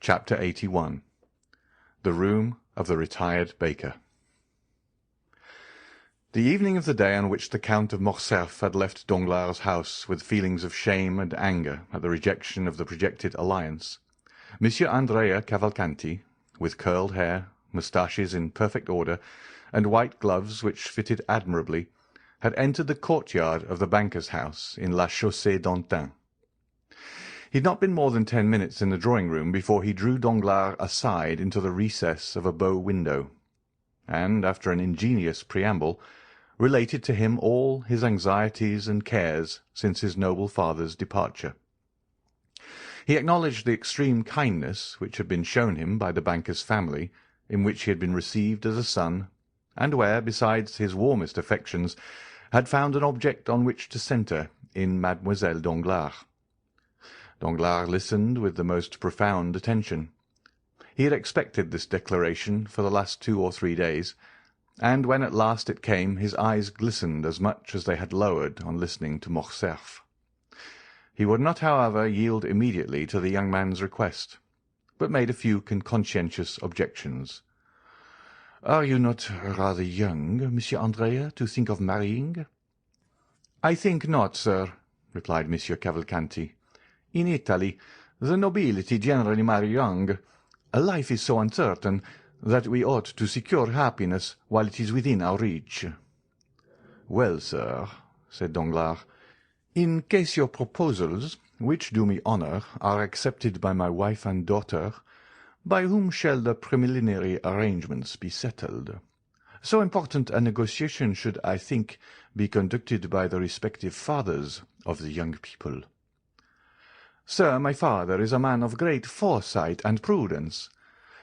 Chapter 81. The Room of the Retired Baker. The evening of the day on which the Count of Morcerf had left Danglars' house with feelings of shame and anger at the rejection of the projected alliance, Monsieur Andrea Cavalcanti, with curled hair, moustaches in perfect order, and white gloves which fitted admirably, had entered the courtyard of the banker's house in La Chaussée-d'Antin. He had not been more than 10 minutes in the drawing-room before he drew Danglars aside into the recess of a bow window, and, after an ingenious preamble, related to him all his anxieties and cares since his noble father's departure. He acknowledged the extreme kindness which had been shown him by the banker's family, in which he had been received as a son, and where, besides his warmest affections, had found an object on which to centre in Mademoiselle Danglars. Danglars listened with the most profound attention. He had expected this declaration for the last 2 or 3 days, and when at last it came his eyes glistened as much as they had lowered on listening to Morcerf. He would not, however, yield immediately to the young man's request, but made a few conscientious objections. "Are you not rather young, Monsieur Andrea, to think of marrying?" "I think not, sir," replied Monsieur Cavalcanti. "In Italy, the nobility generally marry young. Life is so uncertain that we ought to secure happiness while it is within our reach." "Well, sir," said Danglars, "in case your proposals, which do me honour, are accepted by my wife and daughter, by whom shall the preliminary arrangements be settled? So important a negotiation should, I think, be conducted by the respective fathers of the young people." "Sir, my father is a man of great foresight and prudence.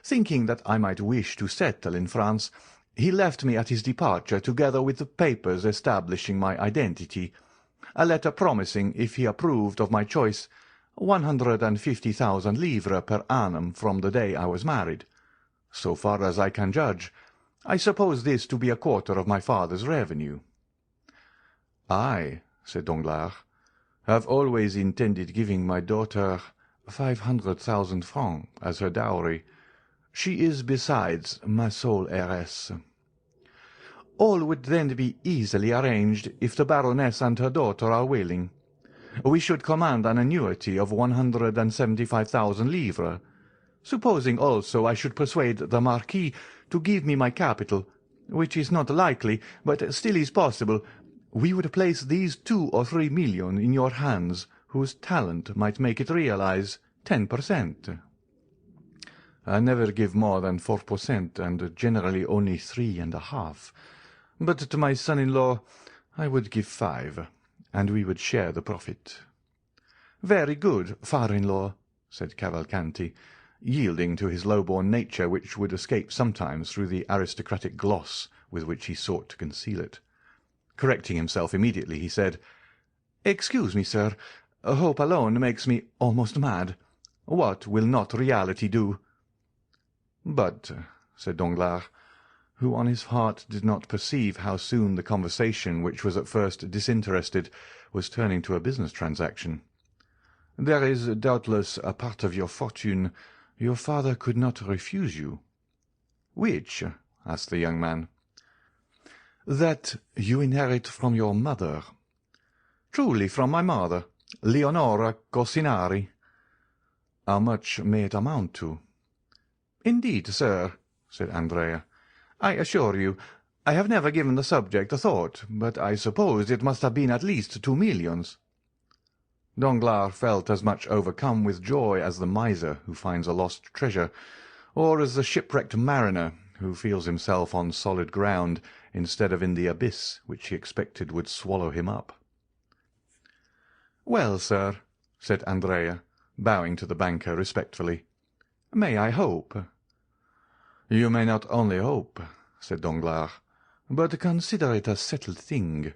Thinking that I might wish to settle in France, he left me at his departure together with the papers establishing my identity, a letter promising, if he approved of my choice, 150,000 livres per annum from the day I was married. So far as I can judge, I suppose this to be a quarter of my father's revenue." "I," said Danglars, "have always intended giving my daughter 500,000 francs as her dowry. She is, besides, my sole heiress." "All would then be easily arranged if the Baroness and her daughter are willing. We should command an annuity of 175,000 livres. Supposing also I should persuade the Marquis to give me my capital, which is not likely, but still is possible, we would place these 2 or 3 millions in your hands, whose talent might make it realize 10%. "I never give more than 4%, and generally only 3.5. But to my son-in-law I would give 5, and we would share the profit." "Very good, father-in-law," said Cavalcanti, yielding to his low-born nature, which would escape sometimes through the aristocratic gloss with which he sought to conceal it. Correcting himself immediately, he said, "Excuse me, sir. Hope alone makes me almost mad. What will not reality do?" "But," said Danglars, who on his heart did not perceive how soon the conversation, which was at first disinterested, was turning to a business transaction, "there is doubtless a part of your fortune your father could not refuse you." "Which?" asked the young man. "That you inherit from your mother." "Truly from my mother, Leonora Corsinari." "How much may it amount to?" "Indeed, sir," said Andrea, "I assure you, I have never given the subject a thought, but I suppose it must have been at least 2 millions. Danglars felt as much overcome with joy as the miser who finds a lost treasure, or as the shipwrecked mariner who feels himself on solid ground instead of in the abyss which he expected would swallow him up. "Well, sir," said Andrea, bowing to the banker respectfully, "may I hope?" "You may not only hope," said Danglars, "but consider it a settled thing,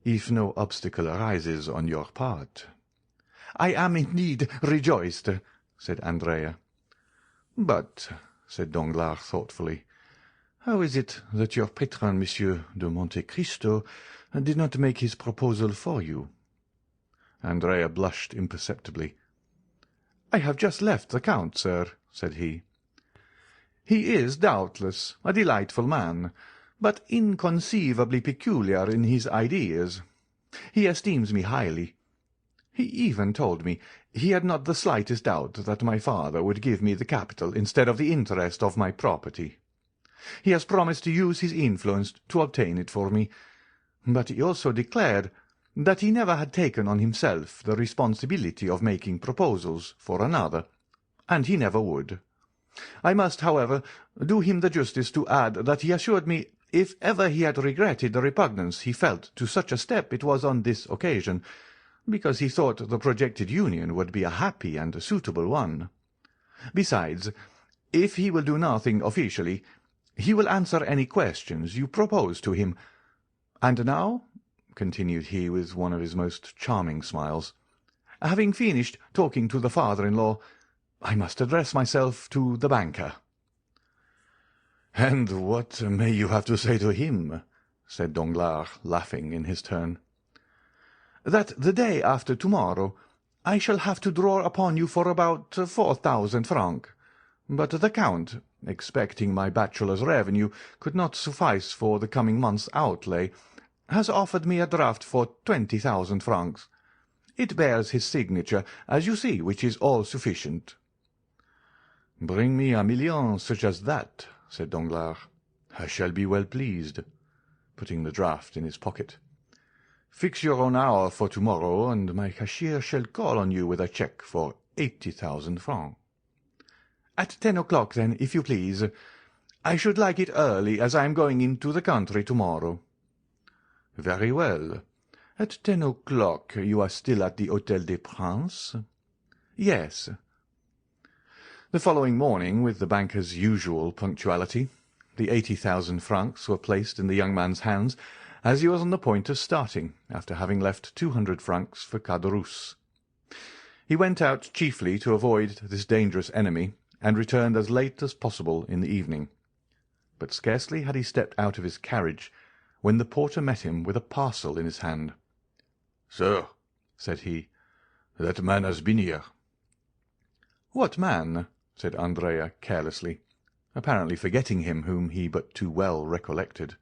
if no obstacle arises on your part." "I am indeed rejoiced," said Andrea. "But," said Danglars thoughtfully, "how is it that your patron, Monsieur de Monte-Cristo, did not make his proposal for you?" Andrea blushed imperceptibly. "I have just left the Count, sir," said he. "He is doubtless a delightful man, but inconceivably peculiar in his ideas. He esteems me highly. He even told me he had not the slightest doubt that my father would give me the capital instead of the interest of my property. He has promised to use his influence to obtain it for me, but he also declared that he never had taken on himself the responsibility of making proposals for another, and he never would. I must, however, do him the justice to add that he assured me if ever he had regretted the repugnance he felt to such a step it was on this occasion, because he thought the projected union would be a happy and suitable one. Besides, if he will do nothing officially, he will answer any questions you propose to him. And now," continued he with one of his most charming smiles, "having finished talking to the father-in-law, I must address myself to the banker." "And what may you have to say to him?" said Danglars, laughing in his turn. "That the day after tomorrow I shall have to draw upon you for about 4,000 francs, but the Count, expecting my bachelor's revenue could not suffice for the coming month's outlay, has offered me a draft for 20,000 francs. It bears his signature, as you see, which is all sufficient." "Bring me 1,000,000 such as that," said Danglars. "I shall be well pleased," putting the draft in his pocket. "Fix your own hour for tomorrow, and my cashier shall call on you with a cheque for 80,000 francs." "At 10 o'clock, then, if you please. I should like it early, as I am going into the country tomorrow." "Very well. At 10 o'clock you are still at the Hôtel des Princes?" "Yes." The following morning, with the banker's usual punctuality, the 80,000 francs were placed in the young man's hands as he was on the point of starting, after having left 200 francs for Caderousse. He went out chiefly to avoid this dangerous enemy, and returned as late as possible in the evening. But scarcely had he stepped out of his carriage when the porter met him with a parcel in his hand. "Sir," said he, "that man has been here." "What man?" said Andrea carelessly, apparently forgetting him whom he but too well recollected.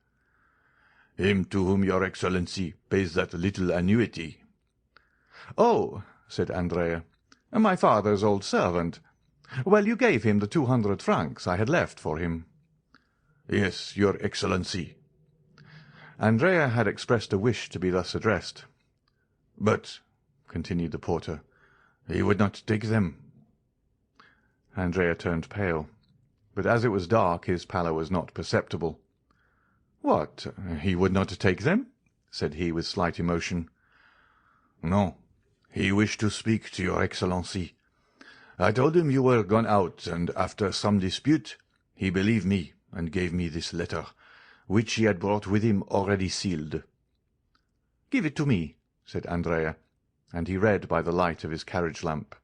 "Him to whom your Excellency pays that little annuity." "Oh," said Andrea, "my father's old servant. Well, you gave him the 200 francs I had left for him." "Yes, your Excellency." Andrea had expressed a wish to be thus addressed. "But," continued the porter, "he would not take them." Andrea turned pale, but as it was dark his pallor was not perceptible. "What, he would not take them?" said he with slight emotion. "No, he wished to speak to your Excellency. I told him you were gone out, and after some dispute he believed me and gave me this letter, which he had brought with him already sealed." "Give it to me," said Andrea, and he read by the light of his carriage lamp.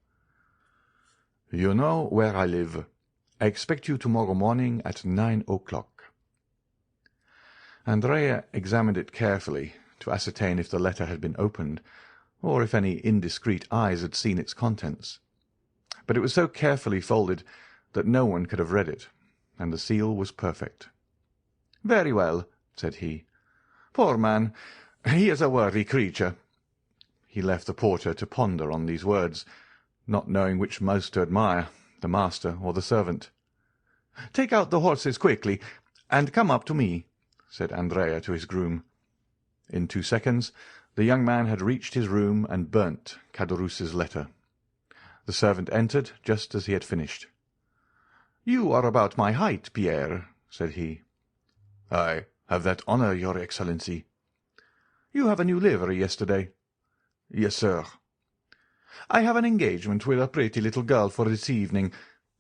"You know where I live. I expect you tomorrow morning at 9 o'clock." Andrea examined it carefully to ascertain if the letter had been opened, or if any indiscreet eyes had seen its contents. But it was so carefully folded that no one could have read it, and the seal was perfect. "Very well," said he. "Poor man, he is a worthy creature." He left the porter to ponder on these words, not knowing which most to admire, the master or the servant. "Take out the horses quickly, and come up to me," said Andrea to his groom. In 2 seconds the young man had reached his room and burnt Caderousse's letter. The servant entered just as he had finished. "You are about my height, Pierre," said he. "I have that honour, your Excellency." "You have a new livery yesterday." "Yes, sir." "I have an engagement with a pretty little girl for this evening,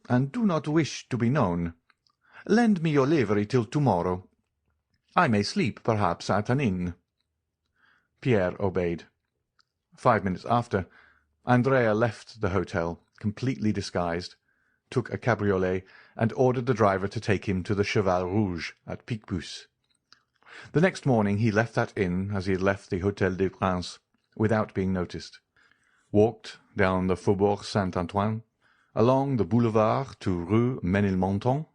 and do not wish to be known. Lend me your livery till tomorrow. I may sleep, perhaps, at an inn." Pierre obeyed. 5 minutes after, Andrea left the hotel, completely disguised, took a cabriolet, and ordered the driver to take him to the Cheval Rouge at Picpus. The next morning he left that inn as he had left the Hôtel des Princes, without being noticed, walked down the Faubourg Saint-Antoine, along the boulevard to Rue Ménilmontant,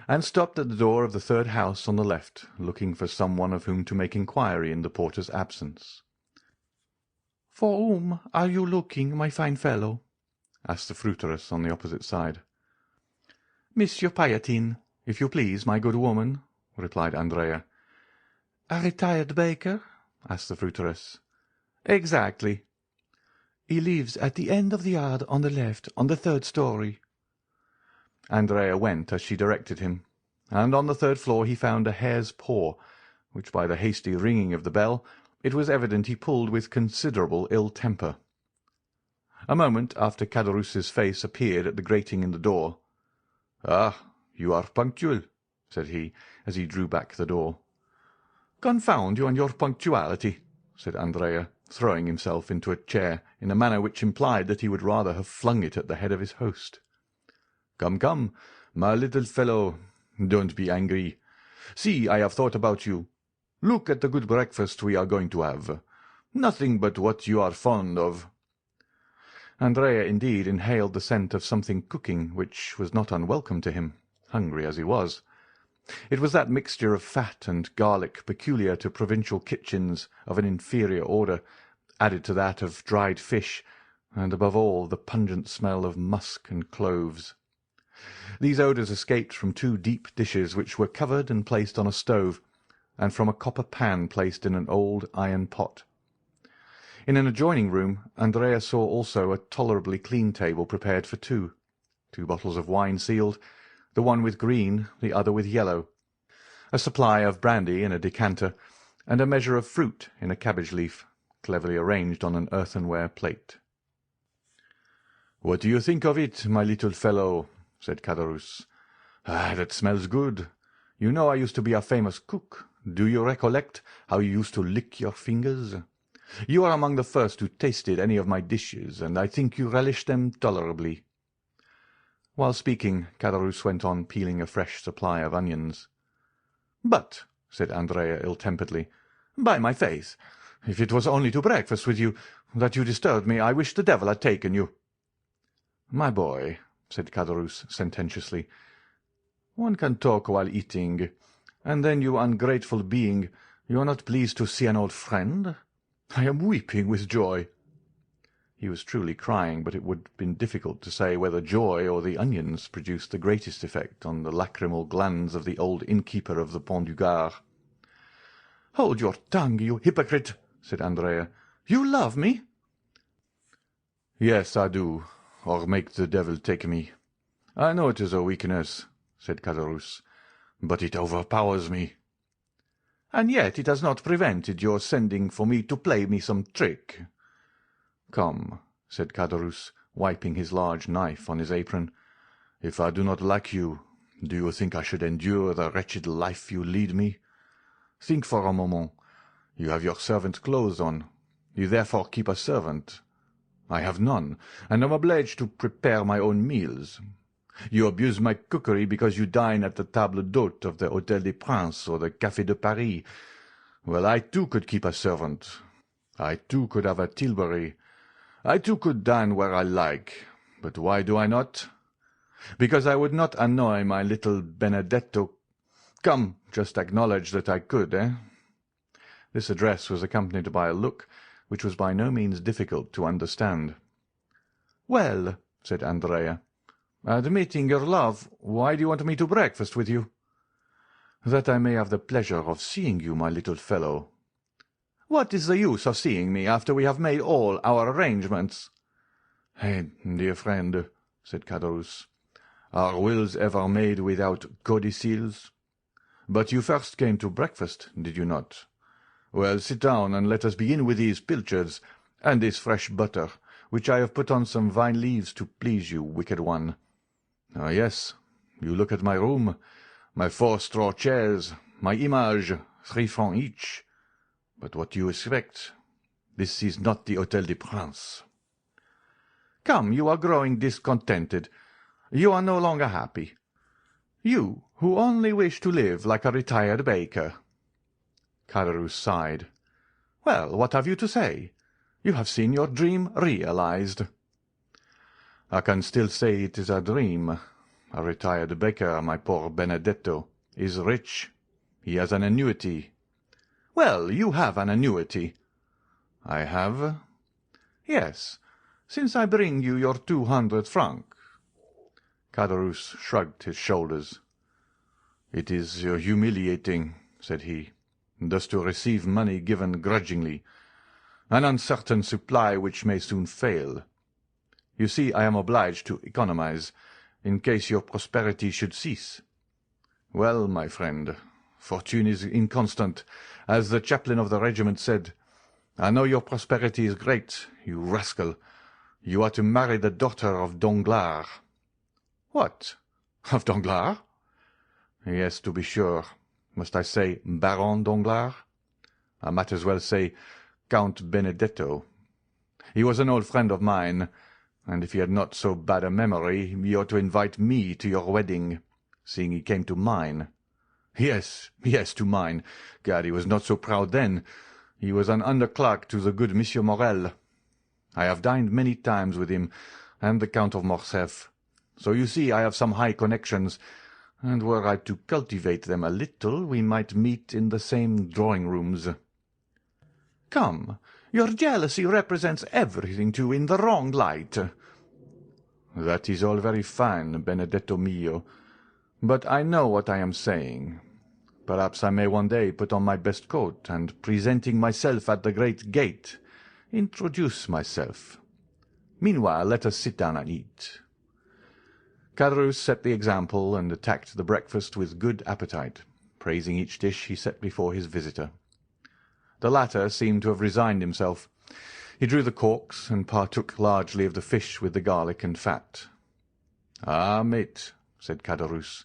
and stopped at the door of the third house on the left, looking for some one of whom to make inquiry in the porter's absence. "For whom are you looking, my fine fellow?" asked the fruiteress on the opposite side. "Monsieur Pailletine, if you please, my good woman," replied Andrea. "A retired baker?" asked the fruiteress. "Exactly." "He lives at the end of the yard on the left, on the third story." Andrea went as she directed him, and on the third floor he found a hare's paw, which by the hasty ringing of the bell it was evident he pulled with considerable ill-temper. A moment after Caderousse's face appeared at the grating in the door. "Ah, you are punctual," said he, as he drew back the door. "Confound you and your punctuality," said Andrea, throwing himself into a chair in a manner which implied that he would rather have flung it at the head of his host. "Come, come, my little fellow, don't be angry. See, I have thought about you. Look at the good breakfast we are going to have. Nothing but what you are fond of." Andrea indeed inhaled the scent of something cooking, which was not unwelcome to him, hungry as he was. It was that mixture of fat and garlic peculiar to provincial kitchens of an inferior order, added to that of dried fish, and above all the pungent smell of musk and cloves. These odours escaped from two deep dishes which were covered and placed on a stove, and from a copper pan placed in an old iron pot. In an adjoining room Andrea saw also a tolerably clean table prepared for two bottles of wine sealed, the one with green, the other with yellow, a supply of brandy in a decanter, and a measure of fruit in a cabbage leaf, cleverly arranged on an earthenware plate. "What do you think of it, my little fellow?" said Caderousse. "Ah, that smells good. You know I used to be a famous cook. Do you recollect how you used to lick your fingers? You are among the first who tasted any of my dishes, and I think you relish them tolerably." While speaking, Caderousse went on peeling a fresh supply of onions. "But," said Andrea ill-temperedly, "by my faith, if it was only to breakfast with you that you disturbed me, I wish the devil had taken you." "My boy," said Caderousse sententiously, "one can talk while eating, and then, you ungrateful being, you are not pleased to see an old friend? I am weeping with joy." He was truly crying, but it would have been difficult to say whether joy or the onions produced the greatest effect on the lachrymal glands of the old innkeeper of the Pont du Gard. "Hold your tongue, you hypocrite," said Andrea. "You love me?" "Yes, I do, or make the devil take me. I know it is a weakness," said Caderousse, "but it overpowers me." "And yet it has not prevented your sending for me to play me some trick." "Come," said Caderousse, wiping his large knife on his apron, "if I do not like you, do you think I should endure the wretched life you lead me? Think for a moment. You have your servant's clothes on. You therefore keep a servant. I have none, and am obliged to prepare my own meals. You abuse my cookery because you dine at the table d'hôte of the Hôtel des Princes or the Café de Paris. Well, I too could keep a servant. I too could have a tilbury. I too could dine where I like. But why do I not? Because I would not annoy my little Benedetto. Come, just acknowledge that I could, eh?" This address was accompanied by a look which was by no means difficult to understand. "Well," said Andrea, "admitting your love, why do you want me to breakfast with you?" "That I may have the pleasure of seeing you, my little fellow." "What is the use of seeing me after we have made all our arrangements?" "Eh, dear friend," said Caderousse, "are wills ever made without codicils? But you first came to breakfast, did you not? Well, sit down, and let us begin with these pilchards, and this fresh butter, which I have put on some vine leaves to please you, wicked one. Ah, yes, you look at my room, my 4 straw chairs, my image, 3 francs each. But what do you expect? This is not the Hôtel des Princes." "Come, you are growing discontented. You are no longer happy. You, who only wish to live like a retired baker." Caderousse sighed. "Well, what have you to say? You have seen your dream realized." I can still say it is a dream. A retired baker, my poor Benedetto, is rich. He has an annuity." "Well, you have an annuity." "I have?" "Yes, since I bring you your 200 francs. Caderousse shrugged his shoulders. "It is humiliating," said he, "thus to receive money given grudgingly, an uncertain supply which may soon fail. You see, I am obliged to economize, in case your prosperity should cease. Well, my friend, fortune is inconstant, as the chaplain of the regiment said. I know your prosperity is great, you rascal. You are to marry the daughter of Danglars." "What? Of Danglars?" "Yes, to be sure. Must I say Baron Danglars? I might as well say Count Benedetto. He was an old friend of mine, and if he had not so bad a memory, he ought to invite me to your wedding, seeing he came to mine." Yes, to mine. Gad, he was not so proud then. He was an under-clerk to the good Monsieur Morel. I have dined many times with him, and the Count of Morcerf. So you see I have some high connections, and were I to cultivate them a little, we might meet in the same drawing-rooms." "Come, your jealousy represents everything to you in the wrong light." "That is all very fine, Benedetto mio, but I know what I am saying. Perhaps I may one day put on my best coat, and, presenting myself at the great gate, introduce myself. Meanwhile let us sit down and eat." Caderousse set the example, and attacked the breakfast with good appetite, praising each dish he set before his visitor. The latter seemed to have resigned himself. He drew the corks, and partook largely of the fish with the garlic and fat. "Ah, mate," said Caderousse,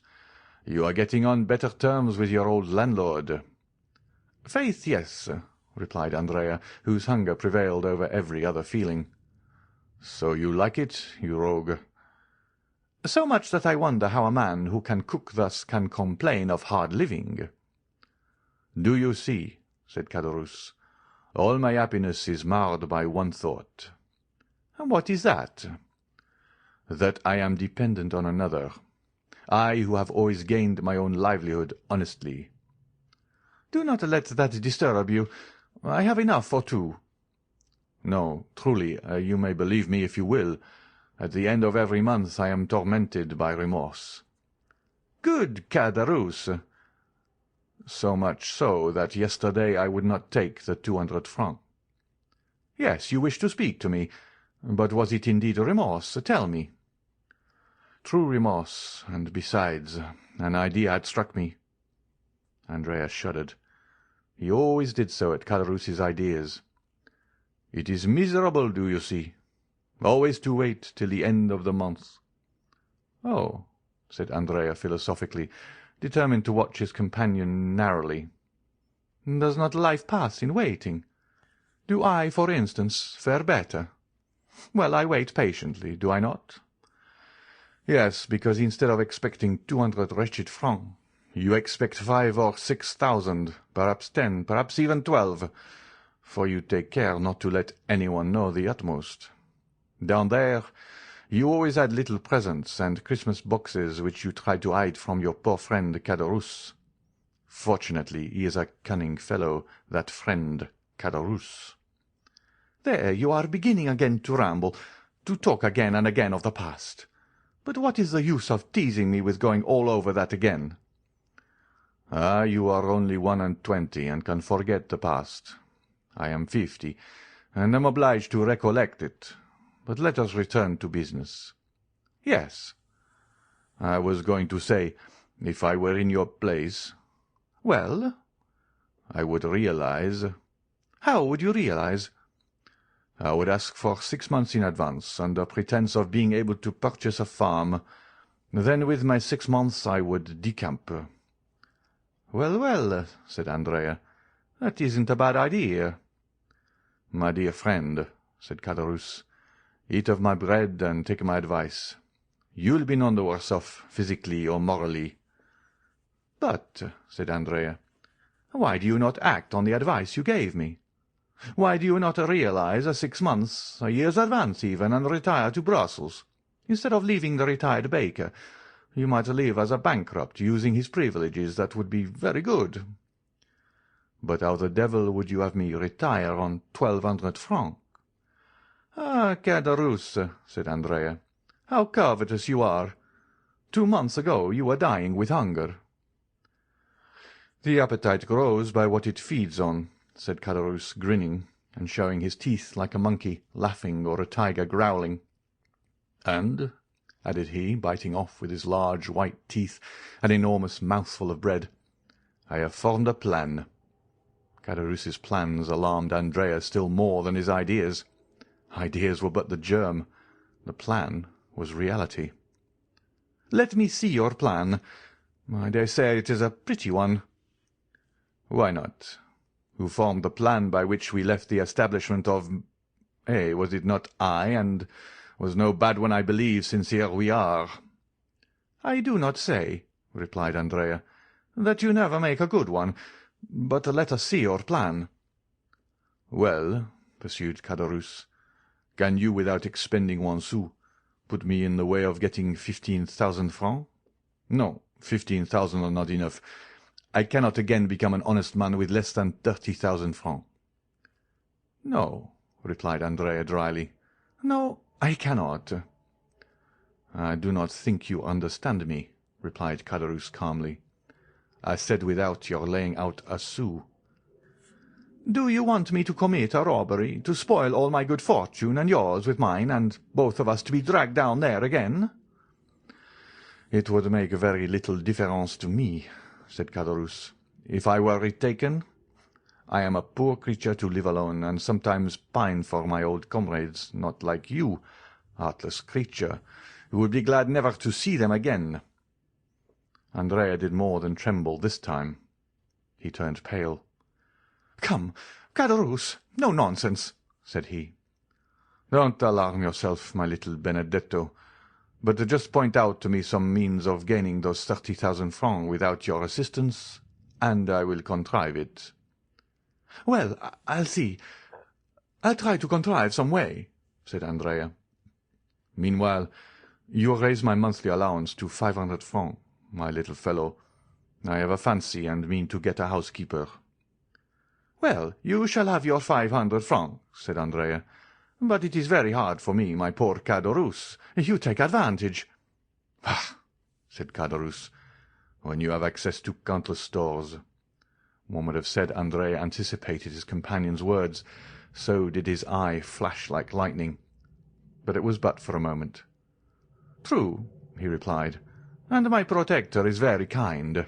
"you are getting on better terms with your old landlord." "Faith, yes," replied Andrea, whose hunger prevailed over every other feeling. "So you like it, you rogue?" "So much that I wonder how a man who can cook thus can complain of hard living." "Do you see?" said Caderousse. "All my happiness is marred by one thought." "What is that?" "That I am dependent on another. I, who have always gained my own livelihood honestly." "Do not let that disturb you. I have enough for two." "No, truly, you may believe me if you will. At the end of every month I am tormented by remorse." "Good Caderousse!" "So much so that yesterday I would not take the 200 francs." "Yes, you wished to speak to me. But was it indeed remorse? Tell me." "True remorse, and besides, an idea had struck me." Andrea shuddered. He always did so at Caderousse's ideas. "It is miserable, do you see? Always to wait till the end of the month." "Oh," said Andrea philosophically, determined to watch his companion narrowly. "Does not life pass in waiting? Do I, for instance, fare better? Well, I wait patiently, do I not?" "Yes, because instead of expecting 200 wretched francs, you expect 5 or 6,000, perhaps 10, perhaps even 12, for you take care not to let anyone know the utmost. Down there you always had little presents and Christmas boxes which you tried to hide from your poor friend Caderousse. Fortunately, he is a cunning fellow, that friend Caderousse." "There, you are beginning again to ramble, to talk again and again of the past. But what is the use of teasing me with going all over that again?" "Ah, you are only 21, and can forget the past. I am 50, and am obliged to recollect it. But let us return to business." "Yes." "I was going to say, if I were in your place—" "Well?" "I would realize—" "How would you realize?" "I would ask for 6 months in advance, under pretence of being able to purchase a farm. Then with my 6 months I would decamp." "Well, well," said Andrea, "that isn't a bad idea." "My dear friend," said Caderousse, "eat of my bread and take my advice. You'll be none the worse off, physically or morally." "But," said Andrea, "why do you not act on the advice you gave me? Why do you not realize a 6 months, a year's advance even, and retire to Brussels? Instead of leaving the retired baker, you might live as a bankrupt, using his privileges. That would be very good." "But how the devil would you have me retire on 1,200 francs?" "Ah, Caderousse," said Andrea, "how covetous you are! 2 months ago you were dying with hunger." "The appetite grows by what it feeds on," said Caderousse, grinning, and showing his teeth like a monkey laughing or a tiger growling. "And," added he, biting off with his large white teeth an enormous mouthful of bread, "I have formed a plan." Caderousse's plans alarmed Andrea still more than his ideas. Ideas were but the germ. The plan was reality. "Let me see your plan. I dare say it is a pretty one." "Why not? Who formed the plan by which we left the establishment of— was it not I, and was no bad one, I believe, since here we are?" "I do not say," replied Andrea, "that you never make a good one, but let us see your plan." "Well," pursued Caderousse, "can you, without expending 1 sou, put me in the way of getting 15,000 francs? No, 15,000 are not enough. I cannot again become an honest man with less than 30,000 francs." "No," replied Andrea dryly. "No, I cannot." "I do not think you understand me," replied Caderousse calmly. "I said without your laying out a sou." "Do you want me to commit a robbery, to spoil all my good fortune and yours with mine, and both of us to be dragged down there again?" "It would make very little difference to me," said Caderousse, "if I were retaken. I am a poor creature to live alone, and sometimes pine for my old comrades, not like you, heartless creature, who would be glad never to see them again." Andrea did more than tremble this time. He turned pale. "Come, Caderousse, no nonsense," said he. "Don't alarm yourself, my little Benedetto, but just point out to me some means of gaining those 30,000 francs without your assistance, and I will contrive it." "Well, I'll see. I'll try to contrive some way," said Andrea. "Meanwhile, you raise my monthly allowance to 500 francs, my little fellow. I have a fancy, and mean to get a housekeeper." "Well, you shall have your 500 francs," said Andrea. "But it is very hard for me, my poor Caderousse. You take advantage." "Ah," said Caderousse, "when you have access to countless stores." One would have said Andrea anticipated his companion's words, so did his eye flash like lightning. But it was but for a moment. "True," he replied, "and my protector is very kind."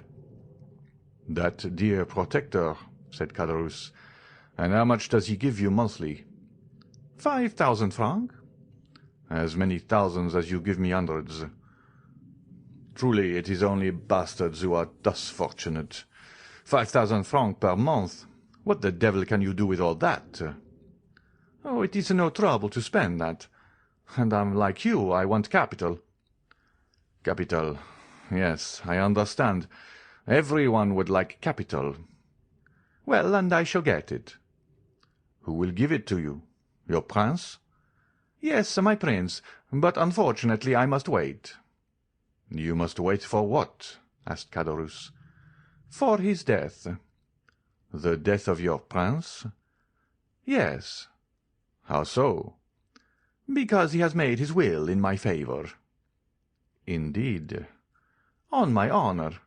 "That dear protector," said Caderousse. "And how much does he give you monthly?" 5,000 francs. "As many thousands as you give me hundreds. Truly it is only bastards who are thus fortunate. 5,000 francs per month. What the devil can you do with all that?" "Oh, it is no trouble to spend that. And I'm like you, I want capital." "Capital. Yes, I understand. Every one would like capital." "Well, and I shall get it." "Who will give it to you? Your prince?" "Yes, my prince, but unfortunately I must wait." "You must wait for what?" asked Caderousse. "For his death." "The death of your prince?" "Yes." "How so?" "Because he has made his will in my favour." "Indeed?" "On my honour."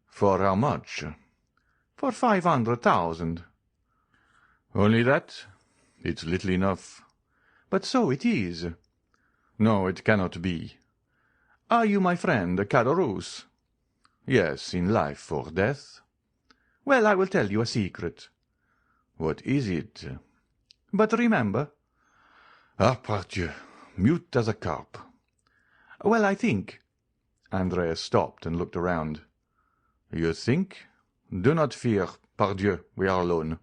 "For how much?" For 500,000. "Only that? It's little enough." "But so it is." "No, it cannot be." "Are you my friend, Caderousse?" "Yes, in life or death." "Well, I will tell you a secret." "What is it?" "But remember—" "Ah, pardieu, mute as a carp." "Well, I think—" Andrea stopped and looked around. "You think? Do not fear, pardieu, we are alone."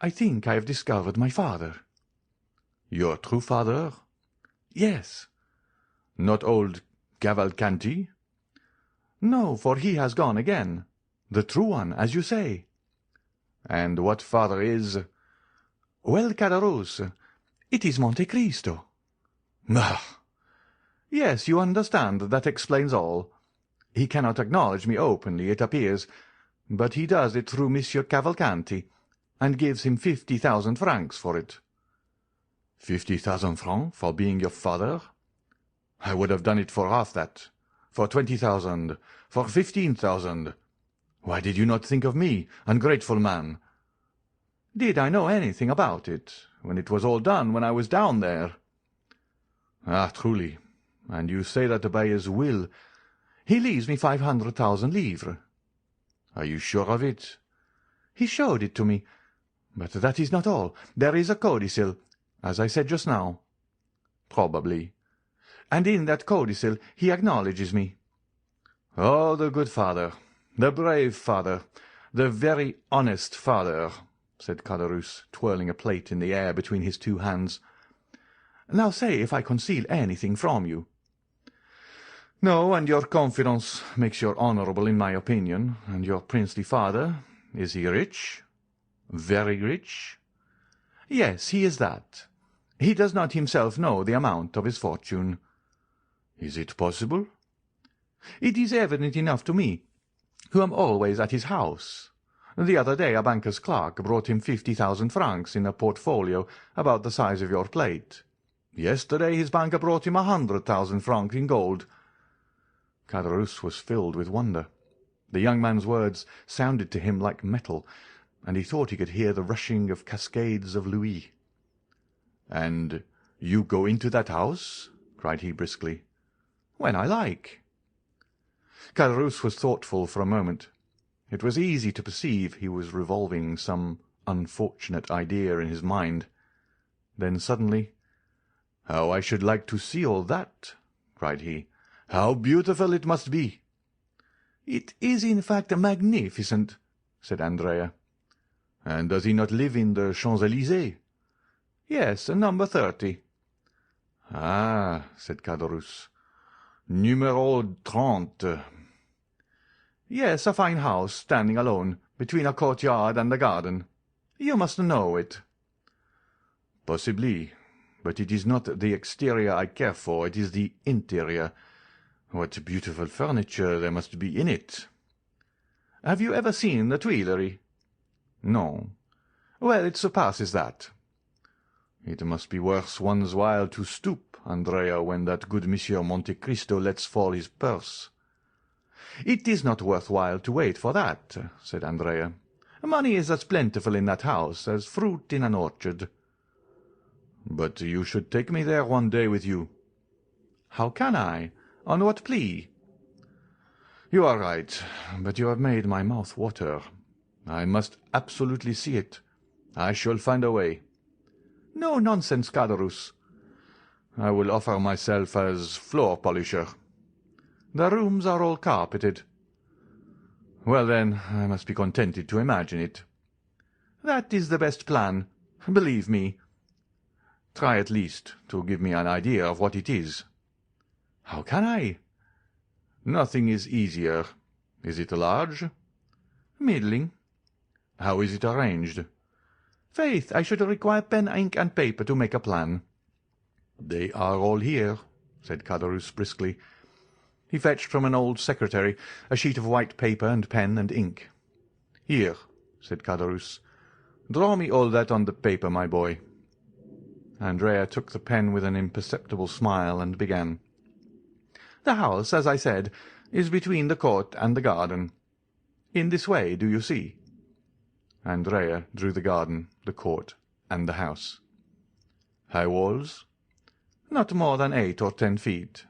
"I think I have discovered my father." "Your true father?" "Yes." "Not old Cavalcanti?" "No, for he has gone again. The true one, as you say." "And what father is—" "Well, Caderousse, it is Monte Cristo." "Ah!" Yes, you understand, that explains all. He cannot acknowledge me openly, it appears, but he does it through Monsieur Cavalcanti, and gives him 50,000 francs for it." 50,000 francs for being your father? I would have done it for half that, for 20,000, for 15,000. Why did you not think of me, ungrateful man?" "Did I know anything about it, when it was all done, when I was down there?" "Ah, truly. And you say that by his will—" "He leaves me 500,000 livres." "Are you sure of it?" "He showed it to me. But that is not all. There is a codicil, as I said just now." "Probably." "And in that codicil he acknowledges me." "Oh, the good father, the brave father, the very honest father," said Caderousse, twirling a plate in the air between his two hands. "Now say if I conceal anything from you." "No, and your confidence makes you honourable in my opinion. And your princely father, is he rich? Very rich?" "Yes, he is that. He does not himself know the amount of his fortune." "Is it possible?" "It is evident enough to me, who am always at his house. The other day a banker's clerk brought him 50,000 francs in a portfolio about the size of your plate. Yesterday his banker brought him 100,000 francs in gold." Caderousse was filled with wonder. The young man's words sounded to him like metal, and he thought he could hear the rushing of cascades of louis. "And you go into that house?" cried he briskly. "When I like." Caderousse was thoughtful for a moment. It was easy to perceive he was revolving some unfortunate idea in his mind. Then suddenly, "How I should like to see all that!" cried he. "How beautiful it must be!" "It is in fact magnificent," said Andrea. "And does he not live in the Champs-Élysées?" "Yes, number 30. "Ah," said Caderousse, "Numéro 30. "Yes, a fine house, standing alone, between a courtyard and a garden. You must know it." "Possibly, but it is not the exterior I care for, it is the interior. What beautiful furniture there must be in it." "Have you ever seen the Tuileries?" "No." "Well, it surpasses that." "It must be worth one's while to stoop, Andrea, when that good Monsieur Monte Cristo lets fall his purse." "It is not worth while to wait for that," said Andrea. "Money is as plentiful in that house as fruit in an orchard." "But you should take me there one day with you." "How can I? On what plea?" "You are right, but you have made my mouth water. I must absolutely see it. I shall find a way." "No nonsense, Caderousse." "I will offer myself as floor polisher." "The rooms are all carpeted." "Well, then, I must be contented to imagine it." "That is the best plan, believe me." "Try at least to give me an idea of what it is." "How can I?" "Nothing is easier. Is it large?" "Middling." "How is it arranged?" "Faith, I should require pen, ink, and paper to make a plan." "They are all here," said Caderousse briskly. He fetched from an old secretary a sheet of white paper and pen and ink. "Here," said Caderousse, "draw me all that on the paper, my boy." Andrea took the pen with an imperceptible smile and began. "The house, as I said, is between the court and the garden. In this way, do you see?" Andrea drew the garden, the court, and the house. "High walls?" "Not more than 8 or 10 feet."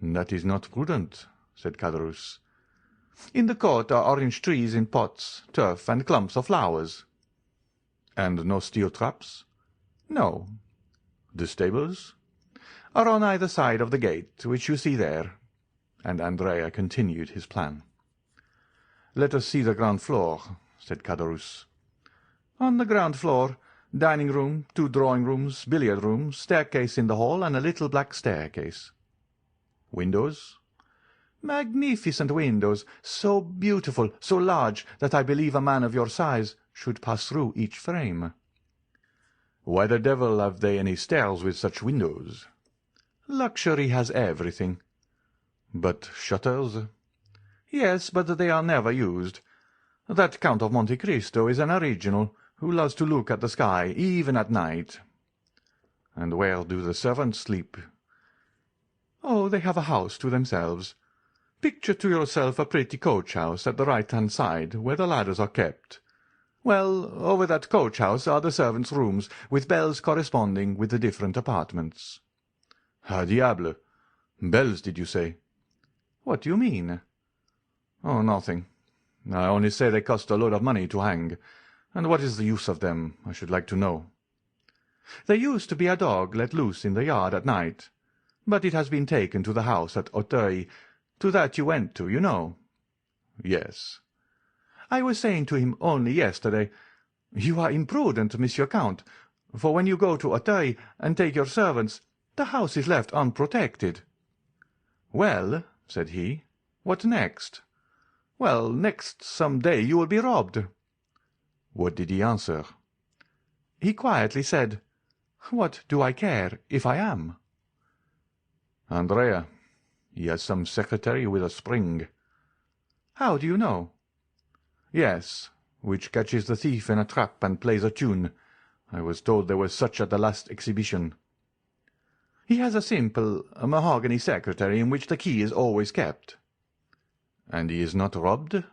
"That is not prudent," said Caderousse. "In the court are orange trees in pots, turf, and clumps of flowers." "And no steel traps?" "No." "The stables?" "Are on either side of the gate, which you see there." And Andrea continued his plan. "Let us see the ground floor," said Caderousse. "On the ground floor, dining room, 2 drawing rooms, billiard room, staircase in the hall, and a little black staircase." "Windows?" "Magnificent windows, so beautiful, so large, that I believe a man of your size should pass through each frame." "Why the devil have they any stairs with such windows?" Luxury has everything. But shutters? Yes, but they are never used. That Count of Monte Cristo is an original, who loves to look at the sky, even at night. And where do the servants sleep? Oh, they have a house to themselves. Picture to yourself a pretty coach-house at the right-hand side, where the ladders are kept. Well, over that coach-house are the servants' rooms, with bells corresponding with the different apartments. Ah, diable! Bells, did you say? What do you mean? Oh, nothing. I only say they cost a load of money to hang. And what is the use of them, I should like to know? There used to be a dog let loose in the yard at night, but it has been taken to the house at Auteuil, to that you went to, you know. Yes. I was saying to him only yesterday, "You are imprudent, Monsieur Count, for when you go to Auteuil and take your servants, the house is left unprotected." "Well," said he, "what next?" "Well, next some day you will be robbed." What did he answer? He quietly said, "What do I care if I am?" Andrea, he has some secretary with a spring. How do you know? Yes, which catches the thief in a trap and plays a tune. I was told there was such at the last exhibition. He has a simple, mahogany secretary in which the key is always kept. And he is not robbed?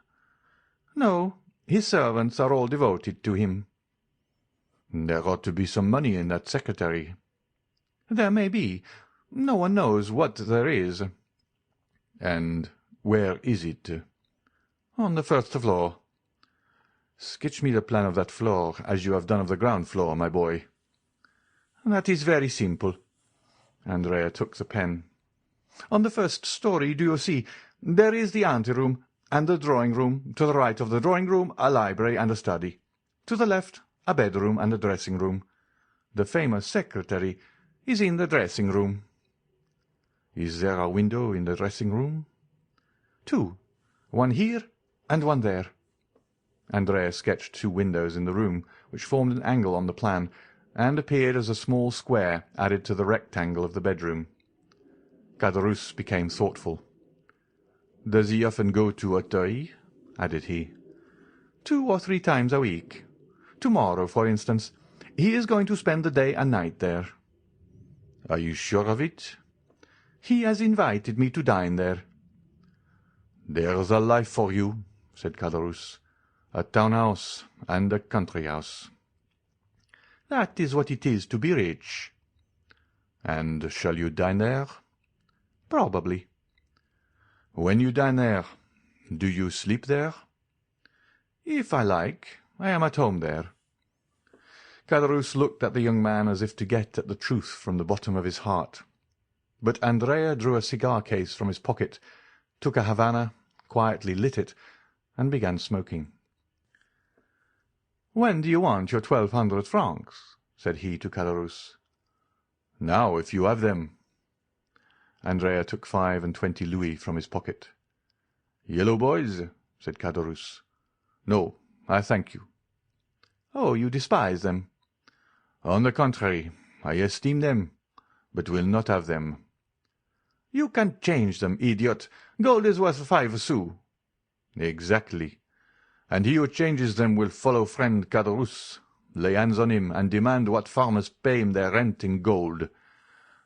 No, his servants are all devoted to him. There ought to be some money in that secretary. There may be. No one knows what there is. And where is it? On the first floor. Sketch me the plan of that floor, as you have done of the ground floor, my boy. That is very simple. Andrea took the pen. On the first story, do you see, there is the ante-room and the drawing-room. To the right of the drawing-room, a library and a study. To the left, a bedroom and a dressing-room. The famous secretary is in the dressing-room. Is there a window in the dressing-room? Two, one here and one there. Andrea sketched 2 windows in the room, which formed an angle on the plan, and appeared as a small square added to the rectangle of the bedroom. Caderousse became thoughtful. "Does he often go to Auteuil?" added he. 2 or 3 times a week. Tomorrow, for instance. He is going to spend the day and night there. Are you sure of it? He has invited me to dine there. There's a life for you, said Caderousse. A town house and a country house. That is what it is to be rich. And shall you dine there? Probably. When you dine there, do you sleep there? If I like. I am at home there. Caderousse looked at the young man as if to get at the truth from the bottom of his heart. But Andrea drew a cigar-case from his pocket, took a Havana, quietly lit it, and began smoking. "When do you want your 1,200 francs?" said he to Caderousse. "Now, if you have them." Andrea took 25 louis from his pocket. "Yellow boys?" said Caderousse. "No, I thank you." "Oh, you despise them." "On the contrary, I esteem them, but will not have them." "You can change them, idiot. Gold is worth 5 sous." "Exactly. And he who changes them will follow friend Caderousse, lay hands on him, and demand what farmers pay him their rent in gold.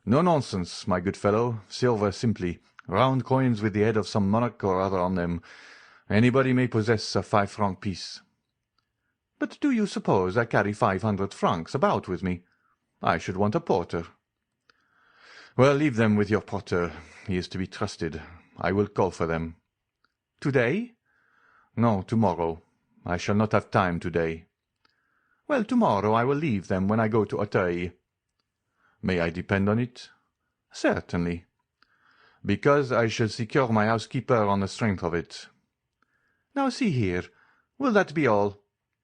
No nonsense, my good fellow, silver simply, round coins with the head of some monarch or other on them. Anybody may possess a 5-franc piece." "But do you suppose I carry 500 francs about with me? I should want a porter." "Well, leave them with your porter. He is to be trusted. I will call for them." "Today?" "No, tomorrow. I shall not have time today." "Well, tomorrow I will leave them when I go to Auteuil." "May I depend on it?" "Certainly." "Because I shall secure my housekeeper on the strength of it." "Now see here. Will that be all?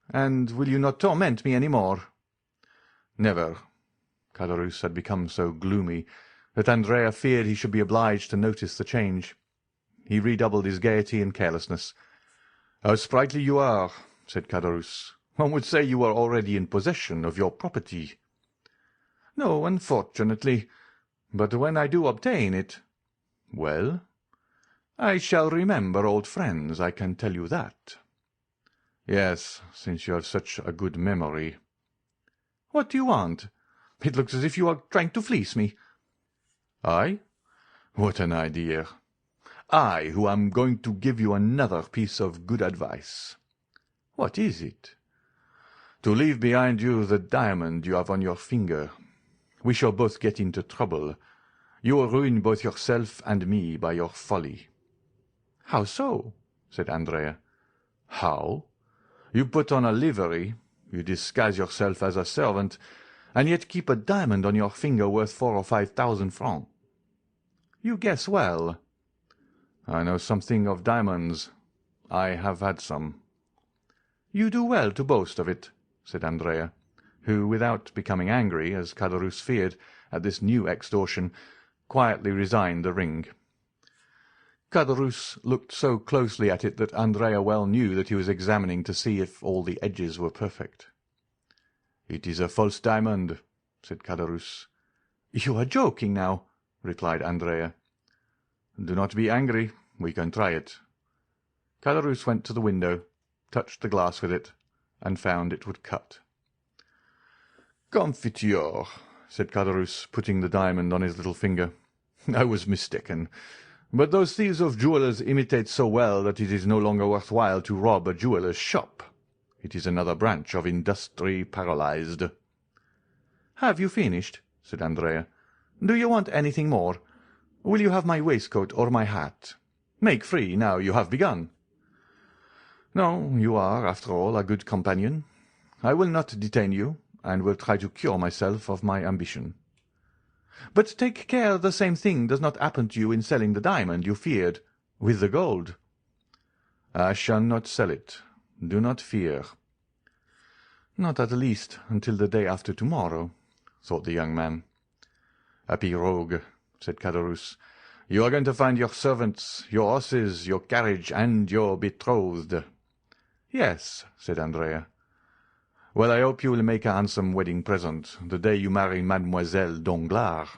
And will you not torment me any more?" "Never." Caderousse had become so gloomy that Andrea feared he should be obliged to notice the change. He redoubled his gaiety and carelessness. "How sprightly you are," said Caderousse. "One would say you were already in possession of your property." "No, unfortunately. But when I do obtain it, well, I shall remember old friends, I can tell you that. Yes, since you have such a good memory. What do you want? It looks as if you are trying to fleece me. I? What an idea! I, who am going to give you another piece of good advice. What is it? To leave behind you the diamond you have on your finger. We shall both get into trouble. You will ruin both yourself and me by your folly. How so? Said Andrea. How? You put on a livery, you disguise yourself as a servant, and yet keep a diamond on your finger worth 4,000 or 5,000 francs. You guess well. I know something of diamonds. I have had some. You do well to boast of it, said Andrea, who, without becoming angry, as Caderousse feared, at this new extortion, quietly resigned the ring. Caderousse looked so closely at it that Andrea well knew that he was examining to see if all the edges were perfect. "It is a false diamond," said Caderousse. "You are joking now," replied Andrea. "Do not be angry. We can try it." Caderousse went to the window, touched the glass with it, and found it would cut. "Confiture," said Caderousse, putting the diamond on his little finger. "I was mistaken. But those thieves of jewellers imitate so well that it is no longer worth while to rob a jeweller's shop. It is another branch of industry paralyzed." "Have you finished?" said Andrea. "Do you want anything more? Will you have my waistcoat or my hat? Make free, now you have begun." "No, you are, after all, a good companion. I will not detain you, and will try to cure myself of my ambition." "But take care the same thing does not happen to you in selling the diamond you feared with the gold." "I shall not sell it. Do not fear." "Not at least until the day after tomorrow," thought the young man. "Happy rogue," said Caderousse. "You are going to find your servants, your horses, your carriage, and your betrothed." "Yes," said Andrea. "Well, I hope you will make a handsome wedding present the day you marry Mademoiselle Danglars."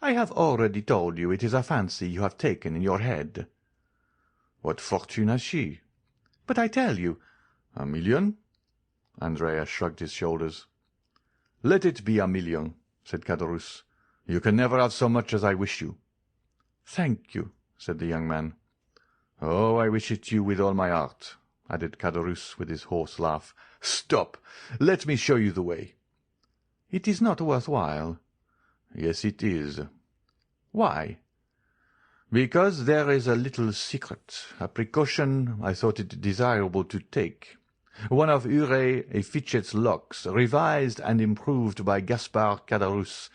"I have already told you it is a fancy you have taken in your head." "What fortune has she?" "But I tell you—" "1,000,000?" Andrea shrugged his shoulders. "Let it be 1,000,000," said Caderousse. "You can never have so much as I wish you." "Thank you," said the young man. "Oh, I wish it you with all my heart," added Caderousse with his hoarse laugh. "Stop! Let me show you the way." "It is not worth while." "Yes, it is." "Why?" "Because there is a little secret, a precaution I thought it desirable to take. One of Huret et Fichet's locks, revised and improved by Gaspard Caderousse.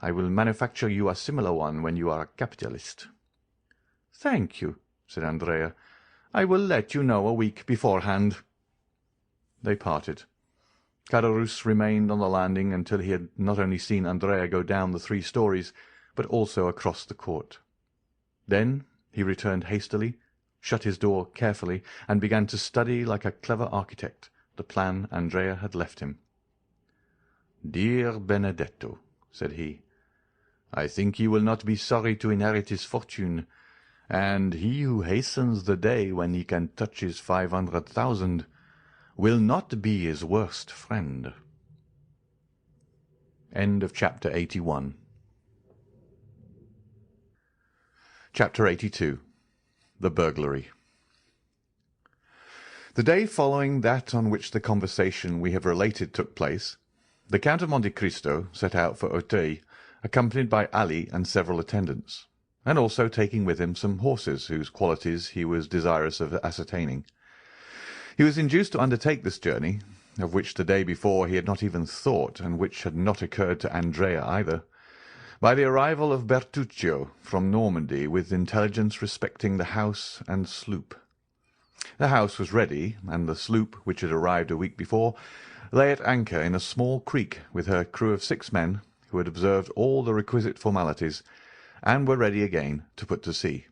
I will manufacture you a similar one when you are a capitalist." "Thank you," said Andrea. "I will let you know a week beforehand." They parted. Caderousse remained on the landing until he had not only seen Andrea go down the 3 stories, but also across the court. Then he returned hastily, shut his door carefully, and began to study like a clever architect the plan Andrea had left him. "Dear Benedetto," said he, "I think he will not be sorry to inherit his fortune, and he who hastens the day when he can touch his 500,000 will not be his worst friend." End of chapter 81. Chapter 82. The Burglary. The day following that on which the conversation we have related took place, the Count of Monte Cristo set out for Auteuil, accompanied by Ali and several attendants, and also taking with him some horses whose qualities he was desirous of ascertaining. He was induced to undertake this journey, of which the day before he had not even thought, and which had not occurred to Andrea either, by the arrival of Bertuccio from Normandy with intelligence respecting the house and sloop. The house was ready, and the sloop, which had arrived a week before, lay at anchor in a small creek with her crew of 6 men, who had observed all the requisite formalities, and were ready again to put to sea.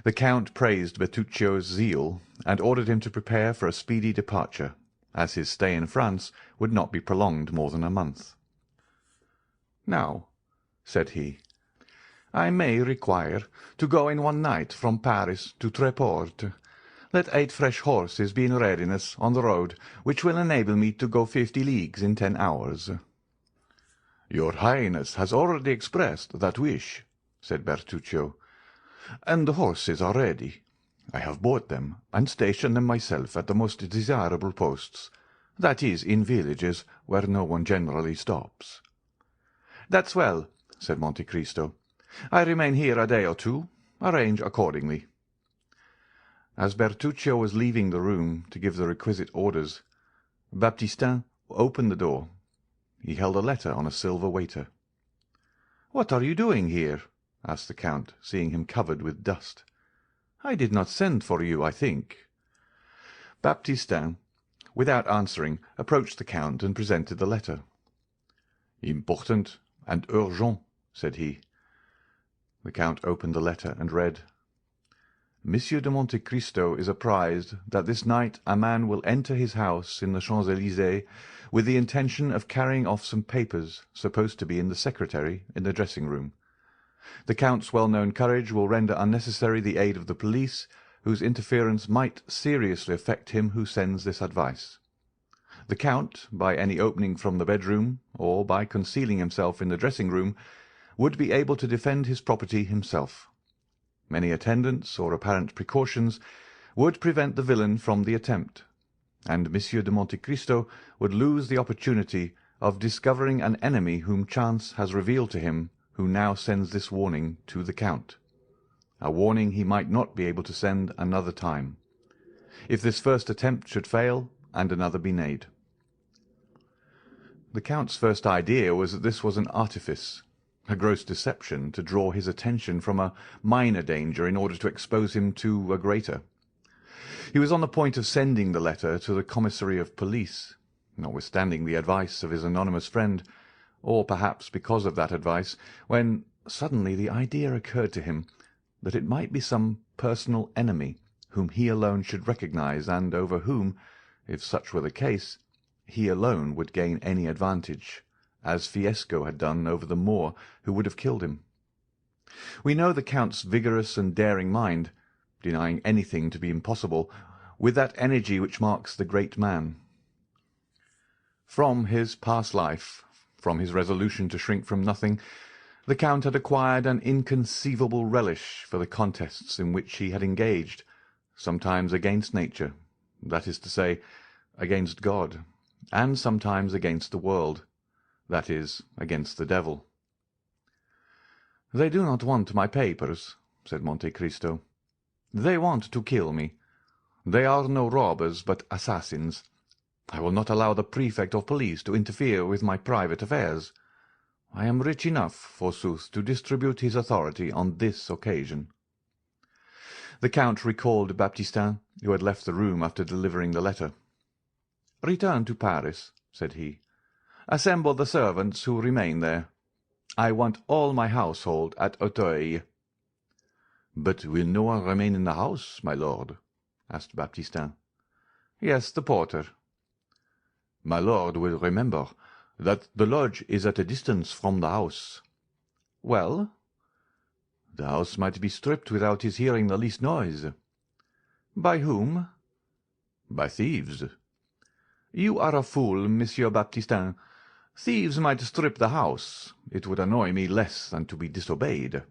The Count praised Bertuccio's zeal, and ordered him to prepare for a speedy departure, as his stay in France would not be prolonged more than a month. Now, said he. "I may require to go in one night from Paris to Tréport. Let 8 fresh horses be in readiness on the road, which will enable me to go 50 leagues in 10 hours." "Your Highness has already expressed that wish," said Bertuccio, "and the horses are ready. I have bought them, and stationed them myself at the most desirable posts, that is, in villages where no one generally stops." "That's well," said Monte Cristo. "I remain here a day or two. Arrange accordingly." As Bertuccio was leaving the room to give the requisite orders, Baptistin opened the door. He held a letter on a silver waiter. "What are you doing here?" asked the Count, seeing him covered with dust. "I did not send for you, I think." Baptistin, without answering, approached the Count and presented the letter. "Important and urgent," said he. The Count opened the letter and read, "Monsieur de Monte Cristo is apprised that this night a man will enter his house in the Champs-Élysées with the intention of carrying off some papers supposed to be in the secretary in the dressing-room. The Count's well-known courage will render unnecessary the aid of the police, whose interference might seriously affect him who sends this advice. The Count, by any opening from the bedroom, or by concealing himself in the dressing-room, would be able to defend his property himself. Many attendants or apparent precautions would prevent the villain from the attempt, and Monsieur de Monte Cristo would lose the opportunity of discovering an enemy whom chance has revealed to him, who now sends this warning to the Count, a warning he might not be able to send another time, if this first attempt should fail and another be made." The Count's first idea was that this was an artifice, a gross deception to draw his attention from a minor danger in order to expose him to a greater. He was on the point of sending the letter to the commissary of police, notwithstanding the advice of his anonymous friend, or perhaps because of that advice, when suddenly the idea occurred to him that it might be some personal enemy whom he alone should recognize, and over whom, if such were the case, he alone would gain any advantage, as Fiesco had done over the Moor who would have killed him. We know the Count's vigorous and daring mind, denying anything to be impossible, with that energy which marks the great man. From his past life, from his resolution to shrink from nothing, the Count had acquired an inconceivable relish for the contests in which he had engaged, sometimes against nature, that is to say, against God, and sometimes against the world, that is, against the devil. "They do not want my papers," said Monte Cristo. "They want to kill me. They are no robbers, but assassins. I will not allow the prefect of police to interfere with my private affairs. I am rich enough, forsooth, to distribute his authority on this occasion." The Count recalled Baptistin, who had left the room after delivering the letter. "Return to Paris," said he. "Assemble the servants who remain there. I want all my household at Auteuil." "But will no one remain in the house, my lord?" asked Baptistin. "Yes, the porter." "My lord will remember that the lodge is at a distance from the house." "Well?" "The house might be stripped without his hearing the least noise." "By whom?" "By thieves." "You are a fool, Monsieur Baptistin. Thieves might strip the house. It would annoy me less than to be disobeyed."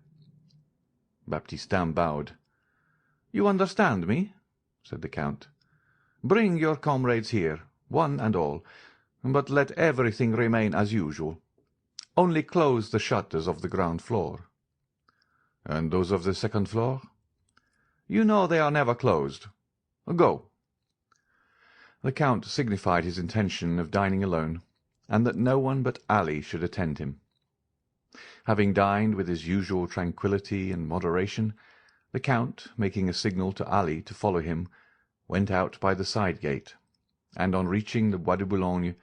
Baptistin bowed. "You understand me?" said the Count. "Bring your comrades here, one and all, but let everything remain as usual. Only close the shutters of the ground floor." "And those of the second floor?" "You know they are never closed. Go." The Count signified his intention of dining alone, and that no one but Ali should attend him. Having dined with his usual tranquillity and moderation, the Count, making a signal to Ali to follow him, went out by the side gate, and on reaching the Bois de Boulogne,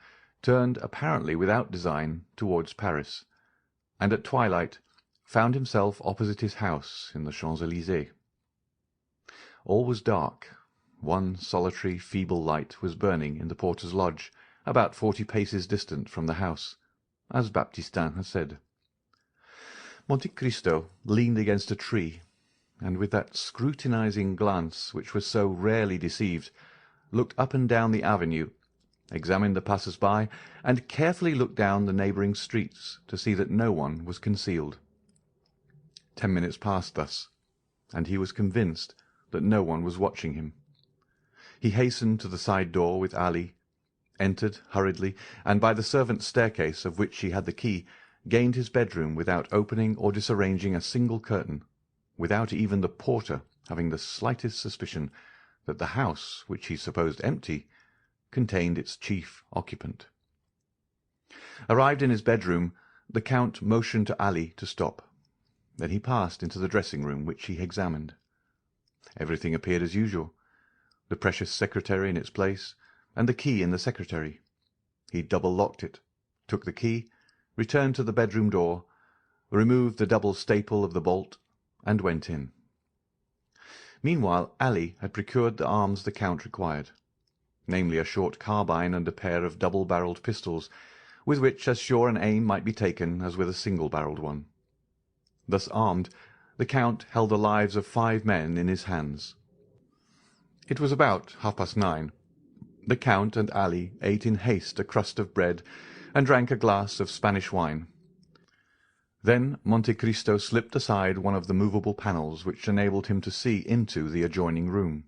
turned, apparently without design, towards Paris, and at twilight found himself opposite his house in the Champs-Élysées. All was dark. One solitary, feeble light was burning in the porter's lodge, about 40 paces distant from the house, as Baptistin had said. Monte Cristo leaned against a tree, and with that scrutinizing glance which was so rarely deceived, looked up and down the avenue, examined the passers-by, and carefully looked down the neighbouring streets to see that no one was concealed. 10 minutes passed thus, and he was convinced that no one was watching him. He hastened to the side door with Ali, entered hurriedly, and by the servants' staircase, of which he had the key, gained his bedroom without opening or disarranging a single curtain, without even the porter having the slightest suspicion that the house, which he supposed empty, contained its chief occupant. Arrived in his bedroom, the Count motioned to Ali to stop. Then he passed into the dressing-room, which he examined. Everything appeared as usual, the precious secretary in its place, and the key in the secretary. He double-locked it, took the key, returned to the bedroom door, removed the double staple of the bolt, and went in. Meanwhile Ali had procured the arms the Count required, namely a short carbine and a pair of double-barrelled pistols, with which as sure an aim might be taken as with a single-barrelled one. Thus armed, the Count held the lives of 5 men in his hands. It was about 9:30. The Count and Ali ate in haste a crust of bread and drank a glass of Spanish wine. Then Monte Cristo slipped aside one of the movable panels which enabled him to see into the adjoining room.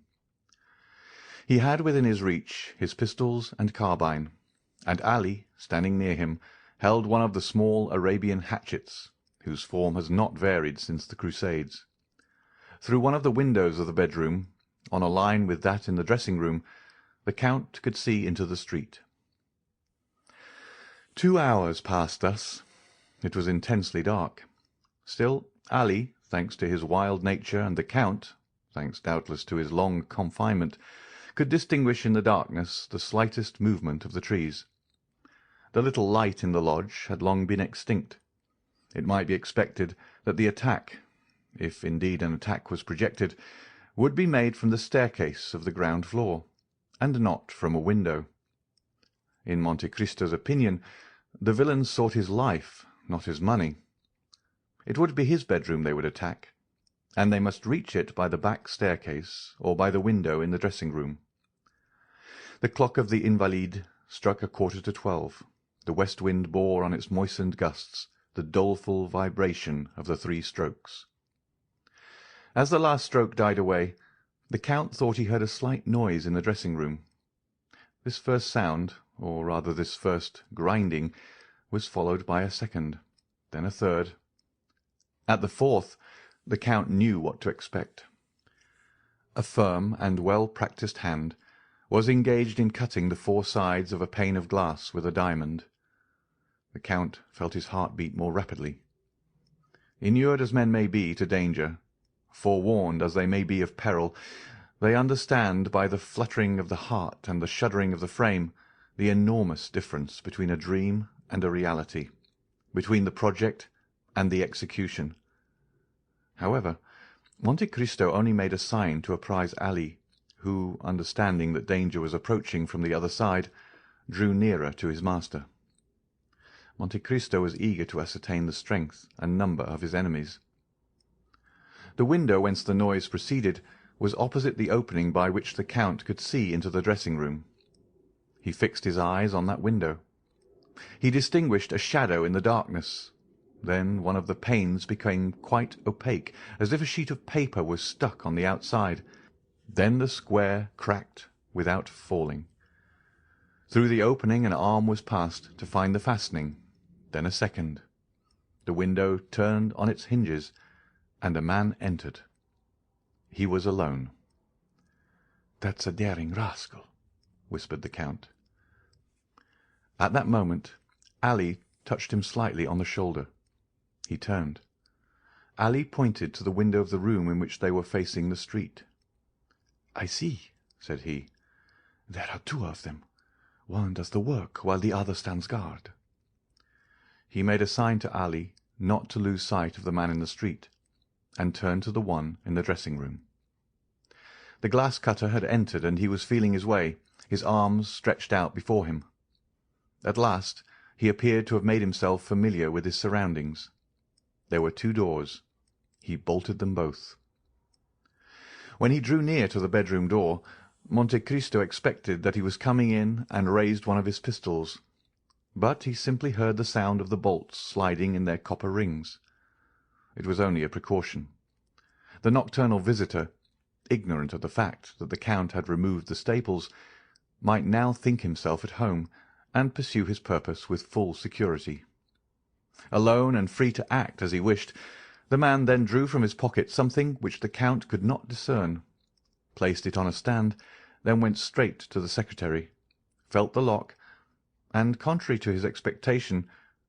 He had within his reach his pistols and carbine, and Ali, standing near him, held one of the small Arabian hatchets, whose form has not varied since the Crusades. Through one of the windows of the bedroom, on a line with that in the dressing-room, the Count could see into the street. 2 hours passed thus. It was intensely dark. Still Ali, thanks to his wild nature, and the Count, thanks doubtless to his long confinement, could distinguish in the darkness the slightest movement of the trees. The little light in the lodge had long been extinct. It might be expected that the attack, if indeed an attack was projected, would be made from the staircase of the ground floor, and not from a window. In Monte Cristo's opinion, the villains sought his life, not his money. It would be his bedroom they would attack, and they must reach it by the back staircase or by the window in the dressing-room. The clock of the Invalides struck 11:45. The west wind bore on its moistened gusts the doleful vibration of the 3 strokes. As the last stroke died away, the Count thought he heard a slight noise in the dressing-room. This first sound, or rather this first grinding, was followed by a second, then a third. At the 4th, the Count knew what to expect. A firm and well-practised hand was engaged in cutting the 4 sides of a pane of glass with a diamond. The Count felt his heart beat more rapidly. Inured as men may be to danger, forewarned as they may be of peril, they understand by the fluttering of the heart and the shuddering of the frame the enormous difference between a dream and a reality, between the project and the execution. However, Monte Cristo only made a sign to apprise Ali, who, understanding that danger was approaching from the other side, drew nearer to his master. Monte Cristo was eager to ascertain the strength and number of his enemies. The window whence the noise proceeded was opposite the opening by which the Count could see into the dressing-room. He fixed his eyes on that window. He distinguished a shadow in the darkness. Then one of the panes became quite opaque, as if a sheet of paper was stuck on the outside. Then the square cracked without falling. Through the opening an arm was passed to find the fastening, then a second. The window turned on its hinges, and a man entered. He was alone. "That's a daring rascal," whispered the Count. At that moment Ali touched him slightly on the shoulder. He turned. Ali pointed to the window of the room in which they were facing the street. "I see," said he. "There are 2 of them. One does the work while the other stands guard." He made a sign to Ali not to lose sight of the man in the street, and turned to the one in the dressing-room. The glass-cutter had entered, and he was feeling his way, his arms stretched out before him. At last he appeared to have made himself familiar with his surroundings. There were 2 doors. He bolted them both. When he drew near to the bedroom door, Monte Cristo expected that he was coming in, and raised one of his pistols. But he simply heard the sound of the bolts sliding in their copper rings. It was only a precaution. The nocturnal visitor, ignorant of the fact that the Count had removed the staples, might now think himself at home, and pursue his purpose with full security. Alone and free to act as he wished, the man then drew from his pocket something which the Count could not discern, placed it on a stand, then went straight to the secretary, felt the lock, and, contrary to his expectation,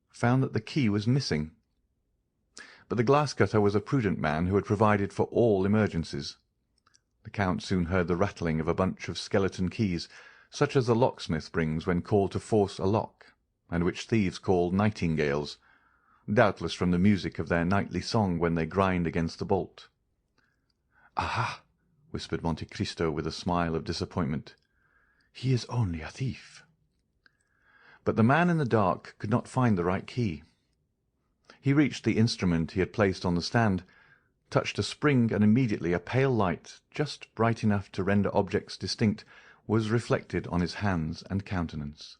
found that the key was missing. But the glass-cutter was a prudent man who had provided for all emergencies. The Count soon heard the rattling of a bunch of skeleton keys, such as the locksmith brings when called to force a lock, and which thieves call nightingales, doubtless from the music of their nightly song when they grind against the bolt. "Aha!" whispered Monte Cristo with a smile of disappointment. "He is only a thief." But the man in the dark could not find the right key. He reached the instrument he had placed on the stand, touched a spring, and immediately a pale light, just bright enough to render objects distinct, was reflected on his hands and countenance.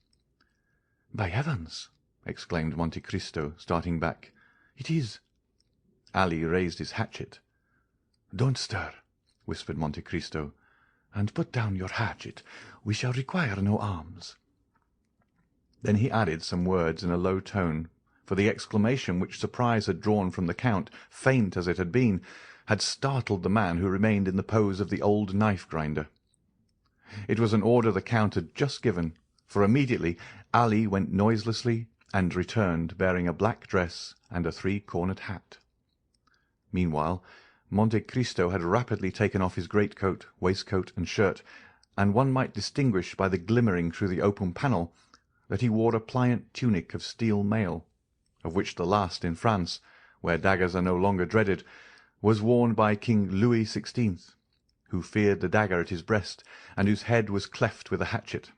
"By heavens!" exclaimed Monte Cristo, starting back. "It is—" Ali raised his hatchet. "Don't stir," whispered Monte Cristo, "and put down your hatchet. We shall require no arms." Then he added some words in a low tone, for the exclamation which surprise had drawn from the Count, faint as it had been, had startled the man who remained in the pose of the old knife-grinder. It was an order the Count had just given, for immediately Ali went noiselessly and returned bearing a black dress and a 3-cornered hat. Meanwhile, Monte Cristo had rapidly taken off his greatcoat, waistcoat, and shirt, and one might distinguish by the glimmering through the open panel that he wore a pliant tunic of steel mail, of which the last in France, where daggers are no longer dreaded, was worn by King Louis XVI, who feared the dagger at his breast, and whose head was cleft with a hatchet.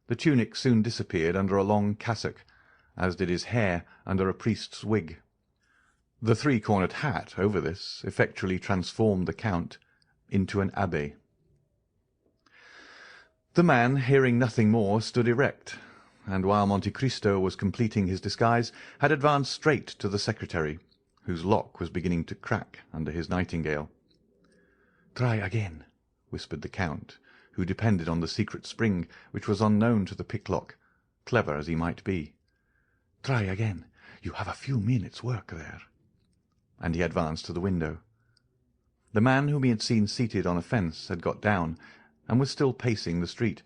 The tunic soon disappeared under a long cassock, as did his hair under a priest's wig. The 3-cornered hat over this effectually transformed the Count into an abbé. The man, hearing nothing more, stood erect, and while Monte Cristo was completing his disguise, had advanced straight to the secretary, whose lock was beginning to crack under his nightingale. "Try again," whispered the Count, who depended on the secret spring, which was unknown to the picklock, clever as he might be. "Try again. You have a few minutes' work there." And he advanced to the window. The man whom he had seen seated on a fence had got down, and was still pacing the street,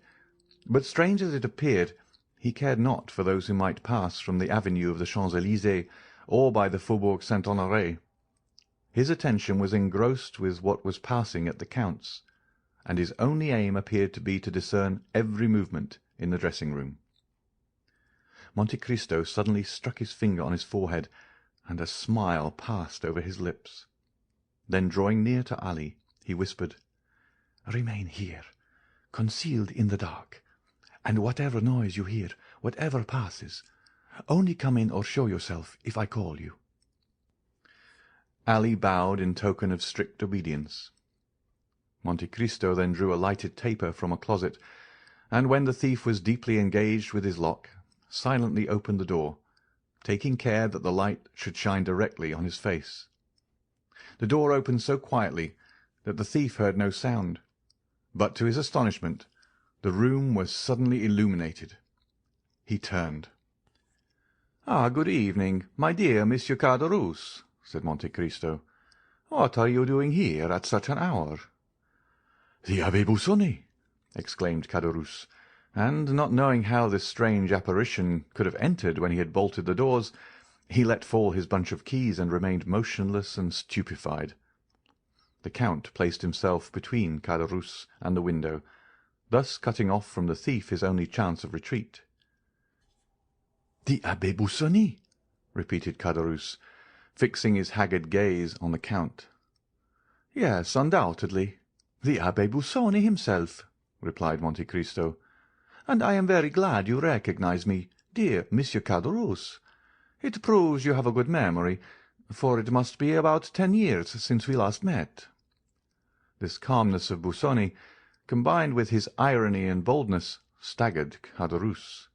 but strange as it appeared, he cared not for those who might pass from the avenue of the Champs-Élysées or by the Faubourg Saint-Honoré. His attention was engrossed with what was passing at the Count's, and his only aim appeared to be to discern every movement in the dressing-room. Monte Cristo suddenly struck his finger on his forehead, and a smile passed over his lips. Then, drawing near to Ali, he whispered, "Remain here, concealed in the dark, and whatever noise you hear, whatever passes, only come in or show yourself if I call you." Ali bowed in token of strict obedience. Monte Cristo then drew a lighted taper from a closet, and when the thief was deeply engaged with his lock, silently opened the door, taking care that the light should shine directly on his face. The door opened so quietly that the thief heard no sound, but to his astonishment the room was suddenly illuminated. He turned. "Ah, good evening, my dear Monsieur Caderousse," said Monte Cristo. "What are you doing here at such an hour?" "The Abbé Busoni!" exclaimed Caderousse, and, not knowing how this strange apparition could have entered when he had bolted the doors, he let fall his bunch of keys and remained motionless and stupefied. The Count placed himself between Caderousse and the window, thus cutting off from the thief his only chance of retreat. "The Abbé Busoni!" repeated Caderousse, fixing his haggard gaze on the Count. "Yes, undoubtedly, the Abbé Busoni himself," replied Monte Cristo, "and I am very glad you recognize me, dear Monsieur Caderousse. It proves you have a good memory, for it must be about 10 years since we last met." This calmness of Busoni, combined with his irony and boldness, staggered Caderousse.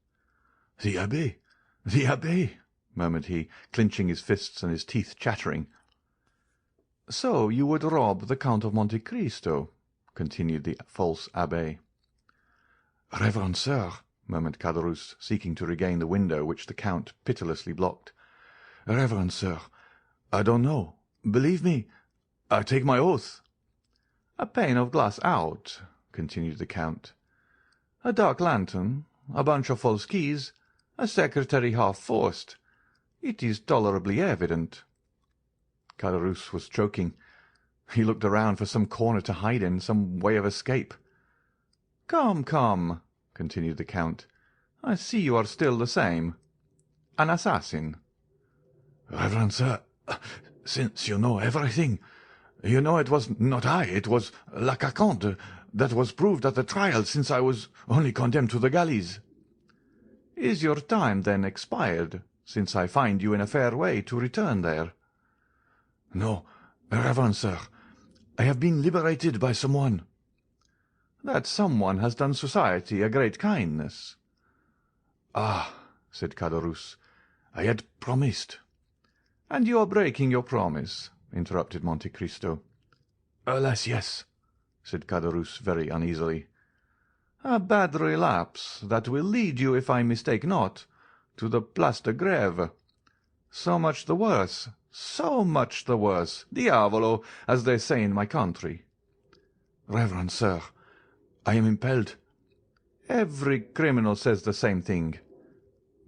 "The abbé! The abbé!" murmured he, clinching his fists and his teeth chattering. "So you would rob the Count of Monte Cristo," continued the false abbé. "Reverend sir," murmured Caderousse, seeking to regain the window which the Count pitilessly blocked. "Reverend sir, I don't know. Believe me, I take my oath." "A pane of glass out," continued the Count, "a dark lantern, a bunch of false keys, a secretary half forced. It is tolerably evident." Caderousse was choking. He looked around for some corner to hide in, some way of escape. "Come, come," continued the Count, "I see you are still the same. An assassin." "Reverend sir, since you know everything, you know it was not I, it was La Carconte. That was proved at the trial, since I was only condemned to the galleys." "Is your time, then, expired, since I find you in a fair way to return there?" "No, reverend sir, I have been liberated by someone." "That someone has done society a great kindness." "Ah," said Caderousse, "I had promised." "And you are breaking your promise," interrupted Monte Cristo. "Alas, yes," said Caderousse very uneasily. "A bad relapse that will lead you, if I mistake not, to the Place de Grève. So much the worse, so much the worse, diavolo, as they say in my country." "Reverend sir, I am impelled." "Every criminal says the same thing."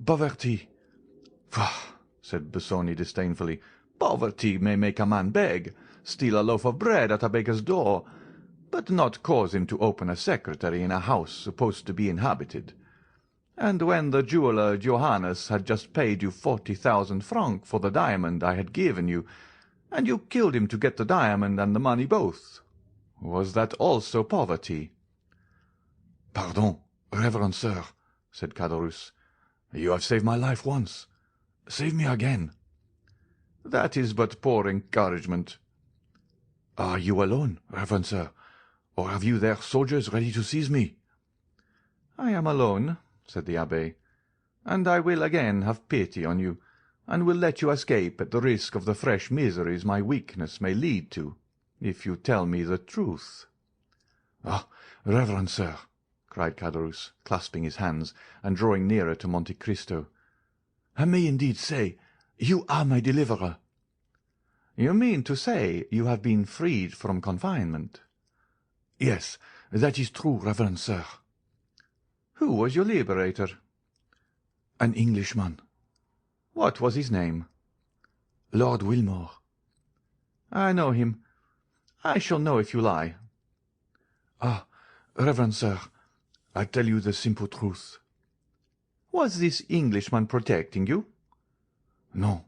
"Poverty." "Pah!" said Busoni disdainfully. "Poverty may make a man beg, steal a loaf of bread at a baker's door, but not cause him to open a secretary in a house supposed to be inhabited. And when the jeweller Johannes had just paid you 40,000 francs for the diamond I had given you, and you killed him to get the diamond and the money both, was that also poverty?" "Pardon, reverend sir," said Caderousse. "You have saved my life once. Save me again." "That is but poor encouragement." "Are you alone, reverend sir, or have you there soldiers ready to seize me?" "I am alone," said the abbé, "and I will again have pity on you, and will let you escape at the risk of the fresh miseries my weakness may lead to, if you tell me the truth." "Ah, reverend sir," cried Caderousse, clasping his hands, and drawing nearer to Monte Cristo, "I may indeed say you are my deliverer." "You mean to say you have been freed from confinement?" "Yes, that is true, reverend sir." "Who was your liberator?" "An Englishman." "What was his name?" "Lord Wilmore." "I know him. I shall know if you lie." "Ah, reverend sir, I tell you the simple truth." "Was this Englishman protecting you?" "No,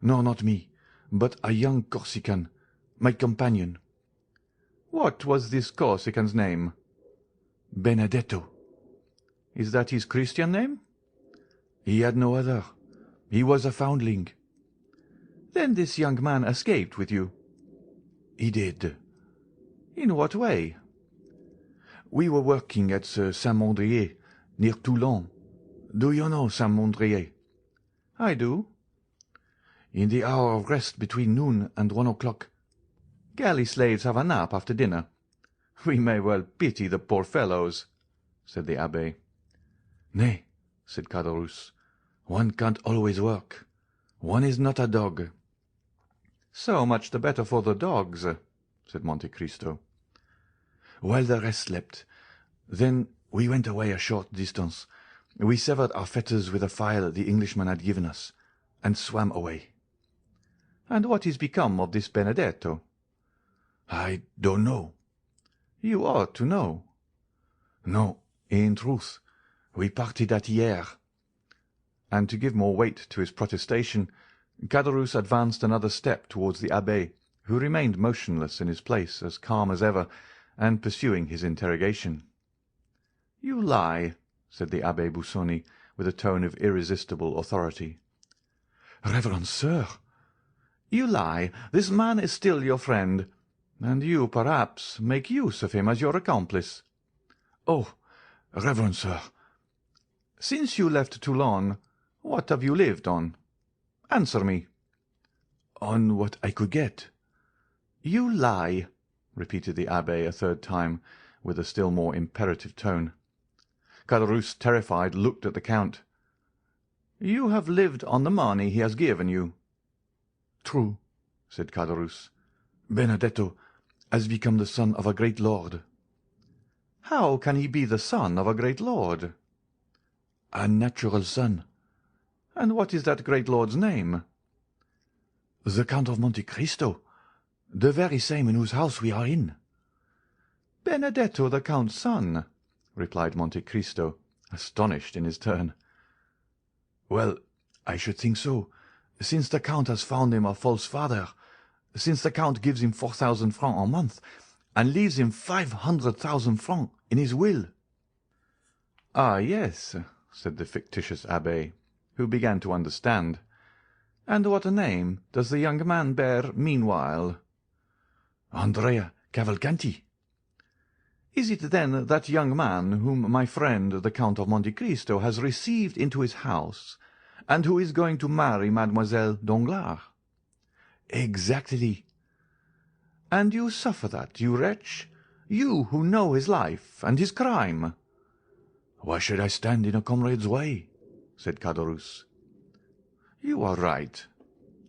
no, not me, but a young Corsican, my companion." "What was this Corsican's name?" "Benedetto." "Is that his Christian name?" "He had no other. He was a foundling." "Then this young man escaped with you?" "He did." "In what way?" "We were working at Saint-Mandrier, near Toulon. Do you know Saint-Mandrier?" "I do." "In the hour of rest between noon and 1 o'clock." "Galley slaves have a nap after dinner. We may well pity the poor fellows," said the abbé. "Nay," said Caderousse, "one can't always work. One is not a dog." "So much the better for the dogs," said Monte Cristo. "While the rest slept, then we went away a short distance. We severed our fetters with a file the Englishman had given us, and swam away." "And what is become of this Benedetto?" "I don't know." "You ought to know." "No, in truth, we parted at Hyères." And to give more weight to his protestation, Caderousse advanced another step towards the abbé, who remained motionless in his place, as calm as ever, and pursuing his interrogation. "You lie," said the abbé Busoni, with a tone of irresistible authority. "Reverend sir, You lie. This man is still your friend, and you, perhaps, make use of him as your accomplice. Oh, reverend sir. Since you left Toulon, what have you lived on? Answer me. On what I could get. You lie, repeated the abbe a third time, with a still more imperative tone. Caderousse, terrified, looked at the count. You have lived on the money he has given you. True, said Caderousse. Benedetto has become the son of a great lord. How can he be the son of a great lord? A natural son. And what is that great lord's name? The Count of Monte Cristo, the very same in whose house we are in. Benedetto the count's son, replied Monte Cristo, astonished in his turn. Well, I should think so, since the count has found him a false father, since the count gives him 4,000 francs a month, and leaves him 500,000 francs in his will. Ah, yes, said the fictitious abbe, who began to understand. And what name does the young man bear meanwhile? Andrea Cavalcanti. Is it then that young man whom my friend the Count of Monte Cristo has received into his house, and who is going to marry Mademoiselle Danglars? Exactly. And you suffer that, you wretch, you who know his life and his crime? Why should I stand in a comrade's way? Said Caderousse. You are right.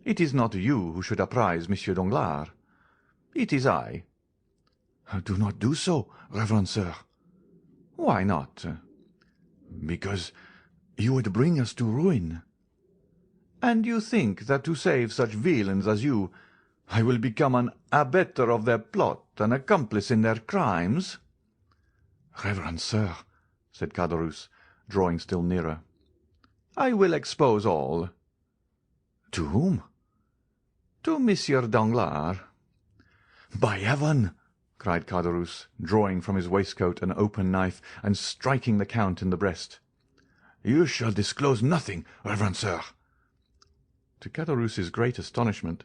It is not you who should apprise Monsieur Danglars. It is I. Do not do so, reverend sir. Why not? Because you would bring us to ruin. And you think that to save such villains as you, I will become an abettor of their plot, an accomplice in their crimes? Reverend sir, said Caderousse, drawing still nearer, I will expose all. To whom? To Monsieur Danglars. By heaven! cried Caderousse, drawing from his waistcoat an open knife and striking the count in the breast. You shall disclose nothing, reverend sir. To Caderousse's great astonishment,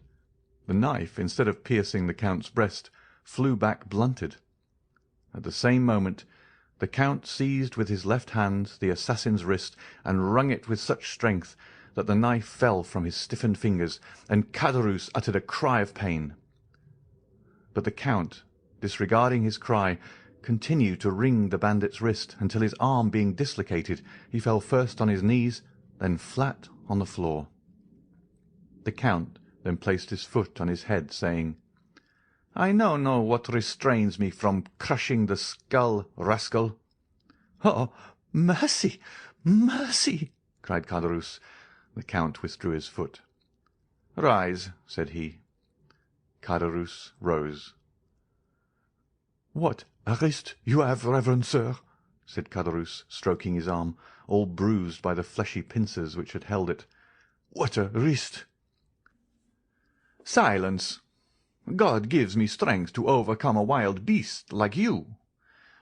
the knife, instead of piercing the count's breast, flew back blunted. At the same moment, the count seized with his left hand the assassin's wrist and wrung it with such strength that the knife fell from his stiffened fingers, and Caderousse uttered a cry of pain. But the count, disregarding his cry, continued to wring the bandit's wrist until his arm being dislocated, he fell first on his knees, then flat on the floor. The count then placed his foot on his head, saying, I know what restrains me from crushing the skull, rascal. Oh, mercy, mercy! cried Caderousse. The count withdrew his foot. Rise, said he. Caderousse rose. What a wrist you have, reverend sir, said Caderousse, stroking his arm, all bruised by the fleshy pincers which had held it. What a wrist! Silence! God gives me strength to overcome a wild beast like you.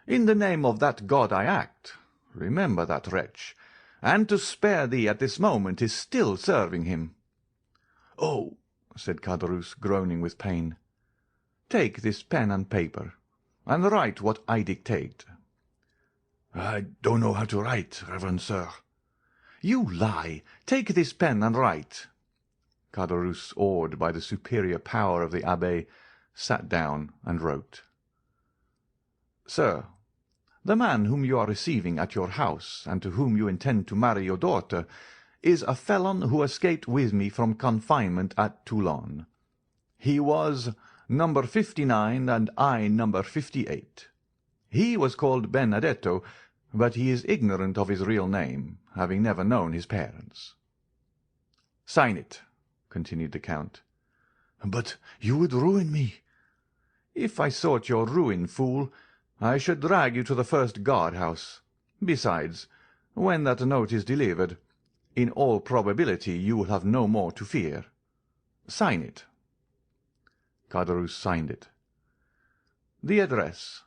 In the name of that God I act. Remember that wretch. And to spare thee at this moment is still serving him. Oh, said Caderousse, groaning with pain. Take this pen and paper, and write what I dictate. I don't know how to write, reverend sir. You lie. Take this pen and write. Caderousse, awed by the superior power of the abbe, sat down and wrote. Sir, the man whom you are receiving at your house, and to whom you intend to marry your daughter, is a felon who escaped with me from confinement at Toulon. He was number 59 and I number 58. He was called Benedetto, but he is ignorant of his real name, having never known his parents. Sign it, continued the count. But you would ruin me. If I sought your ruin, fool, I should drag you to the first guard-house. Besides, when that note is delivered, in all probability you will have no more to fear. Sign it. Caderousse signed it. The address: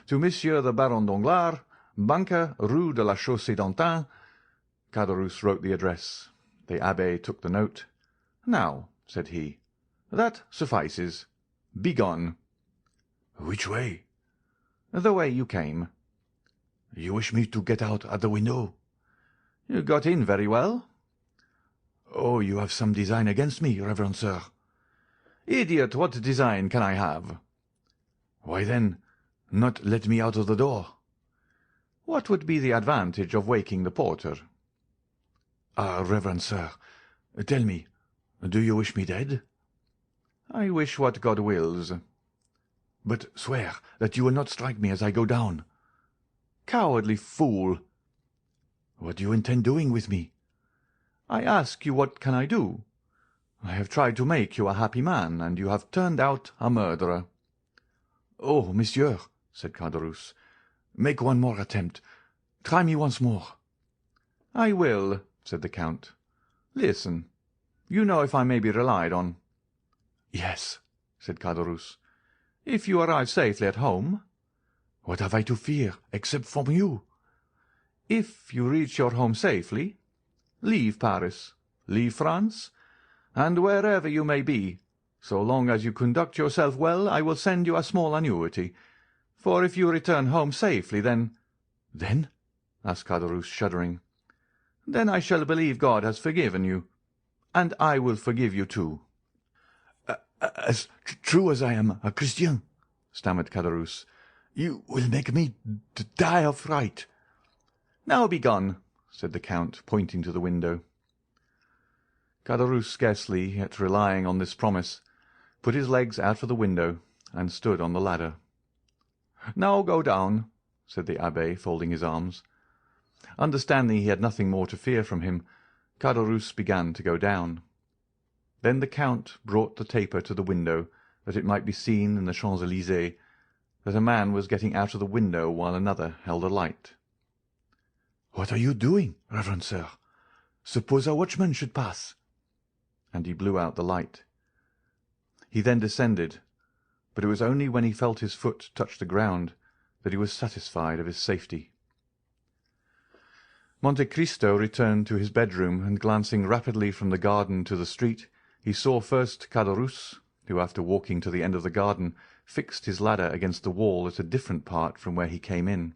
to Monsieur the Baron Danglars, banker, Rue de la Chaussée-d'Antin. Caderousse wrote the address. The abbe took the note. Now, said he, That suffices. Begone." "Which way?" "The way you came." "You wish me to get out at the window?" "You got in very well." "Oh, you have some design against me, reverend sir." "Idiot, what design can I have?" "Why, then, not let me out of the door?" "What would be the advantage of waking the porter?" "Ah, reverend sir, tell me, do you wish me dead?" "I wish what God wills." "But swear that you will not strike me as I go down." "Cowardly fool!" "What do you intend doing with me?" "I ask you what can I do? I have tried to make you a happy man, and you have turned out a murderer." "Oh, monsieur," said Caderousse, "make one more attempt. Try me once more." "I will," said the Count. "Listen. You know if I may be relied on?" "Yes," said Caderousse. "If you arrive safely at home?" "What have I to fear, except from you?" "If you reach your home safely, leave Paris, leave France, and wherever you may be, so long as you conduct yourself well, I will send you a small annuity. For if you return home safely, then—" "Then?" asked Caderousse, shuddering. "Then I shall believe God has forgiven you, and I will forgive you too." "As true as I am a Christian," stammered Caderousse, "you will make me die of fright." "Now begone," said the Count, pointing to the window. Caderousse, scarcely yet relying on this promise, put his legs out of the window and stood on the ladder. "Now go down," said the abbé, folding his arms. Understanding he had nothing more to fear from him, Caderousse began to go down. Then the Count brought the taper to the window, that it might be seen in the Champs-Élysées that a man was getting out of the window while another held a light. "What are you doing, reverend sir? Suppose a watchman should pass?" And he blew out the light. He then descended, but it was only when he felt his foot touch the ground that he was satisfied of his safety. Monte Cristo returned to his bedroom, and glancing rapidly from the garden to the street, he saw first Caderousse, who, after walking to the end of the garden, fixed his ladder against the wall at a different part from where he came in.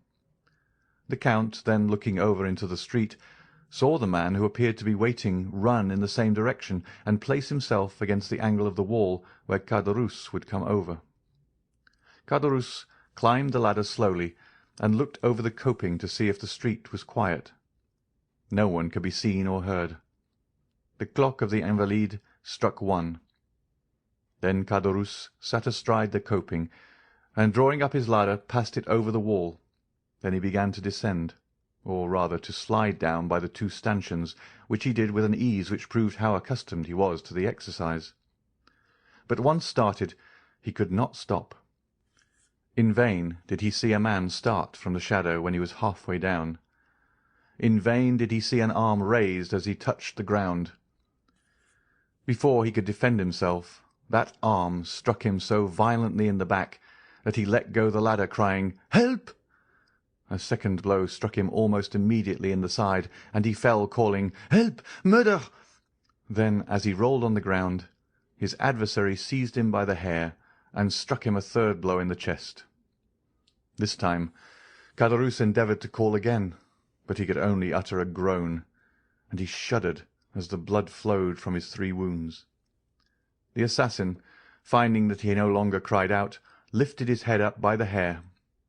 The Count, then looking over into the street, saw the man who appeared to be waiting run in the same direction, and place himself against the angle of the wall where Caderousse would come over. Caderousse climbed the ladder slowly, and looked over the coping to see if the street was quiet. No one could be seen or heard. The clock of the Invalides struck 1. Then Caderousse sat astride the coping, and drawing up his ladder, passed it over the wall. Then he began to descend, or rather to slide down by the 2 stanchions, which he did with an ease which proved how accustomed he was to the exercise. But once started, he could not stop. In vain did he see a man start from the shadow when he was half-way down. In vain did he see an arm raised as he touched the ground. Before he could defend himself, that arm struck him so violently in the back that he let go the ladder, crying, "Help!" A second blow struck him almost immediately in the side, and he fell, calling, "Help! Murder!" Then, as he rolled on the ground, his adversary seized him by the hair and struck him a third blow in the chest. This time Caderousse endeavoured to call again, but he could only utter a groan, and he shuddered as the blood flowed from his 3 wounds. The assassin, finding that he no longer cried out, lifted his head up by the hair.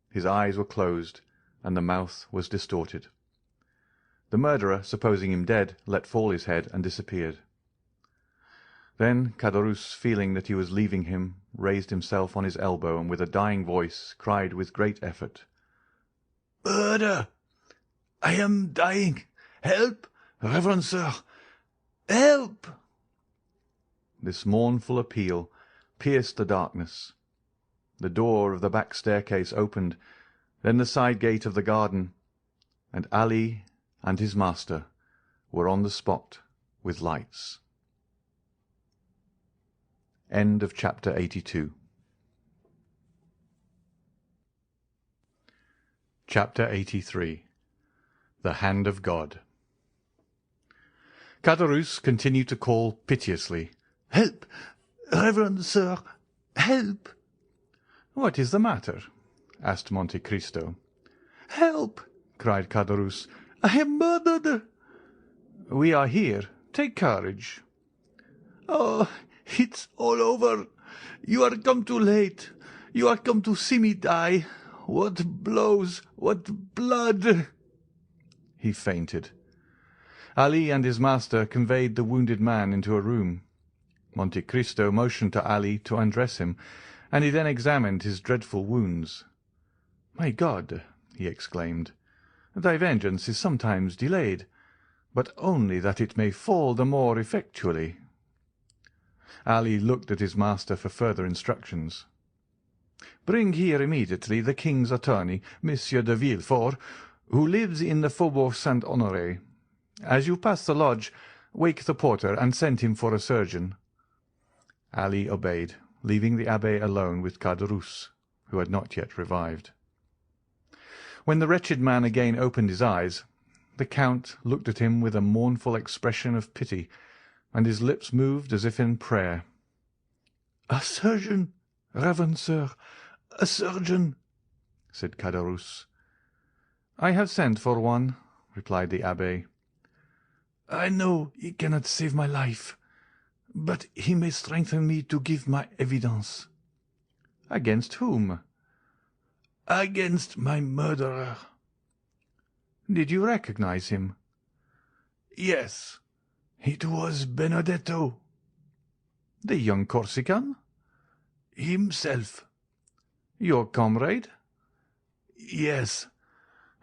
His eyes were closed, and the mouth was distorted. The murderer, supposing him dead, let fall his head and disappeared. Then Caderousse, feeling that he was leaving him, raised himself on his elbow, and with a dying voice cried with great effort, "Murder! I am dying! Help, reverend sir! Help!" This mournful appeal pierced the darkness. The door of the back staircase opened, then the side gate of the garden, and Ali and his master were on the spot with lights. End of chapter 82. Chapter 83. The Hand of God. Caderousse continued to call piteously, "Help! Reverend sir, help!" "What is the matter?" asked Monte Cristo. "Help!" cried Caderousse. "I am murdered!" "We are here. Take courage." "Oh, it's all over! You are come too late. You are come to see me die. What blows! What blood!" He fainted. Ali and his master conveyed the wounded man into a room. Monte Cristo motioned to Ali to undress him, and he then examined his dreadful wounds. "My God!" he exclaimed, "thy vengeance is sometimes delayed, but only that it may fall the more effectually." Ali looked at his master for further instructions. "Bring here immediately the king's attorney, Monsieur de Villefort, who lives in the Faubourg Saint-Honoré. As you pass the lodge, wake the porter and send him for a surgeon." Ali obeyed, leaving the abbé alone with Caderousse, who had not yet revived. When the wretched man again opened his eyes, the count looked at him with a mournful expression of pity, and his lips moved as if in prayer. "A surgeon, reverend sir, a surgeon," said Caderousse. "I have sent for one," replied the abbé. "I know he cannot save my life, but he may strengthen me to give my evidence." "Against whom?" "Against my murderer." "Did you recognize him?" "Yes, it was Benedetto." "The young Corsican?" "Himself." "Your comrade?" "Yes.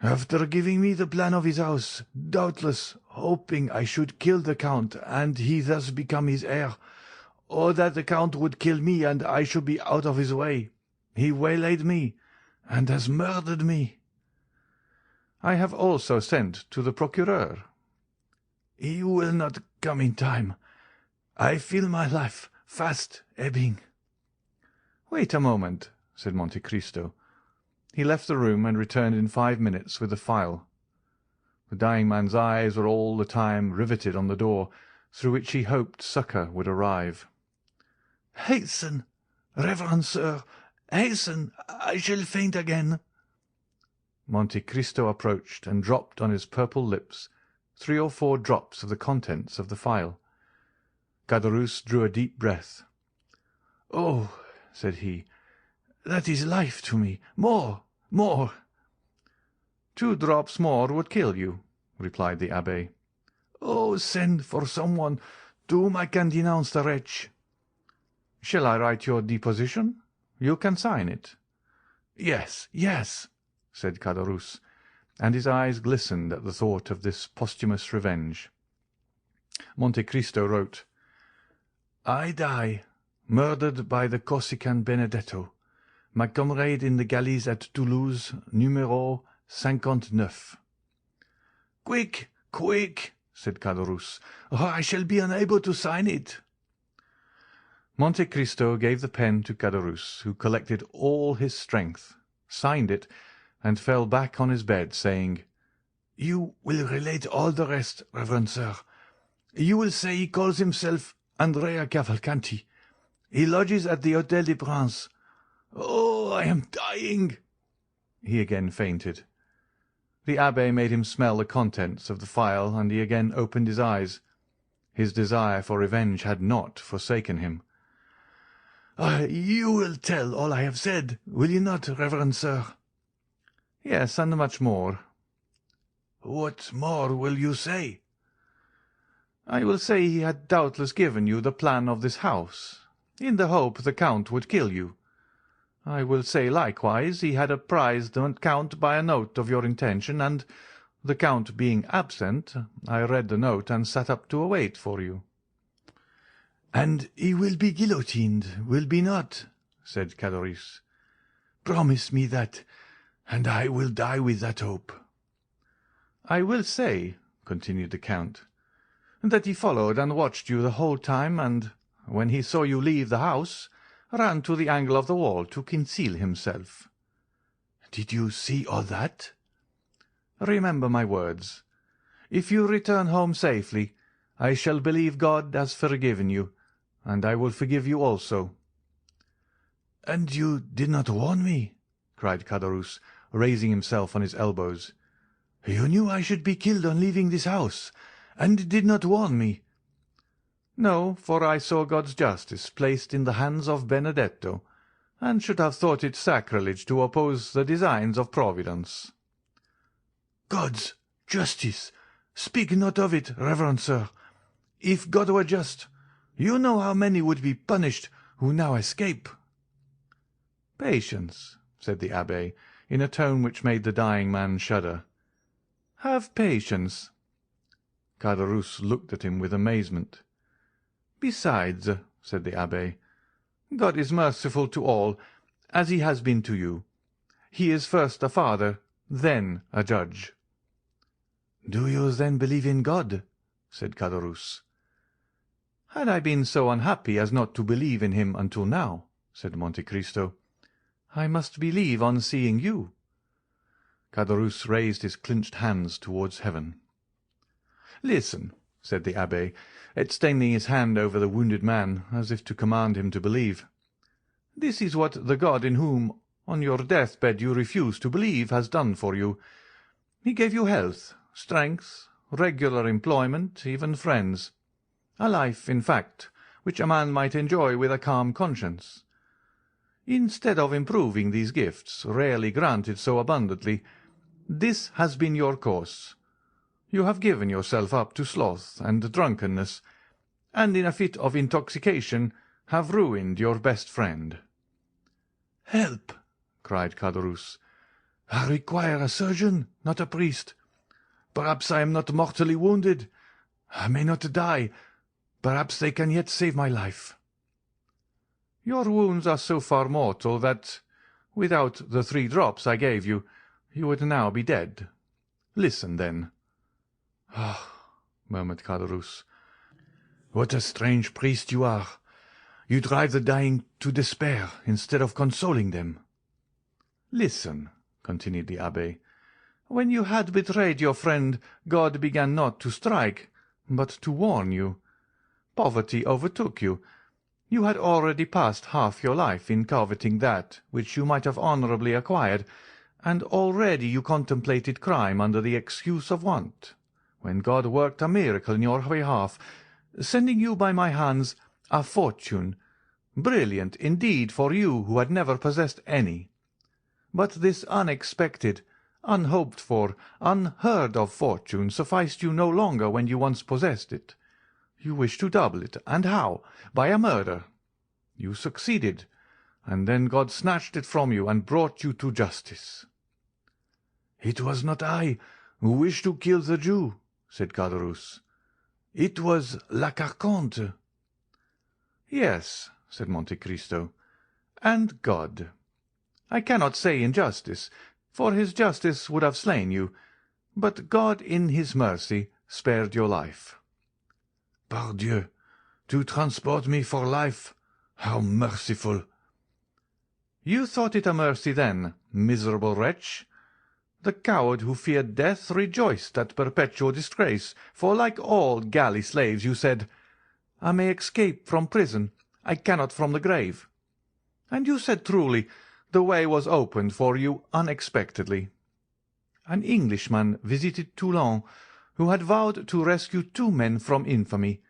After giving me the plan of his house, doubtless hoping I should kill the count and he thus become his heir, or that the count would kill me and I should be out of his way, he waylaid me and has murdered me." "I have also sent to the procureur." "He will not come in time. I feel my life fast ebbing." "Wait a moment," said Monte Cristo. He left the room and returned in 5 minutes with the file. The dying man's eyes were all the time riveted on the door, through which he hoped succour would arrive. "Hasten, reverend sir, hasten! I shall faint again." Monte Cristo approached and dropped on his purple lips 3 or 4 drops of the contents of the phial. Caderousse drew a deep breath. "Oh," said he, "that is life to me. More, more." 2 drops more would kill you," replied the abbé. "Oh, send for someone to whom I can denounce the wretch." "Shall I write your deposition? You can sign it." "Yes, yes," said Caderousse, and his eyes glistened at the thought of this posthumous revenge. Monte Cristo wrote, "I die, murdered by the Corsican Benedetto, my comrade in the galleys at Toulouse, numéro 59. "Quick, quick," said Caderousse, "or I shall be unable to sign it." Monte Cristo gave the pen to Caderousse, who collected all his strength, signed it, and fell back on his bed, saying, "You will relate all the rest, reverend sir. You will say he calls himself Andrea Cavalcanti. He lodges at the Hôtel des Princes. Oh, I am dying!" He again fainted. The abbé made him smell the contents of the phial, and he again opened his eyes. His desire for revenge had not forsaken him. "You will tell all I have said, will you not, reverend sir?" "Yes, and much more." "What more will you say?" "I will say he had doubtless given you the plan of this house, in the hope the count would kill you. I will say likewise he had apprised the count by a note of your intention, and, the count being absent, I read the note and sat up to await for you." "And he will be guillotined, will be not?" said Caderousse. "Promise me that, and I will die with that hope." "I will say," continued the count, "that he followed and watched you the whole time, and, when he saw you leave the house, ran to the angle of the wall to conceal himself." "Did you see all that?" "Remember my words. If you return home safely, I shall believe God has forgiven you, and I will forgive you also." "And you did not warn me?" cried Caderousse, raising himself on his elbows. "You knew I should be killed on leaving this house, and did not warn me?" "No, for I saw God's justice placed in the hands of Benedetto, and should have thought it sacrilege to oppose the designs of Providence." "God's justice! Speak not of it, reverend sir. If God were just, you know how many would be punished who now escape." "Patience," said the abbe, in a tone which made the dying man shudder. "Have patience." Caderousse looked at him with amazement. "Besides," said the abbe, "God is merciful to all, as he has been to you. He is first a father, then a judge." "Do you then believe in God?" said Caderousse. "Had I been so unhappy as not to believe in him until now," said Monte Cristo, "I must believe on seeing you." Caderousse raised his clenched hands towards heaven. "Listen," said the abbe, extending his hand over the wounded man, as if to command him to believe. "This is what the God in whom, on your deathbed, you refuse to believe, has done for you. He gave you health, strength, regular employment, even friends. A life, in fact, which a man might enjoy with a calm conscience. Instead of improving these gifts, rarely granted so abundantly, this has been your course. You have given yourself up to sloth and drunkenness, and in a fit of intoxication have ruined your best friend." "Help!" cried Caderousse. "I require a surgeon, not a priest. Perhaps I am not mortally wounded. I may not die. Perhaps they can yet save my life." "Your wounds are so far mortal that, without the 3 drops I gave you, you would now be dead. Listen, then." "Ah," murmured Caderousse, "what a strange priest you are! You drive the dying to despair instead of consoling them." "Listen," continued the abbe. "When you had betrayed your friend, God began not to strike, but to warn you. Poverty overtook you. You had already passed half your life in coveting that which you might have honourably acquired, and already you contemplated crime under the excuse of want, when God worked a miracle in your behalf, sending you by my hands a fortune, brilliant indeed for you who had never possessed any. But this unexpected, unhoped for, unheard of fortune sufficed you no longer when you once possessed it. You wished to double it, and how? By a murder. You succeeded, and then God snatched it from you and brought you to justice." "It was not I who wished to kill the Jew," said Caderousse. "It was La Carconte." "Yes," said Monte Cristo, "and God. I cannot say injustice, for his justice would have slain you, but God in his mercy spared your life." "Pardieu, to transport me for life! How merciful!" "You thought it a mercy then, miserable wretch? The coward who feared death rejoiced at perpetual disgrace, for like all galley slaves you said, 'I may escape from prison, I cannot from the grave.' And you said truly, the way was opened for you unexpectedly. An Englishman visited Toulon, who had vowed to rescue 2 men from infamy,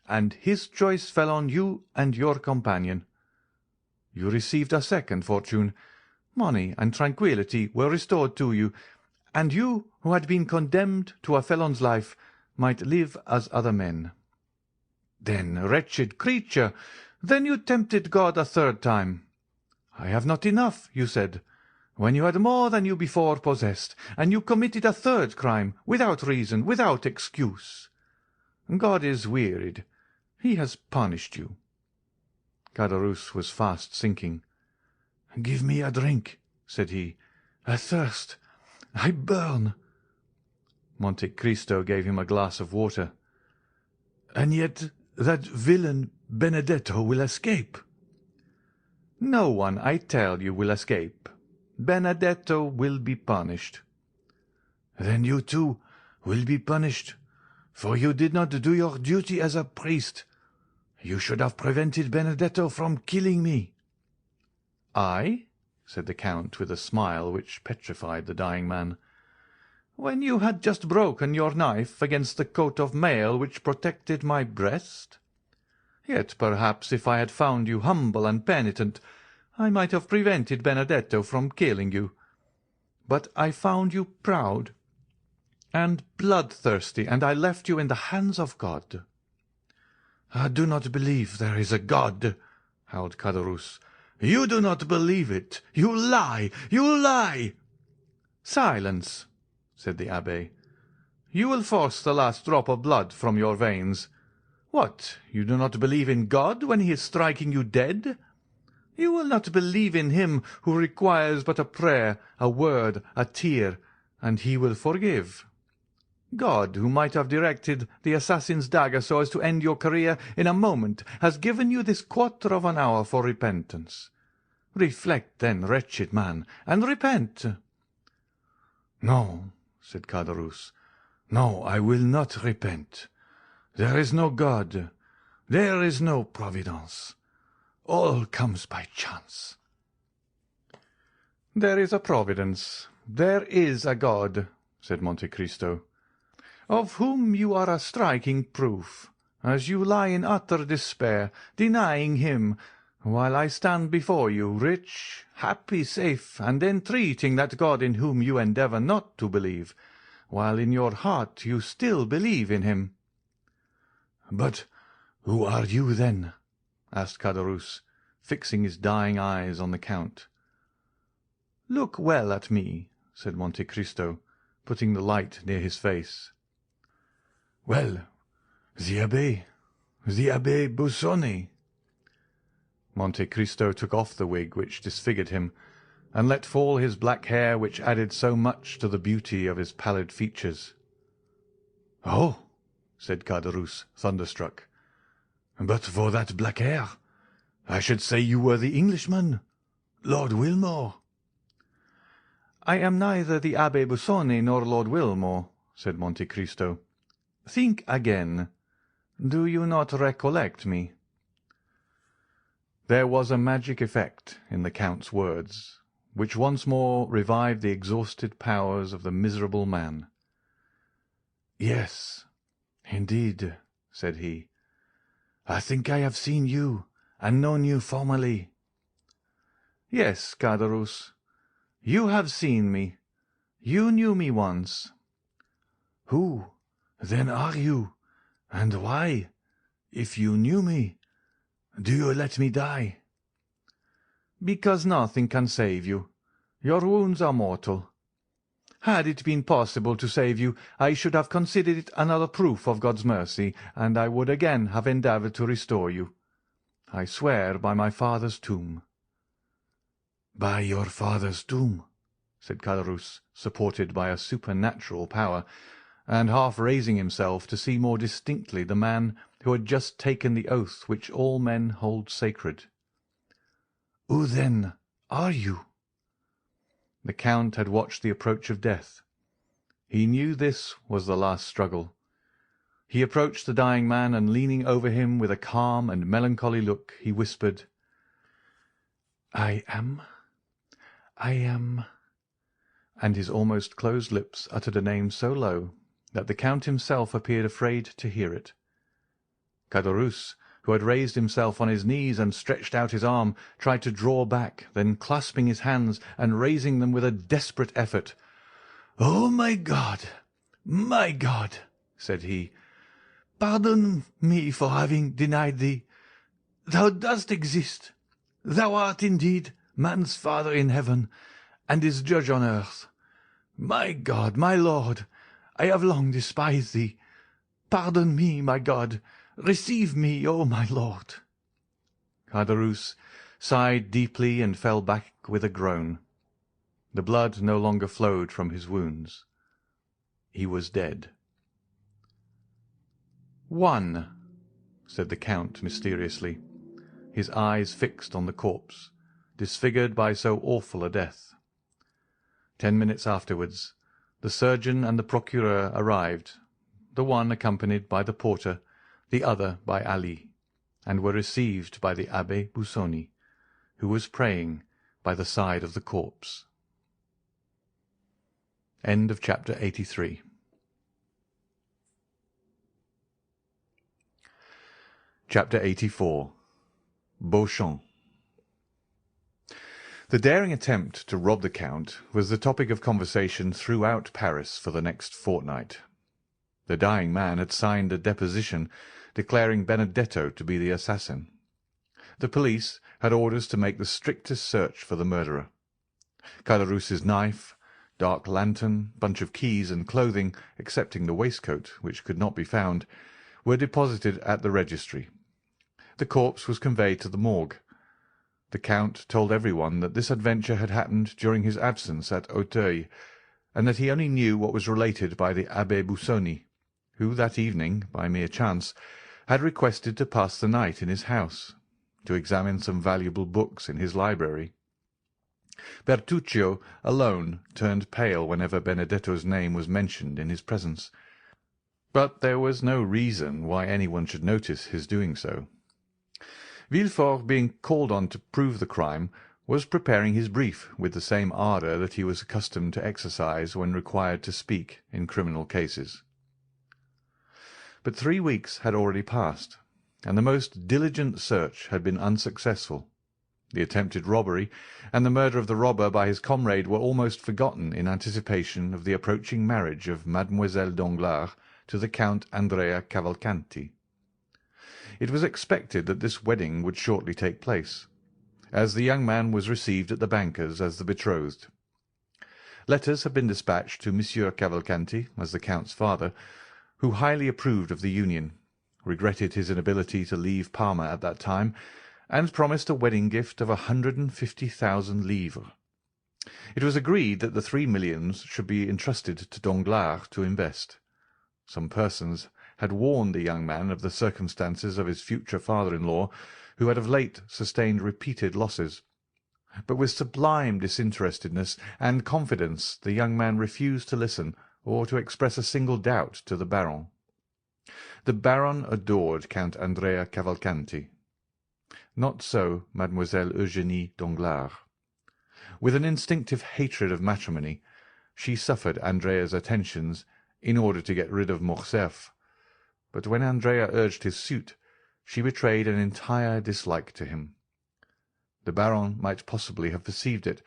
and his choice fell on you and your companion. You received a second fortune. Money and tranquillity were restored to you, and you, who had been condemned to a felon's life, might live as other men. Then, wretched creature, then you tempted God a 3rd time. 'I have not enough,' you said, when you had more than you before possessed, and you committed a 3rd crime, without reason, without excuse. God is wearied. He has punished you." Caderousse was fast sinking. "Give me a drink," said he. "I thirst. I burn." Monte Cristo gave him a glass of water. "And yet that villain Benedetto will escape." "No one, I tell you, will escape. Benedetto will be punished." "Then you too will be punished, for you did not do your duty as a priest. You should have prevented Benedetto from killing me." "I?" said the Count, with a smile which petrified the dying man. "When you had just broken your knife against the coat of mail which protected my breast? Yet perhaps if I had found you humble and penitent, I might have prevented Benedetto from killing you. But I found you proud and bloodthirsty, and I left you in the hands of God." "I do not believe there is a God," howled Caderousse. "You do not believe it. You lie! You lie!" "Silence!" said the abbe. "You will force the last drop of blood from your veins. What, you do not believe in God when he is striking you dead? You will not believe in him who requires but a prayer, a word, a tear, and he will forgive. God, who might have directed the assassin's dagger so as to end your career in a moment, has given you this quarter of an hour for repentance. Reflect, then, wretched man, and repent." "No," said Caderousse. "No, I will not repent. There is no God. There is no Providence. All comes by chance." "There is a Providence. There is a God," said Monte Cristo, "of whom you are a striking proof, as you lie in utter despair, denying him, while I stand before you, rich, happy, safe, and entreating that God in whom you endeavour not to believe, while in your heart you still believe in him." "But who are you, then?" asked Caderousse, fixing his dying eyes on the Count. "Look well at me," said Monte Cristo, putting the light near his face. "Well, the Abbé Busoni." Monte Cristo took off the wig which disfigured him, and let fall his black hair which added so much to the beauty of his pallid features. "Oh!" said Caderousse, thunderstruck. "But for that black hair, I should say you were the Englishman, Lord Wilmore." "I am neither the Abbé Busoni nor Lord Wilmore," said Monte Cristo. "Think again. Do you not recollect me?" There was a magic effect in the Count's words, which once more revived the exhausted powers of the miserable man. "Yes, indeed," said he. "I think I have seen you and known you formerly." "Yes, Caderousse, you have seen me. You knew me once." "Who, then, are you, and why, if you knew me, do you let me die?" "Because nothing can save you. Your wounds are mortal. Had it been possible to save you, I should have considered it another proof of God's mercy, and I would again have endeavoured to restore you. I swear by my father's tomb." "By your father's tomb?" said Caderousse, supported by a supernatural power, and half raising himself to see more distinctly the man who had just taken the oath which all men hold sacred. "Who, then, are you?" The Count had watched the approach of death. He knew this was the last struggle. He approached the dying man, and leaning over him with a calm and melancholy look, he whispered, "I am, and his almost closed lips uttered a name so low that the Count himself appeared afraid to hear it. Caderousse, who had raised himself on his knees and stretched out his arm, tried to draw back, then clasping his hands and raising them with a desperate effort, "Oh, my God, said he, "pardon me for having denied thee. Thou dost exist. Thou art indeed man's father in heaven, and his judge on earth. My God, my Lord, I have long despised thee. Pardon me, my God. Receive me, O my Lord." Caderousse sighed deeply and fell back with a groan. The blood no longer flowed from his wounds. He was dead. "One," said the Count mysteriously, his eyes fixed on the corpse, disfigured by so awful a death. 10 minutes afterwards, the surgeon and the procureur arrived, the one accompanied by the porter, the other by Ali, and were received by the Abbé Busoni, who was praying by the side of the corpse. End of chapter 83. Chapter 84. Beauchamp. The daring attempt to rob the Count was the topic of conversation throughout Paris for the next fortnight. The dying man had signed a deposition declaring Benedetto to be the assassin. The police had orders to make the strictest search for the murderer. Caderousse's knife, dark lantern, bunch of keys, and clothing, excepting the waistcoat, which could not be found, were deposited at the registry. The corpse was conveyed to the morgue. The Count told everyone that this adventure had happened during his absence at Auteuil, and that he only knew what was related by the Abbé Busoni, who that evening, by mere chance, had requested to pass the night in his house, to examine some valuable books in his library. Bertuccio alone turned pale whenever Benedetto's name was mentioned in his presence, but there was no reason why anyone should notice his doing so. Villefort, being called on to prove the crime, was preparing his brief with the same ardour that he was accustomed to exercise when required to speak in criminal cases. But 3 weeks had already passed, and the most diligent search had been unsuccessful. The attempted robbery and the murder of the robber by his comrade were almost forgotten in anticipation of the approaching marriage of Mademoiselle Danglars to the Count Andrea Cavalcanti. It was expected that this wedding would shortly take place, as the young man was received at the banker's as the betrothed. Letters had been dispatched to Monsieur Cavalcanti, as the Count's father, who highly approved of the union, regretted his inability to leave Parma at that time, and promised a wedding gift of 150,000 livres. It was agreed that the 3 millions should be entrusted to Danglars to invest. Some persons had warned the young man of the circumstances of his future father-in-law, who had of late sustained repeated losses. But with sublime disinterestedness and confidence the young man refused to listen or to express a single doubt to the Baron. The Baron adored Count Andrea Cavalcanti. Not so Mademoiselle Eugénie Danglars. With an instinctive hatred of matrimony, she suffered Andrea's attentions in order to get rid of Morcerf, but when Andrea urged his suit, she betrayed an entire dislike to him. The Baron might possibly have perceived it,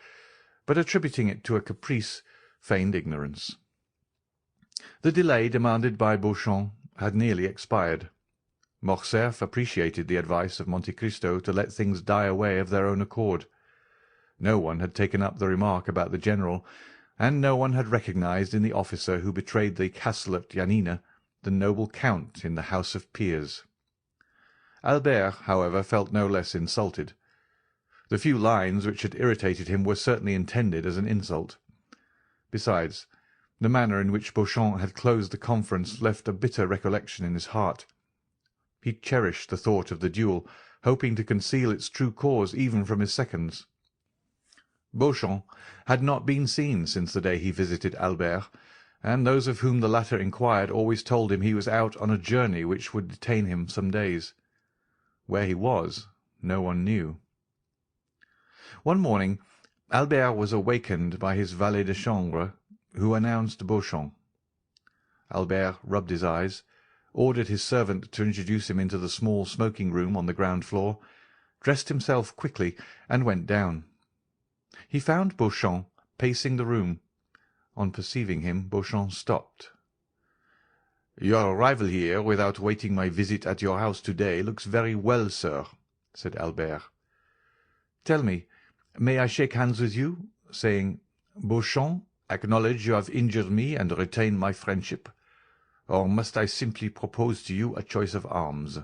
but attributing it to a caprice, feigned ignorance. The delay demanded by Beauchamp had nearly expired. Morcerf appreciated the advice of Monte Cristo to let things die away of their own accord. No one had taken up the remark about the general, and no one had recognized in the officer who betrayed the castle at Janina the noble count in the House of Peers. Albert, however, felt no less insulted. The few lines which had irritated him were certainly intended as an insult. Besides, the manner in which Beauchamp had closed the conference left a bitter recollection in his heart. He cherished the thought of the duel, hoping to conceal its true cause even from his seconds. Beauchamp had not been seen since the day he visited Albert, and those of whom the latter inquired always told him he was out on a journey which would detain him some days. Where he was, no one knew. One morning Albert was awakened by his valet de chambre, who announced Beauchamp. Albert rubbed his eyes, ordered his servant to introduce him into the small smoking-room on the ground floor, dressed himself quickly, and went down. He found Beauchamp pacing the room. On perceiving him, Beauchamp stopped. "Your arrival here, without waiting my visit at your house to-day, looks very well, sir," said Albert. "Tell me, may I shake hands with you, saying, 'Beauchamp, acknowledge you have injured me and retain my friendship,' or must I simply propose to you a choice of arms?"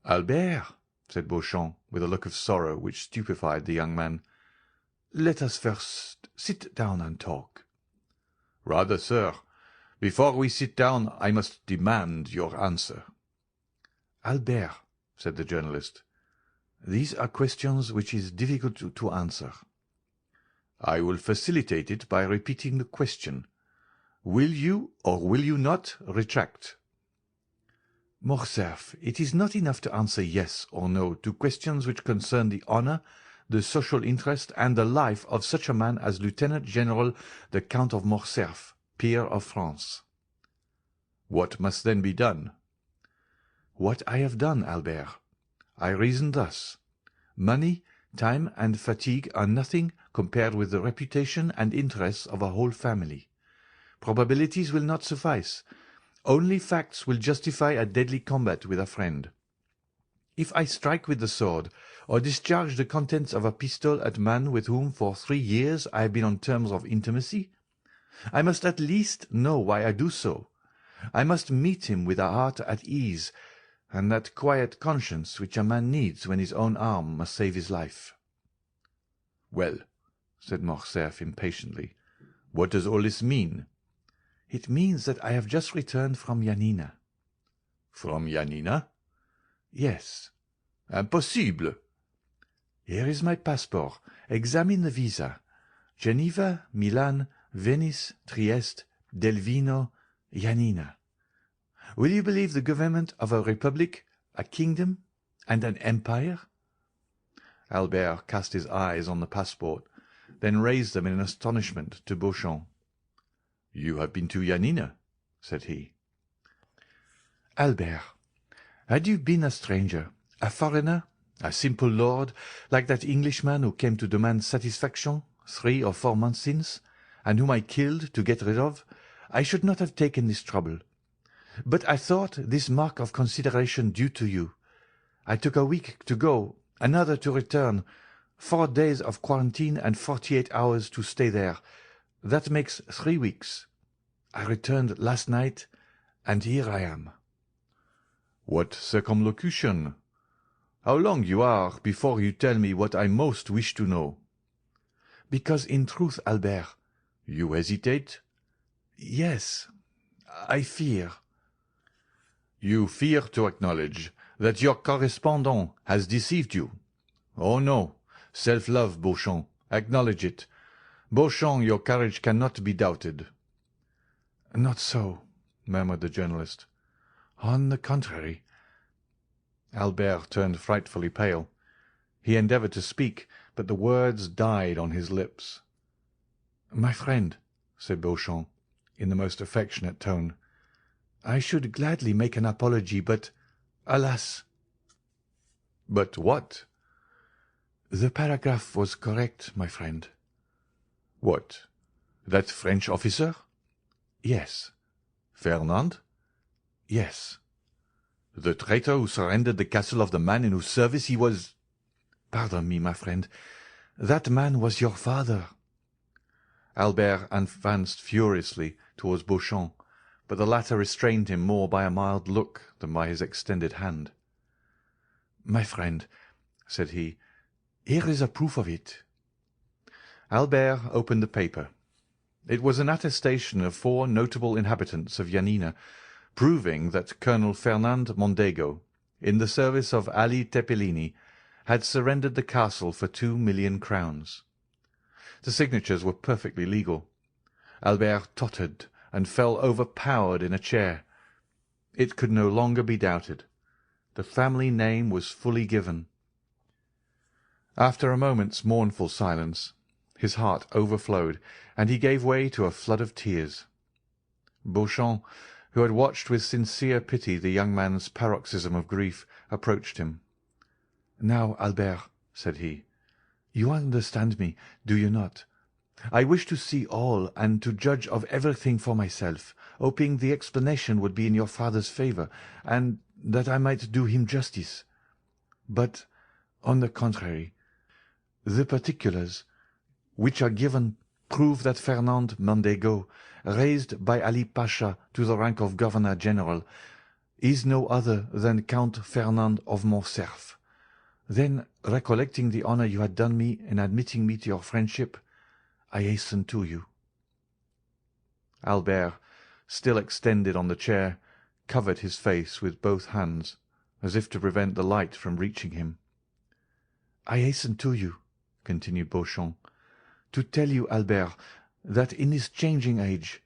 "Albert," said Beauchamp, with a look of sorrow which stupefied the young man, "let us first sit down and talk." "Rather, sir. Before we sit down, I must demand your answer." "Albert," said the journalist, "these are questions which it is difficult to answer." "I will facilitate it by repeating the question. Will you or will you not retract?" Morcerf, it is not enough to answer yes or no to questions which concern the honour, the social interest, and the life of such a man as Lieutenant General the Count of Morcerf, peer of France." "What must then be done?" "What I have done, Albert. I reason thus. Money, time, and fatigue are nothing compared with the reputation and interests of a whole family. Probabilities will not suffice. Only facts will justify a deadly combat with a friend. If I strike with the sword, or discharge the contents of a pistol at a man with whom for 3 years I have been on terms of intimacy, I must at least know why I do so. I must meet him with a heart at ease, and that quiet conscience which a man needs when his own arm must save his life." "Well," said Morcerf impatiently, "what does all this mean?" "It means that I have just returned from Yanina." "From Yanina?" "Yes." "Impossible!" "Here is my passport. Examine the visa. Geneva, Milan, Venice, Trieste, Delvino, Yanina. Will you believe the government of a republic, a kingdom, and an empire?" Albert cast his eyes on the passport, then raised them in astonishment to Beauchamp. "You have been to Yanina?" said he. "Albert, had you been a stranger, a foreigner, a simple lord, like that Englishman who came to demand satisfaction 3 or 4 months since, and whom I killed to get rid of, I should not have taken this trouble. But I thought this mark of consideration due to you. I took a week to go, another to return, 4 days of quarantine and 48 hours to stay there. That makes 3 weeks. I returned last night, and here I am." "What circumlocution! How long you are before you tell me what I most wish to know." "Because in truth, Albert—" "You hesitate?" "Yes, I fear." "You fear to acknowledge that your correspondent has deceived you. Oh no, self-love, Beauchamp, acknowledge it. Beauchamp, your courage cannot be doubted." "Not so," murmured the journalist. "On the contrary." Albert turned frightfully pale. He endeavoured to speak, but the words died on his lips. "My friend," said Beauchamp, in the most affectionate tone, "I should gladly make an apology, but, alas!" "But what?" "The paragraph was correct, my friend." "What? That French officer?" "Yes." "Fernand?" "Yes." "The traitor who surrendered the castle of the man in whose service he was—" "Pardon me, my friend. That man was your father." Albert advanced furiously towards Beauchamp, but the latter restrained him more by a mild look than by his extended hand. "My friend," said he, "here is a proof of it." Albert opened the paper. It was an attestation of 4 notable inhabitants of Yanina, proving that Colonel Fernand Mondego, in the service of Ali Tepelini, had surrendered the castle for 2,000,000 crowns. The signatures were perfectly legal. Albert tottered and fell overpowered in a chair. It could no longer be doubted. The family name was fully given. After a moment's mournful silence, his heart overflowed, and he gave way to a flood of tears. Beauchamp, who had watched with sincere pity the young man's paroxysm of grief, approached him. "Now, Albert," said he, "you understand me, do you not? I wish to see all and to judge of everything for myself, hoping the explanation would be in your father's favour, and that I might do him justice. But, on the contrary, the particulars which are given prove that Fernand Mondego, raised by Ali Pasha to the rank of Governor-General, is no other than Count Fernand of Morcerf. Then, recollecting the honour you had done me in admitting me to your friendship, I hasten to you." Albert, still extended on the chair, covered his face with both hands, as if to prevent the light from reaching him. "I hasten to you," continued Beauchamp, "to tell you, Albert, that in this changing age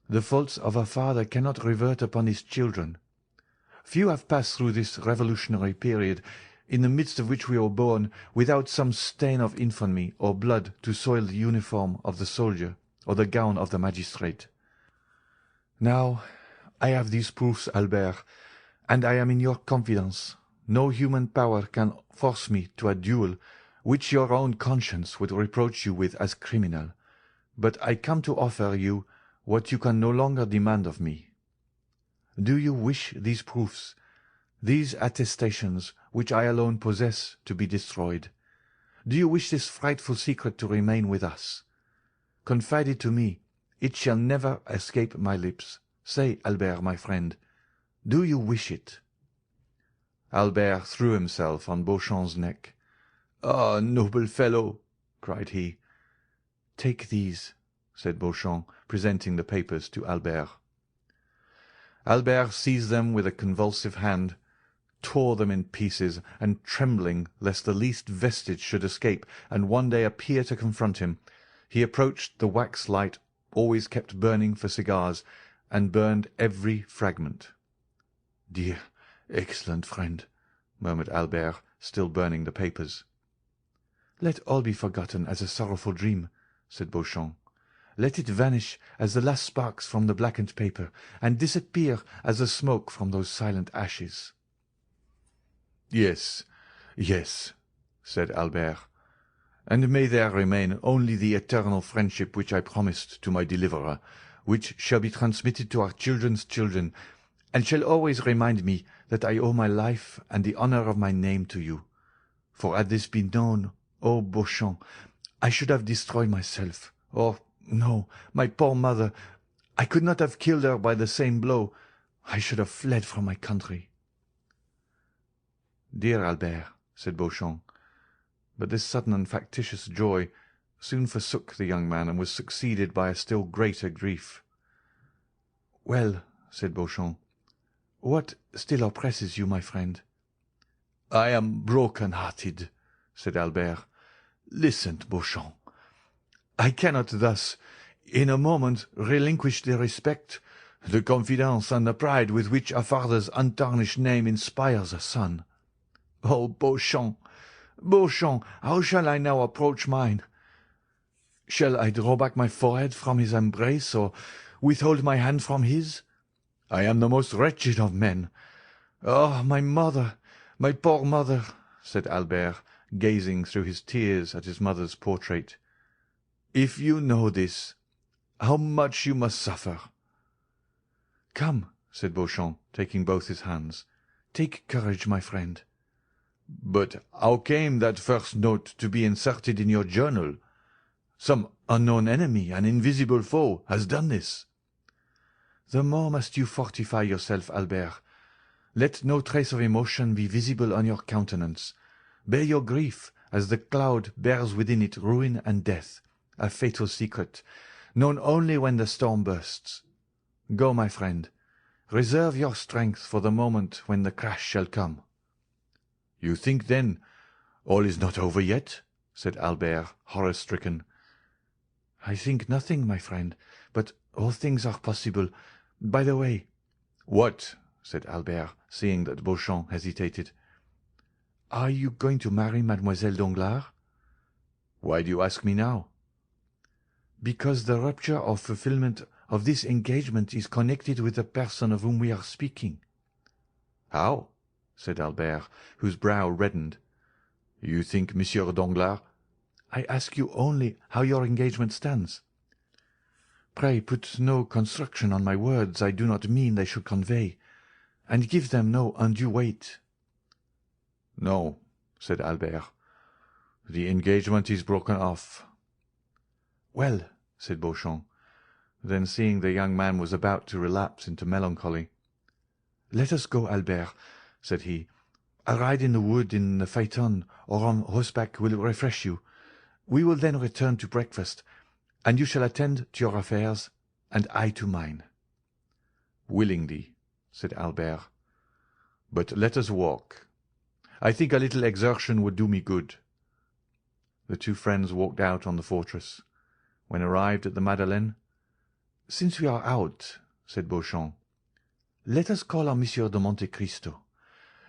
the faults of a father cannot revert upon his children. Few have passed through this revolutionary period, in the midst of which we were born, without some stain of infamy or blood to soil the uniform of the soldier or the gown of the magistrate. Now I have these proofs, Albert, and I am in your confidence. No human power can force me to a duel which your own conscience would reproach you with as criminal. But I come to offer you what you can no longer demand of me. Do you wish these proofs, these attestations which I alone possess, to be destroyed? Do you wish this frightful secret to remain with us? Confide it to me. It shall never escape my lips. Say, Albert, my friend, do you wish it?" Albert threw himself on Beauchamp's neck. "Ah, noble fellow!" cried he. "Take these," said Beauchamp, presenting the papers to Albert. Albert seized them with a convulsive hand, tore them in pieces, and trembling lest the least vestige should escape and one day appear to confront him, he approached the wax light always kept burning for cigars, and burned every fragment. "Dear, excellent friend," murmured Albert, still burning the papers. "Let all be forgotten as a sorrowful dream," said Beauchamp. "Let it vanish as the last sparks from the blackened paper, and disappear as the smoke from those silent ashes." "Yes, yes," said Albert, "and may there remain only the eternal friendship which I promised to my deliverer, which shall be transmitted to our children's children, and shall always remind me that I owe my life and the honour of my name to you. For had this been known, oh Beauchamp, I should have destroyed myself. Oh, no, my poor mother! I could not have killed her by the same blow. I should have fled from my country." "Dear Albert," said Beauchamp, but this sudden and factitious joy soon forsook the young man and was succeeded by a still greater grief. "Well," said Beauchamp, "what still oppresses you, my friend?" "I am broken-hearted," said Albert. "Listen, Beauchamp. I cannot thus, in a moment, relinquish the respect, the confidence, and the pride with which a father's untarnished name inspires a son. Oh, Beauchamp, Beauchamp, how shall I now approach mine? Shall I draw back my forehead from his embrace, or withhold my hand from his? I am the most wretched of men. Oh, my mother, my poor mother!" said Albert, gazing through his tears at his mother's portrait. "If you know this, how much you must suffer!" "Come," said Beauchamp, taking both his hands. "Take courage, my friend." "But how came that first note to be inserted in your journal? Some unknown enemy, an invisible foe, has done this." "The more must you fortify yourself, Albert. Let no trace of emotion be visible on your countenance. Bear your grief, as the cloud bears within it ruin and death, a fatal secret, known only when the storm bursts. Go, my friend. Reserve your strength for the moment when the crash shall come." "You think, then, all is not over yet?" said Albert, horror-stricken. "I think nothing, my friend, but all things are possible. By the way—" "What?" said Albert, seeing that Beauchamp hesitated. "Are you going to marry Mademoiselle Danglars?" "Why do you ask me now?" "Because the rupture or fulfilment of this engagement is connected with the person of whom we are speaking." "How?" said Albert, whose brow reddened. "You think Monsieur Danglars—" "I ask you only how your engagement stands. Pray put no construction on my words I do not mean they should convey, and give them no undue weight." "No," said Albert. "The engagement is broken off." "Well," said Beauchamp. Then, seeing the young man was about to relapse into melancholy, "Let us go, Albert," said he. "A ride in the wood in the phaeton or on horseback will refresh you. We will then return to breakfast, and you shall attend to your affairs, and I to mine." "Willingly," said Albert. "But let us walk. I think a little exertion would do me good." The two friends walked out on the fortress. When arrived at the Madeleine, "Since we are out," said Beauchamp, Let us call on Monsieur de Monte Cristo.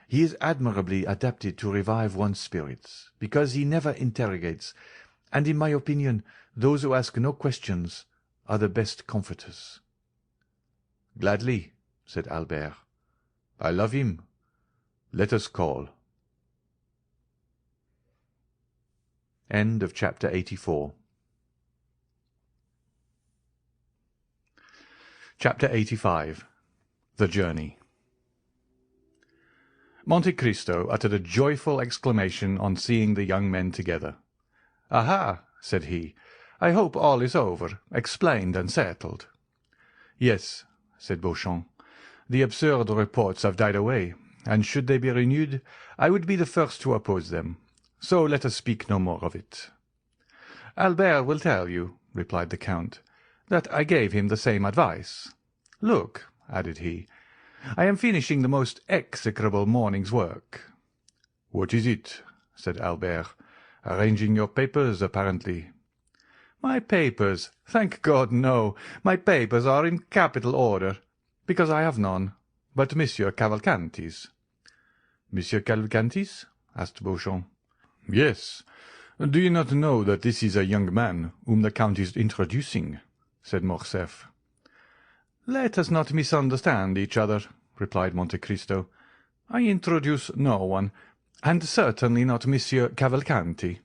He is admirably adapted to revive one's spirits, because he never interrogates, and in my opinion those who ask no questions are the best comforters." "Gladly," said Albert. "I love him. Let us call." End of chapter 84. Chapter 85. The Journey. Monte Cristo uttered a joyful exclamation on seeing the young men together. "Aha!" said he. "I hope all is over, explained and settled." "Yes," said Beauchamp. "The absurd reports have died away, and should they be renewed, I would be the first to oppose them. So let us speak no more of it." "Albert will tell you," replied the Count, "that I gave him the same advice. Look," added he, "I am finishing the most execrable morning's work." "What is it?" said Albert. "Arranging your papers, apparently." "My papers? Thank God, no. My papers are in capital order, because I have none, but Monsieur Cavalcanti's." "Monsieur Cavalcanti's?" asked Beauchamp. "Yes. Do you not know that this is a young man whom the Count is introducing?" said Morcerf. "Let us not misunderstand each other," replied Monte Cristo. "I introduce no one, and certainly not Monsieur Cavalcanti."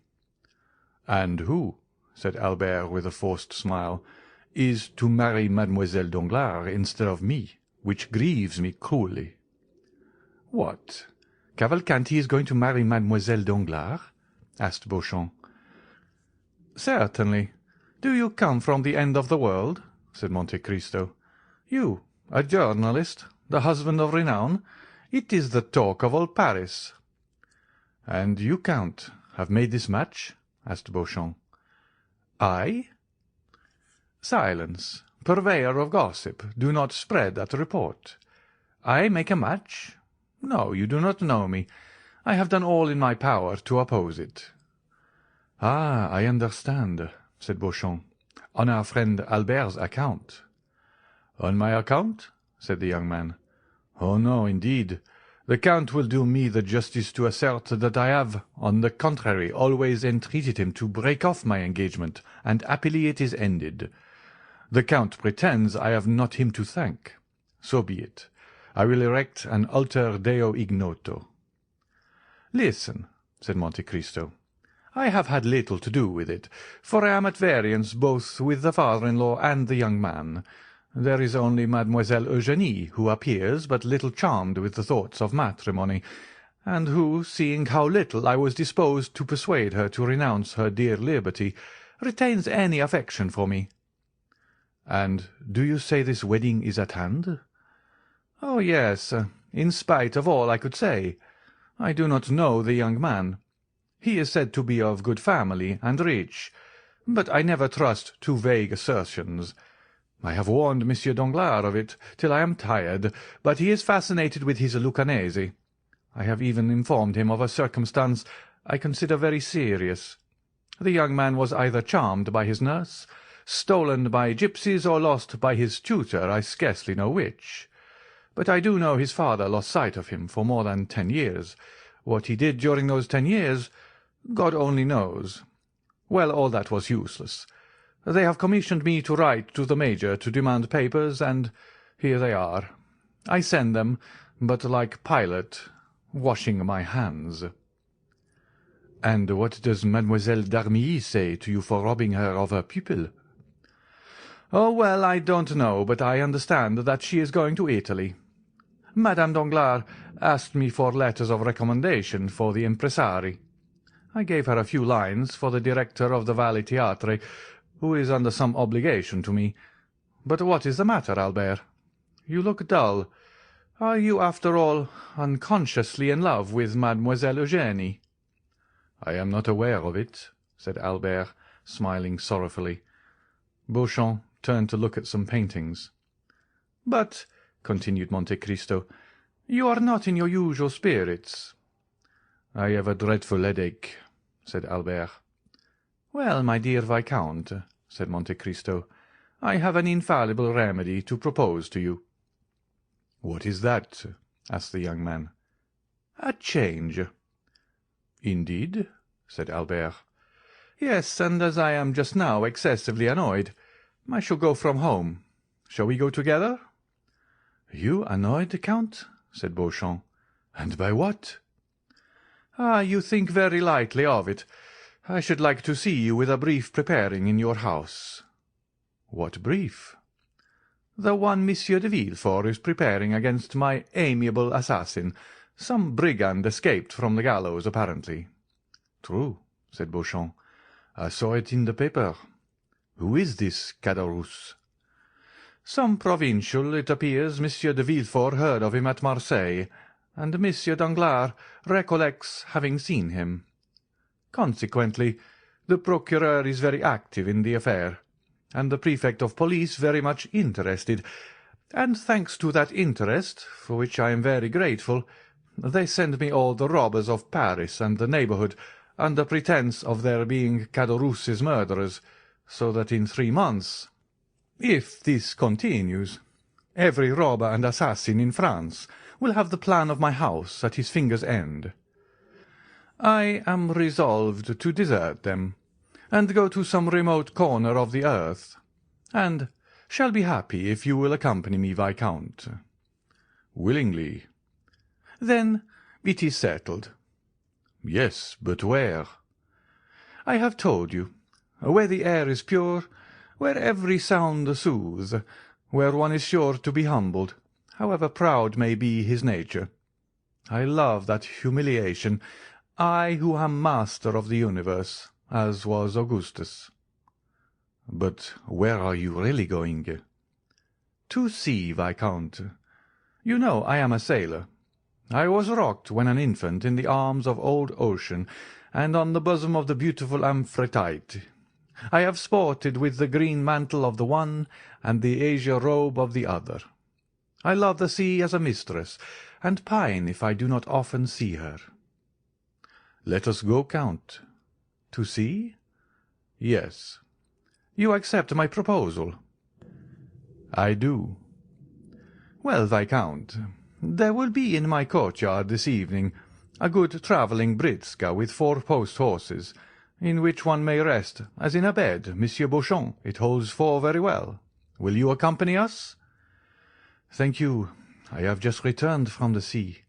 "And who," said Albert with a forced smile, "is to marry Mademoiselle Danglars instead of me, which grieves me cruelly." "What? Cavalcanti is going to marry Mademoiselle Danglars?" asked Beauchamp. "Certainly. Do you come from the end of the world?" said Monte Cristo. "You, a journalist, the husband of renown? It is the talk of all Paris." "And you, Count, have made this match?" asked Beauchamp. "I?" "Silence, purveyor of gossip, do not spread that report. I make a match? No, you do not know me. I have done all in my power to oppose it." "Ah, I understand," said Beauchamp. "On our friend Albert's account." "On my account?" said the young man. "Oh, no, indeed. The Count will do me the justice to assert that I have, on the contrary, always entreated him to break off my engagement, and happily it is ended. The Count pretends I have not him to thank. So be it. I will erect an altar Deo ignoto." "Listen," said Monte Cristo. "I have had little to do with it, for I am at variance both with the father-in-law and the young man. There is only Mademoiselle Eugénie, who appears but little charmed with the thoughts of matrimony, and who, seeing how little I was disposed to persuade her to renounce her dear liberty, retains any affection for me." "And do you say this wedding is at hand?" "Oh, yes, in spite of all I could say. I do not know the young man. He is said to be of good family and rich, but I never trust to vague assertions. I have warned Monsieur Danglars of it till I am tired, but he is fascinated with his Luccanese. I have even informed him of a circumstance I consider very serious. The young man was either charmed by his nurse, stolen by gipsies, or lost by his tutor, I scarcely know which. But I do know his father lost sight of him for more than 10 years. What he did during those 10 years, God only knows. Well, all that was useless. They have commissioned me to write to the Major to demand papers, and here they are. I send them, but like Pilate, washing my hands." "And what does Mademoiselle d'Armilly say to you for robbing her of her pupil?" "Oh, well, I don't know, but I understand that she is going to Italy. Madame Danglars asked me for letters of recommendation for the impresari. I gave her a few lines for the director of the Valle Theatre, who is under some obligation to me. But what is the matter, Albert? You look dull. Are you, after all, unconsciously in love with Mademoiselle Eugénie?" "I am not aware of it," said Albert, smiling sorrowfully. Beauchamp turned to look at some paintings. "But," continued Monte Cristo, "you are not in your usual spirits." "I have a dreadful headache," said Albert. "Well, my dear Viscount," said Monte Cristo, "I have an infallible remedy to propose to you." "What is that?" asked the young man. "A change." "Indeed?" said Albert. "Yes, and as I am just now excessively annoyed, I shall go from home. Shall we go together?" "You annoyed, Count?" said Beauchamp. "And by what?" "Ah, you think very lightly of it. I should like to see you with a brief preparing in your house." "What brief?" "The one Monsieur de Villefort is preparing against my amiable assassin, some brigand escaped from the gallows, apparently." "True," said Beauchamp. "I saw it in the paper. Who is this Caderousse?" "Some provincial, it appears. Monsieur de Villefort heard of him at Marseille, and Monsieur Danglars recollects having seen him. Consequently, the procureur is very active in the affair, and the prefect of police very much interested, and thanks to that interest, for which I am very grateful, they send me all the robbers of Paris and the neighbourhood, under pretence of their being Caderousse's murderers, so that in 3 months, if this continues, every robber and assassin in France will have the plan of my house at his finger's end. I am resolved to desert them, and go to some remote corner of the earth, and shall be happy if you will accompany me, Viscount." "Willingly." "Then it is settled." "Yes, but where?" "I have told you. Where the air is pure, where every sound soothes, where one is sure to be humbled, however proud may be his nature. I love that humiliation, I who am master of the universe, as was Augustus." "But where are you really going?" "To sea, Viscount. You know I am a sailor. I was rocked when an infant in the arms of old Ocean, and on the bosom of the beautiful Amphitrite. I have sported with the green mantle of the one and the azure robe of the other. I love the sea as a mistress, and pine if I do not often see her." "Let us go, Count." "To sea?" "Yes." "You accept my proposal?" "I do." "Well, Viscount, there will be in my courtyard this evening a good travelling britzka with 4 post horses, in which one may rest as in a bed. Monsieur Beauchamp, it holds 4 very well. Will you accompany us?" "Thank you. I have just returned from the sea."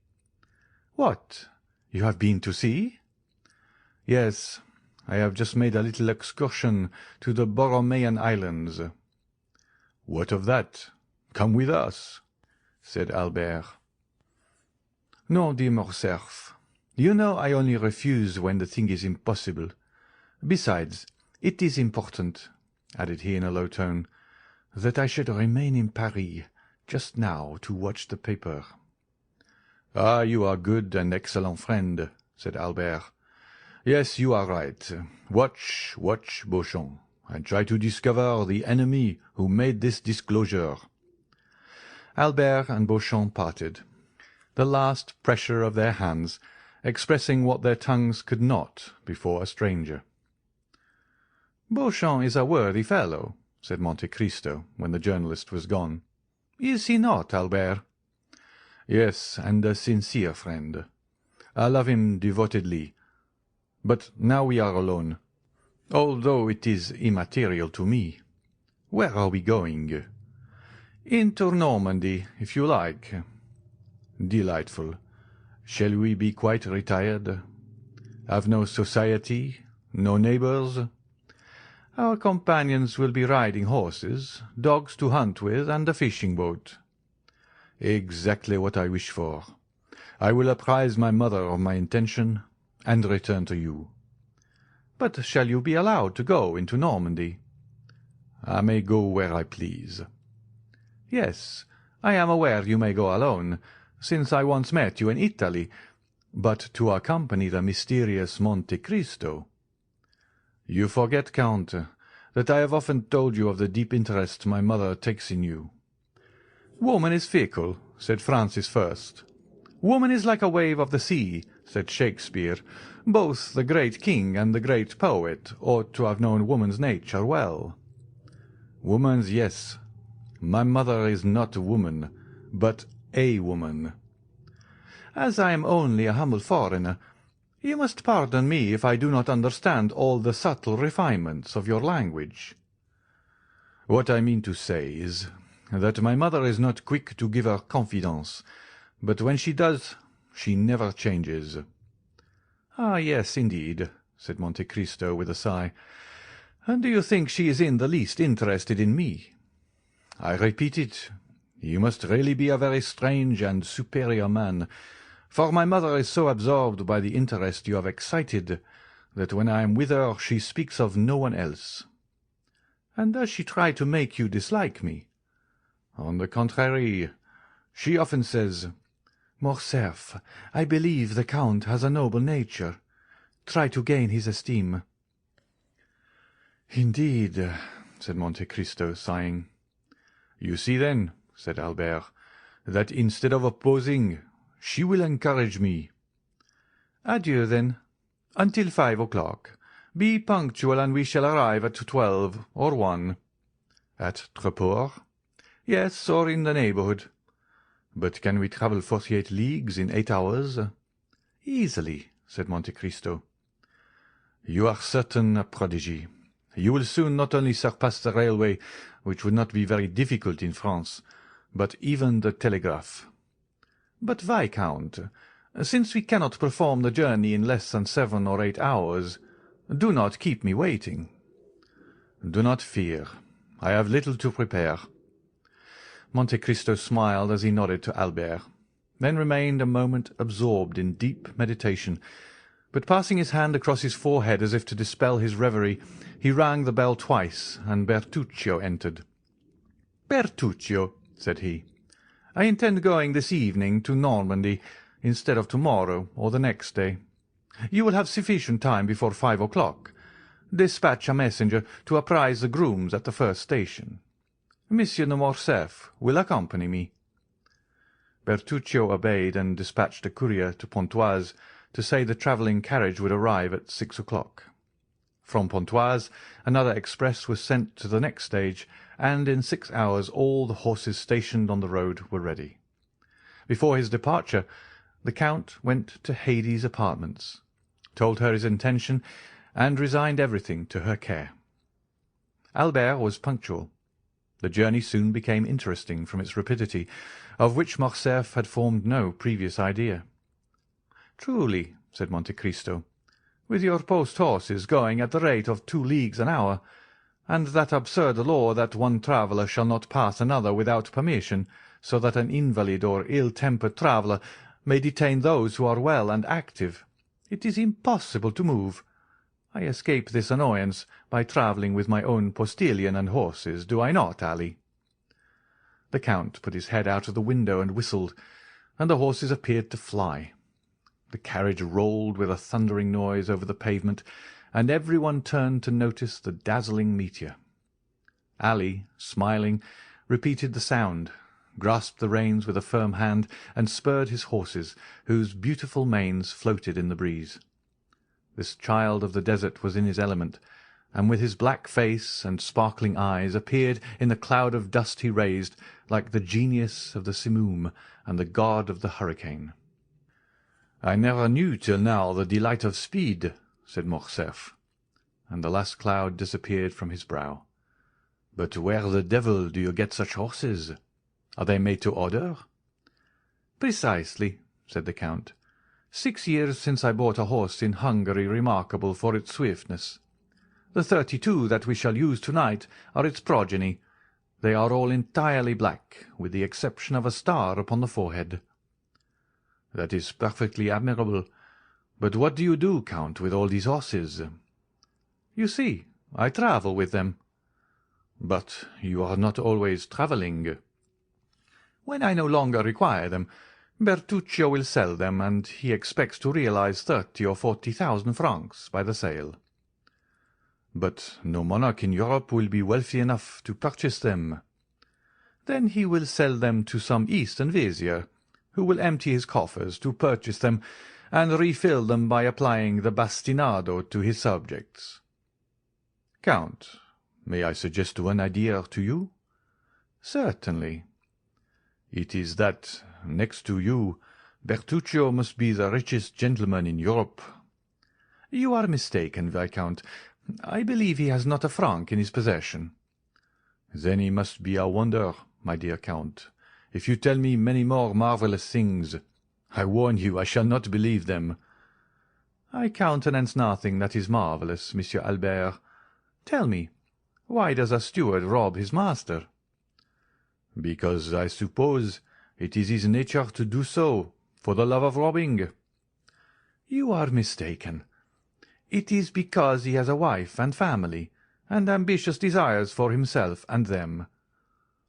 "What? You have been to sea?" "Yes. I have just made a little excursion to the Borromean Islands." "What of that? Come with us," said Albert. "No, dear Morcerf. You know I only refuse when the thing is impossible. Besides, it is important," added he in a low tone, "that I should remain in Paris just now to watch the paper." "Ah, you are good and excellent friend," said Albert. "Yes, you are right. Watch, watch, Beauchamp, and try to discover the enemy who made this disclosure." Albert and Beauchamp parted, the last pressure of their hands expressing what their tongues could not before a stranger. "Beauchamp is a worthy fellow," said Monte Cristo, when the journalist was gone. "Is he not, Albert?" "Yes, and a sincere friend. I love him devotedly. But now we are alone, although it is immaterial to me. Where are we going?" "Into Normandy, if you like." "Delightful. Shall we be quite retired? Have no society, no neighbours?" "Our companions will be riding horses, dogs to hunt with, and a fishing boat." "Exactly what I wish for. I will apprise my mother of my intention, and return to you." "But shall you be allowed to go into Normandy?" "I may go where I please." "Yes, I am aware you may go alone, since I once met you in Italy, but to accompany the mysterious Monte Cristo." "You forget, Count, that I have often told you of the deep interest my mother takes in you." "Woman is fickle," said Francis I. "Woman is like a wave of the sea," said Shakespeare. Both the great king and the great poet ought to have known woman's nature well. "Woman's, yes. My mother is not a woman, but a woman. As I am only a humble foreigner, you must pardon me if I do not understand all the subtle refinements of your language. What I mean to say is that my mother is not quick to give her confidence, but when she does, she never changes." "Ah, yes, indeed," said Monte Cristo with a sigh. "And do you think she is in the least interested in me?" "I repeat it, you must really be a very strange and superior man, for my mother is so absorbed by the interest you have excited that when I am with her she speaks of no one else." "And does she try to make you dislike me?" "On the contrary, she often says, 'Morcerf, I believe the Count has a noble nature. Try to gain his esteem.'" "Indeed," said Monte Cristo, sighing. "You see, then," said Albert, "that instead of opposing, she will encourage me." "Adieu, then. Until 5 o'clock. Be punctual, and we shall arrive at 12 or 1. "At Treport?" "Yes, or in the neighbourhood." "But can we travel 48 leagues in 8 hours?" "Easily," said Monte Cristo. "You are certain a prodigy. You will soon not only surpass the railway, which would not be very difficult in France, but even the telegraph." "But, Viscount, since we cannot perform the journey in less than 7 or 8 hours, do not keep me waiting." "Do not fear. I have little to prepare." Monte Cristo smiled as he nodded to Albert, then remained a moment absorbed in deep meditation, but passing his hand across his forehead as if to dispel his reverie, he rang the bell twice, and Bertuccio entered. "Bertuccio," said he, "I intend going this evening to Normandy instead of tomorrow or the next day. You will have sufficient time before 5 o'clock. Dispatch a messenger to apprise the grooms at the first station. Monsieur de Morcerf will accompany me." Bertuccio obeyed, and dispatched a courier to Pontoise to say the travelling carriage would arrive at 6 o'clock. From Pontoise another express was sent to the next stage, and in 6 hours all the horses stationed on the road were ready. Before his departure, the Count went to Haydée's apartments, told her his intention, and resigned everything to her care. Albert was punctual. The journey soon became interesting from its rapidity, of which Morcerf had formed no previous idea. "Truly," said Monte Cristo, "with your post-horses going at the rate of 2 leagues an hour, and that absurd law that one traveller shall not pass another without permission, so that an invalid or ill-tempered traveller may detain those who are well and active, it is impossible to move. I escape this annoyance by travelling with my own postillion and horses, do I not, Ali?" The Count put his head out of the window and whistled, and the horses appeared to fly. The carriage rolled with a thundering noise over the pavement, and every one turned to notice the dazzling meteor. Ali, smiling, repeated the sound, grasped the reins with a firm hand, and spurred his horses, whose beautiful manes floated in the breeze. This child of the desert was in his element, and with his black face and sparkling eyes appeared in the cloud of dust he raised like the genius of the simoom and the god of the hurricane. "I never knew till now the delight of speed," said Morcerf, and the last cloud disappeared from his brow. "But where the devil do you get such horses? Are they made to order?" "Precisely," said the Count. 6 years since I bought a horse in Hungary remarkable for its swiftness. The 32 that we shall use to-night are its progeny. They are all entirely black, with the exception of a star upon the forehead." "That is perfectly admirable. But what do you do, Count, with all these horses?" "You see, I travel with them." "But you are not always travelling." "When I no longer require them, Bertuccio will sell them, and he expects to realize 30 or 40,000 francs by the sale." "But no monarch in Europe will be wealthy enough to purchase them." "Then he will sell them to some Eastern vizier, who will empty his coffers to purchase them, and refill them by applying the bastinado to his subjects." "Count, may I suggest one idea to you?" "Certainly." It is that, next to you, Bertuccio must be the richest gentleman in Europe." "You are mistaken, Viscount. I believe he has not a franc in his possession." "Then he must be a wonder, my dear Count. If you tell me many more marvellous things, I warn you I shall not believe them." "I countenance nothing that is marvellous, Monsieur Albert. Tell me, why does a steward rob his master?" "Because I suppose it is his nature to do so, for the love of robbing." "You are mistaken. It is because he has a wife and family, and ambitious desires for himself and them.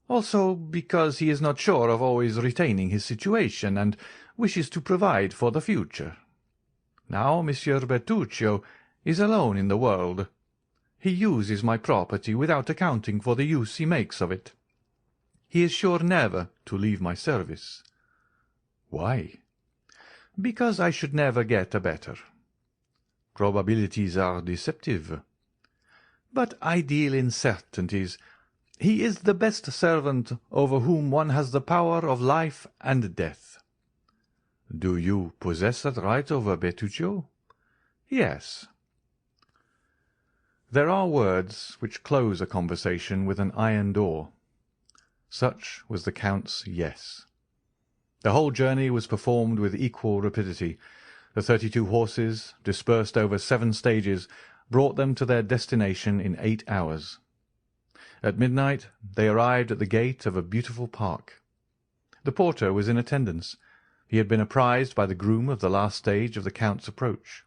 Also because he is not sure of always retaining his situation, and wishes to provide for the future. Now Monsieur Bertuccio is alone in the world. He uses my property without accounting for the use he makes of it. He is sure never to leave my service." "Why?" "Because I should never get a better." "Probabilities are deceptive." "But I deal in certainties. He is the best servant over whom one has the power of life and death." "Do you possess that right over Bertuccio?" "Yes." There are words which close a conversation with an iron door. Such was the Count's yes. The whole journey was performed with equal rapidity. The 32 horses, dispersed over 7 stages, brought them to their destination in 8 hours. At midnight they arrived at the gate of a beautiful park. The porter was in attendance. He had been apprised by the groom of the last stage of the Count's approach.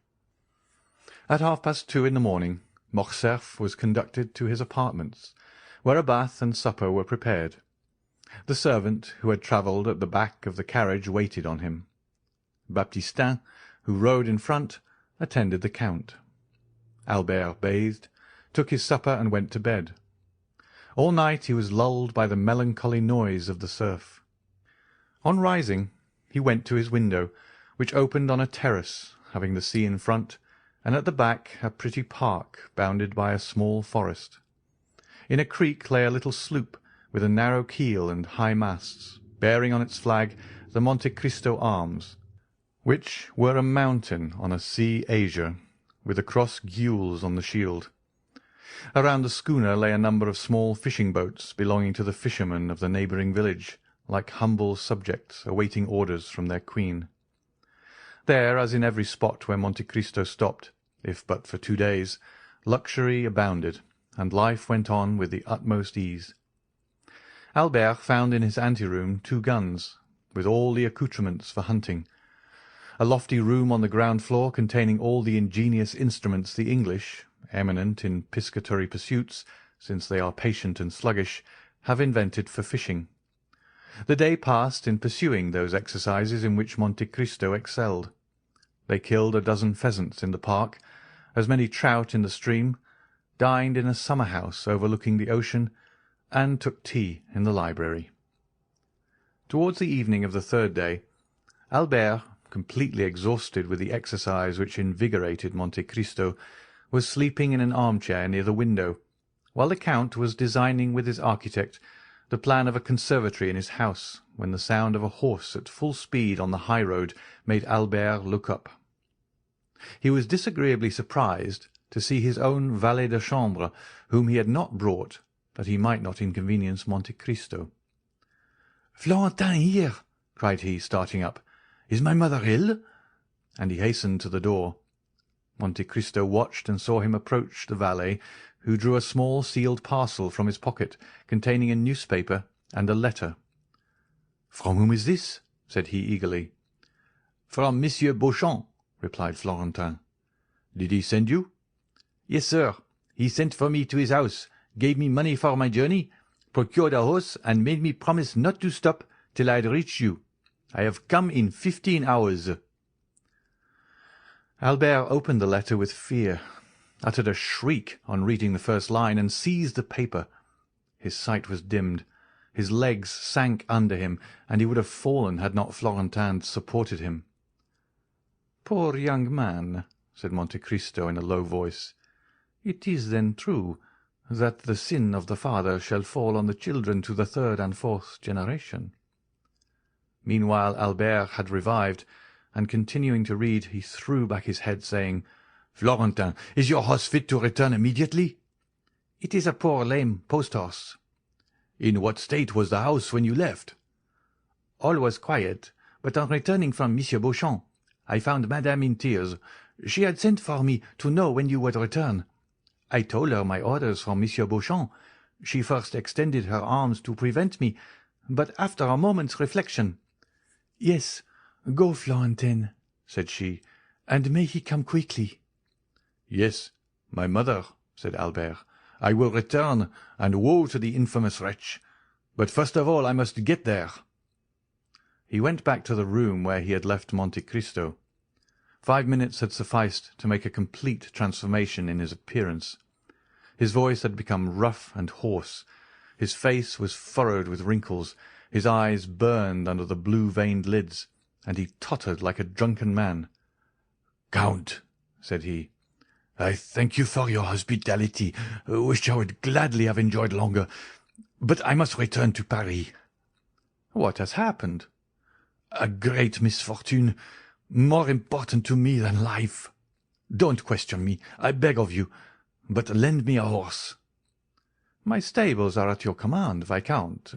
At 2:30 in the morning, Morcerf was conducted to his apartments, where a bath and supper were prepared. The servant who had travelled at the back of the carriage waited on him. Baptistin, who rode in front, attended the Count. Albert bathed, took his supper, and went to bed. All night he was lulled by the melancholy noise of the surf. On rising, he went to his window, which opened on a terrace, having the sea in front, and at the back a pretty park bounded by a small forest. In a creek lay a little sloop with a narrow keel and high masts, bearing on its flag the Monte Cristo arms, which were a mountain on a sea azure, with the cross gules on the shield. Around the schooner lay a number of small fishing boats belonging to the fishermen of the neighbouring village, like humble subjects awaiting orders from their queen. There, as in every spot where Monte Cristo stopped, if but for 2 days, luxury abounded, and life went on with the utmost ease. Albert found in his anteroom 2 guns, with all the accoutrements for hunting. A lofty room on the ground floor containing all the ingenious instruments the English, eminent in piscatory pursuits, since they are patient and sluggish, have invented for fishing. The day passed in pursuing those exercises in which Monte Cristo excelled. They killed a dozen pheasants in the park, as many trout in the stream, dined in a summer-house overlooking the ocean, and took tea in the library. Towards the evening of the 3rd day, Albert, completely exhausted with the exercise which invigorated Monte Cristo, was sleeping in an armchair near the window, while the Count was designing with his architect the plan of a conservatory in his house, when the sound of a horse at full speed on the high road made Albert look up. He was disagreeably surprised to see his own valet de chambre, whom he had not brought, that he might not inconvenience Monte Cristo. "Florentin here!" cried he, starting up. "Is my mother ill?" And he hastened to the door. Monte Cristo watched and saw him approach the valet, who drew a small sealed parcel from his pocket, containing a newspaper and a letter. "From whom is this?" said he eagerly. "From Monsieur Beauchamp," replied Florentin. "Did he send you?" "Yes, sir. He sent for me to his house, gave me money for my journey, procured a horse, and made me promise not to stop till I had reached you. I have come in 15 hours." Albert opened the letter with fear, uttered a shriek on reading the first line, and seized the paper. His sight was dimmed, his legs sank under him, and he would have fallen had not Florentin supported him. "Poor young man," said Monte Cristo in a low voice. "It is then true that the sin of the father shall fall on the children to the 3rd and 4th generation?" Meanwhile Albert had revived, and continuing to read, he threw back his head, saying, "Florentin, is your horse fit to return immediately?" "It is a poor lame post-horse." "In what state was the house when you left?" "All was quiet, but on returning from Monsieur Beauchamp, I found Madame in tears. She had sent for me to know when you would return. I told her my orders from Monsieur Beauchamp. She first extended her arms to prevent me, but after a moment's reflection— "'Yes, go, Florentin,' said she, 'and may he come quickly.' "Yes, my mother," said Albert. "I will return, and woe to the infamous wretch. But first of all I must get there." He went back to the room where he had left Monte Cristo. 5 minutes had sufficed to make a complete transformation in his appearance. His voice had become rough and hoarse. His face was furrowed with wrinkles. His eyes burned under the blue-veined lids, and he tottered like a drunken man. "Count," said he, "I thank you for your hospitality, which I would gladly have enjoyed longer, but I must return to Paris." "What has happened?" "A great misfortune, more important to me than life. Don't question me, I beg of you, but lend me a horse." "My stables are at your command, Viscount,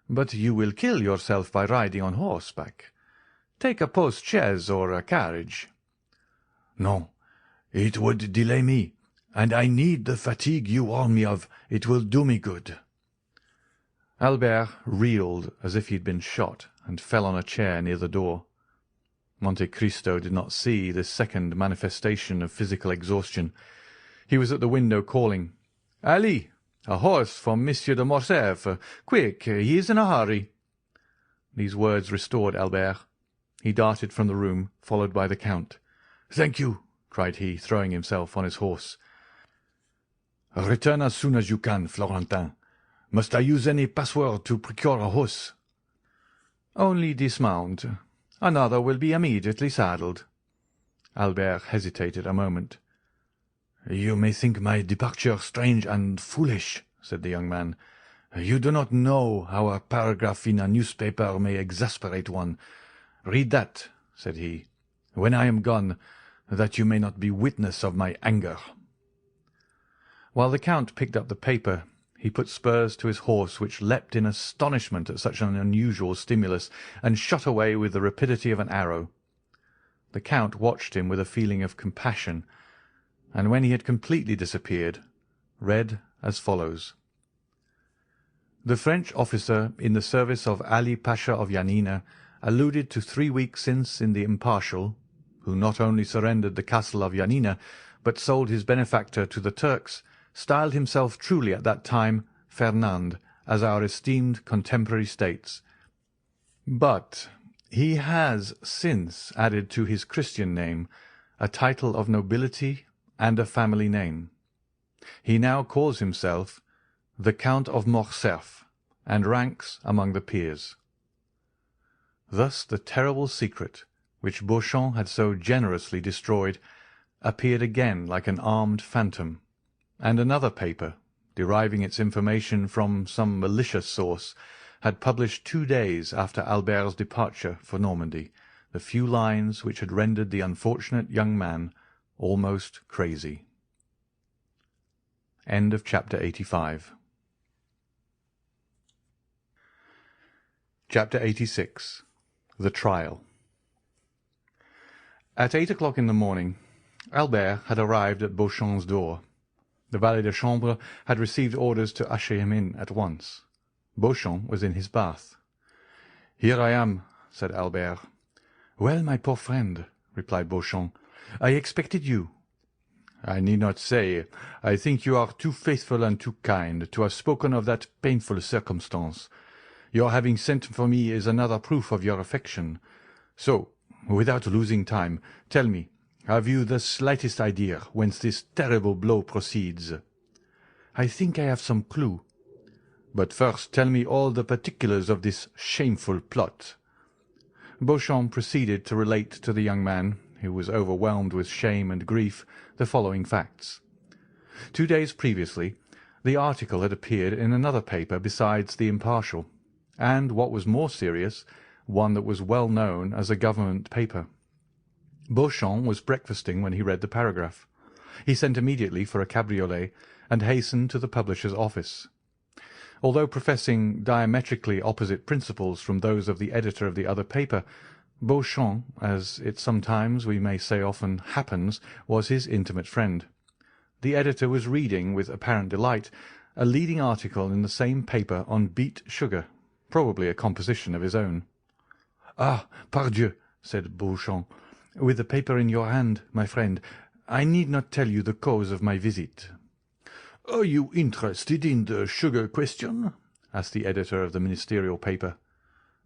but you will kill yourself by riding on horseback. Take a post-chaise or a carriage." "No, it would delay me, and I need the fatigue you warn me of. It will do me good." Albert reeled as if he had been shot, and fell on a chair near the door. Monte Cristo did not see this second manifestation of physical exhaustion. He was at the window calling, "Ali, a horse for Monsieur de Morcerf. Quick, he is in a hurry." These words restored Albert. He darted from the room, followed by the Count. "Thank you," cried he, throwing himself on his horse. "Return as soon as you can, Florentin. Must I use any password to procure a horse?" "Only dismount. Another will be immediately saddled." Albert hesitated a moment. "You may think my departure strange and foolish," said the young man. "You do not know how a paragraph in a newspaper may exasperate one. Read that," said he, "when I am gone, that you may not be witness of my anger." While the Count picked up the paper, he put spurs to his horse, which leapt in astonishment at such an unusual stimulus, and shot away with the rapidity of an arrow. The Count watched him with a feeling of compassion, and when he had completely disappeared, read as follows: "The French officer in the service of Ali Pasha of Yanina alluded to 3 weeks since in the Impartial, who not only surrendered the castle of Yanina, but sold his benefactor to the Turks, styled himself truly at that time Fernand, as our esteemed contemporary states. But he has since added to his Christian name a title of nobility and a family name. He now calls himself the Count of Morcerf, and ranks among the peers." Thus the terrible secret, which Beauchamp had so generously destroyed, appeared again like an armed phantom, and another paper, deriving its information from some malicious source, had published 2 days after Albert's departure for Normandy the few lines which had rendered the unfortunate young man almost crazy. End of chapter 85. Chapter 86. The Trial. At 8 o'clock in the morning, Albert had arrived at Beauchamp's door. The valet de chambre had received orders to usher him in at once. Beauchamp was in his bath. "Here I am," said Albert. "Well, my poor friend," replied Beauchamp, "I expected you." "I need not say. I think you are too faithful and too kind to have spoken of that painful circumstance. Your having sent for me is another proof of your affection. So, without losing time, tell me, have you the slightest idea whence this terrible blow proceeds?" "I think I have some clue." "But first tell me all the particulars of this shameful plot." Beauchamp proceeded to relate to the young man, who was overwhelmed with shame and grief, the following facts. 2 days previously, the article had appeared in another paper besides the Impartial, and, what was more serious, one that was well known as a government paper. Beauchamp was breakfasting when he read the paragraph. He sent immediately for a cabriolet and hastened to the publisher's office. Although professing diametrically opposite principles from those of the editor of the other paper, Beauchamp, as it sometimes, we may say often, happens, was his intimate friend. The editor was reading, with apparent delight, a leading article in the same paper on beet sugar, probably a composition of his own. "Ah, pardieu," said Beauchamp, "with the paper in your hand, my friend, I need not tell you the cause of my visit." "Are you interested in the sugar question?" asked the editor of the ministerial paper.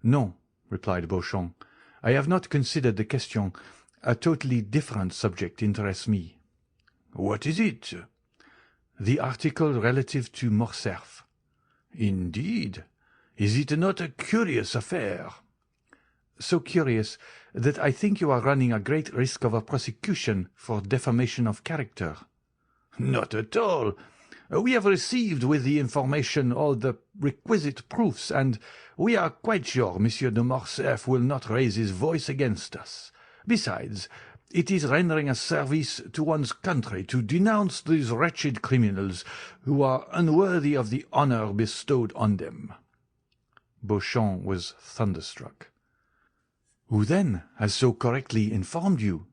"No," replied Beauchamp, "I have not considered the question. A totally different subject interests me." "What is it?" "The article relative to Morcerf." "Indeed. Is it not a curious affair?" "So curious that I think you are running a great risk of a prosecution for defamation of character." "Not at all. We have received with the information all the requisite proofs, and we are quite sure Monsieur de Morcerf will not raise his voice against us. Besides, it is rendering a service to one's country to denounce these wretched criminals who are unworthy of the honour bestowed on them." Beauchamp was thunderstruck. "Who, then, has so correctly informed you?"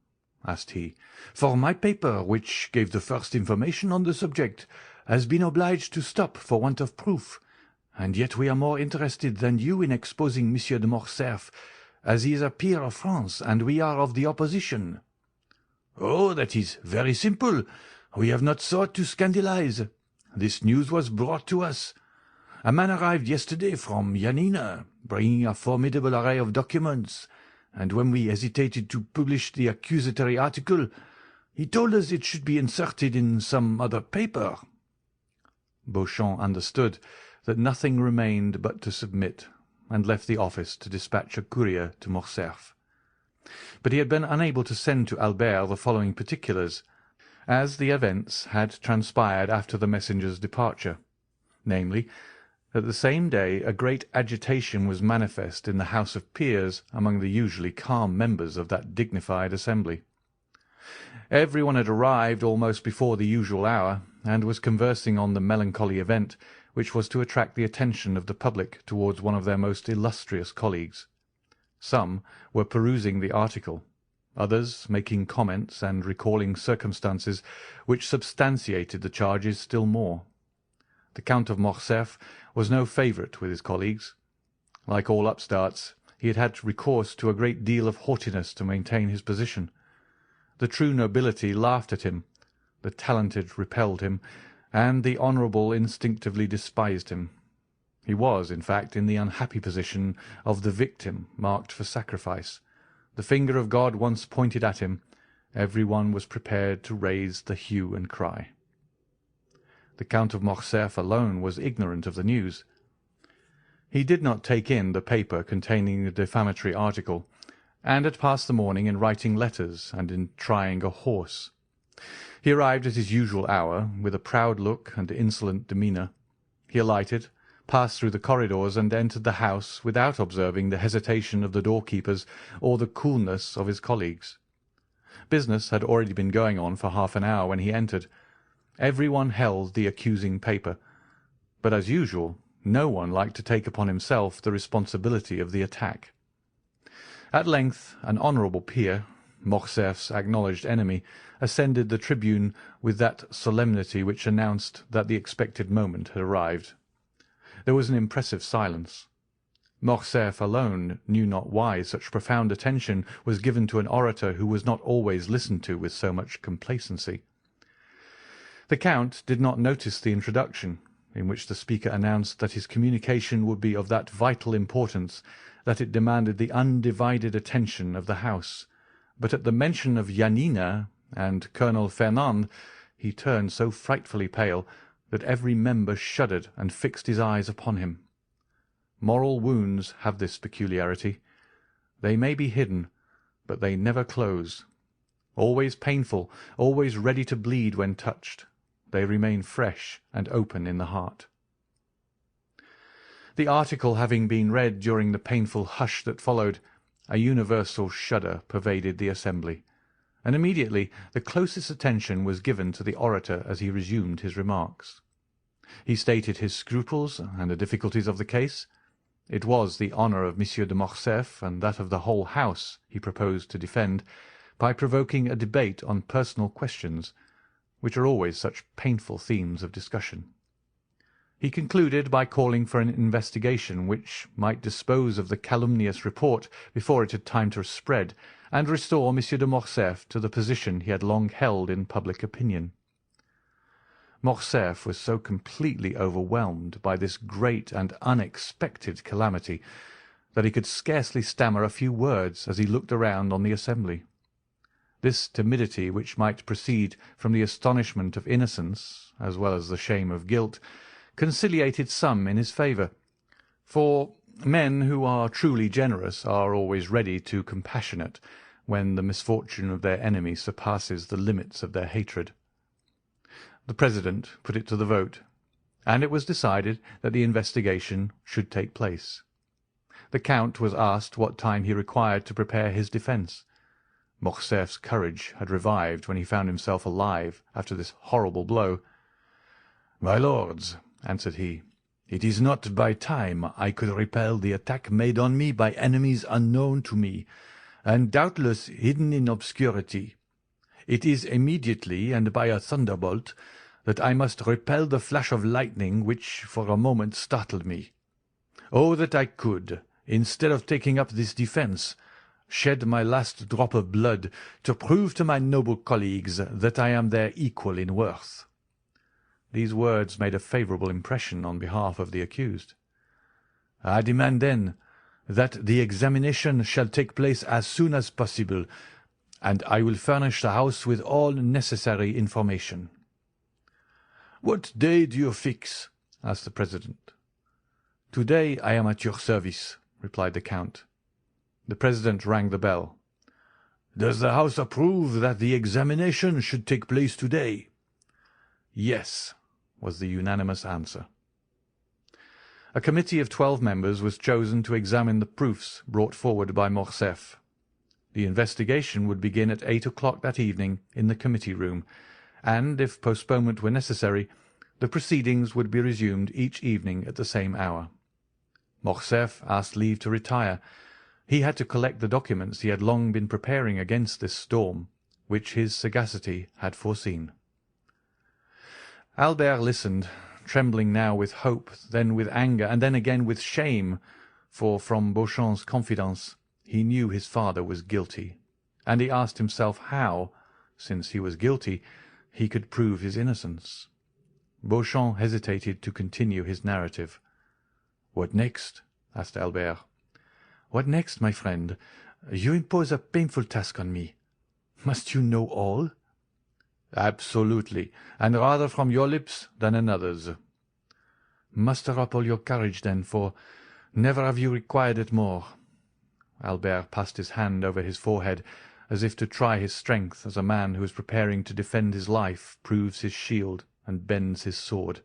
asked he. "For my paper, which gave the first information on the subject, has been obliged to stop for want of proof, and yet we are more interested than you in exposing Monsieur de Morcerf, as he is a peer of France, and we are of the opposition." "Oh, that is very simple. We have not sought to scandalize. This news was brought to us. A man arrived yesterday from Yanina, bringing a formidable array of documents, and when we hesitated to publish the accusatory article, he told us it should be inserted in some other paper." Beauchamp understood that nothing remained but to submit, and left the office to dispatch a courier to Morcerf. But he had been unable to send to Albert the following particulars, as the events had transpired after the messenger's departure, namely, that the same day a great agitation was manifest in the House of Peers among the usually calm members of that dignified assembly. Every one had arrived almost before the usual hour, and was conversing on the melancholy event which was to attract the attention of the public towards one of their most illustrious colleagues. Some were perusing the article, others making comments and recalling circumstances which substantiated the charges still more. The Count of Morcerf was no favourite with his colleagues. Like all upstarts, he had had recourse to a great deal of haughtiness to maintain his position. The true nobility laughed at him, the talented repelled him, and the honourable instinctively despised him. He was, in fact, in the unhappy position of the victim marked for sacrifice. The finger of God once pointed at him, every one was prepared to raise the hue and cry. The Count of Morcerf alone was ignorant of the news. He did not take in the paper containing the defamatory article, and had passed the morning in writing letters and in trying a horse. He arrived at his usual hour, with a proud look and insolent demeanour. He alighted, passed through the corridors, and entered the house without observing the hesitation of the doorkeepers or the coolness of his colleagues. Business had already been going on for half an hour when he entered. Every one held the accusing paper, but as usual no one liked to take upon himself the responsibility of the attack. At length an honourable peer, Morcerf's acknowledged enemy, ascended the tribune with that solemnity which announced that the expected moment had arrived. There was an impressive silence. Morcerf alone knew not why such profound attention was given to an orator who was not always listened to with so much complacency. The Count did not notice the introduction, in which the speaker announced that his communication would be of that vital importance that it demanded the undivided attention of the House, but at the mention of Yanina and Colonel Fernand he turned so frightfully pale that every member shuddered and fixed his eyes upon him. Moral wounds have this peculiarity. They may be hidden, but they never close. Always painful, always ready to bleed when touched, they remain fresh and open in the heart. The article having been read during the painful hush that followed, a universal shudder pervaded the assembly, and immediately the closest attention was given to the orator as he resumed his remarks. He stated his scruples and the difficulties of the case. It was the honour of Monsieur de Morcerf and that of the whole house he proposed to defend by provoking a debate on personal questions, which are always such painful themes of discussion. He concluded by calling for an investigation which might dispose of the calumnious report before it had time to spread, and restore Monsieur de Morcerf to the position he had long held in public opinion. Morcerf was so completely overwhelmed by this great and unexpected calamity that he could scarcely stammer a few words as he looked around on the assembly. This timidity, which might proceed from the astonishment of innocence as well as the shame of guilt, conciliated some in his favour, for men who are truly generous are always ready to compassionate when the misfortune of their enemy surpasses the limits of their hatred. The president put it to the vote, and it was decided that the investigation should take place. The count was asked what time he required to prepare his defence. Morcerf's courage had revived when he found himself alive after this horrible blow. "My lords," answered he, "it is not by time I could repel the attack made on me by enemies unknown to me, and doubtless hidden in obscurity. It is immediately and by a thunderbolt that I must repel the flash of lightning which for a moment startled me. Oh, that I could, instead of taking up this defence, shed my last drop of blood to prove to my noble colleagues that I am their equal in worth." These words made a favourable impression on behalf of the accused. "I demand, then, that the examination shall take place as soon as possible, and I will furnish the House with all necessary information." "What day do you fix?" asked the president. "To-day I am at your service," replied the count. The president rang the bell. "Does the House approve that the examination should take place to-day?" "Yes," was the unanimous answer. A committee of 12 members was chosen to examine the proofs brought forward by Morcerf. The investigation would begin at 8 o'clock that evening in the committee room, and, if postponement were necessary, the proceedings would be resumed each evening at the same hour. Morcerf asked leave to retire. He had to collect the documents he had long been preparing against this storm, which his sagacity had foreseen. Albert listened, trembling now with hope, then with anger, and then again with shame, for from Beauchamp's confidence he knew his father was guilty, and he asked himself how, since he was guilty, he could prove his innocence. Beauchamp hesitated to continue his narrative. "What next?" asked Albert. "What next, my friend? You impose a painful task on me. Must you know all?" "Absolutely, and rather from your lips than another's." "Muster up all your courage, then, for never have you required it more." Albert passed his hand over his forehead, as if to try his strength as a man who is preparing to defend his life proves his shield and bends his sword.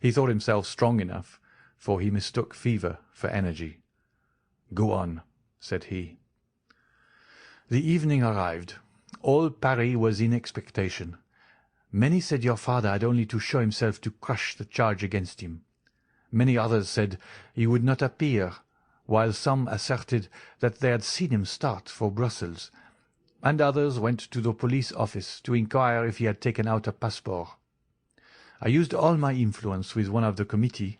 He thought himself strong enough, for he mistook fever for energy. "Go on," said he. "The evening arrived. All Paris was in expectation. Many said your father had only to show himself to crush the charge against him. Many others said he would not appear, while some asserted that they had seen him start for Brussels, and others went to the police office to inquire if he had taken out a passport. I used all my influence with one of the committee,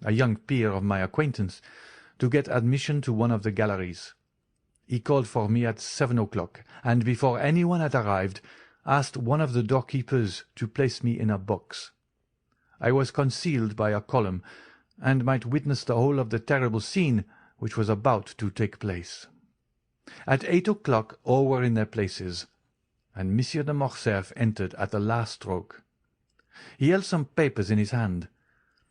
a young peer of my acquaintance, to get admission to one of the galleries. He called for me at 7 o'clock, and before anyone had arrived, asked one of the doorkeepers to place me in a box. I was concealed by a column, and might witness the whole of the terrible scene which was about to take place. At 8 o'clock all were in their places, and Monsieur de Morcerf entered at the last stroke. He held some papers in his hand.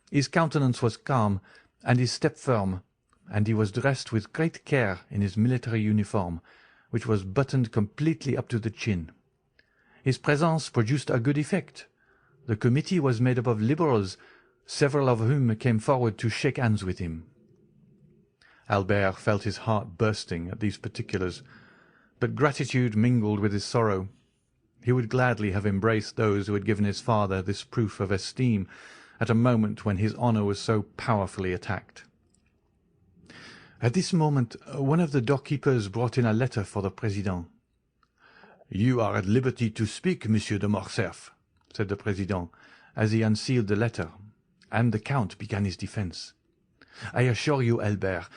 His countenance was calm, and his step firm, and he was dressed with great care in his military uniform, which was buttoned completely up to the chin. His presence produced a good effect. The committee was made up of Liberals, several of whom came forward to shake hands with him. Albert felt his heart bursting at these particulars, but gratitude mingled with his sorrow. He would gladly have embraced those who had given his father this proof of esteem at a moment when his honour was so powerfully attacked. At this moment one of the doorkeepers brought in a letter for the President. "You are at liberty to speak, Monsieur de Morcerf," said the President, as he unsealed the letter, and the Count began his defence. "I assure you, Albert,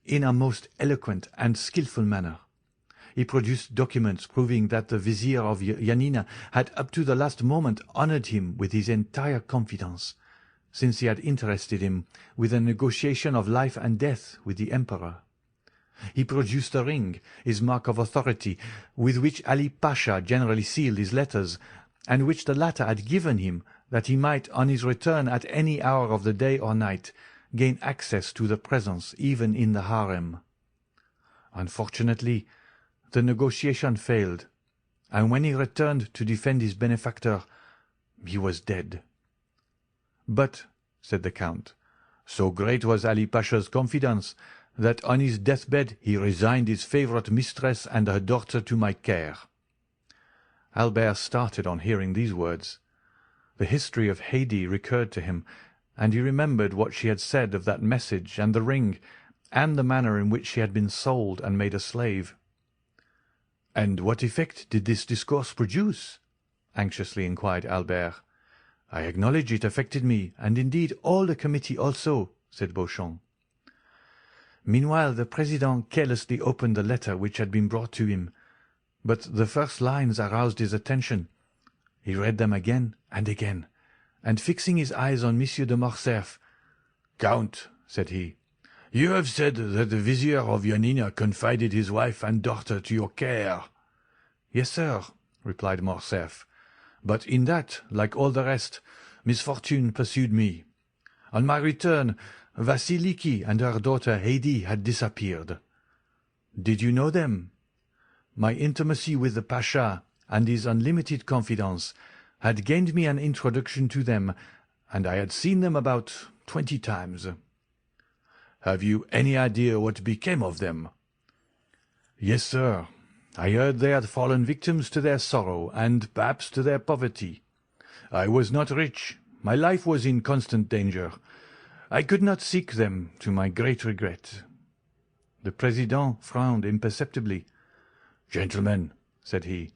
in a most eloquent and skilful manner. He produced documents proving that the Vizier of Yanina had up to the last moment honoured him with his entire confidence, since he had interested him with a negotiation of life and death with the Emperor. He produced a ring, his mark of authority, with which Ali Pasha generally sealed his letters, and which the latter had given him that he might, on his return at any hour of the day or night, gain access to the presence even in the harem. Unfortunately, the negotiation failed, and when he returned to defend his benefactor, he was dead. But, said the Count, so great was Ali Pasha's confidence that on his deathbed he resigned his favourite mistress and her daughter to my care." Albert started on hearing these words. The history of Haydée recurred to him, and he remembered what she had said of that message and the ring, and the manner in which she had been sold and made a slave. "And what effect did this discourse produce?" anxiously inquired Albert. "I acknowledge it affected me, and indeed all the committee also," said Beauchamp. Meanwhile the President carelessly opened the letter which had been brought to him, but the first lines aroused his attention. He read them again and again, and fixing his eyes on Monsieur de Morcerf, "Count," said he, "you have said that the Vizier of Yanina confided his wife and daughter to your care." "Yes, sir," replied Morcerf, "but in that, like all the rest, misfortune pursued me. On my return, Vasiliki and her daughter Haydée had disappeared. Did you know them? My intimacy with the Pasha and his unlimited confidence had gained me an introduction to them, and I had seen them about 20 times. Have you any idea what became of them?" "Yes, sir. I heard they had fallen victims to their sorrow and perhaps to their poverty. I was not rich. My life was in constant danger. I could not seek them, to my great regret." The President frowned imperceptibly. "Gentlemen," said he,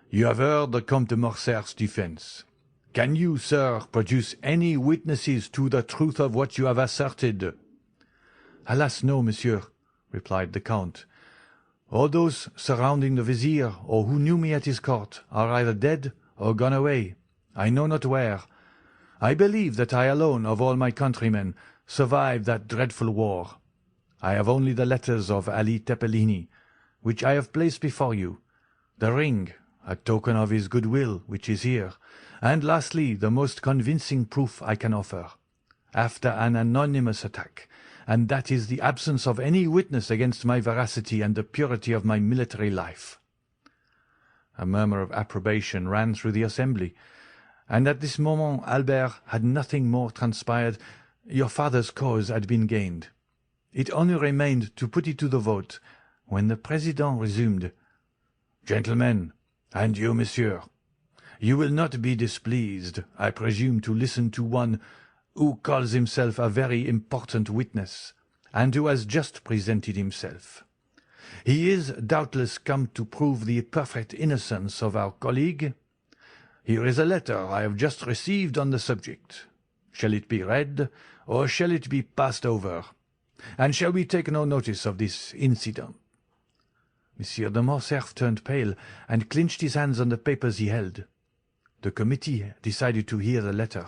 "you have heard the Comte de Morcerf's defence. Can you, sir, produce any witnesses to the truth of what you have asserted?" "Alas, no, monsieur," replied the Count. "All those surrounding the Vizier, or who knew me at his court, are either dead or gone away, I know not where. I believe that I alone of all my countrymen survived that dreadful war. I have only the letters of Ali Tepelini, which I have placed before you, the ring, a token of his goodwill, which is here, and lastly the most convincing proof I can offer, after an anonymous attack, and that is the absence of any witness against my veracity and the purity of my military life." A murmur of approbation ran through the assembly, and at this moment Albert had nothing more transpired. Your father's cause had been gained. It only remained to put it to the vote, when the President resumed, "Gentlemen, and you, monsieur, you will not be displeased, I presume, to listen to one who calls himself a very important witness, and who has just presented himself. He is doubtless come to prove the perfect innocence of our colleague. Here is a letter I have just received on the subject. Shall it be read, or shall it be passed over? And shall we take no notice of this incident?" Monsieur de Morcerf turned pale, and clinched his hands on the papers he held. The committee decided to hear the letter.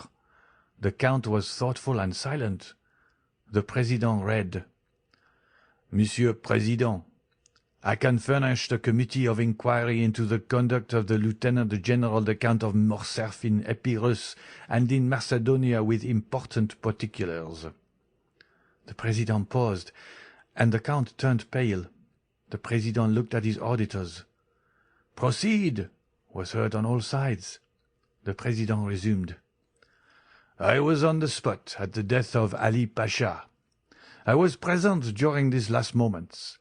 The Count was thoughtful and silent. The President read, "Monsieur President, I can furnish the committee of inquiry into the conduct of the Lieutenant General the Count of Morcerf in Epirus and in Macedonia with important particulars." The President paused, and the Count turned pale. The President looked at his auditors. "Proceed," was heard on all sides. The President resumed. I was on the spot at the death of Ali Pasha. I was present during these last moments.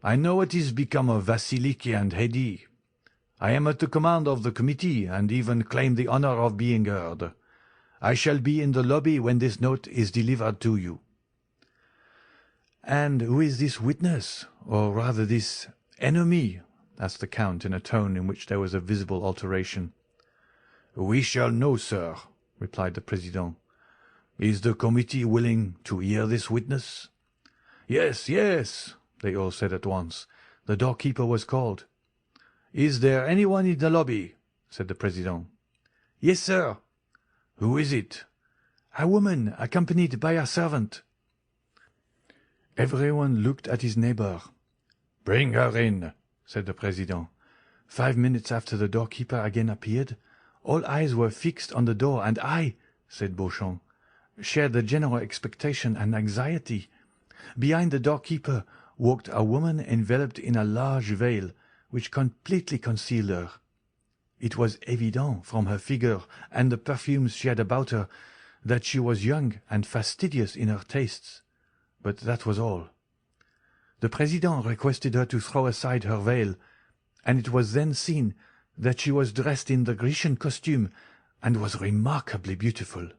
I know what is become of Vasiliki and Hedi. I am at the command of the committee, and even claim the honor of being heard. I shall be in the lobby when this note is delivered to you." "And who is this witness, or rather this enemy?" asked the Count in a tone in which there was a visible alteration. "We shall know, sir," replied the President. "Is the committee willing to hear this witness?" "Yes, yes," they all said at once. The doorkeeper was called. "Is there anyone in the lobby?" said the President. "Yes, sir." "Who is it?" "A woman, accompanied by a servant." Everyone looked at his neighbour. "Bring her in," said the President. 5 minutes after the doorkeeper again appeared, all eyes were fixed on the door, and I, said Beauchamp, shared the general expectation and anxiety. Behind the doorkeeper walked a woman enveloped in a large veil, which completely concealed her. It was evident from her figure and the perfumes she had about her that she was young and fastidious in her tastes, but that was all. The President requested her to throw aside her veil, and it was then seen that she was dressed in the Grecian costume and was remarkably beautiful.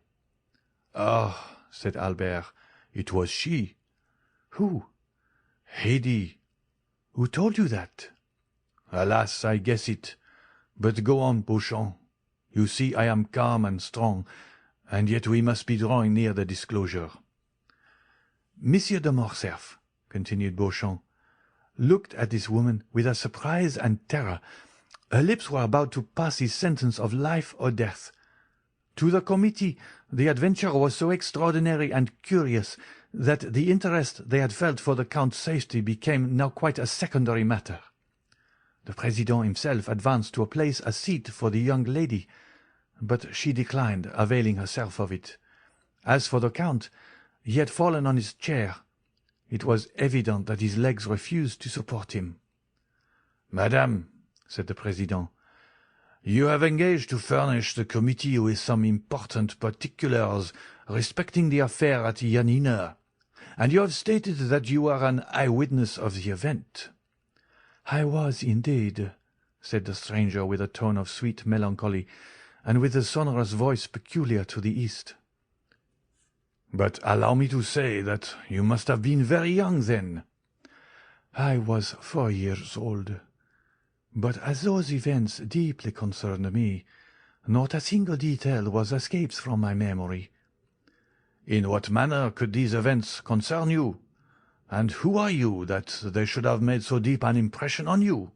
"Ah," said Albert, "it was she." "Who?" "Haydée." "Who told you that?" "Alas, I guess it. But go on, Beauchamp. You see I am calm and strong, and yet we must be drawing near the disclosure." "Monsieur de Morcerf," continued Beauchamp, "looked at this woman with a surprise and terror. Her lips were about to pass his sentence of life or death. To the committee the adventure was so extraordinary and curious that the interest they had felt for the Count's safety became now quite a secondary matter. The President himself advanced to place a seat for the young lady, but she declined, availing herself of it. As for the Count, he had fallen on his chair. It was evident that his legs refused to support him. "Madame," said the President, "you have engaged to furnish the committee with some important particulars respecting the affair at Yanina, and you have stated that you were an eyewitness of the event." "I was indeed," said the stranger with a tone of sweet melancholy, and with the sonorous voice peculiar to the East. "But allow me to say that you must have been very young then." "I was 4 years old. But as those events deeply concerned me, not a single detail was escaped from my memory." "In what manner could these events concern you? And who are you, that they should have made so deep an impression on you?"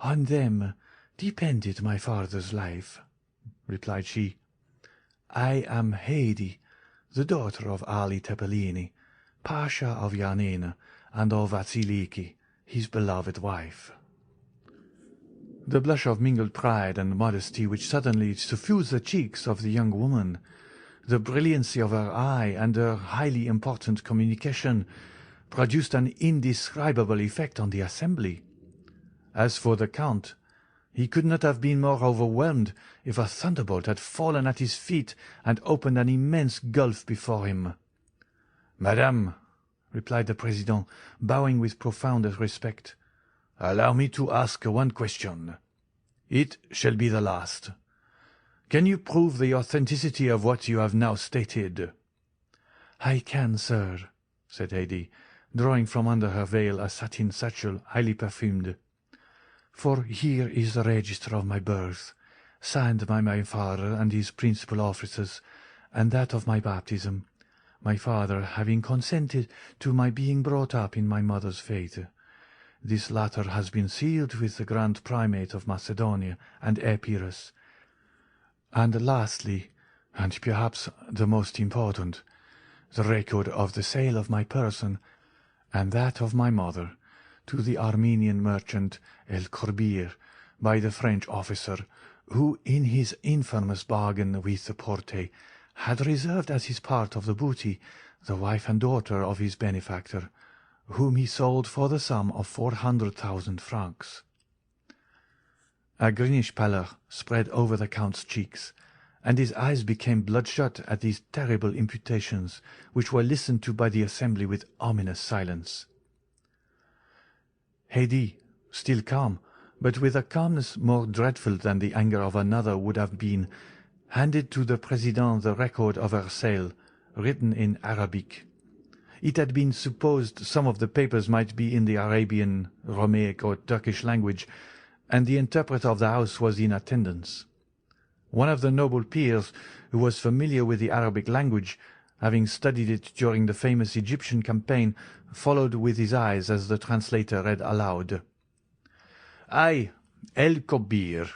"On them depended my father's life," replied she. "I am Haydée, the daughter of Ali Tepelini, Pasha of Yanina, and of Vasiliki, his beloved wife." The blush of mingled pride and modesty which suddenly suffused the cheeks of the young woman, the brilliancy of her eye, and her highly important communication produced an indescribable effect on the assembly. As for the Count, he could not have been more overwhelmed if a thunderbolt had fallen at his feet and opened an immense gulf before him. "Madame," replied the President, bowing with profound respect, "allow me to ask one question. It shall be the last. Can you prove the authenticity of what you have now stated?" "I can, sir," said Haydée, drawing from under her veil a satin satchel highly perfumed. "For here is the register of my birth, signed by my father and his principal officers, and that of my baptism, my father having consented to my being brought up in my mother's faith. This latter has been sealed with the Grand Primate of Macedonia and Epirus. And lastly, and perhaps the most important, the record of the sale of my person and that of my mother to the Armenian merchant El Corbier by the French officer, who in his infamous bargain with the Porte had reserved as his part of the booty the wife and daughter of his benefactor, whom he sold for the sum of 400,000 francs. A greenish pallor spread over the Count's cheeks, and his eyes became bloodshot at these terrible imputations, which were listened to by the assembly with ominous silence. Haydée, still calm, but with a calmness more dreadful than the anger of another would have been, handed to the President the record of her sale, written in Arabic. It had been supposed some of the papers might be in the Arabian, Romaic, or Turkish language, and the interpreter of the house was in attendance. One of the noble peers, who was familiar with the Arabic language, having studied it during the famous Egyptian campaign, followed with his eyes as the translator read aloud. I, El Kobir,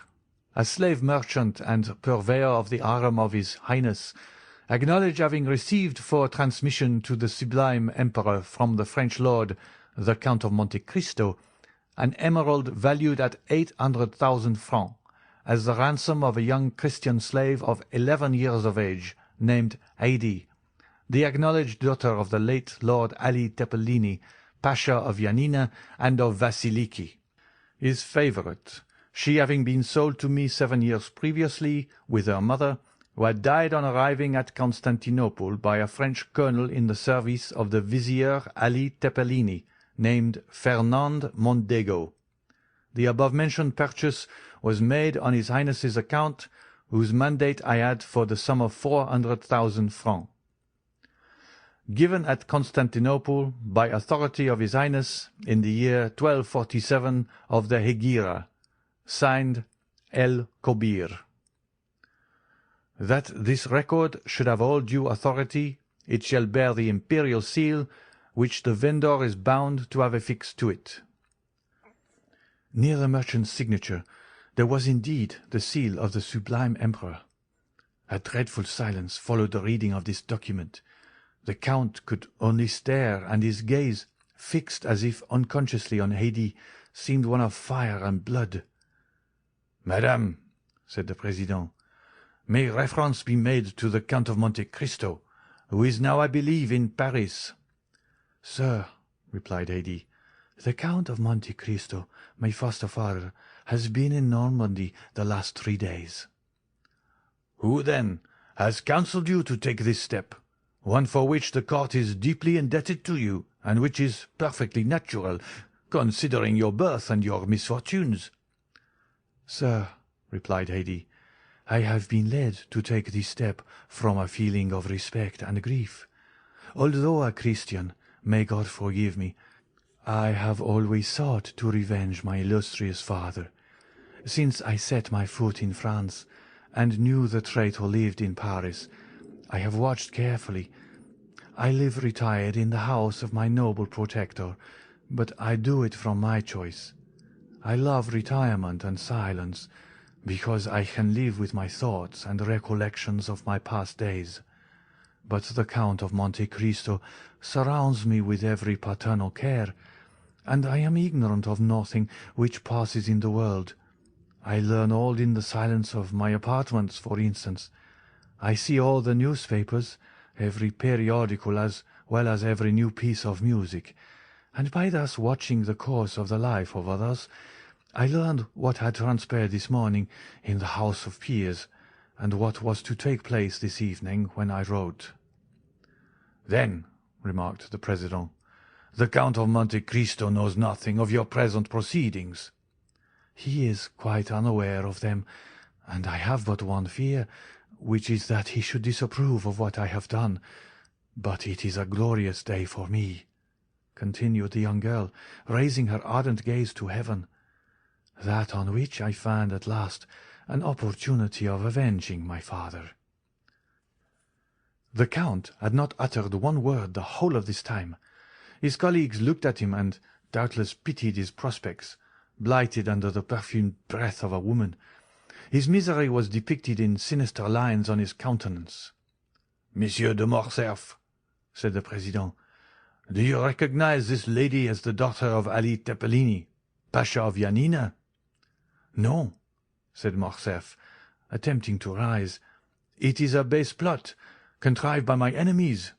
a slave merchant and purveyor of the harem of His Highness, acknowledge having received for transmission to the sublime Emperor from the French lord, the Count of Monte Cristo, an emerald valued at 800,000 francs, as the ransom of a young Christian slave of 11 years of age, named Haydée, the acknowledged daughter of the late Lord Ali Tepelini, Pasha of Yanina and of Vasiliki, his favourite, she having been sold to me 7 years previously, with her mother, who had died on arriving at Constantinople by a French colonel in the service of the Vizier Ali Tepelini, named Fernand Mondego. The above-mentioned purchase was made on His Highness's account, whose mandate I had for the sum of 400,000 francs. Given at Constantinople by authority of His Highness in the year 1247 of the Hegira, signed El Kobir. That this record should have all due authority, it shall bear the imperial seal, which the vendor is bound to have affixed to it. Near the merchant's signature there was indeed the seal of the sublime Emperor. A dreadful silence followed the reading of this document. The Count could only stare, and his gaze, fixed as if unconsciously on Haydée, seemed one of fire and blood. "Madame," said the President, "may reference be made to the Count of Monte Cristo, who is now, I believe, in Paris." "Sir," replied Haydée, "the Count of Monte Cristo, my foster father, has been in Normandy the last 3 days." "Who, then, has counselled you to take this step, one for which the court is deeply indebted to you, and which is perfectly natural, considering your birth and your misfortunes?" "Sir," replied Haydée, "I have been led to take this step from a feeling of respect and grief. Although a Christian, may God forgive me, I have always sought to revenge my illustrious father. Since I set my foot in France, and knew the traitor lived in Paris, I have watched carefully. I live retired in the house of my noble protector, but I do it from my choice. I love retirement and silence, because I can live with my thoughts and recollections of my past days. But the Count of Monte Cristo surrounds me with every paternal care, and I am ignorant of nothing which passes in the world. I learn all in the silence of my apartments, for instance. I see all the newspapers, every periodical as well as every new piece of music, and by thus watching the course of the life of others, I learned what had transpired this morning in the House of Peers, and what was to take place this evening when I wrote." "Then," remarked the President, "the Count of Monte Cristo knows nothing of your present proceedings." "He is quite unaware of them, and I have but one fear, which is that he should disapprove of what I have done. But it is a glorious day for me," continued the young girl, raising her ardent gaze to heaven, "that on which I find at last an opportunity of avenging my father." The Count had not uttered one word the whole of this time. His colleagues looked at him and doubtless pitied his prospects, blighted under the perfumed breath of a woman. His misery was depicted in sinister lines on his countenance. "Monsieur de Morcerf," said the President, "do you recognize this lady as the daughter of Ali Tepelini, Pasha of Yanina?" "No," said Morcerf, attempting to rise. "It is a base plot, contrived by my enemies."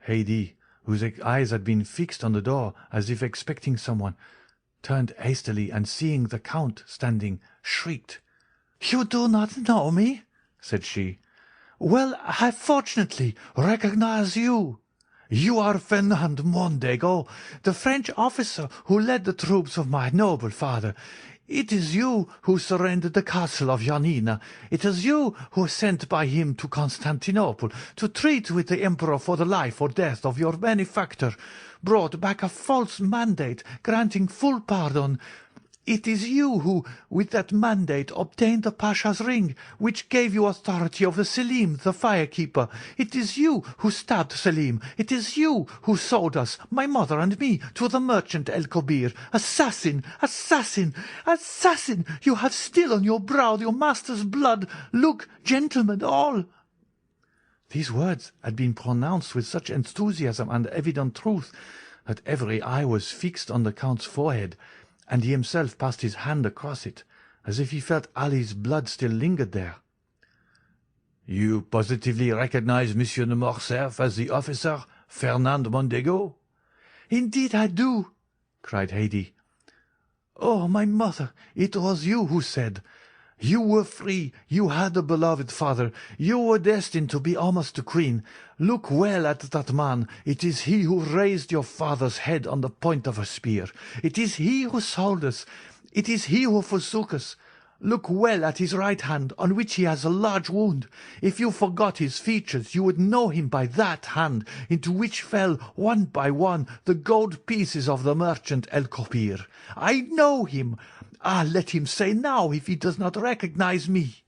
Haydée, whose eyes had been fixed on the door as if expecting someone, turned hastily, and seeing the Count standing, shrieked, "You do not know me?" said she. "Well, I fortunately recognize you. You are Fernand Mondego, the French officer who led the troops of my noble father. It is you who surrendered the castle of Janina. It is you who were sent by him to Constantinople to treat with the emperor for the life or death of your benefactor, brought back a false mandate granting full pardon. It is you who, with that mandate, obtained the Pasha's ring, which gave you authority over Selim, the firekeeper. It is you who stabbed Selim. It is you who sold us, my mother and me, to the merchant El-Kobir. Assassin! Assassin! Assassin! You have still on your brow your master's blood. Look, gentlemen, all!" These words had been pronounced with such enthusiasm and evident truth that every eye was fixed on the Count's forehead, and he himself passed his hand across it, as if he felt Ali's blood still lingered there. "You positively recognize Monsieur de Morcerf as the officer Fernand Mondego?" "Indeed I do," cried Haydée. "Oh, my mother, it was you who said, 'You were free, you had a beloved father, you were destined to be almost a queen. Look well at that man. It is he who raised your father's head on the point of a spear. It is he who sold us. It is he who forsook us. Look well at his right hand, on which he has a large wound. If you forgot his features, you would know him by that hand, into which fell, one by one, the gold pieces of the merchant El-Kobir. I know him. Ah, let him say now if he does not recognize me."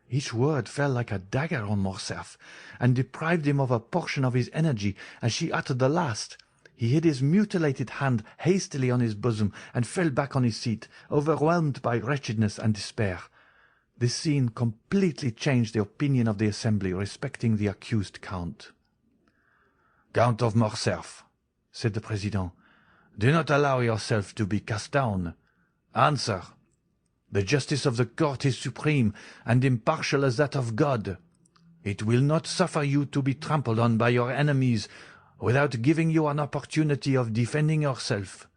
Each word fell like a dagger on Morcerf, and deprived him of a portion of his energy as she uttered the last. He hid his mutilated hand hastily on his bosom, and fell back on his seat, overwhelmed by wretchedness and despair. This scene completely changed the opinion of the assembly respecting the accused Count. "Count of Morcerf," said the President, "do not allow yourself to be cast down. Answer. The justice of the court is supreme and impartial as that of God. It will not suffer you to be trampled on by your enemies without giving you an opportunity of defending yourself.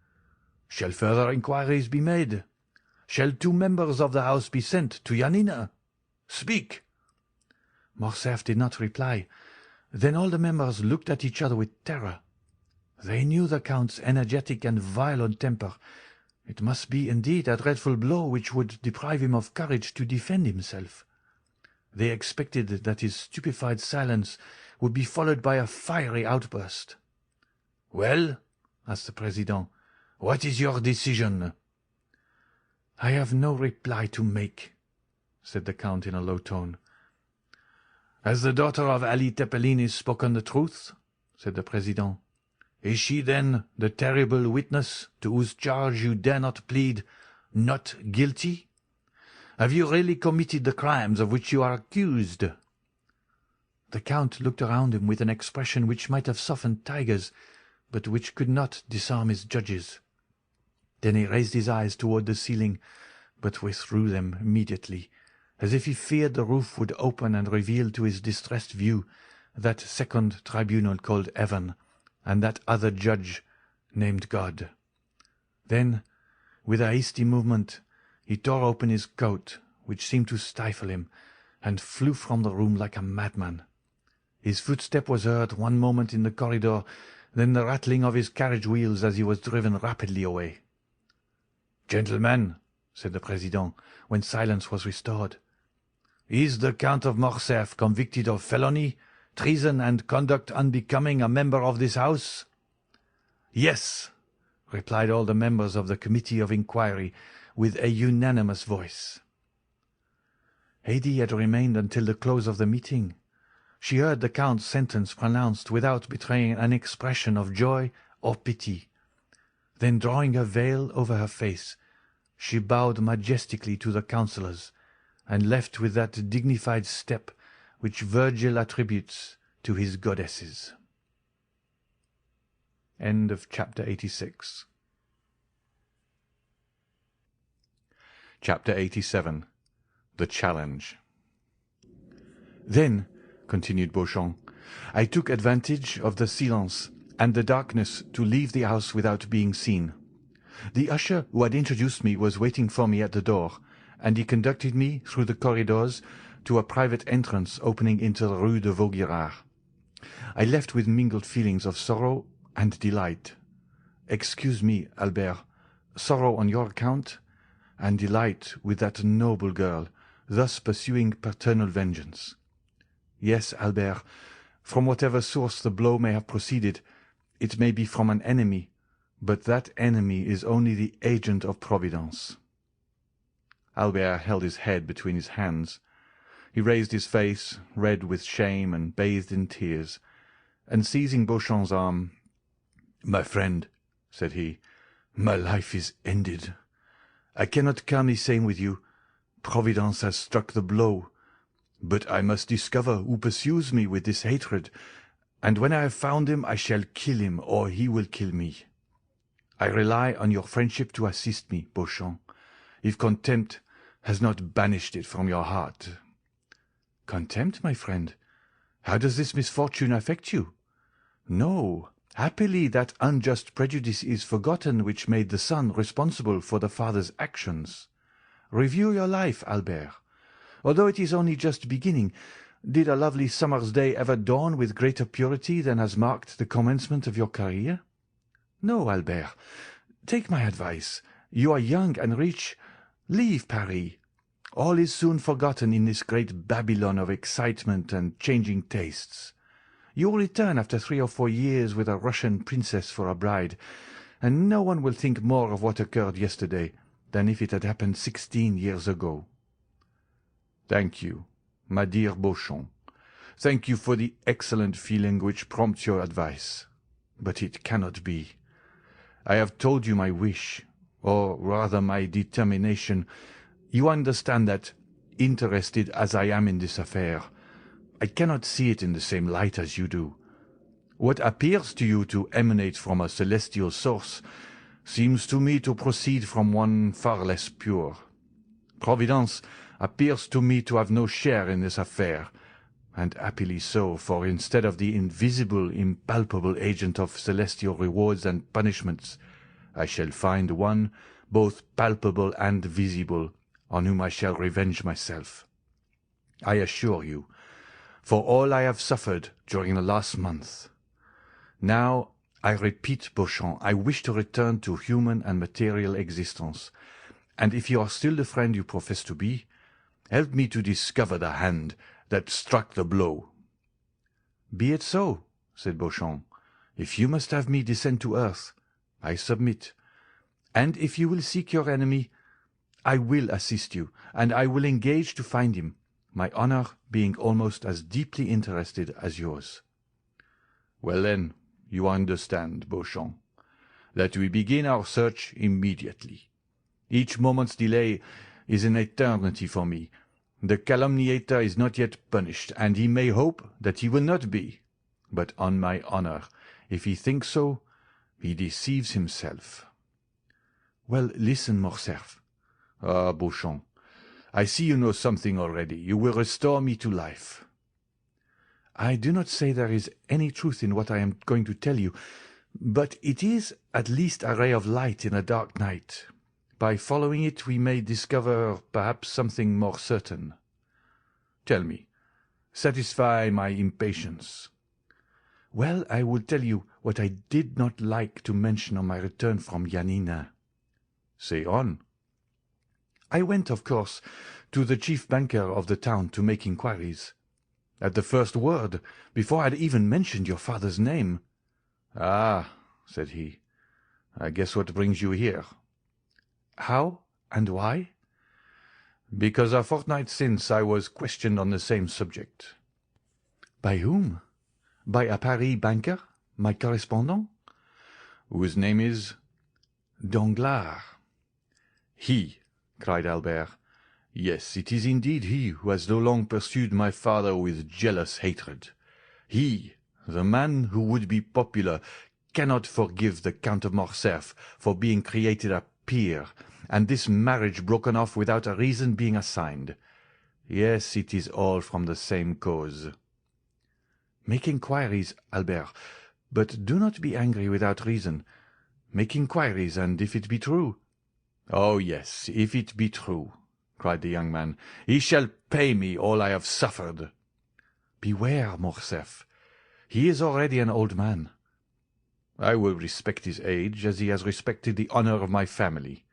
Shall further inquiries be made? Shall 2 members of the House be sent to Janina? Speak." Morcerf did not reply. Then all the members looked at each other with terror. They knew the Count's energetic and violent temper. It must be indeed a dreadful blow which would deprive him of courage to defend himself. They expected that his stupefied silence would be followed by a fiery outburst. "Well," asked the President, "what is your decision?" "I have no reply to make," said the Count in a low tone. "Has the daughter of Ali Tepelin spoken the truth?" said the President. "Is she, then, the terrible witness to whose charge you dare not plead not guilty? Have you really committed the crimes of which you are accused?" The Count looked around him with an expression which might have softened tigers, but which could not disarm his judges. Then he raised his eyes toward the ceiling, but withdrew them immediately, as if he feared the roof would open and reveal to his distressed view that second tribunal called Heaven, and that other judge named God. Then, with a hasty movement, he tore open his coat, which seemed to stifle him, and flew from the room like a madman. His footstep was heard one moment in the corridor, then the rattling of his carriage wheels as he was driven rapidly away. "Gentlemen," said the President, when silence was restored, "is the Count of Morcerf convicted of felony, treason, and conduct unbecoming a member of this House?" "Yes," replied all the members of the Committee of Inquiry with a unanimous voice. Haydée had remained until the close of the meeting. She heard the Count's sentence pronounced without betraying an expression of joy or pity. Then, drawing her veil over her face, she bowed majestically to the councillors, and left with that dignified step which Virgil attributes to his goddesses. End of chapter 86. Chapter 87. The Challenge. "Then," continued Beauchamp, "I took advantage of the silence and the darkness to leave the house without being seen. The usher who had introduced me was waiting for me at the door, and he conducted me through the corridors to a private entrance opening into the Rue de Vaugirard. I left with mingled feelings of sorrow and delight. Excuse me, Albert, sorrow on your account, and delight with that noble girl, thus pursuing paternal vengeance. Yes, Albert, from whatever source the blow may have proceeded, it may be from an enemy, but that enemy is only the agent of Providence." Albert held his head between his hands. He raised his face, red with shame and bathed in tears, and seizing Beauchamp's arm, "My friend," said he, "my life is ended. I cannot calmly say with you, Providence has struck the blow, but I must discover who pursues me with this hatred, and when I have found him I shall kill him, or he will kill me. I rely on your friendship to assist me, Beauchamp, if contempt has not banished it from your heart." "Contempt, my friend? How does this misfortune affect you?" "No, happily that unjust prejudice is forgotten which made the son responsible for the father's actions. Review your life, Albert. Although it is only just beginning, did a lovely summer's day ever dawn with greater purity than has marked the commencement of your career? No, Albert. Take my advice. You are young and rich. Leave Paris. All is soon forgotten in this great Babylon of excitement and changing tastes. You will return after 3 or 4 years with a Russian princess for a bride, and no one will think more of what occurred yesterday than if it had happened 16 years ago." "Thank you, my dear Beauchamp. Thank you for the excellent feeling which prompts your advice. But it cannot be. I have told you my wish, or rather my determination. You understand that, interested as I am in this affair, I cannot see it in the same light as you do. What appears to you to emanate from a celestial source seems to me to proceed from one far less pure. Providence appears to me to have no share in this affair, and happily so, for instead of the invisible, impalpable agent of celestial rewards and punishments, I shall find one, both palpable and visible, on whom I shall revenge myself. I assure you, for all I have suffered during the last month. Now, I repeat, Beauchamp, I wish to return to human and material existence, and if you are still the friend you profess to be, help me to discover the hand that struck the blow." "Be it so," said Beauchamp. "If you must have me descend to earth, I submit. And if you will seek your enemy, I will assist you, and I will engage to find him, my honor being almost as deeply interested as yours." "Well, then, you understand, Beauchamp, that we begin our search immediately. Each moment's delay is an eternity for me. The calumniator is not yet punished, and he may hope that he will not be. But on my honor, if he thinks so, he deceives himself." "Well, listen, Morcerf." "Ah, Beauchamp, I see you know something already. You will restore me to life." "I do not say there is any truth in what I am going to tell you, but it is at least a ray of light in a dark night. By following it we may discover perhaps something more certain." "Tell me. Satisfy my impatience." "Well, I will tell you what I did not like to mention on my return from Yanina." "Say on." "I went, of course, to the chief banker of the town to make inquiries. At the first word, before I had even mentioned your father's name— "Ah," said he, "I guess what brings you here." "How and why?" "Because a fortnight since I was questioned on the same subject." "By whom? By a Paris banker, my correspondent?" "Whose name is—" "Danglars." "He!" cried Albert. "Yes, it is indeed he who has so long pursued my father with jealous hatred. He, the man who would be popular, cannot forgive the Count of Morcerf for being created a peer, and this marriage broken off without a reason being assigned. Yes, it is all from the same cause." "Make inquiries, Albert, but do not be angry without reason. Make inquiries, and if it be true—" "Oh, yes, if it be true. cried the young man. "He shall pay me all I have suffered." "Beware, Morcerf. He is already an old man." "I will respect his age as he has respected the honour of my family.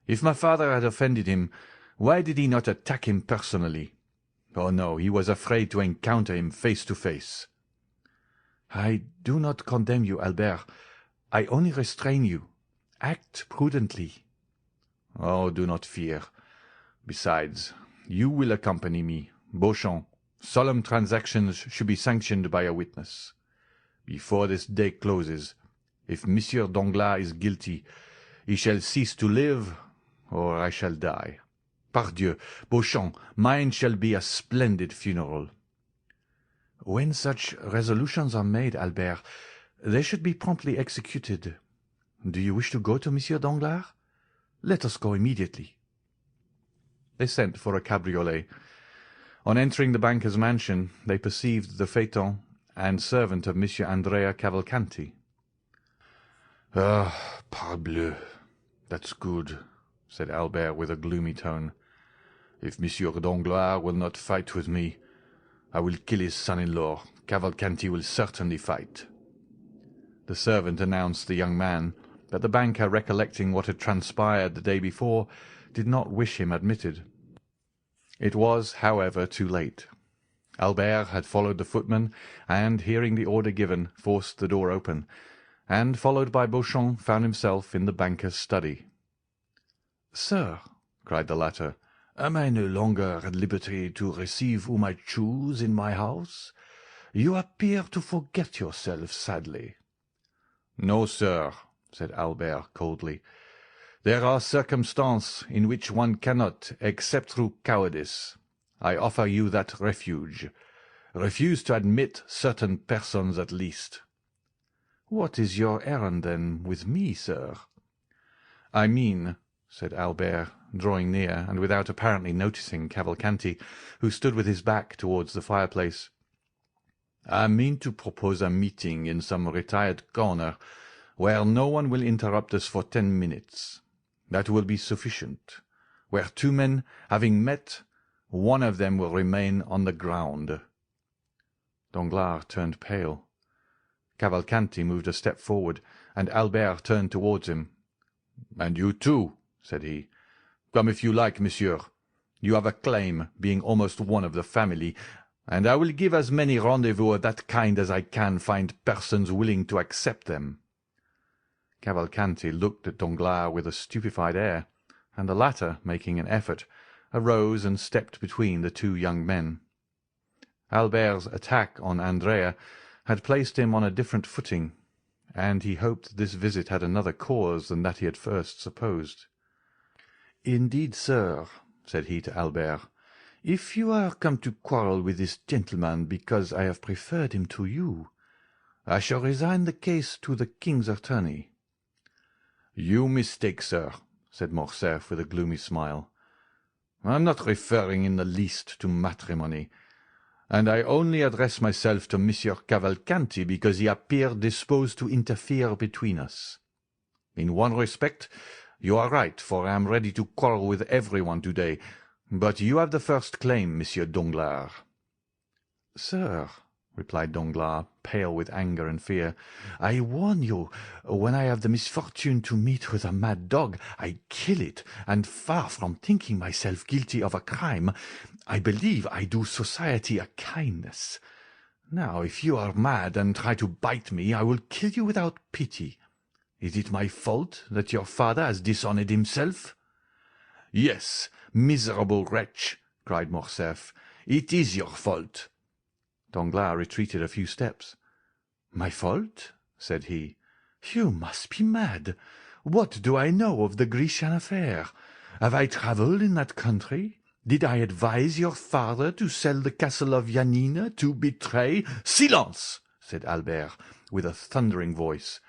If my father had offended him, why did he not attack him personally? Oh no, he was afraid to encounter him face to face." "I do not condemn you, Albert. I only restrain you. Act prudently." "Oh, do not fear. Besides, you will accompany me. Beauchamp, solemn transactions should be sanctioned by a witness. Before this day closes, if Monsieur Danglars is guilty, he shall cease to live, or I shall die. Pardieu, Beauchamp, mine shall be a splendid funeral." "When such resolutions are made, Albert, they should be promptly executed. Do you wish to go to Monsieur Danglars? Let us go immediately." They sent for a cabriolet. On entering the banker's mansion, they perceived the phaeton and servant of Monsieur Andrea Cavalcanti. "Ah, parbleu! That's good," said Albert with a gloomy tone. "If Monsieur Danglars will not fight with me, I will kill his son-in-law. Cavalcanti will certainly fight." The servant announced the young man, but the banker, recollecting what had transpired the day before, did not wish him admitted. It was, however, too late. Albert had followed the footman, and, hearing the order given, forced the door open, and, followed by Beauchamp, found himself in the banker's study. "Sir," cried the latter, "am I no longer at liberty to receive whom I choose in my house? You appear to forget yourself sadly." "No, sir," said Albert coldly. "There are circumstances in which one cannot, except through cowardice. I offer you that refuge. Refuse to admit certain persons at least." "What is your errand, then, with me, sir?" "I mean," said Albert, drawing near, and without apparently noticing Cavalcanti, who stood with his back towards the fireplace, "I mean to propose a meeting in some retired corner, where no one will interrupt us for 10 minutes. That will be sufficient. Where two men, having met, one of them will remain on the ground." Danglars turned pale. Cavalcanti moved a step forward, and Albert turned towards him. "And you too," said he. "Come if you like, monsieur. You have a claim, being almost one of the family, and I will give as many rendezvous of that kind as I can find persons willing to accept them." Cavalcanti looked at Danglars with a stupefied air, and the latter, making an effort, arose and stepped between the two young men. Albert's attack on Andrea had placed him on a different footing, and he hoped this visit had another cause than that he had first supposed. "Indeed, sir," said he to Albert, "if you are come to quarrel with this gentleman because I have preferred him to you, I shall resign the case to the king's attorney." "You mistake, sir," said Morcerf with a gloomy smile. "I am not referring in the least to matrimony, and I only address myself to Monsieur Cavalcanti because he appeared disposed to interfere between us. In one respect, you are right, for I am ready to quarrel with everyone to-day, but you have the first claim, Monsieur Danglars." "Sir," replied Danglars, pale with anger and fear, "I warn you, when I have the misfortune to meet with a mad dog, I kill it, and far from thinking myself guilty of a crime, I believe I do society a kindness. Now, if you are mad and try to bite me, I will kill you without pity. Is it my fault that your father has dishonoured himself?" "Yes, miserable wretch!" cried Morcerf. "It is your fault." Danglars retreated a few steps. "My fault?" said he. "You must be mad. What do I know of the Grecian affair? Have I travelled in that country? Did I advise your father to sell the castle of Yanina, to betray—" "Silence!" said Albert, with a thundering voice.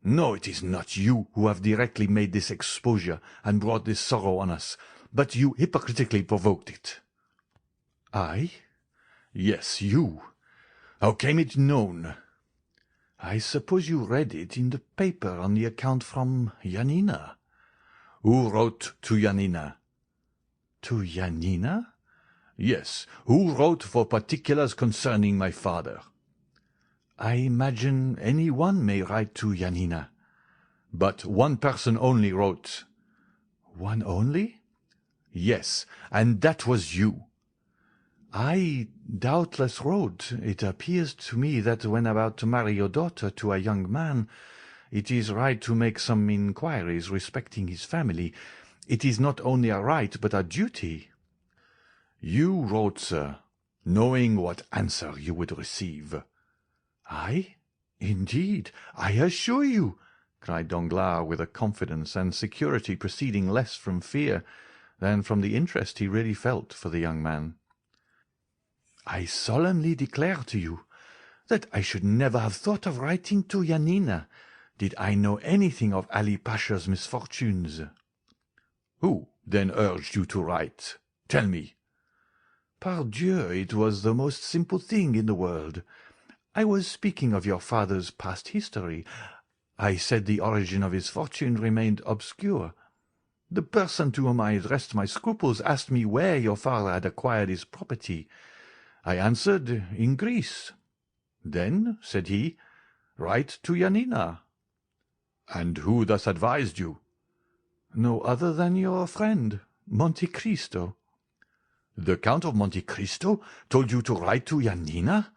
"No, it is not you who have directly made this exposure and brought this sorrow on us, but you hypocritically provoked it." "I?" "Yes, you. How came it known?" "I suppose you read it in the paper on the account from Yanina." "Who wrote to Yanina?" To Janina? Yes, who wrote for particulars concerning my father? I imagine any one may write to Janina. But one person only wrote. One only? Yes, and that was you. I doubtless wrote. It appears to me that when about to marry your daughter to a young man, it is right to make some inquiries respecting his family. It is not only a right, but a duty. You wrote, sir, knowing what answer you would receive. I? Indeed, I assure you, cried Danglars with a confidence and security proceeding less from fear than from the interest he really felt for the young man. I solemnly declare to you that I should never have thought of writing to Janina did I know anything of Ali Pasha's misfortunes. Who then urged you to write? Tell me. Pardieu, it was the most simple thing in the world. I was speaking of your father's past history. I said the origin of his fortune remained obscure. The person to whom I addressed my scruples asked me where your father had acquired his property. I answered, in Greece. Then, said he, write to Janina. And who thus advised you? No other than your friend, Monte Cristo. The Count of Monte Cristo told you to write to Janina?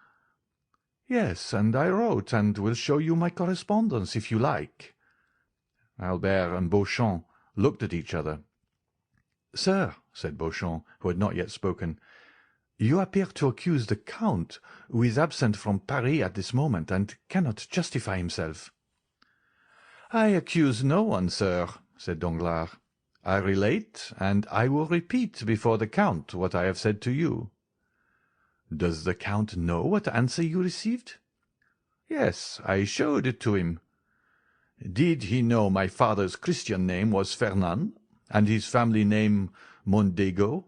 Yes, and I wrote, and will show you my correspondence, if you like. Albert and Beauchamp looked at each other. Sir, said Beauchamp, who had not yet spoken, you appear to accuse the Count, who is absent from Paris at this moment, and cannot justify himself. I accuse no one, sir, said Danglars. I relate, and I will repeat before the Count what I have said to you. Does the Count know what answer you received? Yes, I showed it to him. Did he know my father's Christian name was Fernand, and his family name Mondego?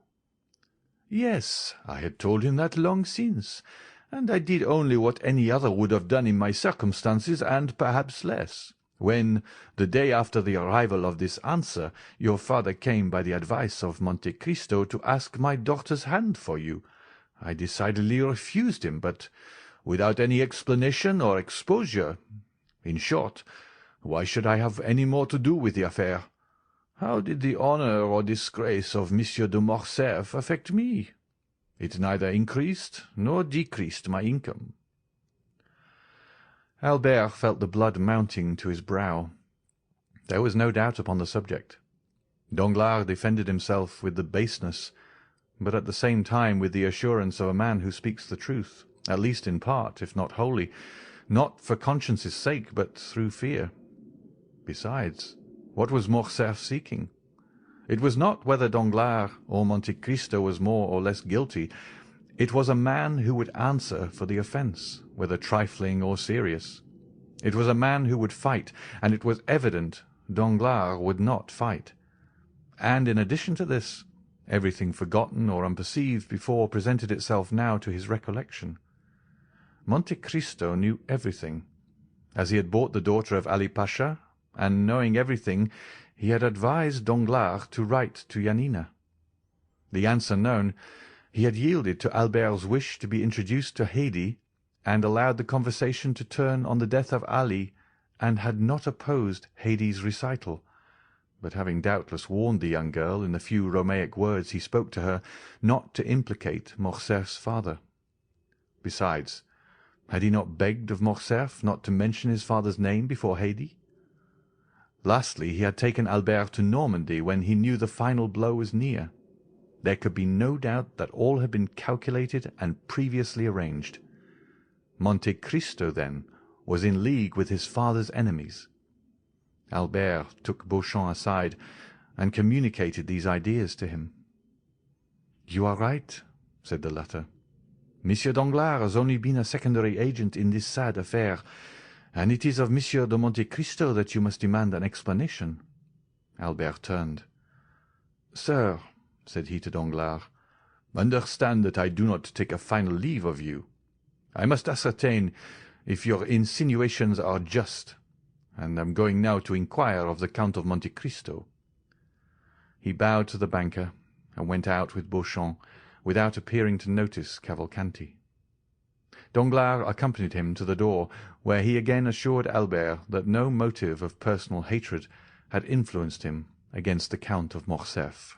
Yes, I had told him that long since, and I did only what any other would have done in my circumstances, and perhaps less. When, the day after the arrival of this answer, your father came by the advice of Monte Cristo to ask my daughter's hand for you, I decidedly refused him, but without any explanation or exposure. In short, why should I have any more to do with the affair? How did the honour or disgrace of Monsieur de Morcerf affect me? It neither increased nor decreased my income. Albert felt the blood mounting to his brow. There was no doubt upon the subject. Danglars defended himself with the baseness, but at the same time with the assurance of a man who speaks the truth, at least in part, if not wholly, not for conscience's sake, but through fear. Besides, what was Morcerf seeking? It was not whether Danglars or Monte Cristo was more or less guilty. It was a man who would answer for the offence, whether trifling or serious. It was a man who would fight, and it was evident Danglars would not fight. And in addition to this, everything forgotten or unperceived before presented itself now to his recollection. Monte Cristo knew everything, as he had bought the daughter of Ali Pasha, and knowing everything, he had advised Danglars to write to Janina. The answer known, he had yielded to Albert's wish to be introduced to Haydée, and allowed the conversation to turn on the death of Ali, and had not opposed Haydée's recital, but having doubtless warned the young girl in the few Romaic words he spoke to her not to implicate Morcerf's father. Besides, had he not begged of Morcerf not to mention his father's name before Haydée? Lastly, he had taken Albert to Normandy when he knew the final blow was near. There could be no doubt that all had been calculated and previously arranged. Monte Cristo, then, was in league with his father's enemies. Albert took Beauchamp aside, and communicated these ideas to him. "You are right," said the latter. "Monsieur Danglars has only been a secondary agent in this sad affair, and it is of Monsieur de Monte Cristo that you must demand an explanation." Albert turned. "Sir," said he to Danglars, "understand that I do not take a final leave of you. I must ascertain if your insinuations are just, and am going now to inquire of the Count of Monte Cristo." He bowed to the banker, and went out with Beauchamp, without appearing to notice Cavalcanti. Danglars accompanied him to the door, where he again assured Albert that no motive of personal hatred had influenced him against the Count of Morcerf.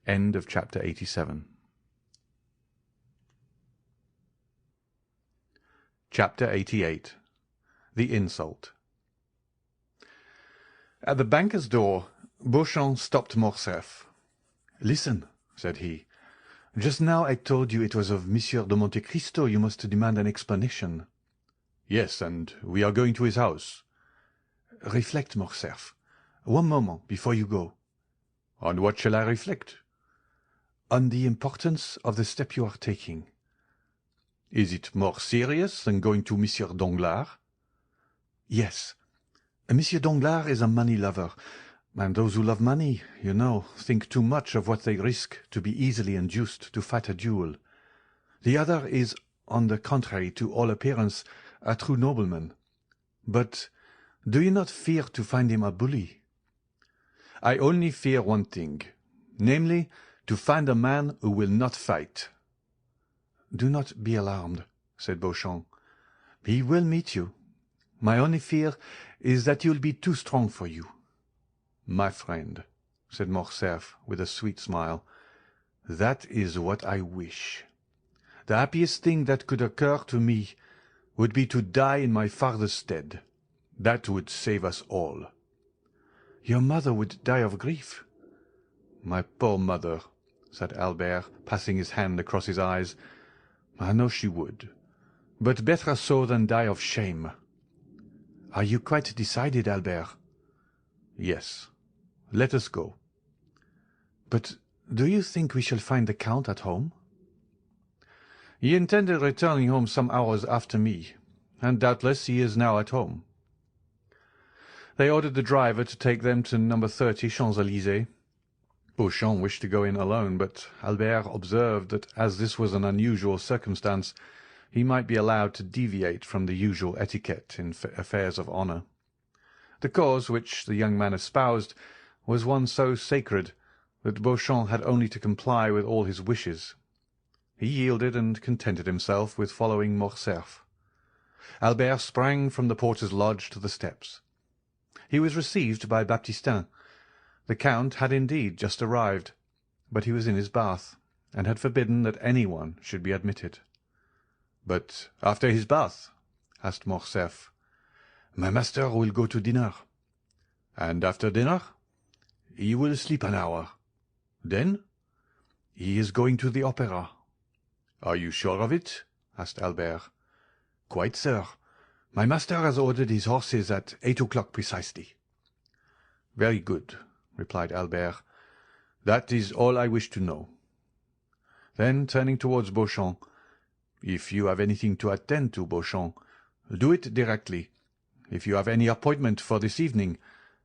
End of chapter 87. Chapter 88. The Insult. At the banker's door, Beauchamp stopped Morcerf. "Listen," said he. "Just now I told you it was of Monsieur de Monte Cristo you must demand an explanation." "Yes, and we are going to his house." "Reflect, Morcerf. One moment before you go." "On what shall I reflect?" "On the importance of the step you are taking." "Is it more serious than going to Monsieur Danglars?" "Yes. Monsieur Danglars is a money lover, and those who love money, you know, think too much of what they risk to be easily induced to fight a duel. The other is, on the contrary, to all appearance, a true nobleman. But do you not fear to find him a bully?" "I only fear one thing, namely, to find a man who will not fight." "Do not be alarmed," said Beauchamp. "He will meet you. My only fear is that he will be too strong for you." "My friend," said Morcerf, with a sweet smile, "that is what I wish. The happiest thing that could occur to me would be to die in my father's stead. That would save us all." "Your mother would die of grief." "My poor mother," said Albert, passing his hand across his eyes. "I know she would, but better so than die of shame." "Are you quite decided, Albert?" "Yes. Let us go." "But do you think we shall find the Count at home?" "He intended returning home some hours after me, and doubtless he is now at home." They ordered the driver to take them to No. 30 Champs-Élysées. Beauchamp wished to go in alone, but Albert observed that as this was an unusual circumstance, he might be allowed to deviate from the usual etiquette in affairs of honour. The cause which the young man espoused was one so sacred that Beauchamp had only to comply with all his wishes. He yielded and contented himself with following Morcerf. Albert sprang from the porter's lodge to the steps. He was received by Baptistin. The Count had indeed just arrived, but he was in his bath, and had forbidden that anyone should be admitted. "But after his bath?" asked Morcerf. "My master will go to dinner." "And after dinner?" "He will sleep an hour." "Then?" "He is going to the opera." "Are you sure of it?" asked Albert. "Quite, sir. My master has ordered his horses at 8 o'clock precisely." "Very good," replied Albert. "That is all I wish to know." Then, turning towards Beauchamp, "If you have anything to attend to, Beauchamp, do it directly. If you have any appointment for this evening,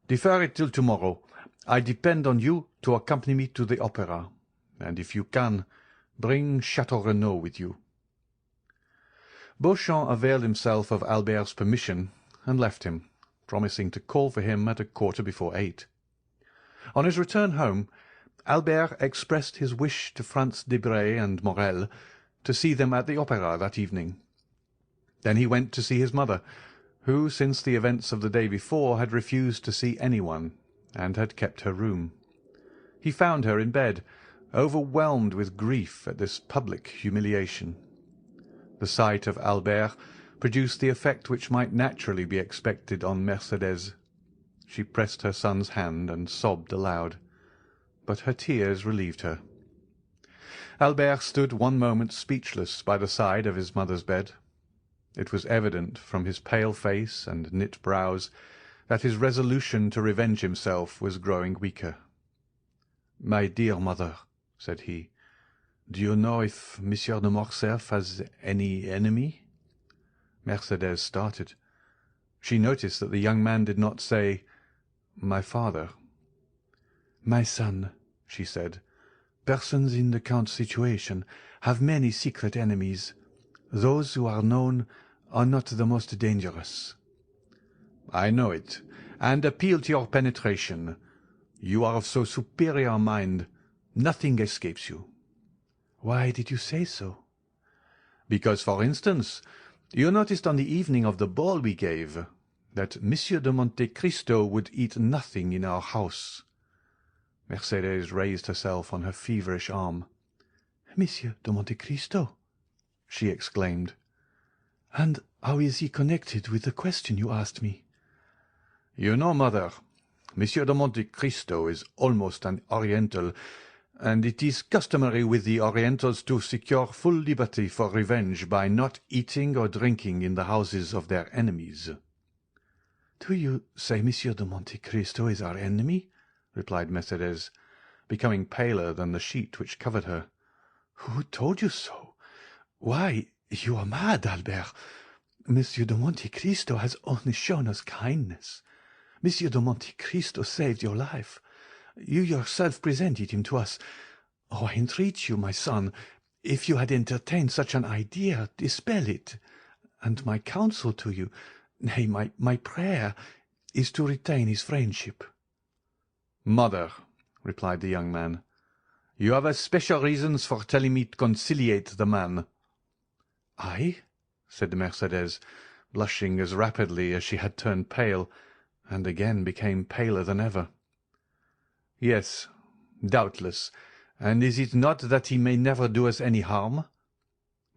defer it till tomorrow. I depend on you to accompany me to the opera, and if you can, bring Chateau Renaud with you." Beauchamp availed himself of Albert's permission and left him, promising to call for him at 8:15. On his return home, Albert expressed his wish to Franz Debray and Morrel to see them at the opera that evening. Then he went to see his mother, who, since the events of the day before, had refused to see anyone, and had kept her room. He found her in bed, overwhelmed with grief at this public humiliation. The sight of Albert produced the effect which might naturally be expected on Mercédès. She pressed her son's hand and sobbed aloud, but her tears relieved her. Albert stood one moment speechless by the side of his mother's bed. It was evident from his pale face and knit brows that his resolution to revenge himself was growing weaker. "My dear mother," said he, "do you know if Monsieur de Morcerf has any enemy?" Mercédès started. She noticed that the young man did not say, "My father." "My son," she said, "persons in the Count's situation have many secret enemies. Those who are known are not the most dangerous." "I know it, and appeal to your penetration. You are of so superior a mind, nothing escapes you." "Why did you say so?" "Because, for instance, you noticed on the evening of the ball we gave that Monsieur de Monte-Cristo would eat nothing in our house." Mercédès raised herself on her feverish arm. "Monsieur de Monte-Cristo!" she exclaimed. "And how is he connected with the question you asked me?" "You know, mother, Monsieur de Monte-Cristo is almost an Oriental, and it is customary with the Orientals to secure full liberty for revenge by not eating or drinking in the houses of their enemies." "Do you say Monsieur de Monte-Cristo is our enemy?" replied Mercédès, becoming paler than the sheet which covered her. "Who told you so? Why, you are mad, Albert. Monsieur de Monte-Cristo has only shown us kindness. Monsieur de Monte-Cristo saved your life. You yourself presented him to us. Oh, I entreat you, my son, if you had entertained such an idea, dispel it. And my counsel to you, nay, my prayer, is to retain his friendship." "Mother," replied the young man, "you have special reasons for telling me to conciliate the man." "I?" said Mercédès, blushing as rapidly as she had turned pale, and again became paler than ever. "Yes, doubtless. And is it not that he may never do us any harm?"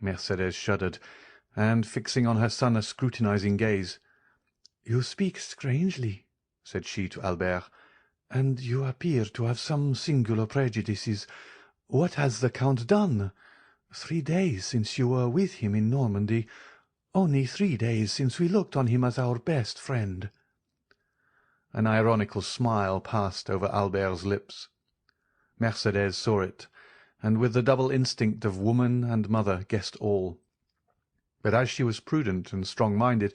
Mercédès shuddered, and, fixing on her son a scrutinizing gaze, "You speak strangely," said she to Albert, "and you appear to have some singular prejudices. What has the Count done? 3 days since you were with him in Normandy, only 3 days since we looked on him as our best friend." An ironical smile passed over Albert's lips. Mercédès saw it, and with the double instinct of woman and mother guessed all. But as she was prudent and strong-minded,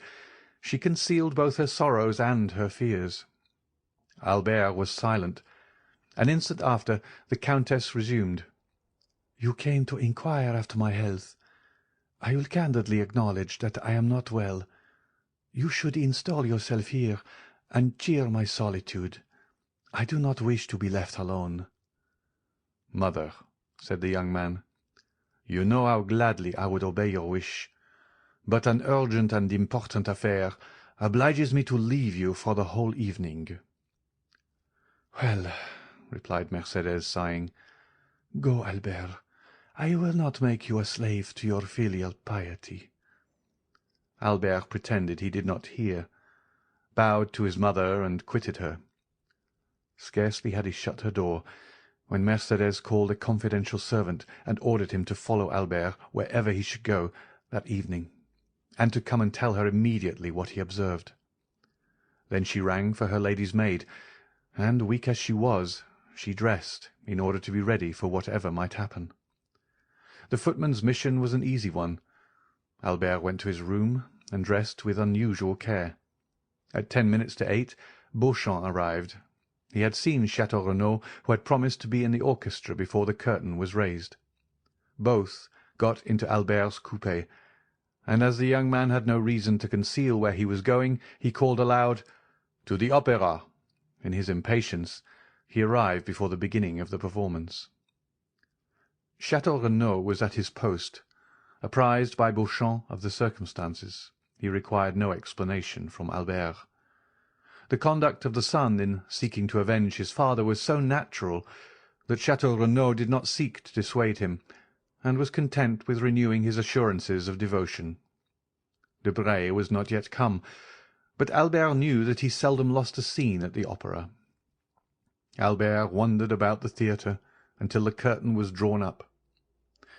she concealed both her sorrows and her fears. Albert was silent. An instant after, the Countess resumed. "You came to inquire after my health. I will candidly acknowledge that I am not well. You should install yourself here, and cheer my solitude. I do not wish to be left alone." "Mother," said the young man, "you know how gladly I would obey your wish, but an urgent and important affair obliges me to leave you for the whole evening." "Well," replied Mercédès, sighing, "go, Albert. I will not make you a slave to your filial piety." Albert pretended he did not hear, bowed to his mother, and quitted her. Scarcely had he shut her door, when Mercédès called a confidential servant and ordered him to follow Albert wherever he should go that evening, and to come and tell her immediately what he observed. Then she rang for her lady's maid, and, weak as she was, she dressed in order to be ready for whatever might happen. The footman's mission was an easy one. Albert went to his room and dressed with unusual care. At 10 minutes to 8, Beauchamp arrived. He had seen Château Renaud, who had promised to be in the orchestra before the curtain was raised. Both got into Albert's coupé, and as the young man had no reason to conceal where he was going, he called aloud, "To the opera!" In his impatience, he arrived before the beginning of the performance. Château Renaud was at his post. Apprised by Beauchamp of the circumstances, he required no explanation from Albert. The conduct of the son in seeking to avenge his father was so natural that Château Renaud did not seek to dissuade him, and was content with renewing his assurances of devotion. Debray was not yet come, but Albert knew that he seldom lost a scene at the opera. Albert wandered about the theatre until the curtain was drawn up.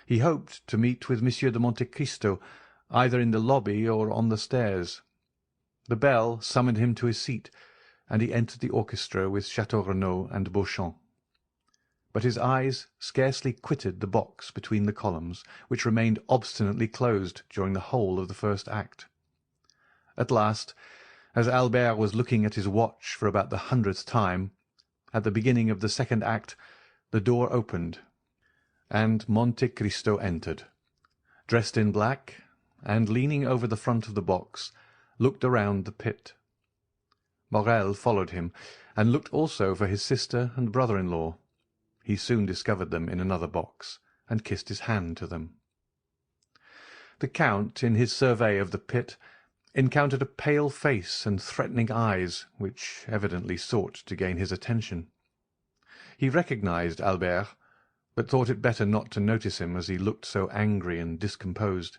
He hoped to meet with Monsieur de Monte-Cristo either in the lobby or on the stairs. The bell summoned him to his seat, and he entered the orchestra with Château Renaud and Beauchamp. But his eyes scarcely quitted the box between the columns, which remained obstinately closed during the whole of the first act. At last, as Albert was looking at his watch for about the 100th time, at the beginning of the second act, the door opened, and Monte Cristo entered, dressed in black, and, leaning over the front of the box, looked around the pit. Morrel followed him, and looked also for his sister and brother-in-law. He soon discovered them in another box, and kissed his hand to them. The Count, in his survey of the pit, encountered a pale face and threatening eyes, which evidently sought to gain his attention. He recognized Albert, but thought it better not to notice him as he looked so angry and discomposed.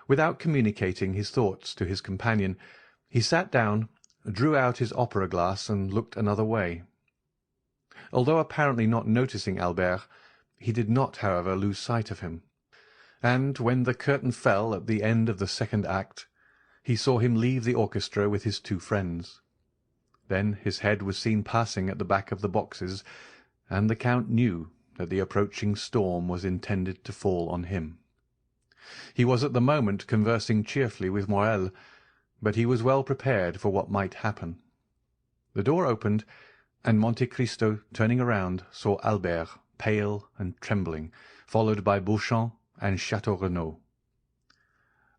Without communicating his thoughts to his companion, he sat down, drew out his opera-glass, and looked another way. Although apparently not noticing Albert, he did not, however, lose sight of him, and when the curtain fell at the end of the second act, he saw him leave the orchestra with his two friends. Then his head was seen passing at the back of the boxes, and the Count knew that the approaching storm was intended to fall on him. He was at the moment conversing cheerfully with Morrel, but he was well prepared for what might happen. The door opened, and Monte Cristo, turning around, saw Albert, pale and trembling, followed by Beauchamp and Château Renaud.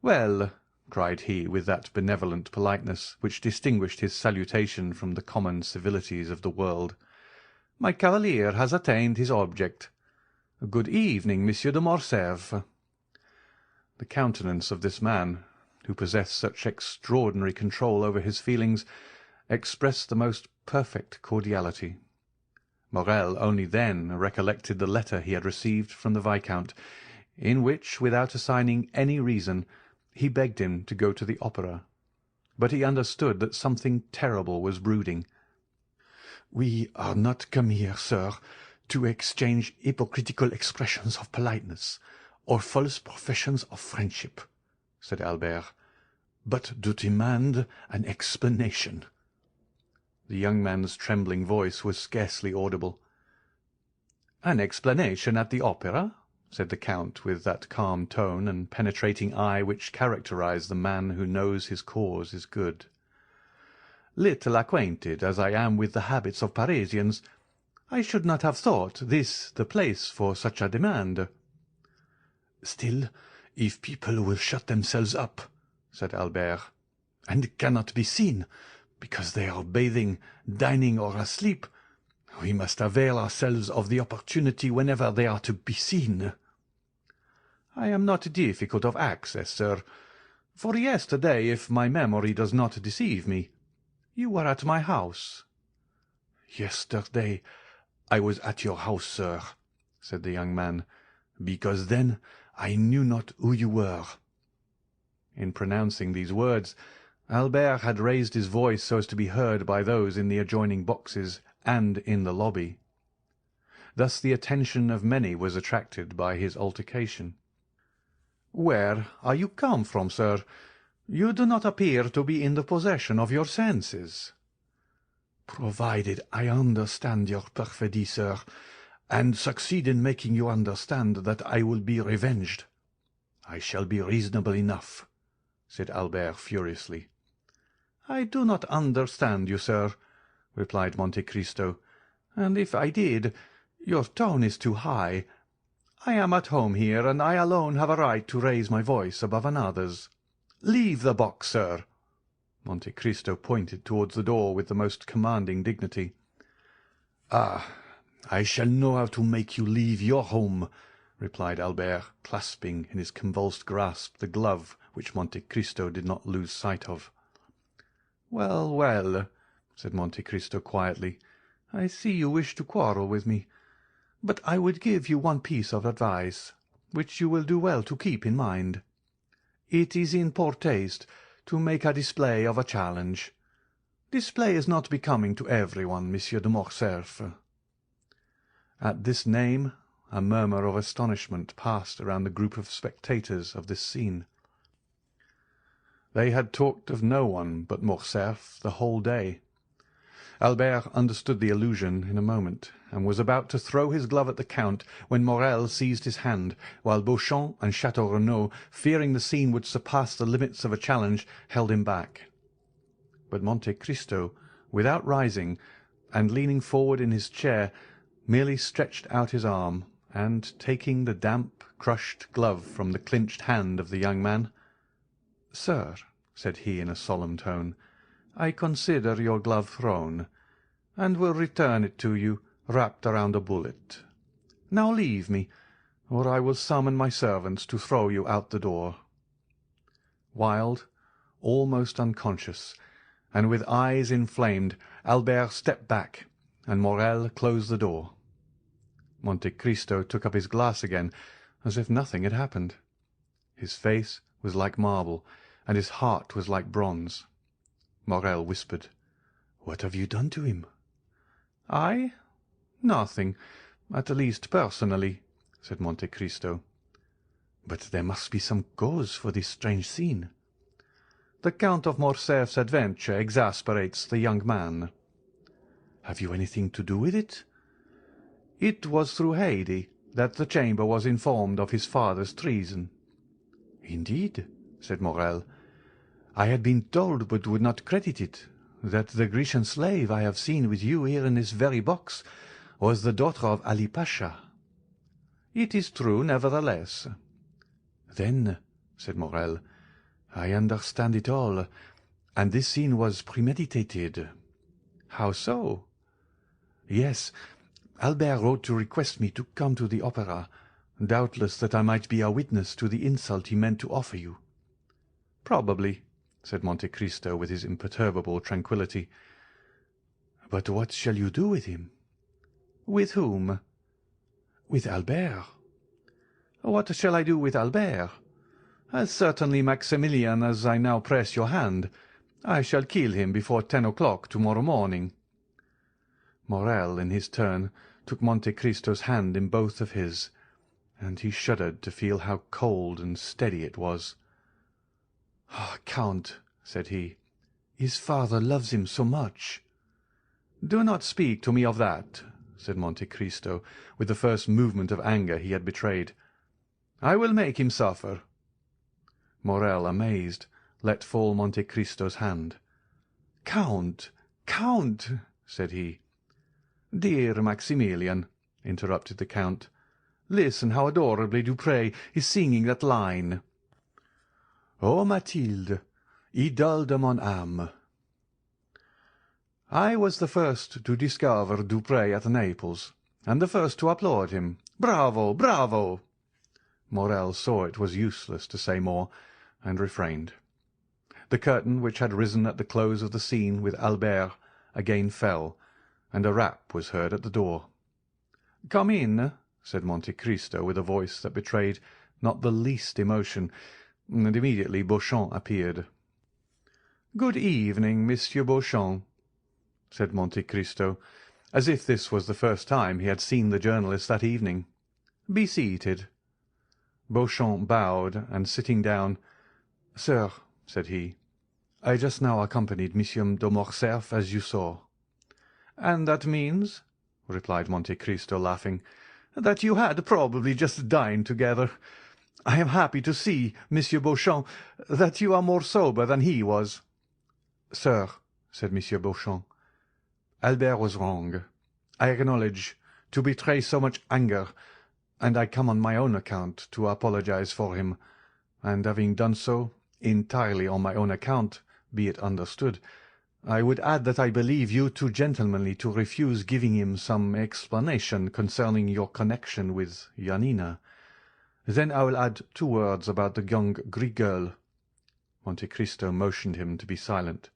"Well," cried he, with that benevolent politeness which distinguished his salutation from the common civilities of the world, "my cavalier has attained his object. Good evening, Monsieur de Morcerf." The countenance of this man, who possessed such extraordinary control over his feelings, expressed the most perfect cordiality. Morrel only then recollected the letter he had received from the Viscount, in which, without assigning any reason, he begged him to go to the opera. But he understood that something terrible was brooding. "We are not come here, sir, to exchange hypocritical expressions of politeness, or false professions of friendship," said Albert, "but to demand an explanation." The young man's trembling voice was scarcely audible. "An explanation at the opera?" said the Count, with that calm tone and penetrating eye which characterize the man who knows his cause is good. "Little acquainted as I am with the habits of Parisians, I should not have thought this the place for such a demand." "Still, if people will shut themselves up," said Albert, "and cannot be seen, because they are bathing, dining, or asleep, we must avail ourselves of the opportunity whenever they are to be seen." "I am not difficult of access, sir, for yesterday, if my memory does not deceive me, you were at my house." "Yesterday I was at your house, sir," said the young man, "because then I knew not who you were." In pronouncing these words, Albert had raised his voice so as to be heard by those in the adjoining boxes and in the lobby. Thus the attention of many was attracted by his altercation. "Where are you come from, sir? You do not appear to be in the possession of your senses." "Provided I understand your perfidy, sir, and succeed in making you understand that I will be revenged, I shall be reasonable enough," said Albert furiously. "I do not understand you, sir," replied Monte Cristo, "and if I did, your tone is too high. I am at home here, and I alone have a right to raise my voice above another's. Leave the box, sir." Monte Cristo pointed towards the door with the most commanding dignity. "Ah, I shall know how to make you leave your home," replied Albert, clasping in his convulsed grasp the glove which Monte Cristo did not lose sight of. "Well, well," said Monte Cristo quietly, "I see you wish to quarrel with me, but I would give you one piece of advice, which you will do well to keep in mind. It is in poor taste to make a display of a challenge. Display is not becoming to everyone, Monsieur de Morcerf." At this name a murmur of astonishment passed around the group of spectators of this scene. They had talked of no one but Morcerf the whole day. Albert understood the allusion in a moment, and was about to throw his glove at the Count, when Morrel seized his hand, while Beauchamp and Château Renaud, fearing the scene would surpass the limits of a challenge, held him back. But Monte Cristo, without rising, and leaning forward in his chair, merely stretched out his arm, and, taking the damp, crushed glove from the clinched hand of the young man, "Sir," said he in a solemn tone, I consider your glove thrown, and will return it to you wrapped around a bullet. Now leave me, or I will summon my servants to throw you out the door." Wild, almost unconscious, and with eyes inflamed, Albert stepped back, and Morrel closed the door. Monte Cristo took up his glass again, as if nothing had happened. His face was like marble, and his heart was like bronze. Morrel whispered, "What have you done to him?" "I? Nothing, at least personally," said Monte Cristo. "But there must be some cause for this strange scene." "The Count of Morcerf's adventure exasperates the young man." "Have you anything to do with it?" "It was through Haydée that the Chamber was informed of his father's treason." "Indeed," said Morrel. "I had been told, but would not credit it, that the Grecian slave I have seen with you here in this very box was the daughter of Ali Pasha." "It is true, nevertheless." "Then," said Morrel, "I understand it all, and this scene was premeditated." "How so?" "Yes, Albert wrote to request me to come to the opera, doubtless that I might be a witness to the insult he meant to offer you." "Probably," said Monte Cristo with his imperturbable tranquillity. "But what shall you do with him?" "With whom?" "With Albert." "What shall I do with Albert? As certainly, Maximilian, as I now press your hand. I shall kill him before 10 o'clock tomorrow morning." Morrel, in his turn, took Monte Cristo's hand in both of his, and he shuddered to feel how cold and steady it was. "Ah, Count," said he, "his father loves him so much." "Do not speak to me of that," said Monte Cristo, with the first movement of anger he had betrayed. "I will make him suffer." Morrel, amazed, let fall Monte Cristo's hand. "Count, Count!" said he. "Dear Maximilian," interrupted the Count, "listen how adorably Dupré is singing that line: "'O Mathilde, idole de mon âme.' I was the first to discover Dupré at Naples, and the first to applaud him. Bravo, bravo!" Morrel saw it was useless to say more, and refrained. The curtain, which had risen at the close of the scene with Albert, again fell, and a rap was heard at the door. "Come in," said Monte Cristo with a voice that betrayed not the least emotion, and immediately Beauchamp appeared. "Good evening, Monsieur Beauchamp," said Monte Cristo, as if this was the first time he had seen the journalist that evening. "Be seated." Beauchamp bowed, and sitting down, "Sir," said he, "I just now accompanied Monsieur de Morcerf, as you saw." "And that means," replied Monte Cristo, laughing, "that you had probably just dined together. I am happy to see, Monsieur Beauchamp, that you are more sober than he was." "Sir," said Monsieur Beauchamp, "Albert was wrong, I acknowledge, to betray so much anger, and I come on my own account to apologize for him, and having done so, entirely on my own account, be it understood, I would add that I believe you too gentlemanly to refuse giving him some explanation concerning your connection with Janina. Then I will add 2 words about the young Greek girl." Monte Cristo motioned him to be silent.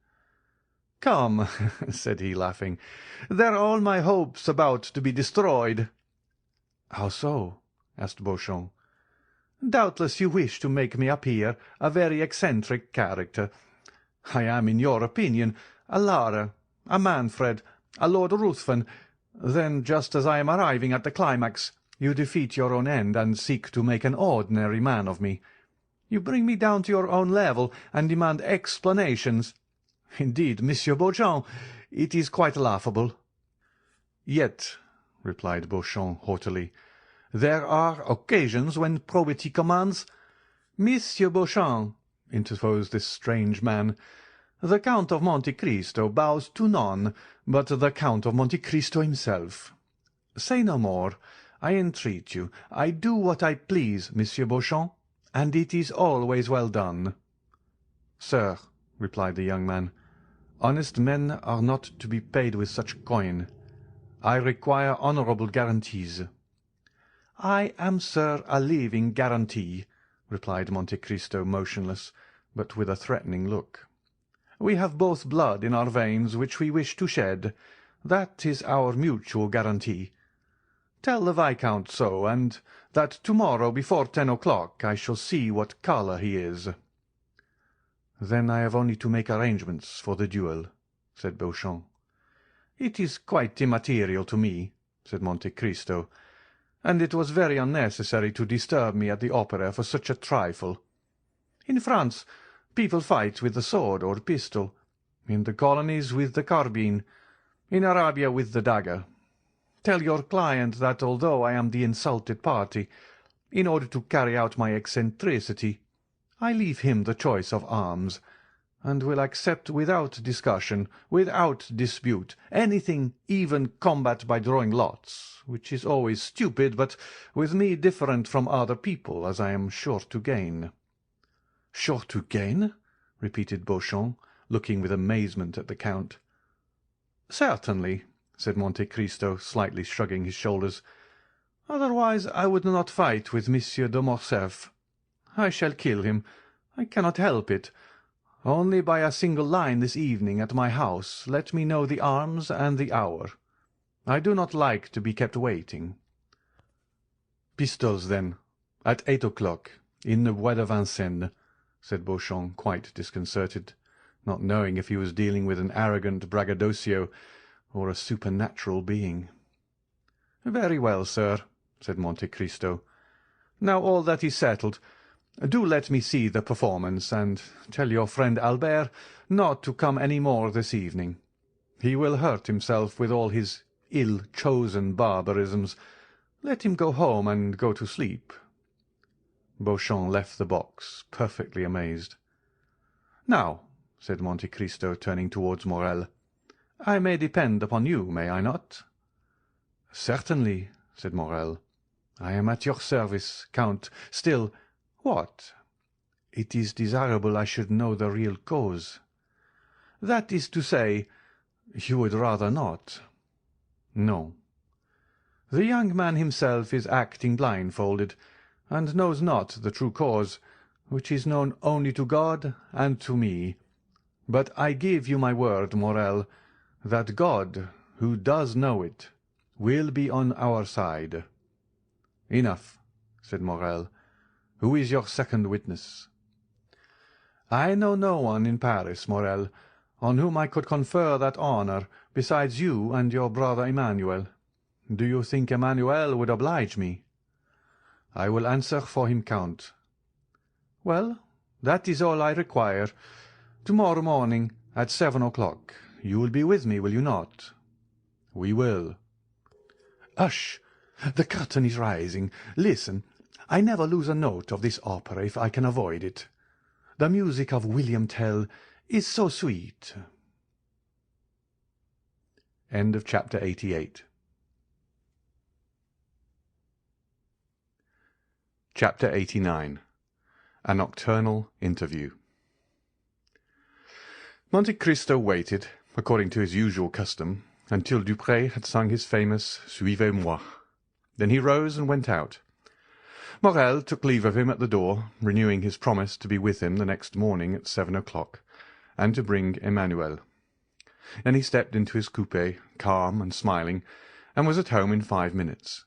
"Come," said he, laughing, "there are all my hopes about to be destroyed." "How so?" asked Beauchamp. "Doubtless you wish to make me appear a very eccentric character. I am, in your opinion, a Lara, a Manfred, a Lord Ruthven. Then, just as I am arriving at the climax, you defeat your own end and seek to make an ordinary man of me. You bring me down to your own level and demand explanations. Indeed, Monsieur Beauchamp, it is quite laughable." "Yet," replied Beauchamp haughtily, "there are occasions when probity commands—" "Monsieur Beauchamp," interposed this strange man, "the Count of Monte Cristo bows to none but the Count of Monte Cristo himself. Say no more, I entreat you. I do what I please, Monsieur Beauchamp, and it is always well done." "Sir," replied the young man, Honest men are not to be paid with such coin. I require honourable guarantees." "I am, sir, a living guarantee," replied Monte Cristo, motionless, but with a threatening look. "We have both blood in our veins which we wish to shed. That is our mutual guarantee. Tell the Viscount so, and that tomorrow before 10 o'clock I shall see what colour he is." "Then I have only to make arrangements for the duel," said Beauchamp. "It is quite immaterial to me," said Monte Cristo, "and it was very unnecessary to disturb me at the opera for such a trifle. In France people fight with the sword or pistol, in the colonies with the carbine, in Arabia with the dagger. Tell your client that although I am the insulted party, in order to carry out my eccentricity, I leave him the choice of arms, and will accept without discussion, without dispute, anything, even combat by drawing lots, which is always stupid, but with me different from other people, as I am sure to gain." "Sure to gain?" repeated Beauchamp, looking with amazement at the Count. "Certainly," said Monte Cristo, slightly shrugging his shoulders. "Otherwise I would not fight with Monsieur de Morcerf. I shall kill him. I cannot help it. Only by a single line this evening at my house let me know the arms and the hour. I do not like to be kept waiting." "Pistols, then, at 8 o'clock, in the Bois de Vincennes," said Beauchamp, quite disconcerted, not knowing if he was dealing with an arrogant braggadocio or a supernatural being. "Very well, sir," said Monte Cristo. "Now all that is settled. Do let me see the performance, and tell your friend Albert not to come any more this evening. He will hurt himself with all his ill-chosen barbarisms. Let him go home and go to sleep." Beauchamp left the box, perfectly amazed. "Now," said Monte Cristo, turning towards Morrel, "I may depend upon you, may I not?" "Certainly," said Morrel. "I am at your service, Count. Still—" "What?" "It is desirable I should know the real cause." "That is to say, you would rather not?" "No." "The young man himself is acting blindfolded, and knows not the true cause, which is known only to God and to me. But I give you my word, Morrel, that God, who does know it, will be on our side." "Enough," said Morrel. "Who is your second witness?" "I know no one in Paris, Morrel, on whom I could confer that honour besides you and your brother Emmanuel. Do you think Emmanuel would oblige me?" "I will answer for him, Count." "Well, that is all I require. To-morrow morning at 7 o'clock. You will be with me, will you not?" "We will." "Hush! The curtain is rising. Listen. I never lose a note of this opera if I can avoid it. The music of William Tell is so sweet." End of chapter 88. Chapter 89. A Nocturnal Interview. Monte Cristo waited, according to his usual custom, until Dupré had sung his famous Suivez-moi. Then he rose and went out. Morrel took leave of him at the door, renewing his promise to be with him the next morning at 7 o'clock, and to bring Emmanuel. Then he stepped into his coupé, calm and smiling, and was at home in 5 minutes.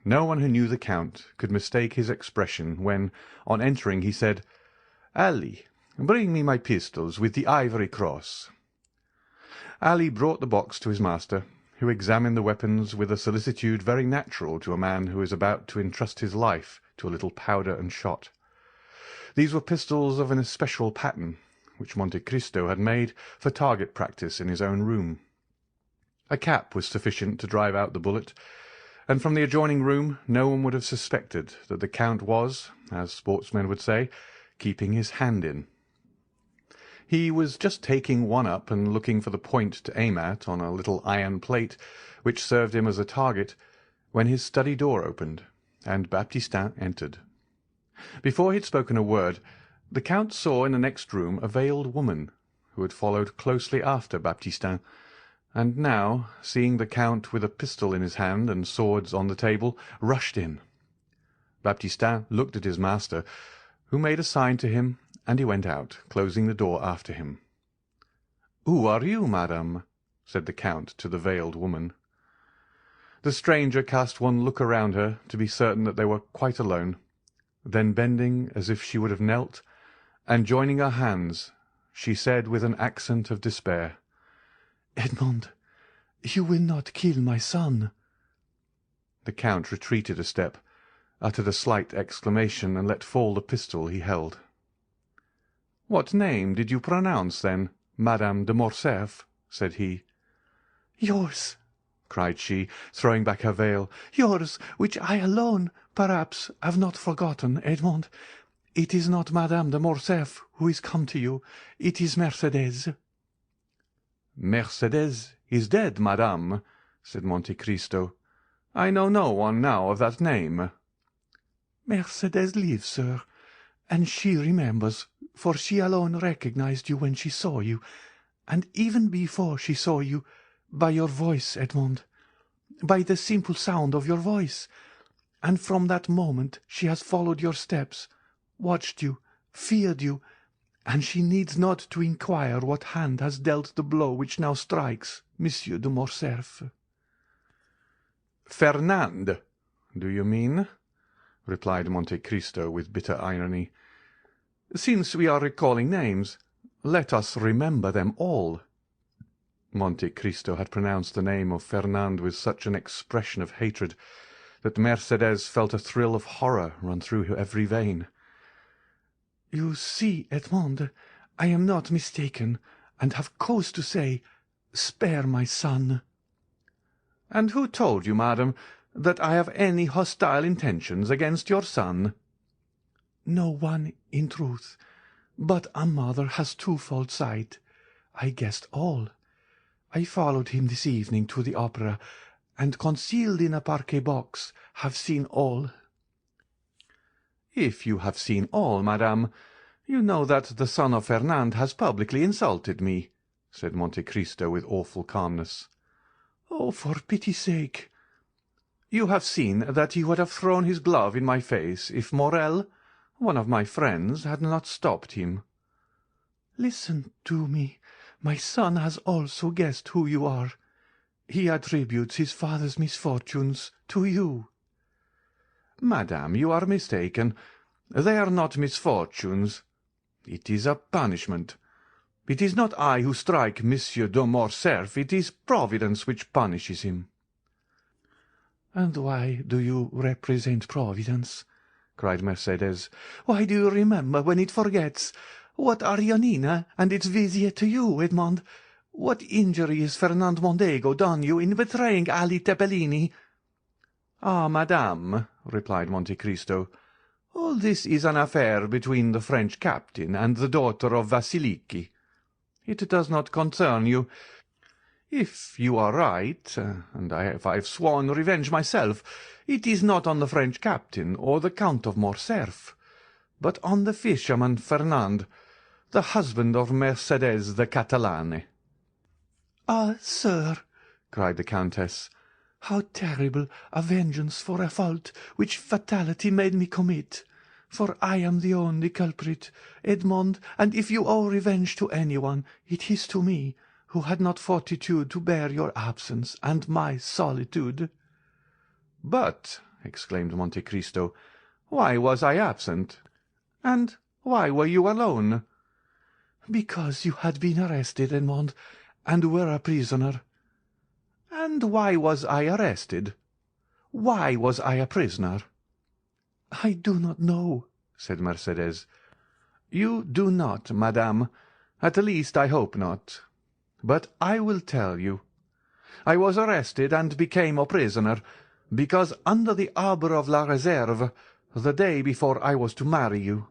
No one who knew the Count could mistake his expression when, on entering, he said, "Ali, bring me my pistols with the ivory cross." Ali brought the box to his master, who examined the weapons with a solicitude very natural to a man who is about to entrust his life to a little powder and shot. These were pistols of an especial pattern, which Monte Cristo had made for target practice in his own room. A cap was sufficient to drive out the bullet, and from the adjoining room no one would have suspected that the Count was, as sportsmen would say, keeping his hand in. He was just taking one up and looking for the point to aim at on a little iron plate which served him as a target, when his study door opened, and Baptistin entered. Before he had spoken a word, the Count saw in the next room a veiled woman, who had followed closely after Baptistin, and now, seeing the Count with a pistol in his hand and swords on the table, rushed in. Baptistin looked at his master, who made a sign to him, and he went out, closing the door after him. "Who are you, madame?" said the Count to the veiled woman. The stranger cast one look around her to be certain that they were quite alone. Then bending as if she would have knelt, and joining her hands, she said with an accent of despair, "Edmond, you will not kill my son." The Count retreated a step, uttered a slight exclamation, and let fall the pistol he held. "What name did you pronounce, then, Madame de Morcerf?" said he. "Yours," cried she, throwing back her veil. "Yours, which I alone, perhaps, have not forgotten, Edmond. It is not Madame de Morcerf who is come to you. It is Mercédès." "Mercédès is dead, madame," said Monte Cristo. "I know no one now of that name." "Mercédès lives, sir, and she remembers, for she alone recognized you when she saw you, and even before she saw you, by your voice, Edmond, by the simple sound of your voice, and from that moment she has followed your steps, watched you, feared you, and she needs not to inquire what hand has dealt the blow which now strikes Monsieur de Morcerf." "Fernand, do you mean?" replied Monte Cristo with bitter irony. "Since we are recalling names, let us remember them all." Monte Cristo had pronounced the name of Fernand with such an expression of hatred that Mercédès felt a thrill of horror run through every vein. "You see, Edmond, I am not mistaken, and have cause to say, spare my son." "And who told you, madam, that I have any hostile intentions against your son?" "No one, in truth. But a mother has twofold sight. I guessed all. I followed him this evening to the opera, and concealed in a parquet box, have seen all." "If you have seen all, madame, you know that the son of Fernand has publicly insulted me," said Monte Cristo with awful calmness. "Oh, for pity's sake!" "You have seen that he would have thrown his glove in my face if Morel, one of my friends, had not stopped him." "Listen to me. My son has also guessed who you are. He attributes his father's misfortunes to you." "Madame, you are mistaken. They are not misfortunes. It is a punishment. It is not I who strike Monsieur de Morcerf. It is Providence which punishes him." "And why do you represent Providence?" cried Mercédès. "Why do you remember when it forgets? What are Yanina and its vizier to you, Edmond? What injury has Fernand Mondego done you in betraying Ali Tepelini?" "Ah, madame," replied Monte Cristo, "all this is an affair between the French captain and the daughter of Vasiliki. It does not concern you. If you are right, and if I have sworn revenge myself, it is not on the French captain or the Count of Morcerf, but on the fisherman Fernand, the husband of Mercédès the Catalane." "Ah, sir," cried the Countess, "how terrible a vengeance for a fault which fatality made me commit! For I am the only culprit, Edmond, and if you owe revenge to anyone, it is to me, who had not fortitude to bear your absence and my solitude." "But," exclaimed Monte Cristo, "why was I absent? And why were you alone?" "Because you had been arrested, Edmond, and were a prisoner." "And why was I arrested? Why was I a prisoner?" "I do not know," said Mercédès. "You do not, madame. At least I hope not. But I will tell you. I was arrested and became a prisoner because under the arbour of La Réserve, the day before I was to marry you,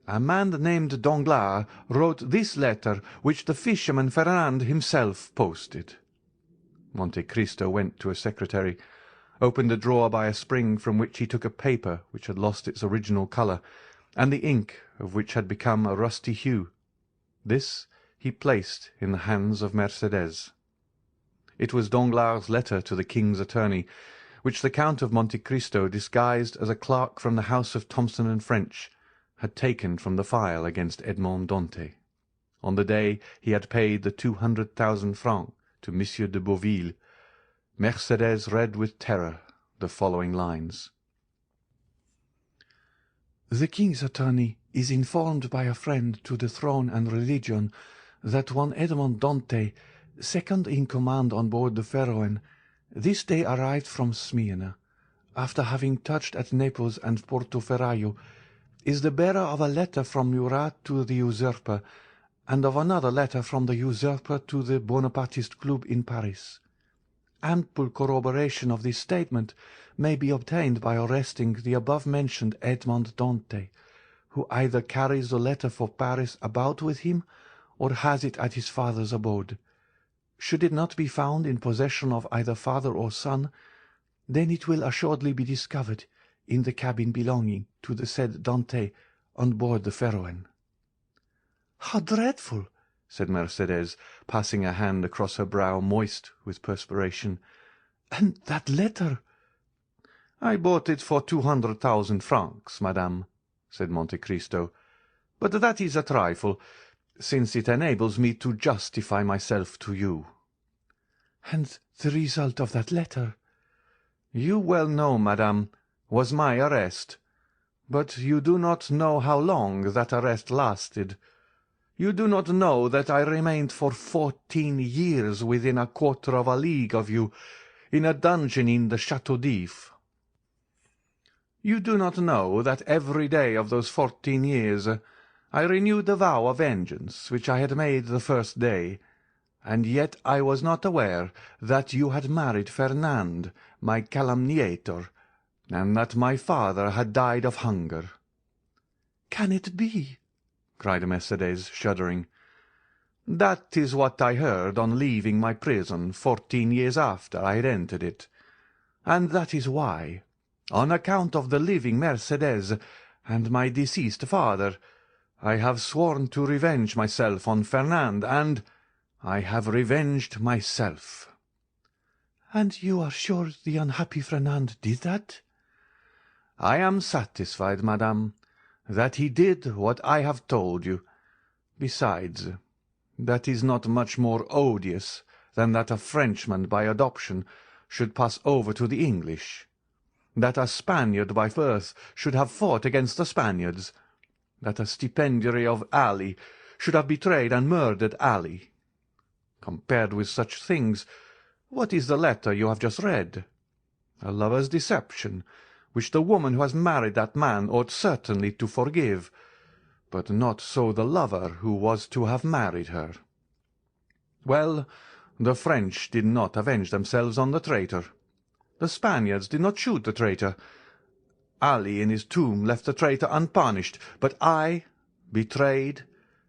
a man named Danglars wrote this letter which the fisherman Fernand himself posted." Monte Cristo went to a secretary, opened a drawer by a spring from which he took a paper which had lost its original colour, and the ink of which had become a rusty hue. This he placed in the hands of Mercédès. It was Danglars' letter to the king's attorney, which the Count of Monte Cristo, disguised as a clerk from the house of Thomson and French, had taken from the file against Edmond Dantès, on the day he had paid the 200,000 francs to Monsieur de Beauville. Mercédès read with terror the following lines. The king's attorney is informed by a friend to the throne and religion that one Edmond Dantès, second in command on board the Pharoah, this day arrived from Smyrna, after having touched at Naples and Porto Ferraio, is the bearer of a letter from Murat to the usurper, and of another letter from the usurper to the Bonapartist Club in Paris. Ample corroboration of this statement may be obtained by arresting the above-mentioned Edmond Dantès, who either carries the letter for Paris about with him, or has it at his father's abode. Should it not be found in possession of either father or son, then it will assuredly be discovered in the cabin belonging to the said Dantès on board the Pharoah. "How dreadful!" said Mercédès, passing a hand across her brow moist with perspiration. "And that letter?" "I bought it for 200,000 francs, madame," said Monte Cristo, "but that is a trifle, since it enables me to justify myself to you." "And the result of that letter?" "You well know, madame, was my arrest. But you do not know how long that arrest lasted. You do not know that I remained for 14 years within a quarter of a league of you, in a dungeon in the Château d'If. You do not know that every day of those 14 years I renewed the vow of vengeance which I had made the first day, and yet I was not aware that you had married Fernand, my calumniator, and that my father had died of hunger." "Can it be?" cried Mercédès, shuddering. "That is what I heard on leaving my prison 14 years after I had entered it, and that is why, on account of the living Mercédès and my deceased father, I have sworn to revenge myself on Fernand, and I have revenged myself." "And you are sure the unhappy Fernand did that?" "I am satisfied, madame, that he did what I have told you. Besides, that is not much more odious than that a Frenchman by adoption should pass over to the English, that a Spaniard by birth should have fought against the Spaniards, that a stipendiary of Ali should have betrayed and murdered Ali. Compared with such things, what is the letter you have just read? A lover's deception, which the woman who has married that man ought certainly to forgive, but not so the lover who was to have married her. Well, the French did not avenge themselves on the traitor. The Spaniards did not shoot the traitor. Ali in his tomb left the traitor unpunished, but I, betrayed,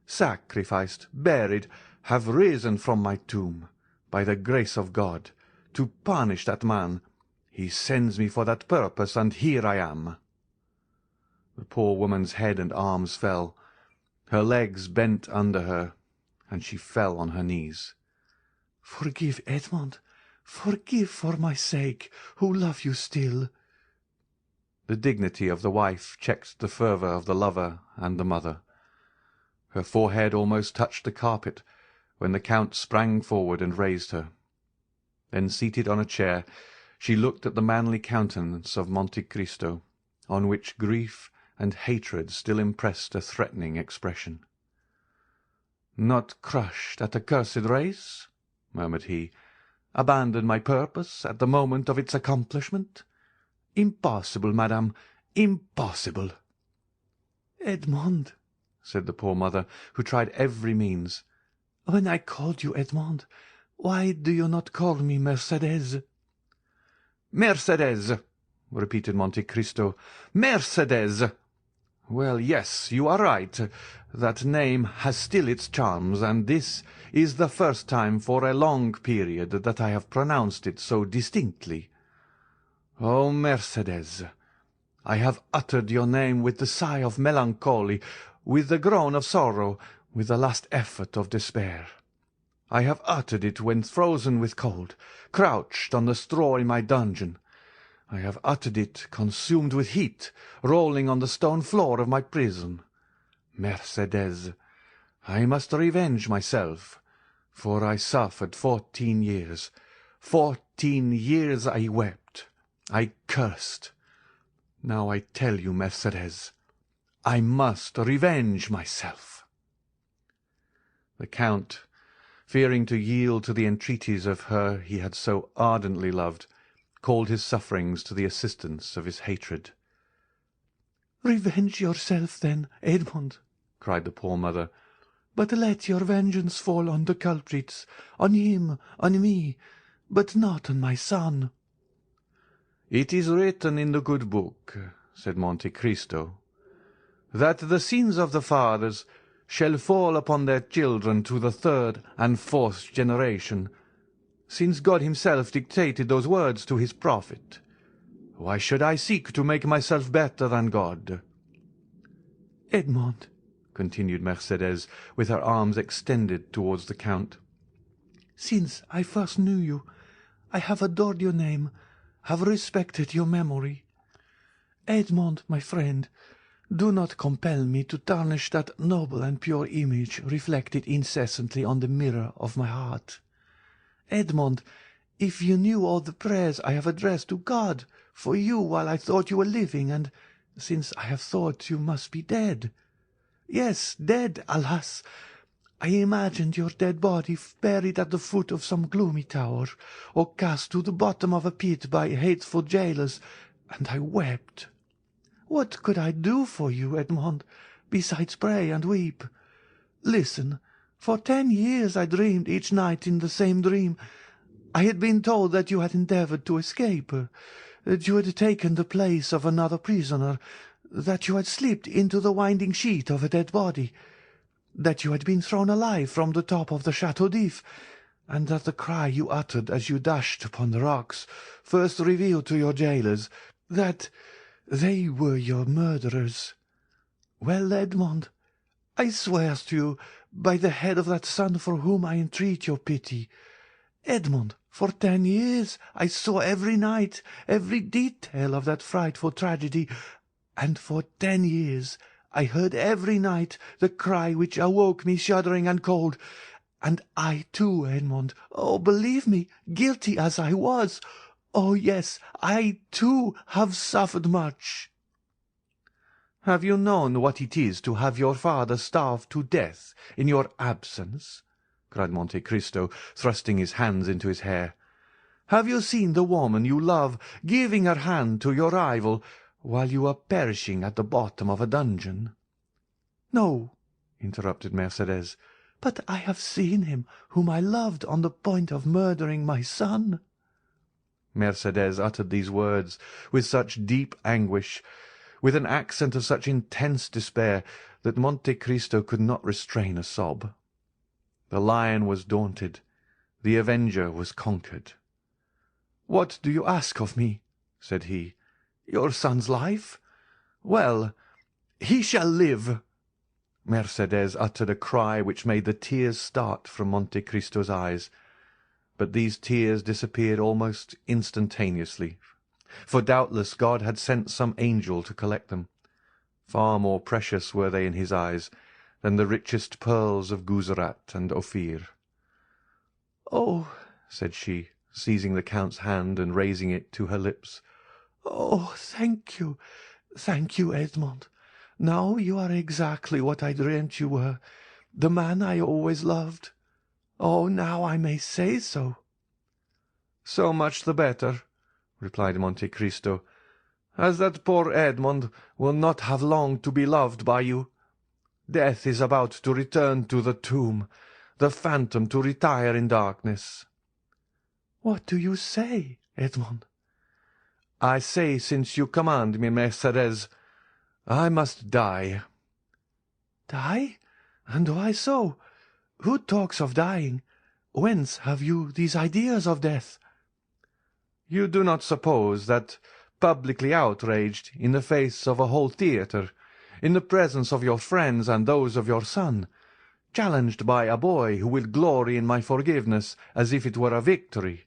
sacrificed, buried, have risen from my tomb, by the grace of God, to punish that man. He sends me for that purpose, and here I am." The poor woman's head and arms fell. Her legs bent under her, and she fell on her knees. "Forgive, Edmond, forgive for my sake, who love you still." The dignity of the wife checked the fervour of the lover and the mother. Her forehead almost touched the carpet, when the Count sprang forward and raised her. Then, seated on a chair, she looked at the manly countenance of Monte Cristo, on which grief and hatred still impressed a threatening expression. "Not crushed at a cursed race?" murmured he. "Abandon my purpose at the moment of its accomplishment? Impossible, madame, impossible!" "Edmond," said the poor mother, who tried every means. "when I called you Edmond, why do you not call me Mercédès?" "Mercédès!" repeated Monte Cristo. "Mercédès! Well, yes, you are right. That name has still its charms, and this is the first time for a long period that I have pronounced it so distinctly. Oh, Mercédès! I have uttered your name with the sigh of melancholy, with the groan of sorrow, with the last effort of despair. I have uttered it when frozen with cold, crouched on the straw in my dungeon. I have uttered it consumed with heat, rolling on the stone floor of my prison. Mercédès, I must revenge myself, for I suffered 14 years. 14 years I wept, I cursed. Now I tell you, Mercédès, I must revenge myself." The Count, fearing to yield to the entreaties of her he had so ardently loved, called his sufferings to the assistance of his hatred. "Revenge yourself, then, Edmond," cried the poor mother, "but let your vengeance fall on the culprits, on him, on me, but not on my son." "It is written in the good book," said Monte Cristo, "that the sins of the fathers shall fall upon their children to the 3rd and 4th generation, since God himself dictated those words to his prophet. Why should I seek to make myself better than God?" "Edmond," continued Mercédès, with her arms extended towards the Count, "since I first knew you, I have adored your name, have respected your memory. Edmond, my friend, do not compel me to tarnish that noble and pure image reflected incessantly on the mirror of my heart. Edmond, if you knew all the prayers I have addressed to God for you while I thought you were living, and since I have thought you must be dead. Yes, dead, alas! I imagined your dead body buried at the foot of some gloomy tower, or cast to the bottom of a pit by hateful jailers, and I wept. What could I do for you, Edmond, besides pray and weep? Listen, for 10 years I dreamed each night in the same dream. I had been told that you had endeavoured to escape, that you had taken the place of another prisoner, that you had slipped into the winding sheet of a dead body, that you had been thrown alive from the top of the Château d'If, and that the cry you uttered as you dashed upon the rocks first revealed to your jailers that they were your murderers. Well, Edmond, I swear to you, by the head of that son for whom I entreat your pity, Edmond, for 10 years I saw every night every detail of that frightful tragedy, and for 10 years I heard every night the cry which awoke me shuddering and cold. And I too, Edmond, oh, believe me, guilty as I was, oh yes, I too have suffered much." "Have you known what it is to have your father starve to death in your absence?" cried Monte Cristo, thrusting his hands into his hair. "Have you seen the woman you love giving her hand to your rival, while you are perishing at the bottom of a dungeon?" "No," interrupted Mercédès. "but I have seen him whom I loved on the point of murdering my son." Mercédès uttered these words with such deep anguish, with an accent of such intense despair, that Monte Cristo could not restrain a sob. The lion was daunted, the avenger was conquered. "What do you ask of me?" said he. "Your son's life? Well, he shall live." Mercédès uttered a cry which made the tears start from Monte Cristo's eyes, but these tears disappeared almost instantaneously, for doubtless God had sent some angel to collect them. Far more precious were they in his eyes than the richest pearls of Guzerat and Ophir. "Oh," said she, seizing the Count's hand and raising it to her lips. "Oh, thank you, Edmond. Now you are exactly what I dreamt you were, the man I always loved. Oh, now I may say so." "So much the better," replied Monte Cristo, "as that poor Edmond will not have long to be loved by you. Death is about to return to the tomb, the phantom to retire in darkness." "What do you say, Edmond?" "I say, since you command me, Mercédès, I must die." "Die? And why so? Who talks of dying? Whence have you these ideas of death?" "You do not suppose that, publicly outraged, in the face of a whole theatre, in the presence of your friends and those of your son, challenged by a boy who will glory in my forgiveness as if it were a victory.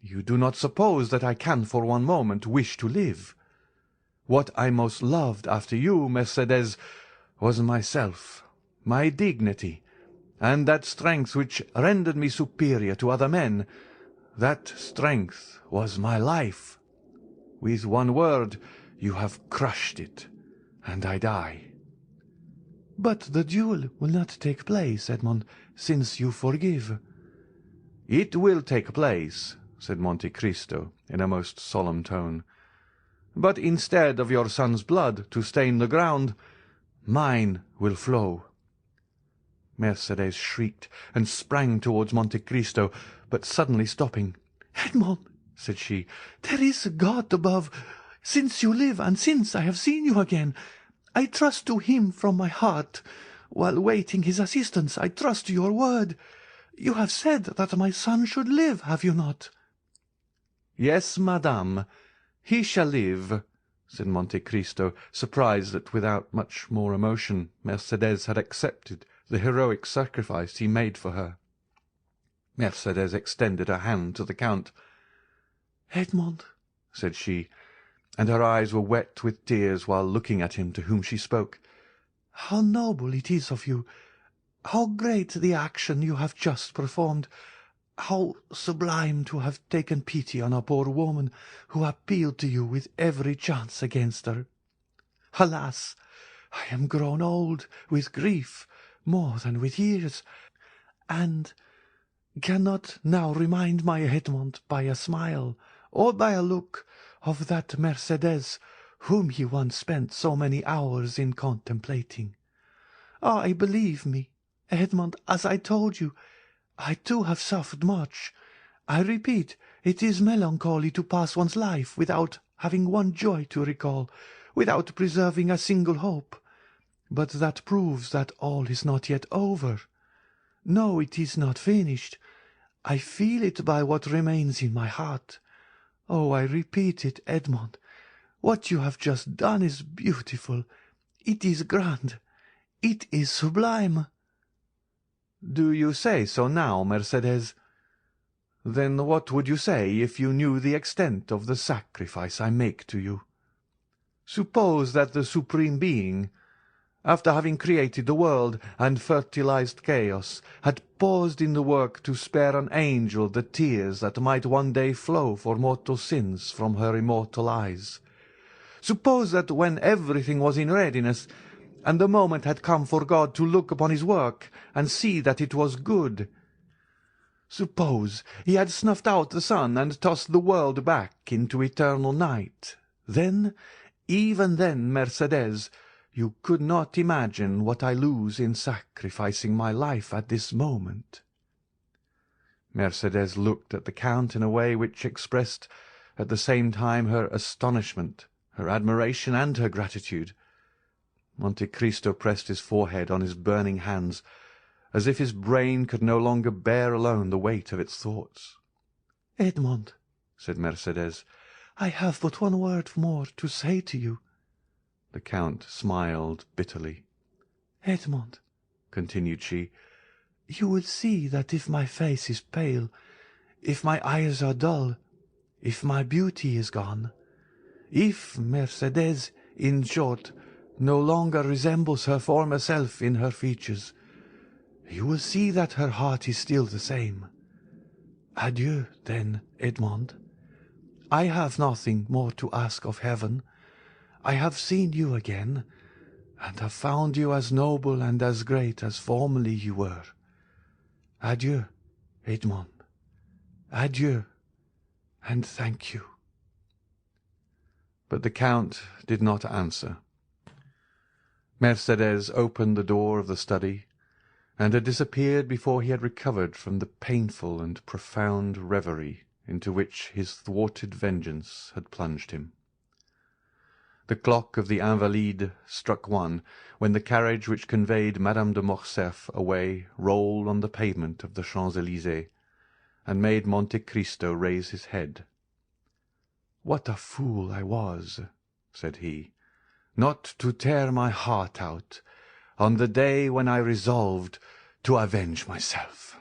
You do not suppose that I can for one moment wish to live. What I most loved after you, Mercédès, was myself, my dignity, and that strength which rendered me superior to other men. That strength was my life. With one word, you have crushed it, and I die." "But the duel will not take place, Edmond, since you forgive." "It will take place," said Monte Cristo in a most solemn tone. "But instead of your son's blood to stain the ground, mine will flow." Mercédès shrieked and sprang towards Monte Cristo, but suddenly stopping. "Edmond," said she, "there is a God above. Since you live, and since I have seen you again, I trust to him from my heart. While waiting his assistance, I trust to your word. You have said that my son should live, have you not?" "Yes, madame, he shall live," said Monte Cristo, surprised that without much more emotion Mercédès had accepted the heroic sacrifice he made for her. Mercédès extended her hand to the Count. "Edmond," said she, and her eyes were wet with tears while looking at him to whom she spoke, "how noble it is of you! How great the action you have just performed! How sublime to have taken pity on a poor woman who appealed to you with every chance against her! Alas! I am grown old with grief more than with years, and cannot now remind my Edmond by a smile or by a look of that Mercédès whom he once spent so many hours in contemplating. Ah, believe me, Edmond, as I told you, I too have suffered much. I repeat, it is melancholy to pass one's life without having one joy to recall, without preserving a single hope. But that proves that all is not yet over. No, it is not finished. I feel it by what remains in my heart. Oh, I repeat it, Edmond, what you have just done is beautiful. It is grand. It is sublime." "Do you say so now, Mercédès? Then what would you say if you knew the extent of the sacrifice I make to you? Suppose that the Supreme Being, after having created the world and fertilized chaos, had paused in the work to spare an angel the tears that might one day flow for mortal sins from her immortal eyes. Suppose that when everything was in readiness, and the moment had come for God to look upon his work and see that it was good, suppose he had snuffed out the sun and tossed the world back into eternal night, then, even then, Mercédès, you could not imagine what I lose in sacrificing my life at this moment." Mercédès looked at the Count in a way which expressed at the same time her astonishment, her admiration, and her gratitude. Monte Cristo pressed his forehead on his burning hands, as if his brain could no longer bear alone the weight of its thoughts. "Edmond," said Mercédès, "I have but one word more to say to you." The Count smiled bitterly. "Edmond," continued she, "you will see that if my face is pale, if my eyes are dull, if my beauty is gone, if Mercédès, in short, no longer resembles her former self in her features, you will see that her heart is still the same. Adieu, then, Edmond. I have nothing more to ask of heaven. I have seen you again, and have found you as noble and as great as formerly you were. Adieu, Edmond. Adieu, and thank you." But the Count did not answer. Mercédès opened the door of the study, and had disappeared before he had recovered from the painful and profound reverie into which his thwarted vengeance had plunged him. The clock of the Invalides struck 1, when the carriage which conveyed Madame de Morcerf away rolled on the pavement of the Champs-Élysées, and made Monte Cristo raise his head. "What a fool I was," said he, "not to tear my heart out, on the day when I resolved to avenge myself.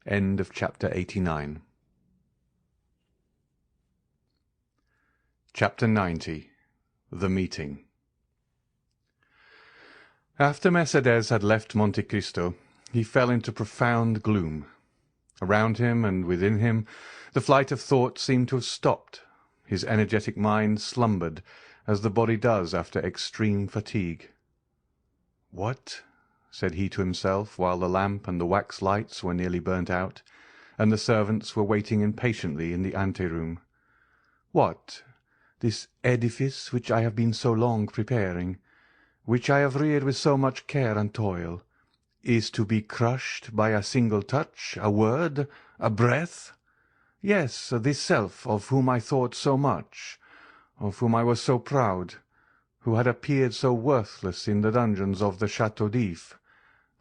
End of chapter 89. Chapter 90. The Meeting. After Mercédès had left Monte Cristo, he fell into profound gloom. Around him and within him the flight of thought seemed to have stopped. His energetic mind slumbered, as the body does after extreme fatigue. "What," said he to himself, while the lamp and the wax lights were nearly burnt out, and the servants were waiting impatiently in the ante-room, "what, this edifice which I have been so long preparing, which I have reared with so much care and toil, is to be crushed by a single touch, a word, a breath? Yes, this self of whom I thought so much, of whom I was so proud, who had appeared so worthless in the dungeons of the Château d'If,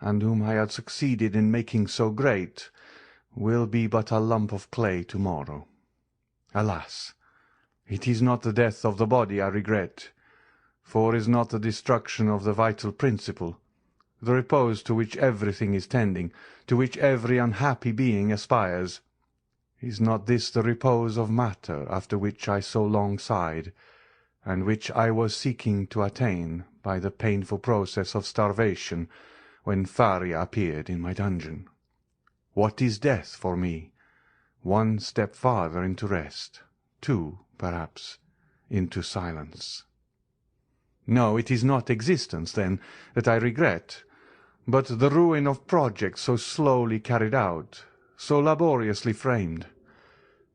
and whom I had succeeded in making so great, will be but a lump of clay tomorrow. Alas! It is not the death of the body I regret, for is not the destruction of the vital principle, the repose to which everything is tending, to which every unhappy being aspires, is not this the repose of matter after which I so long sighed, and which I was seeking to attain by the painful process of starvation when Faria appeared in my dungeon? What is death for me? One step farther into rest, two, perhaps, into silence. No, it is not existence, then, that I regret, but the ruin of projects so slowly carried out, so laboriously framed.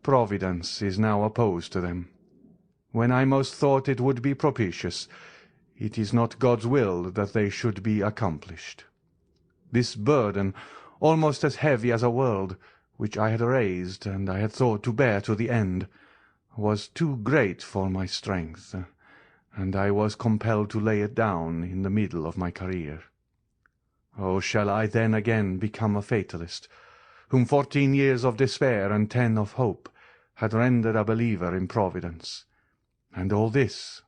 Providence is now opposed to them. When I most thought it would be propitious, it is not God's will that they should be accomplished. This burden, almost as heavy as a world, which I had raised and I had thought to bear to the end, was too great for my strength, and I was compelled to lay it down in the middle of my career. Oh, shall I then again become a fatalist, whom 14 years of despair and 10 of hope had rendered a believer in Providence? And all this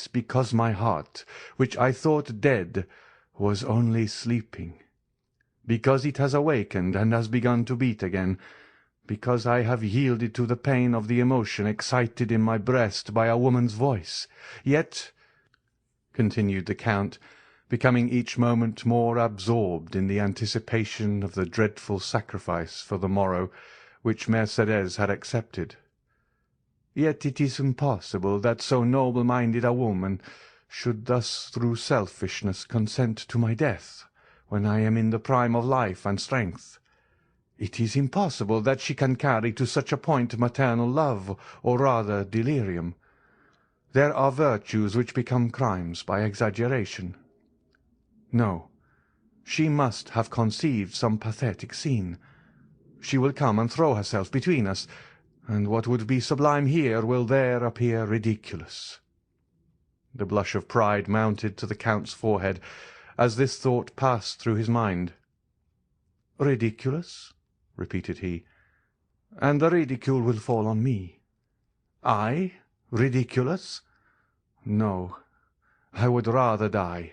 because my heart, which I thought dead, was only sleeping, because it has awakened and has begun to beat again, because I have yielded to the pain of the emotion excited in my breast by a woman's voice. Yet, continued the Count, becoming each moment more absorbed in the anticipation of the dreadful sacrifice for the morrow which Mercédès had accepted, yet it is impossible that so noble-minded a woman should thus through selfishness consent to my death, when I am in the prime of life and strength. It is impossible that she can carry to such a point maternal love, or rather delirium. There are virtues which become crimes by exaggeration. No, she must have conceived some pathetic scene. She will come and throw herself between us, and what would be sublime here will there appear ridiculous. The blush of pride mounted to the Count's forehead as this thought passed through his mind. "Ridiculous?" repeated he. "And the ridicule will fall on me. I? Ridiculous? No, I would rather die."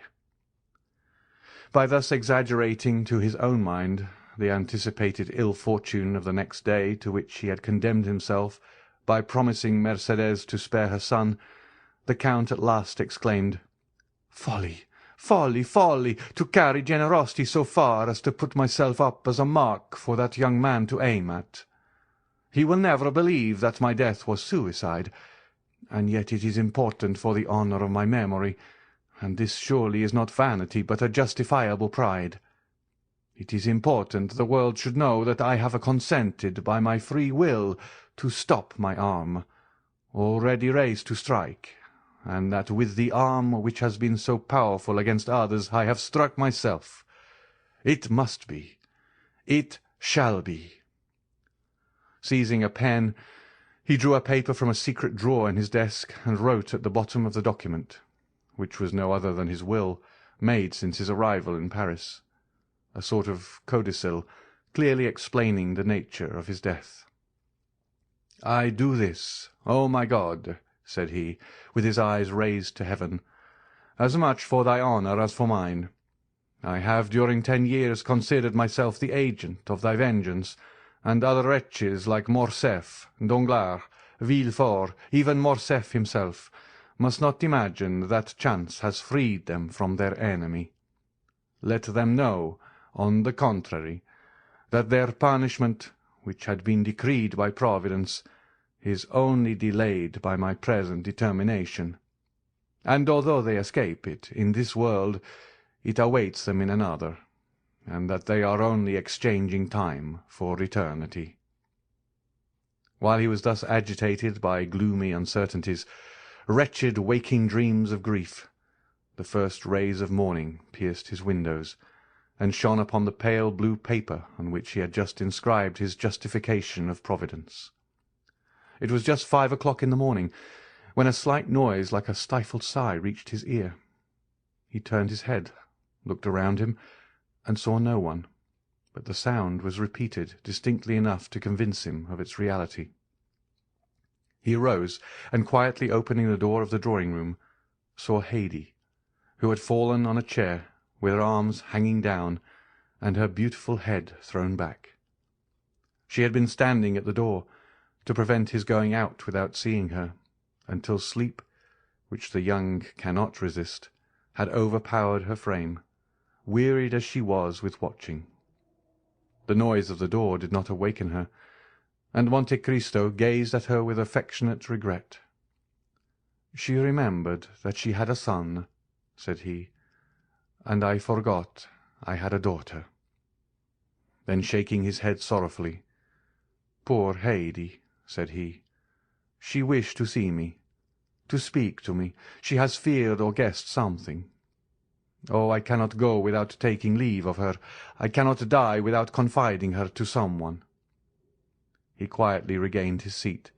By thus exaggerating to his own mind the anticipated ill fortune of the next day, to which he had condemned himself by promising Mercédès to spare her son, the Count at last exclaimed, "Folly, folly, folly, to carry generosity so far as to put myself up as a mark for that young man to aim at. He will never believe that my death was suicide, and yet it is important for the honour of my memory, and this surely is not vanity but a justifiable pride. It is important the world should know that I have consented by my free will to stop my arm, already raised to strike, and that with the arm which has been so powerful against others I have struck myself. It must be. It shall be." Seizing a pen, he drew a paper from a secret drawer in his desk and wrote at the bottom of the document, which was no other than his will, made since his arrival in Paris, a sort of codicil clearly explaining the nature of his death. "I do this, O my God," said he, with his eyes raised to heaven, as much for thy honour as for mine. I have during 10 years considered myself the agent of thy vengeance, and other wretches like Morcerf, Danglars, Villefort, even Morcerf himself, must not imagine that chance has freed them from their enemy. Let them know, on the contrary, that their punishment, which had been decreed by Providence, is only delayed by my present determination. And although they escape it in this world, it awaits them in another, and that they are only exchanging time for eternity. While he was thus agitated by gloomy uncertainties, wretched waking dreams of grief, the first rays of morning pierced his windows, and shone upon the pale blue paper on which he had just inscribed his justification of Providence. It was just 5 o'clock in the morning, when a slight noise like a stifled sigh reached his ear. He turned his head, looked around him, and saw no one, but the sound was repeated distinctly enough to convince him of its reality. He arose, and quietly opening the door of the drawing-room, saw Haydée, who had fallen on a chair, with her arms hanging down, and her beautiful head thrown back. She had been standing at the door, to prevent his going out without seeing her, until sleep, which the young cannot resist, had overpowered her frame, wearied as she was with watching. The noise of the door did not awaken her, and Monte Cristo gazed at her with affectionate regret. "She remembered that she had a son," said he, "and I forgot I had a daughter." Then shaking his head sorrowfully, "Poor Haydée," said he, "she wished to see me, to speak to me. She has feared or guessed something. Oh, I cannot go without taking leave of her. I cannot die without confiding her to someone." He quietly regained his seat,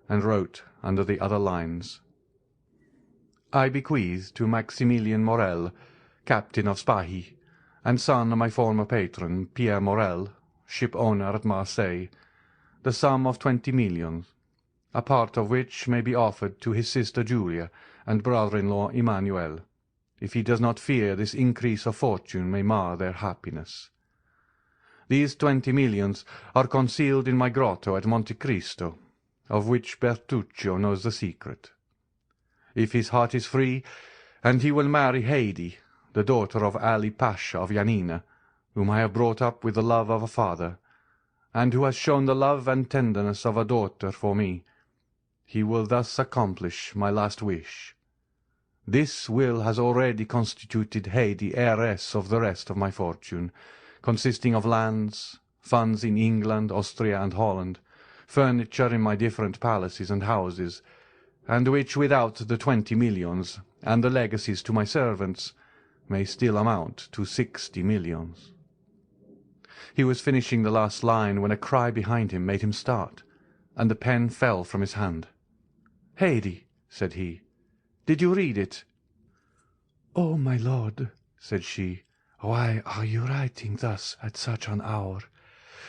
and wrote under the other lines, "I bequeath to Maximilien Morel, captain of Spahis, and son of my former patron, Pierre Morel, ship-owner at Marseilles, the sum of 20 millions, a part of which may be offered to his sister Julia and brother-in-law Emmanuel, if he does not fear this increase of fortune may mar their happiness. These 20 millions are concealed in my grotto at Monte Cristo, of which Bertuccio knows the secret. If his heart is free, and he will marry Haydée, the daughter of Ali Pasha of Yanina, whom I have brought up with the love of a father, and who has shown the love and tenderness of a daughter for me, he will thus accomplish my last wish. This will has already constituted Haydée heiress of the rest of my fortune, consisting of lands, funds in England, Austria, and Holland, furniture in my different palaces and houses, and which without the 20 millions, and the legacies to my servants, may still amount to 60 millions. He was finishing the last line when a cry behind him made him start, and the pen fell from his hand. "Haydée," said he, "did you read it?" "Oh, my lord," said she, "why are you writing thus at such an hour?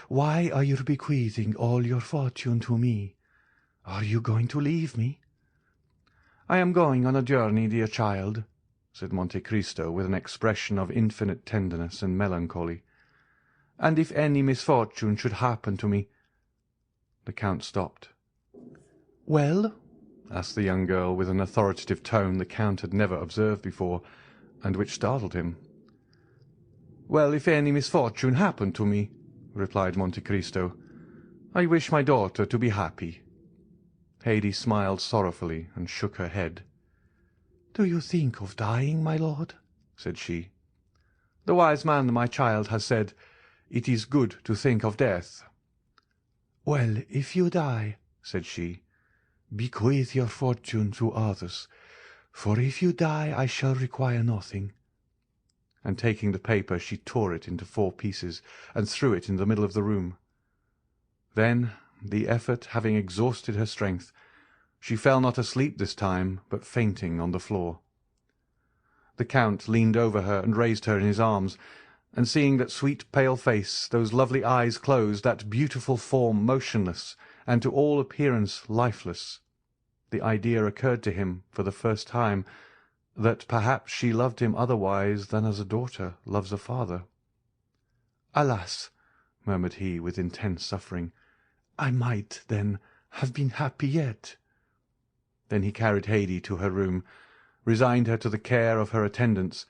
Why are you bequeathing all your fortune to me? Are you going to leave me?" "I am going on a journey, dear child," said Monte Cristo with an expression of infinite tenderness and melancholy, "and if any misfortune should happen to me—" The Count stopped. "Well?" asked the young girl with an authoritative tone the Count had never observed before, and which startled him. "Well, if any misfortune happened to me," replied Monte Cristo, "I wish my daughter to be happy." Haydée smiled sorrowfully and shook her head. "Do you think of dying, my lord?" said she. "The wise man, my child, has said, 'It is good to think of death.'" "Well, if you die," said she, "bequeath your fortune to others, for if you die I shall require nothing." And taking the paper she tore it into 4 pieces and threw it in the middle of the room. Then, the effort having exhausted her strength, she fell not asleep this time, but fainting on the floor. The Count leaned over her and raised her in his arms, and seeing that sweet pale face, those lovely eyes closed, that beautiful form motionless, and to all appearance lifeless, the idea occurred to him for the first time that perhaps she loved him otherwise than as a daughter loves a father. "Alas," murmured he with intense suffering, "I might, then, have been happy yet." Then he carried Haydée to her room, resigned her to the care of her attendants,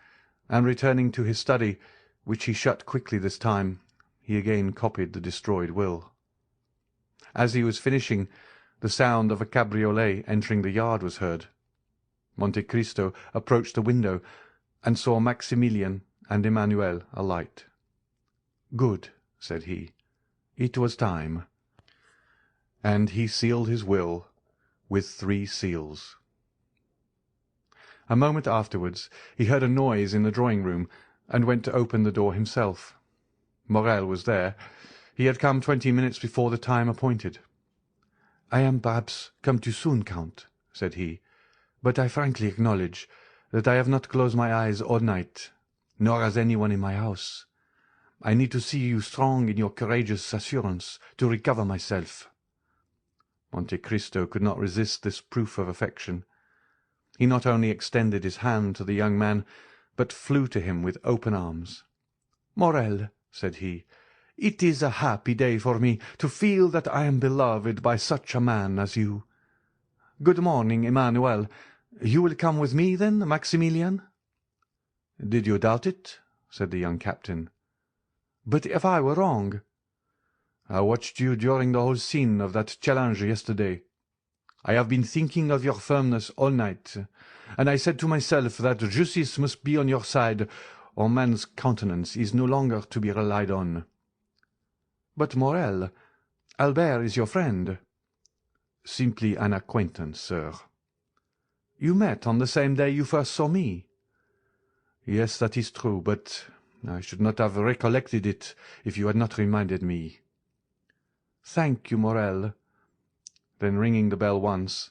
and returning to his study, which he shut quickly this time, he again copied the destroyed will. As he was finishing, the sound of a cabriolet entering the yard was heard. Monte Cristo approached the window, and saw Maximilian and Emmanuel alight. "Good," said he. "It was time." And he sealed his will with 3 seals. A moment afterwards he heard a noise in the drawing-room, and went to open the door himself. Morrel was there. He had come 20 minutes before the time appointed. "I am perhaps come too soon, Count," said he, "but I frankly acknowledge that I have not closed my eyes all night, nor has anyone in my house. I need to see you strong in your courageous assurance to recover myself." Monte Cristo could not resist this proof of affection. He not only extended his hand to the young man, but flew to him with open arms. "Morrel," said he, "it is a happy day for me to feel that I am beloved by such a man as you. Good morning, Emmanuel. You will come with me, then, Maximilian?" "Did you doubt it?" said the young captain. "But if I were wrong?" "I watched you during the whole scene of that challenge yesterday. I have been thinking of your firmness all night, and I said to myself that justice must be on your side, or man's countenance is no longer to be relied on." "But, Morrel, Albert is your friend." "Simply an acquaintance, sir." "You met on the same day you first saw me." "Yes, that is true, but I should not have recollected it if you had not reminded me." "Thank you, Morrel." Then ringing the bell once,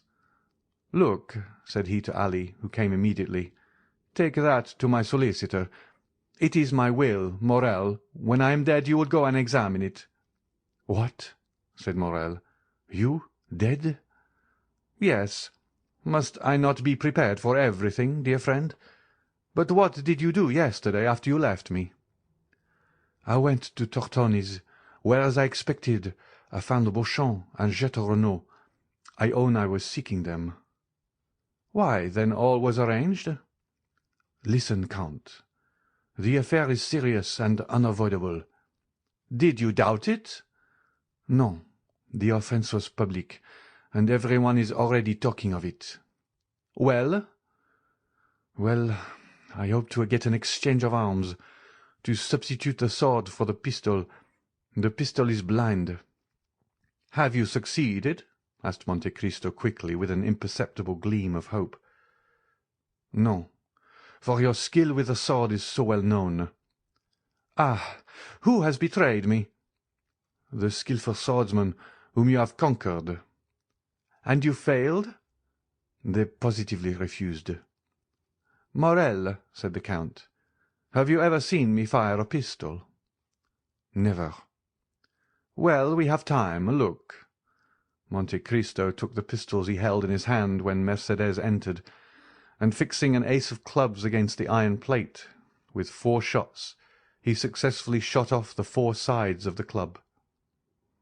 "Look," said he to Ali, who came immediately, "take that to my solicitor. It is my will, Morrel. When I am dead you will go and examine it." "What?" said Morrel. "You dead?" "Yes. Must I not be prepared for everything, dear friend? But what did you do yesterday after you left me?" "I went to Tortoni's, where, as I expected, I found Beauchamp and Jette Renaud. I own I was seeking them." "Why, then all was arranged?" "Listen, Count. The affair is serious and unavoidable." "Did you doubt it?" "No. The offence was public, and everyone is already talking of it." "Well?" "Well, I hope to get an exchange of arms, to substitute the sword for the pistol. The pistol is blind." "Have you succeeded?" asked Monte Cristo quickly, with an imperceptible gleam of hope. "No, for your skill with the sword is so well known." "Ah, who has betrayed me?" "The skilful swordsman whom you have conquered." "And you failed?" "They positively refused." "Morrel," said the Count, "have you ever seen me fire a pistol?" "Never." "Well, we have time. Look." Monte Cristo took the pistols he held in his hand when Mercédès entered, and fixing an ace of clubs against the iron plate, with 4 shots, he successfully shot off the 4 sides of the club.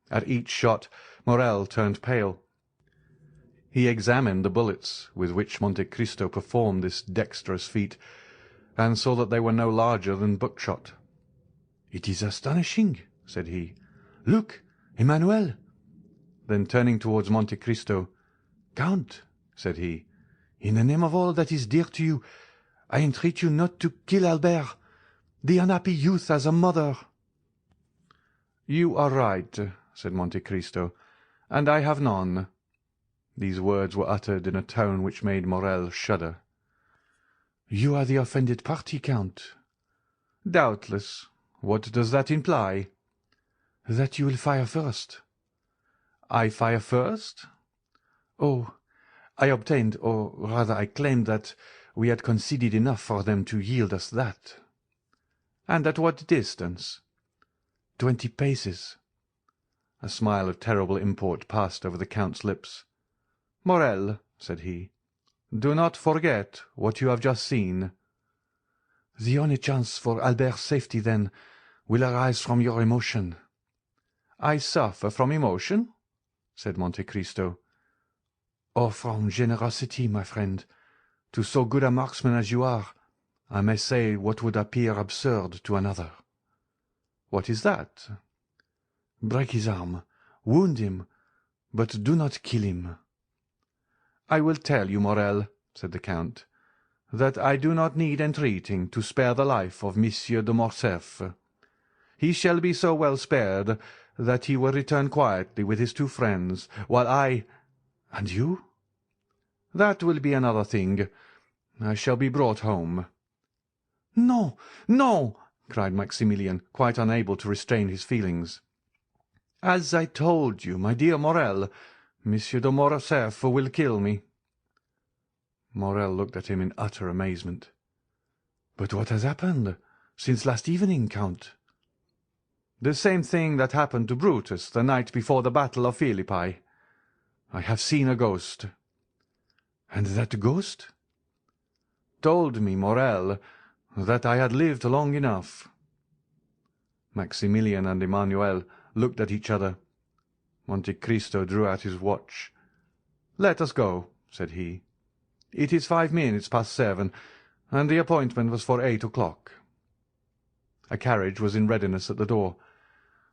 At each shot Morrel turned pale. He examined the bullets with which Monte Cristo performed this dexterous feat, and saw that they were no larger than buckshot. "It is astonishing," said he. "Look, Emmanuel." Then turning towards Monte Cristo, "Count," said he, "in the name of all that is dear to you, I entreat you not to kill Albert. The unhappy youth has a mother." "You are right," said Monte Cristo, "and I have none." These words were uttered in a tone which made Morrel shudder. "You are the offended party, Count." "Doubtless. What does that imply?" "That you will fire first." "I fire first?" "Oh, I obtained, or rather I claimed that we had conceded enough for them to yield us that." "And at what distance?" 20 paces. A smile of terrible import passed over the Count's lips. "Morrel," said he, Do not forget what you have just seen." "The only chance for Albert's safety, then, will arise from your emotion." "I suffer from emotion?" said Monte Cristo. "Or from generosity, my friend. To so good a marksman as you are, I may say what would appear absurd to another." "What is that?" "Break his arm, wound him, but do not kill him." "I will tell you, Morrel," said the Count, "that I do not need entreating to spare the life of Monsieur de Morcerf. He shall be so well spared that he will return quietly with his two friends, while I— "And you?" "That will be another thing. I shall be brought home." "No, no!" cried Maximilian, quite unable to restrain his feelings. "As I told you, my dear Morrel, Monsieur de Morcerf will kill me." Morrel looked at him in utter amazement. "But what has happened since last evening, Count?" "The same thing that happened to Brutus the night before the battle of Philippi. I have seen a ghost." "And that ghost?" "Told me, Morrel, that I had lived long enough." Maximilian and Emmanuel looked at each other. Monte Cristo drew out his watch. "Let us go," said he. "It is 5 minutes past 7, and the appointment was for 8 o'clock." A carriage was in readiness at the door.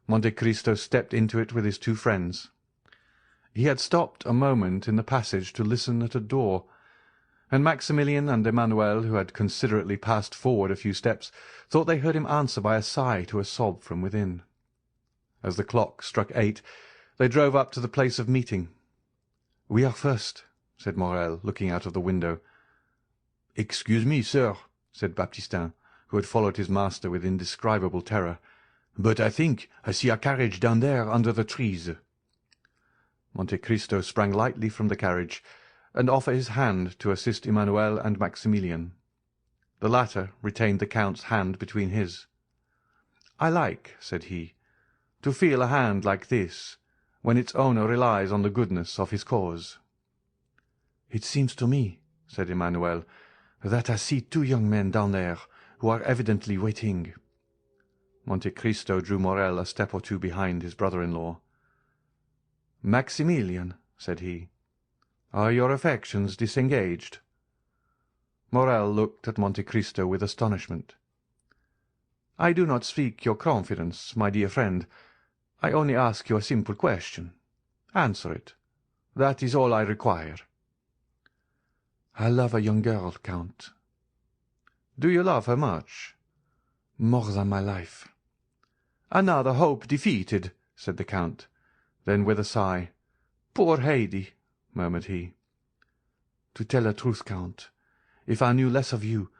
Monte Cristo stepped into it with his two friends. He had stopped a moment in the passage to listen at a door, and Maximilian and Emmanuel, who had considerately passed forward a few steps, thought they heard him answer by a sigh to a sob from within. As the clock struck 8, they drove up to the place of meeting. "We are first," said Morrel, looking out of the window. "Excuse me, sir," said Baptistin, who had followed his master with indescribable terror, "but I think I see a carriage down there under the trees." Monte Cristo sprang lightly from the carriage, and offered his hand to assist Emmanuel and Maximilian. The latter retained the Count's hand between his. "I like," said he, "to feel a hand like this, when its owner relies on the goodness of his cause." "It seems to me," said Emmanuel, "that I see 2 young men down there who are evidently waiting." Monte Cristo drew Morrel a step or two behind his brother-in-law. "Maximilian," said he, "are your affections disengaged?" Morrel looked at Monte Cristo with astonishment. "I do not seek your confidence, my dear friend. I only ask you a simple question. Answer it. That is all I require." "I love a young girl, Count." "Do you love her much?" "More than my life." "Another hope defeated," said the Count. Then, with a sigh, "Poor Haydée," murmured he. "To tell the truth, Count, if I knew less of you,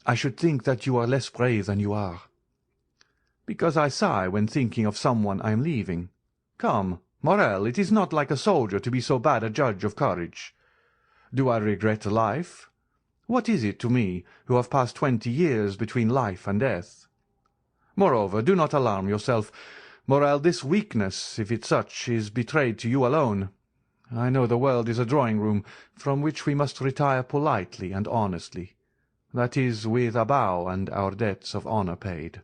I should think that you are less brave than you are." "Because I sigh when thinking of someone I am leaving. Come, Morrel, it is not like a soldier to be so bad a judge of courage. Do I regret life? What is it to me, who have passed 20 years between life and death? Moreover, do not alarm yourself, Morrel. This weakness, if it's such, is betrayed to you alone. I know the world is a drawing-room from which we must retire politely and honestly, that is, with a bow and our debts of honour paid."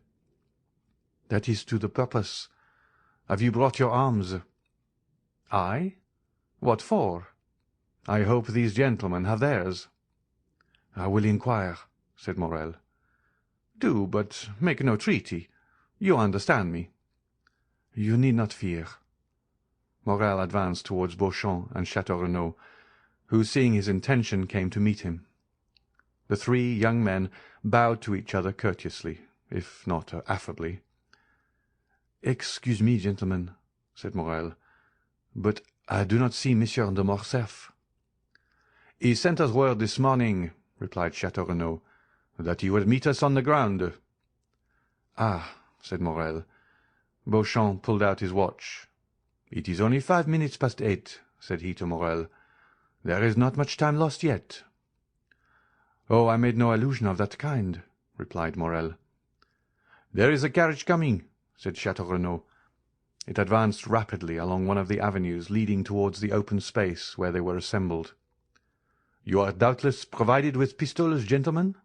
"That is to the purpose. Have you brought your arms?" "I? What for? I hope these gentlemen have theirs." "I will inquire," said Morrel. "Do, but make no treaty. You understand me." "You need not fear." Morrel advanced towards Beauchamp and Château Renaud, who, seeing his intention, came to meet him. The 3 young men bowed to each other courteously, if not affably. "Excuse me, gentlemen," said Morrel, "but I do not see Monsieur de Morcerf." "He sent us word this morning," replied Château Renaud, "that he would meet us on the ground." "Ah," said Morrel. Beauchamp pulled out his watch. "It is only 5 minutes past 8, said he to Morrel. "There is not much time lost yet." "Oh, I made no allusion of that kind," replied Morrel. "There is a carriage coming," said Château Renaud. It advanced rapidly along one of the avenues leading towards the open space where they were assembled. You are doubtless provided with pistols, gentlemen?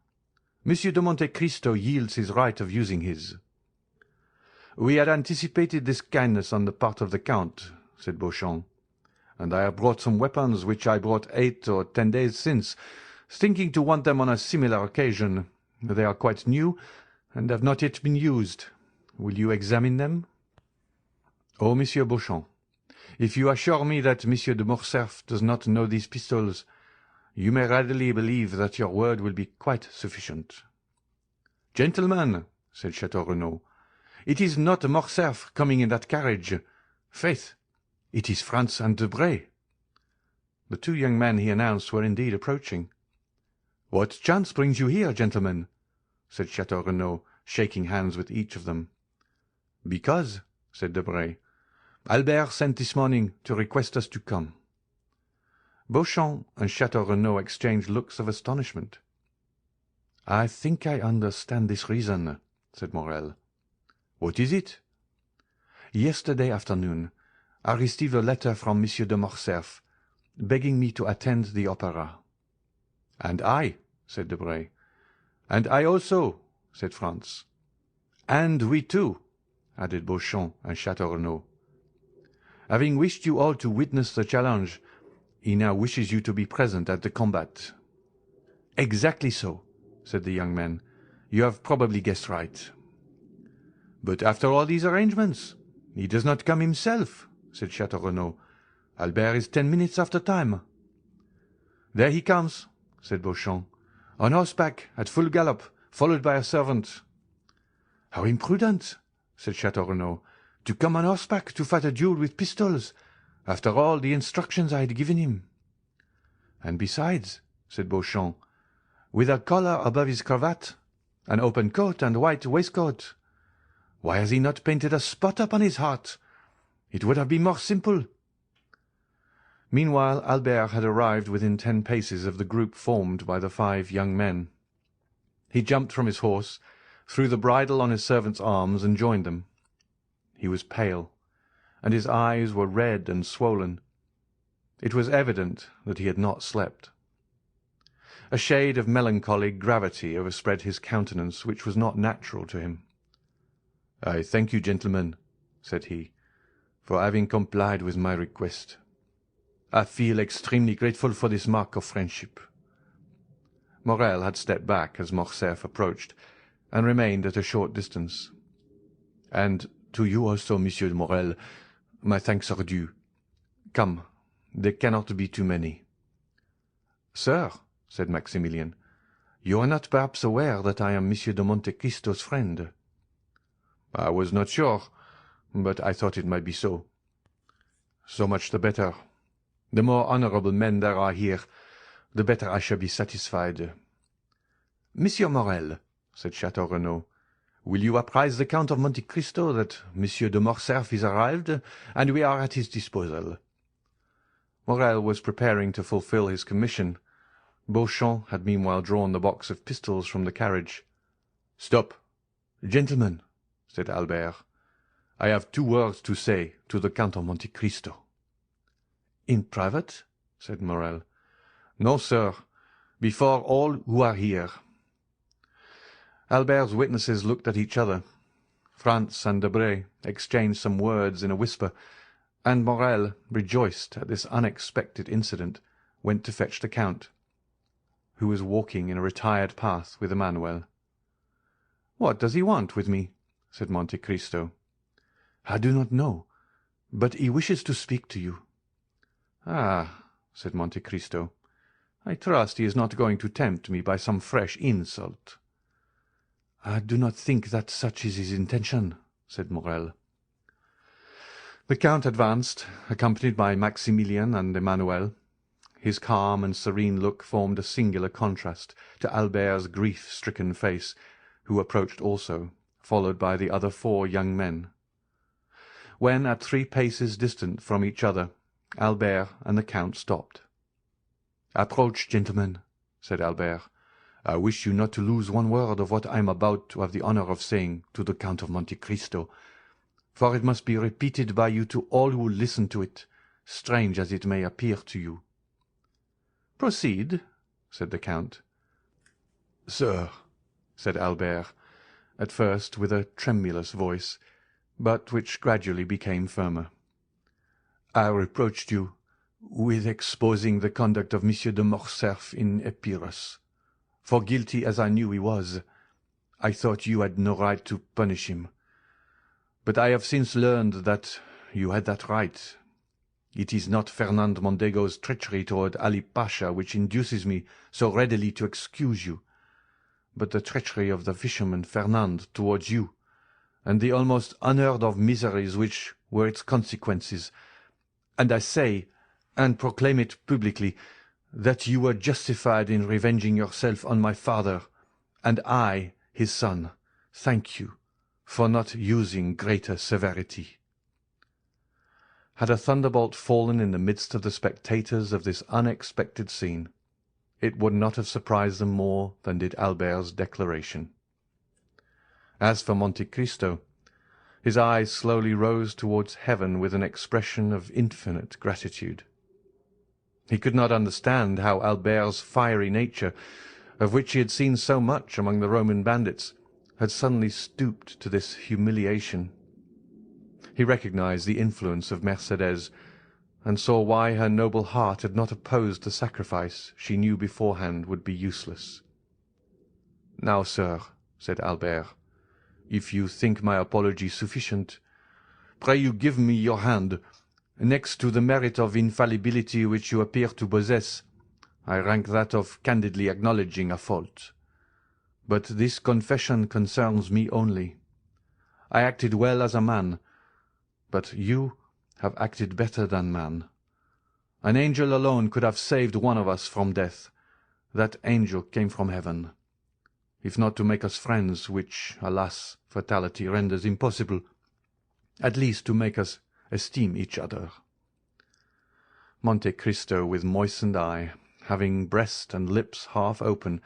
Monsieur de Monte-Cristo yields his right of using his." "We had anticipated this kindness on the part of the Count," said Beauchamp, "and I have brought some weapons which I brought 8 or 10 days since, thinking to want them on a similar occasion. They are quite new, and have not yet been used. Will you examine them?" "Oh, Monsieur Beauchamp, if you assure me that Monsieur de Morcerf does not know these pistols, you may readily believe that your word will be quite sufficient." "Gentlemen," said Château Renaud, "it is not Morcerf coming in that carriage. Faith, it is Franz and Debray." The 2 young men he announced were indeed approaching. "What chance brings you here, gentlemen?" said Château Renaud, shaking hands with each of them. "Because," said Debray, "Albert sent this morning to request us to come." Beauchamp and Château Renaud exchanged looks of astonishment. "I think I understand this reason," said Morrel. "What is it?" "Yesterday afternoon I received a letter from Monsieur de Morcerf, begging me to attend the opera." "And I," said Debray. "And I also," said Franz. "And we too," added Beauchamp and Château Renaud. "Having wished you all to witness the challenge, he now wishes you to be present at the combat." "Exactly so," said the young men. "You have probably guessed right." "But after all these arrangements, he does not come himself," said Château Renaud. "Albert is 10 minutes after time." "There he comes," said Beauchamp, "on horseback, at full gallop, followed by a servant." "How imprudent," said Château Renaud, "to come on horseback to fight a duel with pistols, after all the instructions I had given him." "And besides," said Beauchamp, "with a collar above his cravat, an open coat and white waistcoat. Why has he not painted a spot upon his heart? It would have been more simple." Meanwhile Albert had arrived within 10 paces of the group formed by the 5 young men. He jumped from his horse, threw the bridle on his servant's arms, and joined them. He was pale, and his eyes were red and swollen. It was evident that he had not slept. A shade of melancholy gravity overspread his countenance which was not natural to him. "I thank you, gentlemen," said he, "for having complied with my request. I feel extremely grateful for this mark of friendship." Morrel had stepped back as Morcerf approached, and remained at a short distance. "And to you also, Monsieur Morrel, my thanks are due. Come, there cannot be too many." "Sir," said Maximilian, "you are not perhaps aware that I am Monsieur de Monte-Cristo's friend?" "I was not sure, but I thought it might be so." "So much the better. The more honourable men there are here, the better I shall be satisfied." "Monsieur Morrel," said Château Renaud, "will you apprise the Count of Monte Cristo that Monsieur de Morcerf is arrived, and we are at his disposal?" Morrel was preparing to fulfil his commission. Beauchamp had meanwhile drawn the box of pistols from the carriage. "Stop, gentlemen," said Albert. "I have 2 words to say to the Count of Monte Cristo." "In private?" said Morrel. "No, sir, before all who are here." Albert's witnesses looked at each other. Franz and Debray exchanged some words in a whisper, and Morrel, rejoiced at this unexpected incident, went to fetch the Count, who was walking in a retired path with Emmanuel. "What does he want with me?" said Monte Cristo. "I do not know, but he wishes to speak to you." "Ah," said Monte Cristo, "I trust he is not going to tempt me by some fresh insult." "I do not think that such is his intention," said Morrel. The Count advanced, accompanied by Maximilian and Emmanuel. His calm and serene look formed a singular contrast to Albert's grief-stricken face, who approached also, followed by the other 4 young men. When at 3 paces distant from each other, Albert and the Count stopped. "Approach, gentlemen," said Albert. "I wish you not to lose one word of what I am about to have the honour of saying to the Count of Monte Cristo, for it must be repeated by you to all who will listen to it, strange as it may appear to you." "Proceed," said the Count. "Sir," said Albert, at first with a tremulous voice, but which gradually became firmer, "I reproached you with exposing the conduct of Monsieur de Morcerf in Epirus. For guilty as I knew he was, I thought you had no right to punish him. But I have since learned that you had that right. It is not Fernand Mondego's treachery toward Ali Pasha which induces me so readily to excuse you, but the treachery of the fisherman Fernand towards you, and the almost unheard-of miseries which were its consequences. And I say, and proclaim it publicly, that you were justified in revenging yourself on my father, and I, his son, thank you for not using greater severity." Had a thunderbolt fallen in the midst of the spectators of this unexpected scene, it would not have surprised them more than did Albert's declaration. As for Monte Cristo, his eyes slowly rose towards heaven with an expression of infinite gratitude. He could not understand how Albert's fiery nature, of which he had seen so much among the Roman bandits, had suddenly stooped to this humiliation. He recognized the influence of Mercédès, and saw why her noble heart had not opposed the sacrifice she knew beforehand would be useless. "Now, sir," said Albert, "if you think my apology sufficient, pray you give me your hand. Next to the merit of infallibility which you appear to possess, I rank that of candidly acknowledging a fault. But this confession concerns me only. I acted well as a man, but you have acted better than man. An angel alone could have saved one of us from death. That angel came from heaven, if not to make us friends, which, alas, fatality renders impossible, at least to make us esteem each other." Monte Cristo, with moistened eye, having breast and lips half open,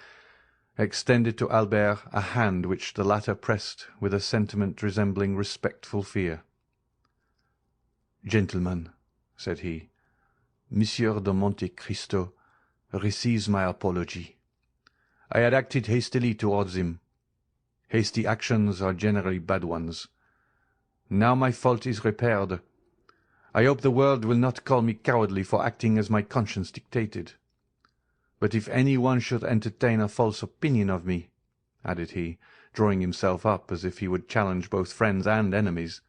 extended to Albert a hand which the latter pressed with a sentiment resembling respectful fear. "Gentlemen," said he, "Monsieur de Monte Cristo receives my apology. I had acted hastily towards him. Hasty actions are generally bad ones. Now my fault is repaired. I hope the world will not call me cowardly for acting as my conscience dictated. But if any one should entertain a false opinion of me," added he, drawing himself up as if he would challenge both friends and enemies,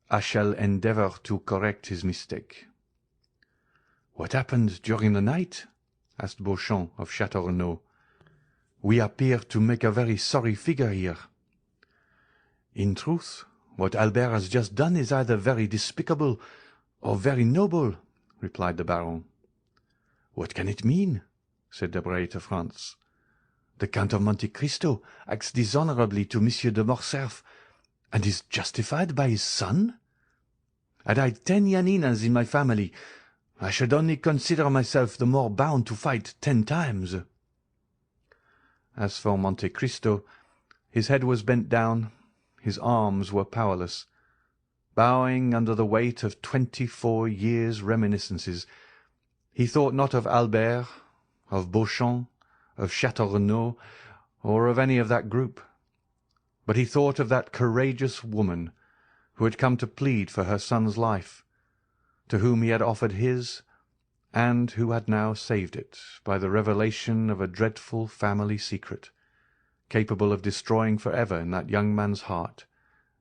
"I shall endeavour to correct his mistake." "What happened during the night?" asked Beauchamp of Château Renaud. "We appear to make a very sorry figure here." "In truth, what Albert has just done is either very despicable or very noble," replied the Baron. "What can it mean?" said Debray to Franz. "The Count of Monte Cristo acts dishonourably to Monsieur de Morcerf, and is justified by his son? Had I 10 Yaninas in my family, I should only consider myself the more bound to fight 10 times. As for Monte Cristo, his head was bent down, his arms were powerless. Bowing under the weight of 24 years' reminiscences, he thought not of Albert, of Beauchamp, of Château Renaud, or of any of that group, but he thought of that courageous woman who had come to plead for her son's life, to whom he had offered his, and who had now saved it by the revelation of a dreadful family secret, capable of destroying for ever in that young man's heart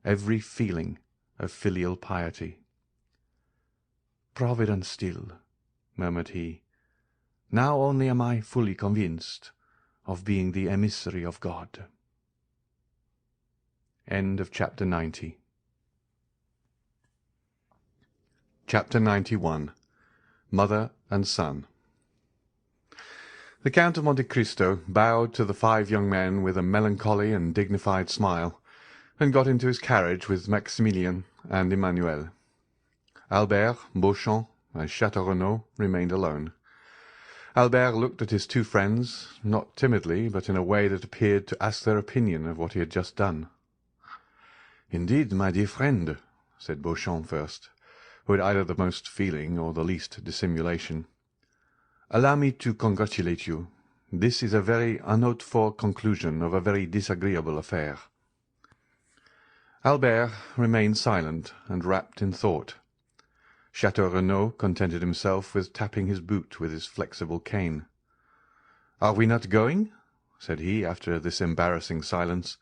every feeling of filial piety. "Providence still," murmured he. "Now only am I fully convinced of being the emissary of God." End of chapter 90. Chapter 91. Mother and Son. The Count of Monte Cristo bowed to the 5 young men with a melancholy and dignified smile, and got into his carriage with Maximilien and Emmanuel. Albert, Beauchamp, and Château Renaud remained alone. Albert looked at his 2 friends, not timidly, but in a way that appeared to ask their opinion of what he had just done. "Indeed, my dear friend," said Beauchamp first, who had either the most feeling or the least dissimulation, "allow me to congratulate you. This is a very unhoped-for conclusion of a very disagreeable affair." Albert remained silent and wrapped in thought. Chateau Renaud contented himself with tapping his boot with his flexible cane. "Are we not going?" said he, after this embarrassing silence.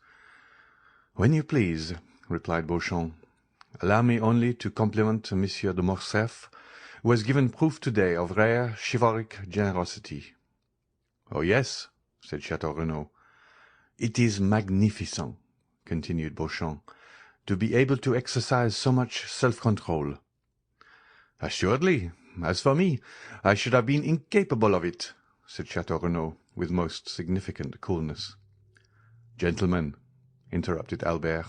"When you please," replied Beauchamp. "Allow me only to compliment Monsieur de Morcerf, who has given proof today of rare chivalric generosity." "Oh, yes," said Chateau Renaud. "It is magnificent," continued Beauchamp, "to be able to exercise so much self-control." "Assuredly. As for me, I should have been incapable of it," said Chateau Renaud, with most significant coolness. "Gentlemen," interrupted Albert,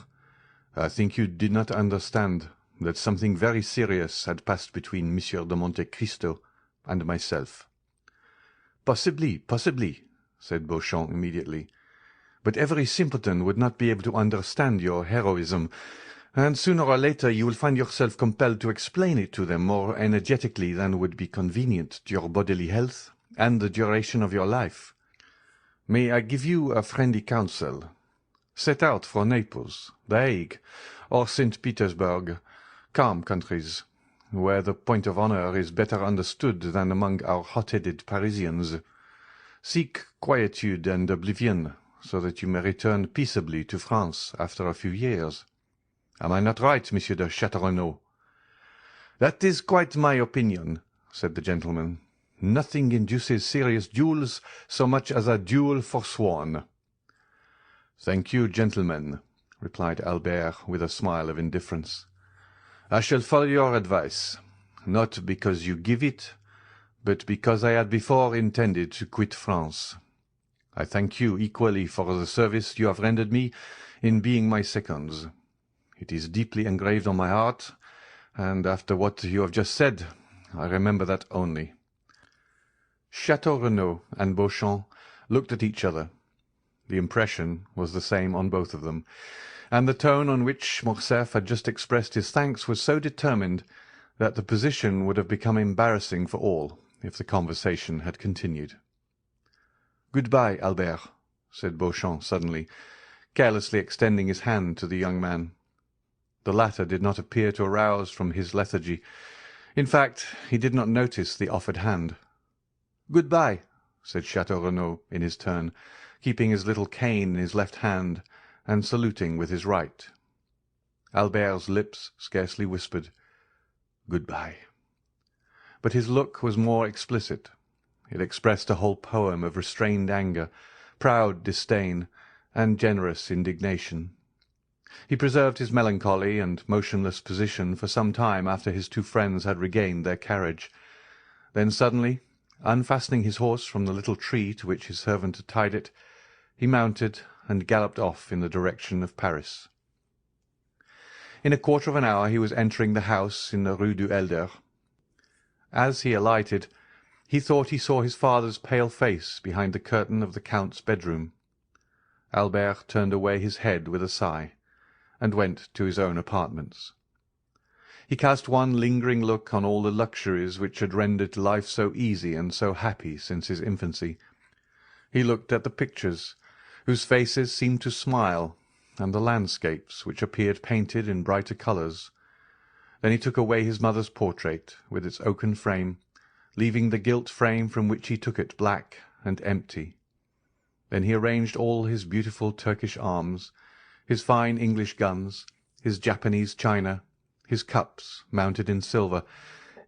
"I think you did not understand that something very serious had passed between Monsieur de Monte-Cristo and myself." Possibly," said Beauchamp immediately. "But every simpleton would not be able to understand your heroism, and sooner or later you will find yourself compelled to explain it to them more energetically than would be convenient to your bodily health and the duration of your life. May I give you a friendly counsel? Set out for Naples, The Hague, or St. Petersburg, calm countries, where the point of honour is better understood than among our hot-headed Parisians. Seek quietude and oblivion, so that you may return peaceably to France after a few years. Am I not right, Monsieur de Château-Renaud?" "That is quite my opinion," said the gentleman. "Nothing induces serious duels so much as a duel forsworn." "Thank you, gentlemen," replied Albert with a smile of indifference. "I shall follow your advice, not because you give it, but because I had before intended to quit France. I thank you equally for the service you have rendered me in being my seconds. It is deeply engraved on my heart, and after what you have just said, I remember that only." Chateau Renaud and Beauchamp looked at each other. The impression was the same on both of them, and the tone on which Morcerf had just expressed his thanks was so determined that the position would have become embarrassing for all if the conversation had continued. "Good-bye, Albert," said Beauchamp suddenly, carelessly extending his hand to the young man. The latter did not appear to arouse from his lethargy. In fact, he did not notice the offered hand. "Good-bye," said Chateau Renaud in his turn, keeping his little cane in his left hand and saluting with his right. Albert's lips scarcely whispered, "Good-bye." But his look was more explicit. It expressed a whole poem of restrained anger, proud disdain, and generous indignation. He preserved his melancholy and motionless position for some time after his two friends had regained their carriage. Then suddenly, unfastening his horse from the little tree to which his servant had tied it, he mounted and galloped off in the direction of Paris. In a quarter of an hour he was entering the house in the Rue du Helder. As he alighted, he thought he saw his father's pale face behind the curtain of the Count's bedroom. Albert turned away his head with a sigh, and went to his own apartments. He cast one lingering look on all the luxuries which had rendered life so easy and so happy since his infancy. He looked at the pictures, whose faces seemed to smile, and the landscapes, which appeared painted in brighter colours. Then he took away his mother's portrait, with its oaken frame, leaving the gilt frame from which he took it black and empty. Then he arranged all his beautiful Turkish arms, his fine English guns, his Japanese china, his cups mounted in silver,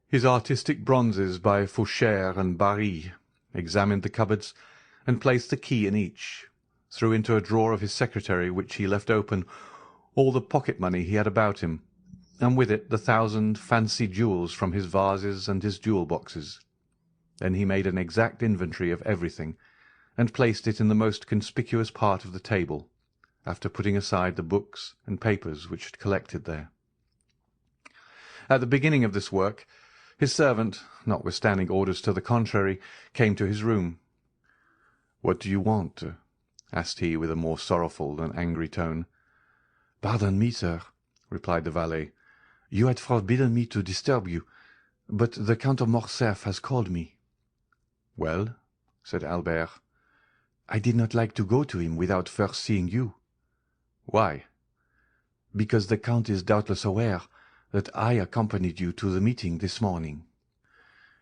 his artistic bronzes by Foucher and Barye, examined the cupboards, and placed the key in each, threw into a drawer of his secretary, which he left open, all the pocket-money he had about him, and with it the 1,000 fancy jewels from his vases and his jewel-boxes. Then he made an exact inventory of everything, and placed it in the most conspicuous part of the table, after putting aside the books and papers which had collected there. At the beginning of this work, his servant, notwithstanding orders to the contrary, came to his room. "What do you want?" asked he with a more sorrowful than angry tone. "Pardon me, sir," replied the valet. "You had forbidden me to disturb you, but the Count of Morcerf has called me." "Well?" said Albert. I did not like to go to him without first seeing you." "Why?" "Because the Count is doubtless aware that I accompanied you to the meeting this morning."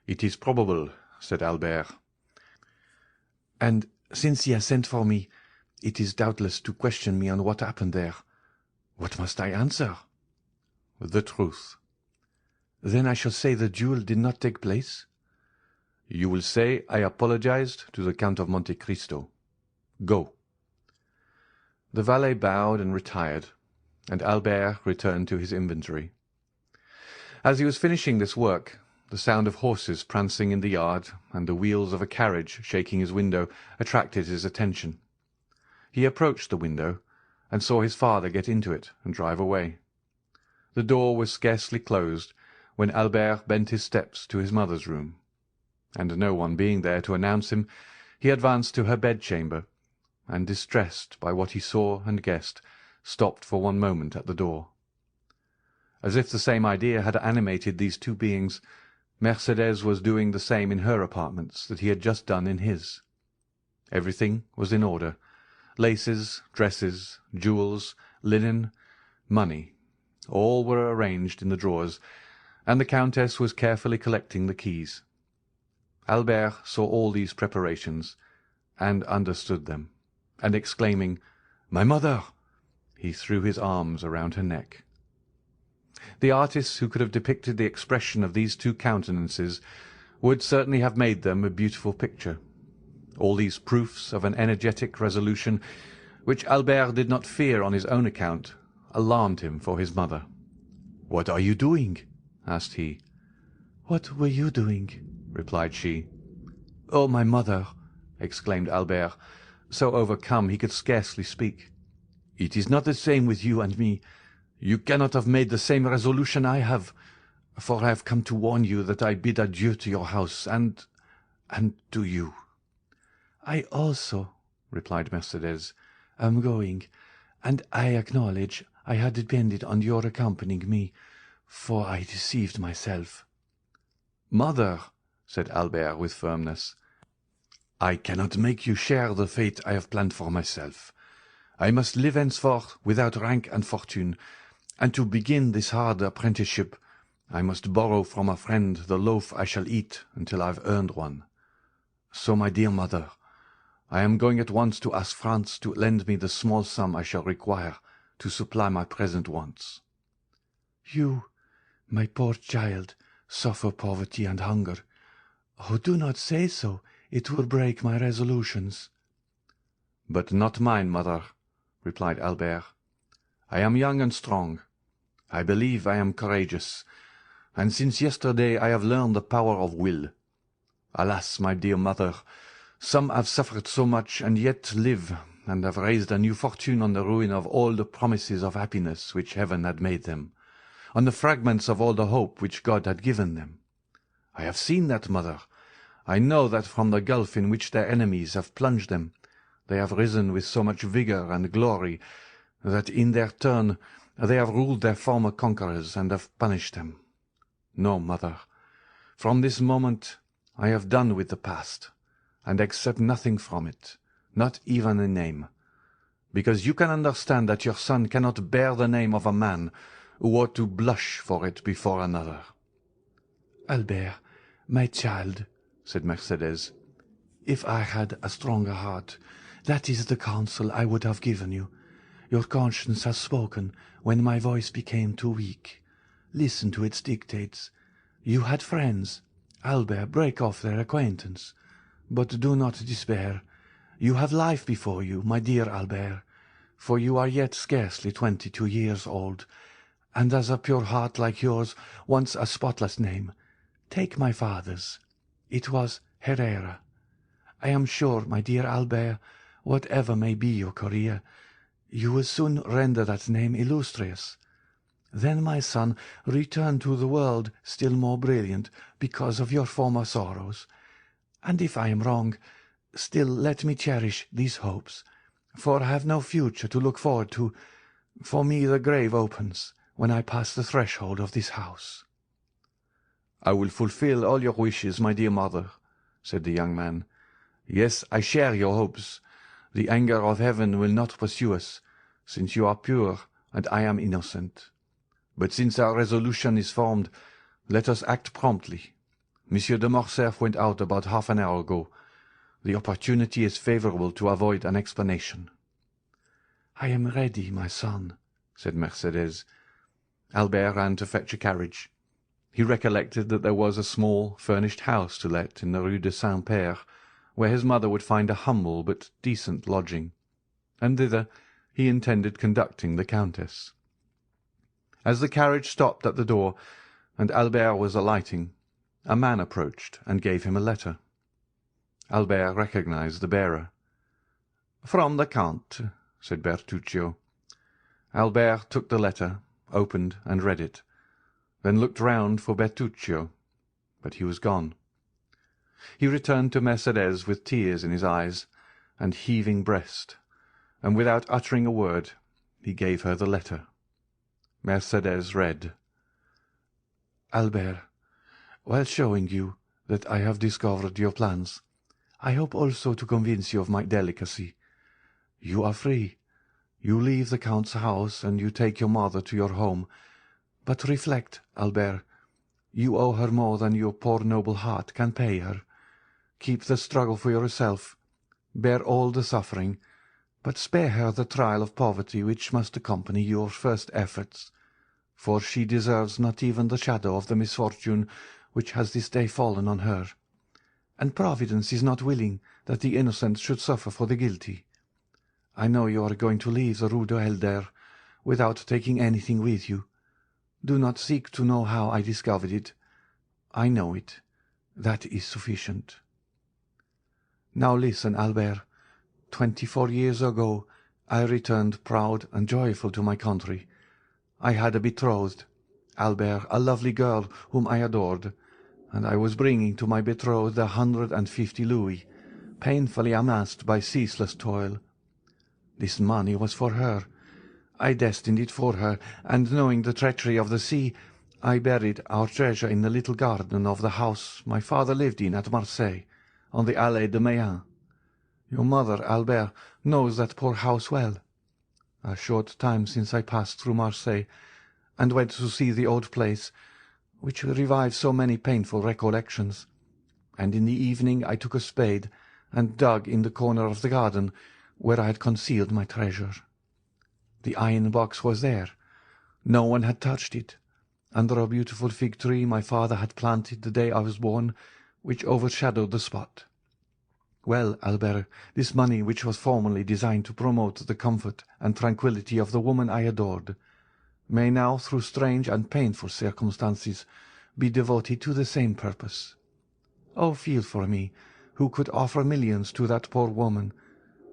"It is probable," said Albert. "And since he has sent for me, it is doubtless to question me on what happened there. What must I answer?" "The truth." "Then I shall say the duel did not take place?" "You will say I apologized to the Count of Monte Cristo. Go." The valet bowed and retired, and Albert returned to his inventory. As he was finishing this work, the sound of horses prancing in the yard and the wheels of a carriage shaking his window attracted his attention. He approached the window, and saw his father get into it and drive away. The door was scarcely closed when Albert bent his steps to his mother's room, and no one being there to announce him, he advanced to her bedchamber, and, distressed by what he saw and guessed, stopped for one moment at the door. As if the same idea had animated these two beings, Mercédès was doing the same in her apartments that he had just done in his. Everything was in order. Laces, dresses, jewels, linen, money, all were arranged in the drawers, and the Countess was carefully collecting the keys. Albert saw all these preparations, and understood them, and exclaiming, "My mother!" he threw his arms around her neck. The artists who could have depicted the expression of these two countenances would certainly have made them a beautiful picture. All these proofs of an energetic resolution, which Albert did not fear on his own account, alarmed him for his mother. "What are you doing?" asked he. "What were you doing?" replied she. "Oh, my mother!" exclaimed Albert, so overcome he could scarcely speak. "It is not the same with you and me. You cannot have made the same resolution I have, for I have come to warn you that I bid adieu to your house and to you." "I also," replied Mercédès, "am going, and I acknowledge I had depended on your accompanying me, for I deceived myself." "Mother," said Albert with firmness, "I cannot make you share the fate I have planned for myself. I must live henceforth without rank and fortune, and to begin this hard apprenticeship I must borrow from a friend the loaf I shall eat until I have earned one. So, my dear mother, I am going at once to ask France to lend me the small sum I shall require to supply my present wants." "You, my poor child, suffer poverty and hunger. Oh, do not say so. It will break my resolutions." "But not mine, mother," replied Albert. "I am young and strong. I believe I am courageous, and since yesterday I have learned the power of will. Alas, my dear mother, some have suffered so much and yet live, and have raised a new fortune on the ruin of all the promises of happiness which heaven had made them, on the fragments of all the hope which God had given them. I have seen that, mother. I know that from the gulf in which their enemies have plunged them, they have risen with so much vigour and glory that in their turn they have ruled their former conquerors and have punished them. No, mother, from this moment I have done with the past, and accept nothing from it, not even a name, because you can understand that your son cannot bear the name of a man who ought to blush for it before another." "Albert, my child," said Mercédès, "if I had a stronger heart, that is the counsel I would have given you. Your conscience has spoken when my voice became too weak. Listen to its dictates. You had friends. Albert, break off their acquaintance. But do not despair. You have life before you, my dear Albert, for you are yet scarcely 22 years old, and as a pure heart like yours wants a spotless name, take my father's. It was Herrera. I am sure, my dear Albert, whatever may be your career, you will soon render that name illustrious. Then, my son, return to the world still more brilliant because of your former sorrows. And if I am wrong, still let me cherish these hopes, for I have no future to look forward to. For me the grave opens when I pass the threshold of this house." "I will fulfil all your wishes, my dear mother," said the young man. "Yes, I share your hopes, The anger of heaven will not pursue us, since you are pure and I am innocent. But since our resolution is formed, let us act promptly. Monsieur de Morcerf went out about half an hour ago. The opportunity is favourable to avoid an explanation." "I am ready, my son," said Mercédès. Albert ran to fetch a carriage. He recollected that there was a small furnished house to let in the Rue de Saint-Père, where his mother would find a humble but decent lodging, and thither he intended conducting the Countess. As the carriage stopped at the door, and Albert was alighting, a man approached and gave him a letter. Albert recognized the bearer. "From the Count," said Bertuccio. Albert took the letter, opened and read it, then looked round for Bertuccio, but he was gone. He returned to Mercédès with tears in his eyes and heaving breast, and without uttering a word he gave her the letter. Mercédès read: "Albert, while showing you that I have discovered your plans, I hope also to convince you of my delicacy. You are free. You leave the Count's house, and you take your mother to your home. But reflect, Albert, you owe her more than your poor noble heart can pay her. Keep the struggle for yourself, bear all the suffering, but spare her the trial of poverty which must accompany your first efforts, for she deserves not even the shadow of the misfortune which has this day fallen on her, and Providence is not willing that the innocent should suffer for the guilty. I know you are going to leave the Rue de Helder without taking anything with you. Do not seek to know how I discovered it. I know it. That is sufficient. Now listen, Albert. 24 years ago I returned proud and joyful to my country. I had a betrothed, Albert, a lovely girl whom I adored, and I was bringing to my betrothed 150 louis, painfully amassed by ceaseless toil. This money was for her. I destined it for her, and knowing the treachery of the sea, I buried our treasure in the little garden of the house my father lived in at Marseilles, on the Allée de Meilhan. Your mother, Albert, knows that poor house well. A short time since I passed through Marseilles, and went to see the old place, which revives so many painful recollections, and in the evening I took a spade and dug in the corner of the garden where I had concealed my treasure. The iron box was there. No one had touched it, under a beautiful fig tree my father had planted the day I was born, which overshadowed the spot. Well, Albert, this money, which was formerly designed to promote the comfort and tranquillity of the woman I adored, may now, through strange and painful circumstances, be devoted to the same purpose. Oh, feel for me, who could offer millions to that poor woman,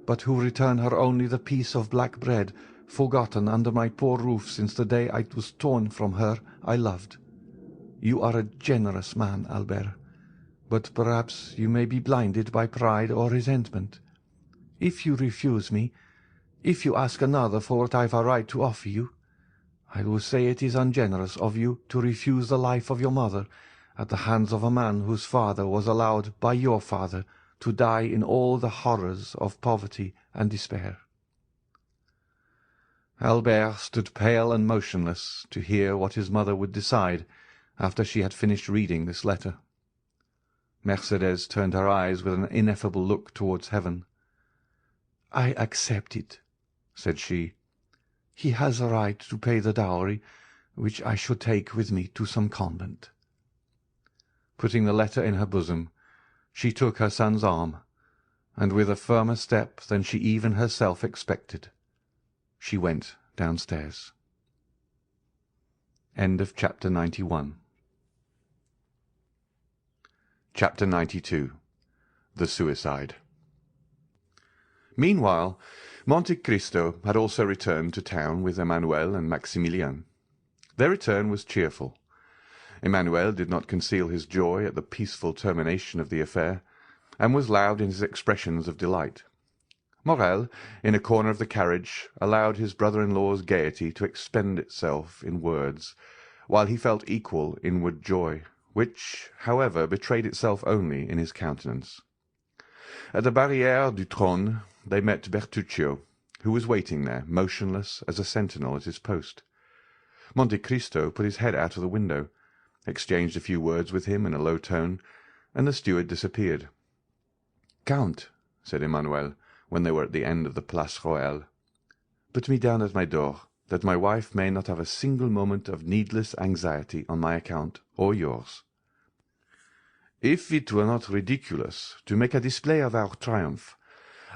but who return her only the piece of black bread forgotten under my poor roof since the day I was torn from her I loved. You are a generous man, Albert, but perhaps you may be blinded by pride or resentment. If you refuse me, if you ask another for what I have a right to offer you, I will say it is ungenerous of you to refuse the life of your mother at the hands of a man whose father was allowed by your father to die in all the horrors of poverty and despair." Albert stood pale and motionless to hear what his mother would decide after she had finished reading this letter. Mercédès turned her eyes with an ineffable look towards heaven. "I accept it," said she. "He has a right to pay the dowry, which I should take with me to some convent." Putting the letter in her bosom, she took her son's arm, and with a firmer step than she even herself expected, she went downstairs. End of chapter 91. Chapter 92. The Suicide. Meanwhile, Monte Cristo had also returned to town with Emmanuel and Maximilien. Their return was cheerful. Emmanuel did not conceal his joy at the peaceful termination of the affair, and was loud in his expressions of delight. Morrel, in a corner of the carriage, allowed his brother-in-law's gaiety to expend itself in words, while he felt equal inward joy, which, however, betrayed itself only in his countenance. At the Barrière du Trône they met Bertuccio, who was waiting there, motionless as a sentinel at his post. Monte Cristo put his head out of the window, exchanged a few words with him in a low tone, and the steward disappeared. "Count," said Emmanuel, when they were at the end of the Place Royale, "put me down at my door, that my wife may not have a single moment of needless anxiety on my account or yours. If it were not ridiculous to make a display of our triumph,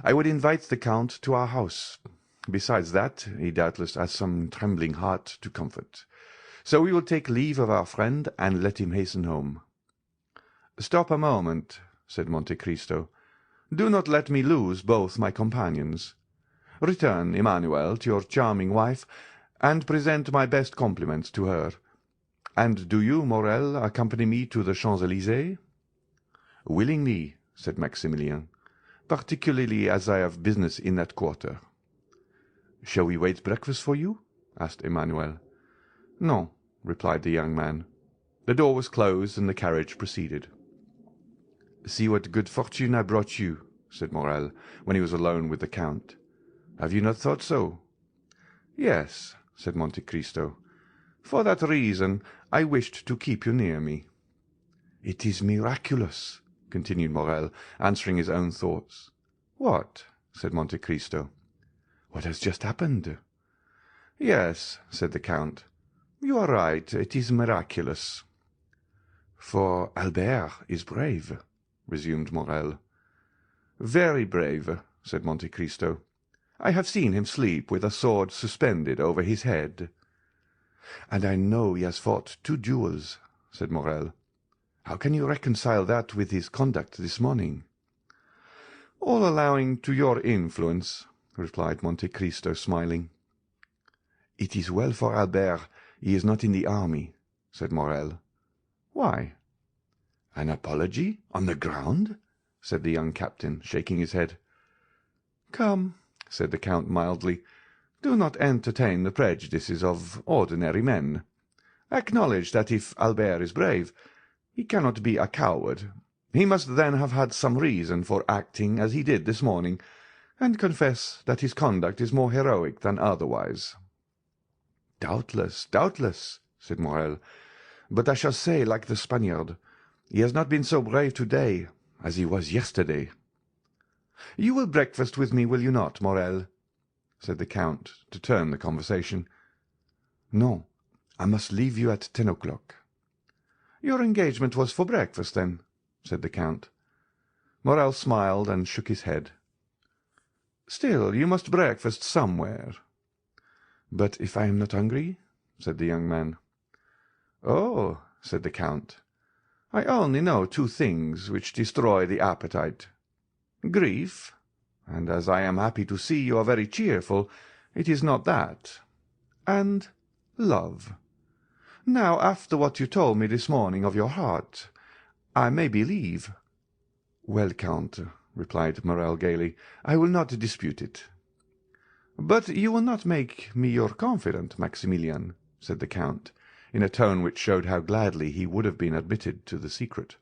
I would invite the Count to our house. Besides that, he doubtless has some trembling heart to comfort. So we will take leave of our friend and let him hasten home." "Stop a moment," said Monte Cristo. "Do not let me lose both my companions. Return, Emmanuel, to your charming wife, and present my best compliments to her. And do you, Morrel, accompany me to the Champs-Élysées?" "Willingly," said Maximilien, "particularly as I have business in that quarter." "Shall we wait breakfast for you?" asked Emmanuel. "No," replied the young man. The door was closed, and the carriage proceeded. "See what good fortune I brought you," said Morrel, when he was alone with the Count. "Have you not thought so?" "Yes," said Monte Cristo. "For that reason I wished to keep you near me." "It is miraculous," continued Morrel, answering his own thoughts. "What?" said Monte Cristo. "What has just happened." "Yes," said the Count, "you are right, it is miraculous." "For Albert is brave," resumed Morrel. "Very brave," said Monte Cristo. "I have seen him sleep with a sword suspended over his head." "And I know he has fought 2 duels," said Morrel. "How can you reconcile that with his conduct this morning?" "All allowing to your influence," replied Monte Cristo, smiling. "It is well for Albert he is not in the army," said Morrel. "Why?" "An apology on the ground?" said the young captain, shaking his head. "Come," said the Count mildly, "do not entertain the prejudices of ordinary men. Acknowledge that if Albert is brave, he cannot be a coward. He must then have had some reason for acting as he did this morning, and confess that his conduct is more heroic than otherwise." "Doubtless, doubtless," said Morrel, "but I shall say, like the Spaniard, he has not been so brave today as he was yesterday." "You will breakfast with me, will you not, Morrel?" said the Count, to turn the conversation. "No, I must leave you at 10 o'clock." "Your engagement was for breakfast, then?" said the Count. Morrel smiled and shook his head. "Still, you must breakfast somewhere." "But if I am not hungry?" said the young man. "Oh," said the Count, "I only know 2 things which destroy the appetite. Grief, and as I am happy to see you are very cheerful, it is not that, and love. Now, after what you told me this morning of your heart, I may believe." "Well, Count," replied Morrel gaily, "I will not dispute it." "But you will not make me your confidant, Maximilian," said the Count, in a tone which showed how gladly he would have been admitted to the secret.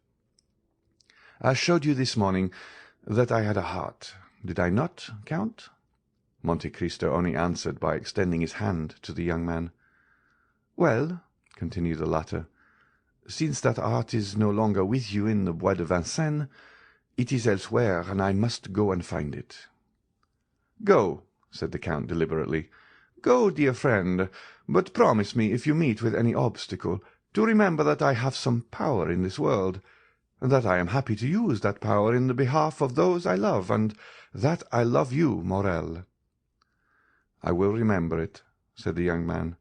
"I showed you this morning that I had a heart, did I not, Count?" Monte Cristo only answered by extending his hand to the young man. "Well," continued the latter, "since that heart is no longer with you in the Bois de Vincennes, it is elsewhere, and I must go and find it." "Go," said the Count deliberately. "Go, dear friend, but promise me, if you meet with any obstacle, to remember that I have some power in this world, and that I am happy to use that power in the behalf of those I love, and that I love you, Morrel." "I will remember it," said the young man,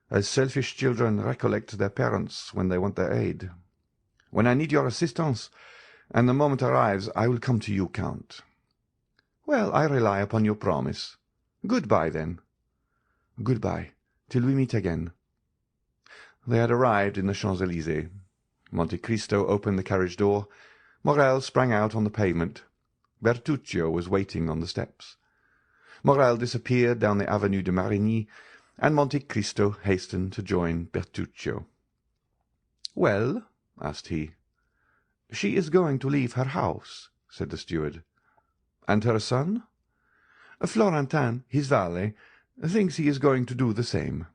"as selfish children recollect their parents when they want their aid. When I need your assistance, and the moment arrives, I will come to you, Count." "Well, I rely upon your promise. Good-bye, then." "Good-bye, till we meet again." They had arrived in the Champs-Élysées. Monte Cristo opened the carriage door. Morrel sprang out on the pavement. Bertuccio was waiting on the steps. Morrel disappeared down the Avenue de Marigny, and Monte Cristo hastened to join Bertuccio. "Well?" asked he. "She is going to leave her house," said the steward. "And her son?" "Florentin, his valet, thinks he is going to do the same."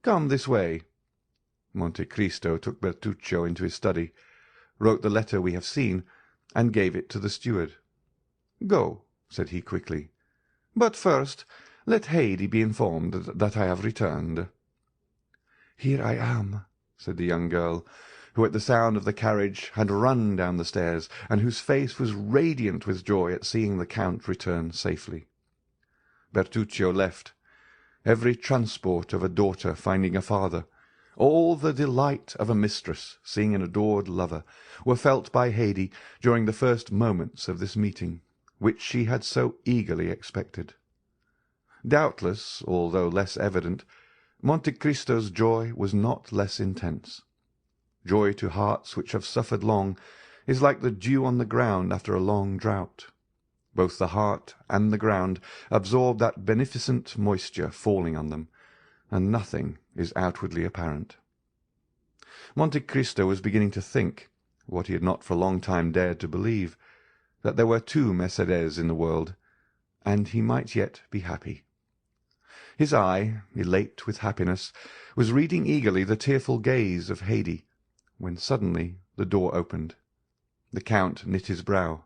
"Come this way." Monte Cristo took Bertuccio into his study, wrote the letter we have seen, and gave it to the steward. "Go," said he quickly. "But first let Haydée be informed that I have returned." "Here I am," said the young girl, who at the sound of the carriage had run down the stairs, and whose face was radiant with joy at seeing the Count return safely. Bertuccio left. Every transport of a daughter finding a father, all the delight of a mistress seeing an adored lover, were felt by Haydée during the first moments of this meeting, which she had so eagerly expected. Doubtless, although less evident, Monte Cristo's joy was not less intense. Joy to hearts which have suffered long is like the dew on the ground after a long drought. Both the heart and the ground absorb that beneficent moisture falling on them, and nothing is outwardly apparent. Monte Cristo was beginning to think, what he had not for a long time dared to believe, that there were two Mercédès in the world, and he might yet be happy. His eye, elate with happiness, was reading eagerly the tearful gaze of Haydée, when suddenly the door opened. The Count knit his brow.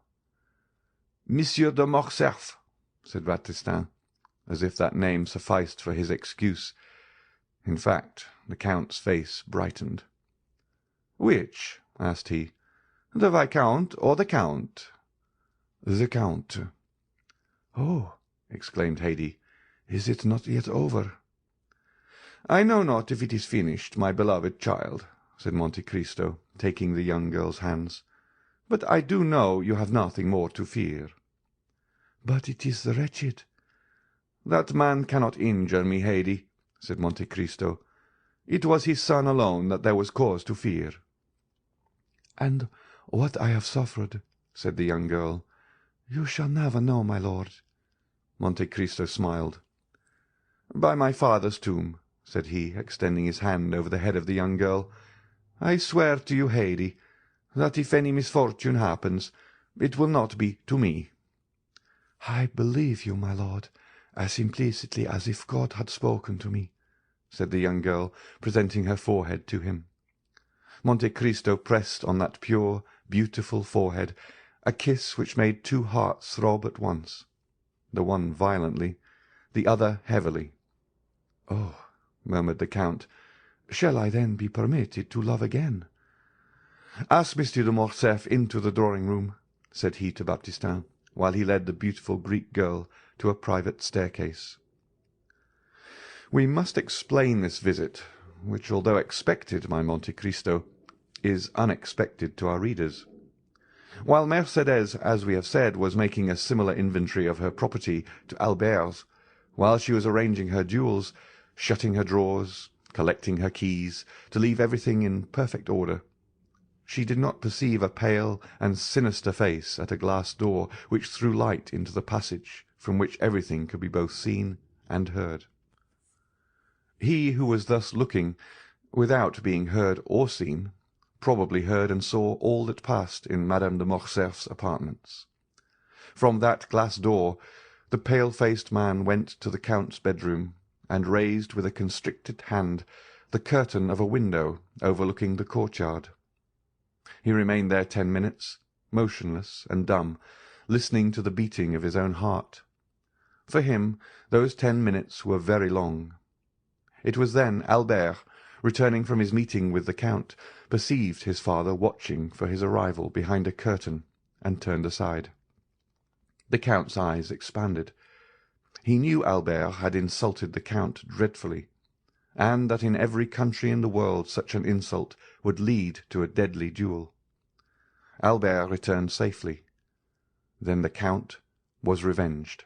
"Monsieur de Morcerf," said Baptistin, as if that name sufficed for his excuse. In fact, the Count's face brightened. "Which?" asked he. "The Viscount or the Count?" "The Count." "Oh!" exclaimed Haydée, "is it not yet over?" "I know not if it is finished, my beloved child," said Monte Cristo, taking the young girl's hands. "But I do know you have nothing more to fear." "But it is wretched." "That man cannot injure me, Haydée," said Monte Cristo. "It was his son alone that there was cause to fear." "And what I have suffered," said the young girl, "you shall never know, my lord." Monte Cristo smiled. "By my father's tomb," said he, extending his hand over the head of the young girl, "I swear to you, Haydée, that if any misfortune happens, it will not be to me." "I believe you, my lord, as implicitly as if God had spoken to me," said the young girl, presenting her forehead to him. Monte Cristo pressed on that pure, beautiful forehead a kiss which made two hearts throb at once, the one violently, the other heavily. "Oh," murmured the Count, "shall I then be permitted to love again?" "Ask Monsieur de Morcerf into the drawing-room," said he to Baptistin, while he led the beautiful Greek girl to a private staircase. We must explain this visit, which, although expected by Monte Cristo, is unexpected to our readers. While Mercédès, as we have said, was making a similar inventory of her property to Albert's, while she was arranging her jewels, shutting her drawers, collecting her keys, to leave everything in perfect order, she did not perceive a pale and sinister face at a glass door which threw light into the passage from which everything could be both seen and heard. He who was thus looking, without being heard or seen, probably heard and saw all that passed in Madame de Morcerf's apartments. From that glass door the pale-faced man went to the Count's bedroom, and raised with a constricted hand the curtain of a window overlooking the courtyard. He remained there 10 minutes, motionless and dumb, listening to the beating of his own heart. For him those 10 minutes were very long. It was then Albert, returning from his meeting with the Count, perceived his father watching for his arrival behind a curtain, and turned aside. The Count's eyes expanded. He knew Albert had insulted the Count dreadfully, and that in every country in the world such an insult would lead to a deadly duel. Albert returned safely. Then the Count was revenged.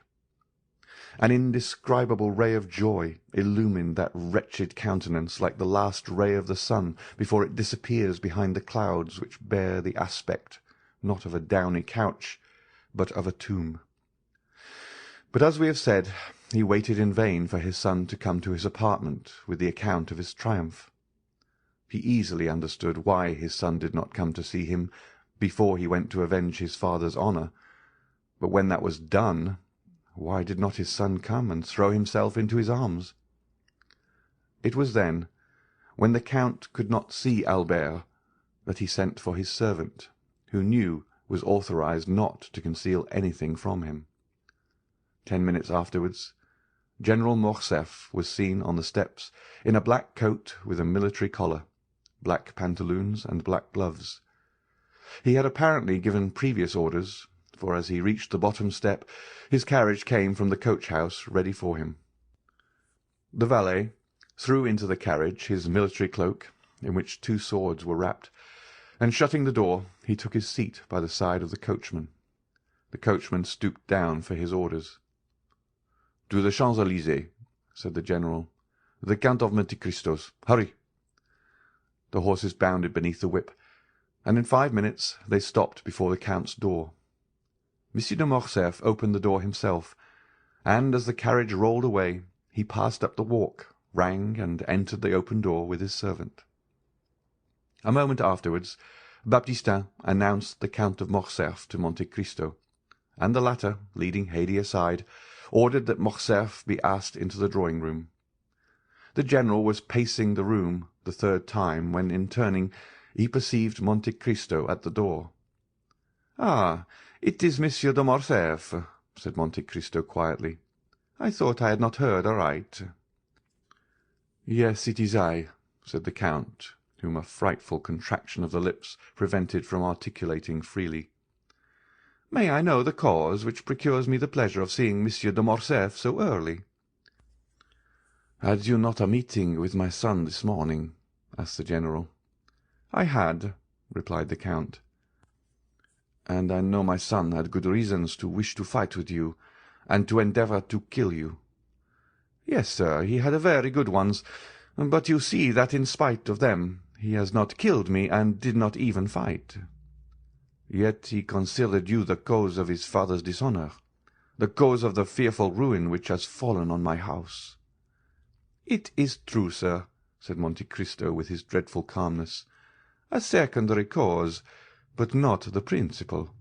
An indescribable ray of joy illumined that wretched countenance like the last ray of the sun before it disappears behind the clouds which bear the aspect, not of a downy couch, but of a tomb. But, as we have said, he waited in vain for his son to come to his apartment with the account of his triumph. He easily understood why his son did not come to see him, before he went to avenge his father's honour. But when that was done, why did not his son come and throw himself into his arms? It was then, when the Count could not see Albert, that he sent for his servant, who knew was authorized not to conceal anything from him. 10 minutes afterwards, General Morcerf was seen on the steps in a black coat with a military collar, black pantaloons, and black gloves. He had apparently given previous orders, for as he reached the bottom step, his carriage came from the coach-house ready for him. The valet threw into the carriage his military cloak, in which 2 swords were wrapped, and shutting the door, he took his seat by the side of the coachman. The coachman stooped down for his orders. "To the Champs-Élysées," said the general. "The Count of Monte Cristo's. Hurry!" The horses bounded beneath the whip, and in 5 minutes they stopped before the Count's door. Monsieur de Morcerf opened the door himself, and as the carriage rolled away, he passed up the walk, rang, and entered the open door with his servant. A moment afterwards, Baptistin announced the Count of Morcerf to Monte Cristo, and the latter, leading Haydée aside, ordered that Morcerf be asked into the drawing-room. The general was pacing the room the 3rd time when, in turning, he perceived Monte Cristo at the door. "Ah, it is Monsieur de Morcerf," said Monte Cristo quietly. "I thought I had not heard aright." "Yes, it is I," said the Count, whom a frightful contraction of the lips prevented from articulating freely. "May I know the cause which procures me the pleasure of seeing Monsieur de Morcerf so early?" "Had you not a meeting with my son this morning?" asked the general. "I had," replied the Count. "And I know my son had good reasons to wish to fight with you, and to endeavour to kill you." "Yes, sir, he had very good ones, but you see that in spite of them he has not killed me, and did not even fight." "Yet he considered you the cause of his father's dishonour, the cause of the fearful ruin which has fallen on my house." "It is true, sir," said Monte Cristo with his dreadful calmness. "A secondary cause, but not the principal."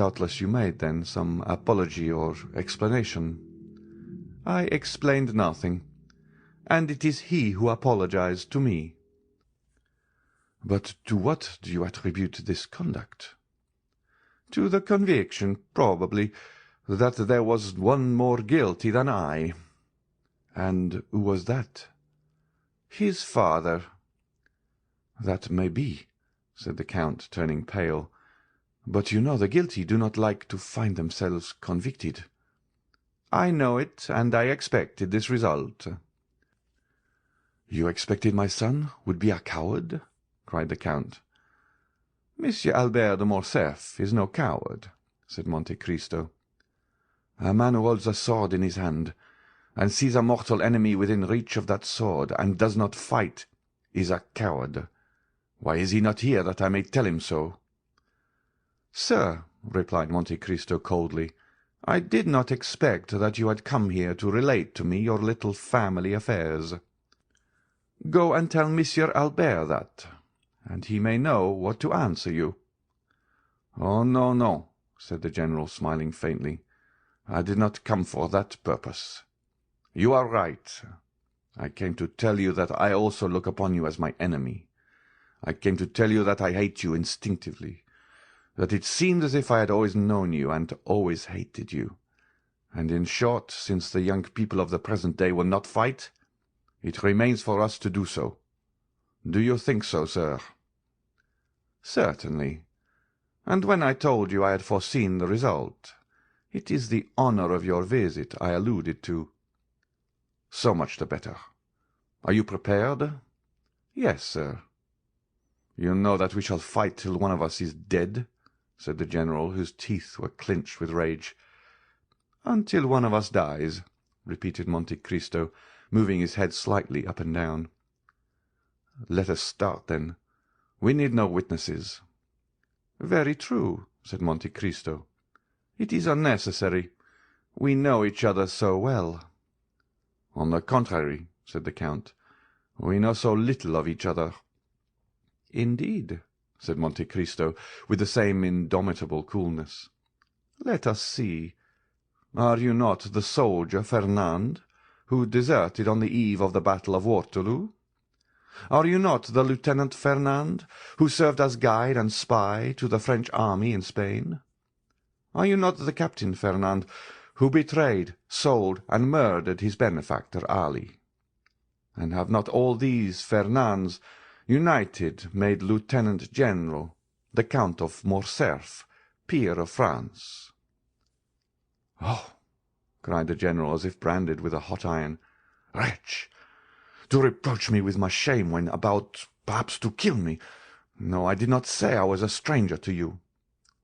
"Doubtless you made, then, some apology or explanation." "I explained nothing, and it is he who apologized to me." "But to what do you attribute this conduct?" "To the conviction, probably, that there was one more guilty than I." "And who was that?" "His father." "That may be," said the Count, turning pale. "But you know the guilty do not like to find themselves convicted." "I know it, and I expected this result." "You expected my son would be a coward?" cried the Count. "Monsieur Albert de Morcerf is no coward," said Monte Cristo. "A man who holds a sword in his hand, and sees a mortal enemy within reach of that sword, and does not fight, is a coward. Why is he not here, that I may tell him so?" "Sir," replied Monte Cristo coldly, "I did not expect that you had come here to relate to me your little family affairs. Go and tell Monsieur Albert that, and he may know what to answer you." "Oh, no, no," said the general, smiling faintly. "I did not come for that purpose. You are right. I came to tell you that I also look upon you as my enemy. I came to tell you that I hate you instinctively, that it seemed as if I had always known you and always hated you, and in short, since the young people of the present day will not fight, it remains for us to do so. Do you think so, sir?" "Certainly. And when I told you I had foreseen the result, it is the honour of your visit I alluded to." "So much the better. Are you prepared?" "Yes, sir." "You know that we shall fight till one of us is dead?" said the general, whose teeth were clinched with rage. "Until one of us dies," repeated Monte Cristo, moving his head slightly up and down. "Let us start, then. We need no witnesses." "Very true," said Monte Cristo. "It is unnecessary. We know each other so well." "On the contrary," said the Count, "we know so little of each other." "Indeed," said Monte Cristo, with the same indomitable coolness. "Let us see. Are you not the soldier Fernand, who deserted on the eve of the Battle of Waterloo? Are you not the Lieutenant Fernand, who served as guide and spy to the French army in Spain? Are you not the Captain Fernand, who betrayed, sold, and murdered his benefactor Ali? And have not all these Fernands united made Lieutenant General the Count of Morcerf, peer of France?" "Oh!" cried the general, as if branded with a hot iron. "Wretch! To reproach me with my shame when about, perhaps, to kill me! No, I did not say I was a stranger to you.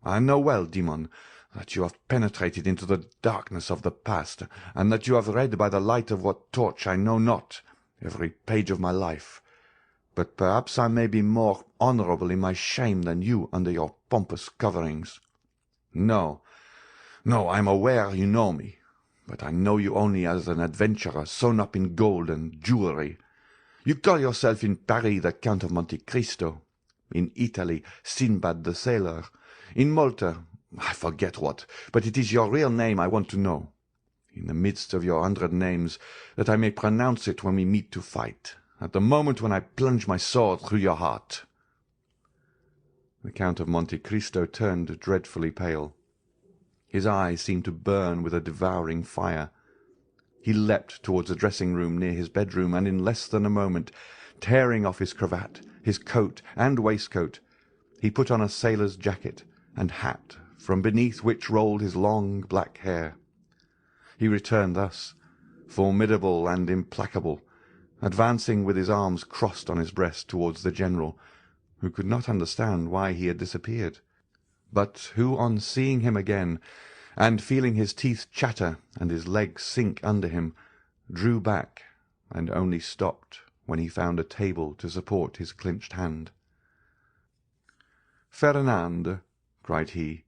I know well, demon, that you have penetrated into the darkness of the past, and that you have read by the light of what torch I know not every page of my life. But perhaps I may be more honourable in my shame than you under your pompous coverings. No, I am aware you know me, but I know you only as an adventurer sewn up in gold and jewellery. You call yourself in Paris the Count of Monte Cristo, in Italy Sinbad the Sailor, in Malta I forget what, but it is your real name I want to know, in the midst of your 100 names, that I may pronounce it when we meet to fight, at the moment when I plunge my sword through your heart." The Count of Monte Cristo turned dreadfully pale. His eyes seemed to burn with a devouring fire. He leapt towards the dressing-room near his bedroom, and in less than a moment, tearing off his cravat, his coat, and waistcoat, he put on a sailor's jacket and hat, from beneath which rolled his long black hair. He returned thus, formidable and implacable, advancing with his arms crossed on his breast towards the general, who could not understand why he had disappeared, but who, on seeing him again, and feeling his teeth chatter and his legs sink under him, drew back, and only stopped when he found a table to support his clenched hand. "Fernand," cried he,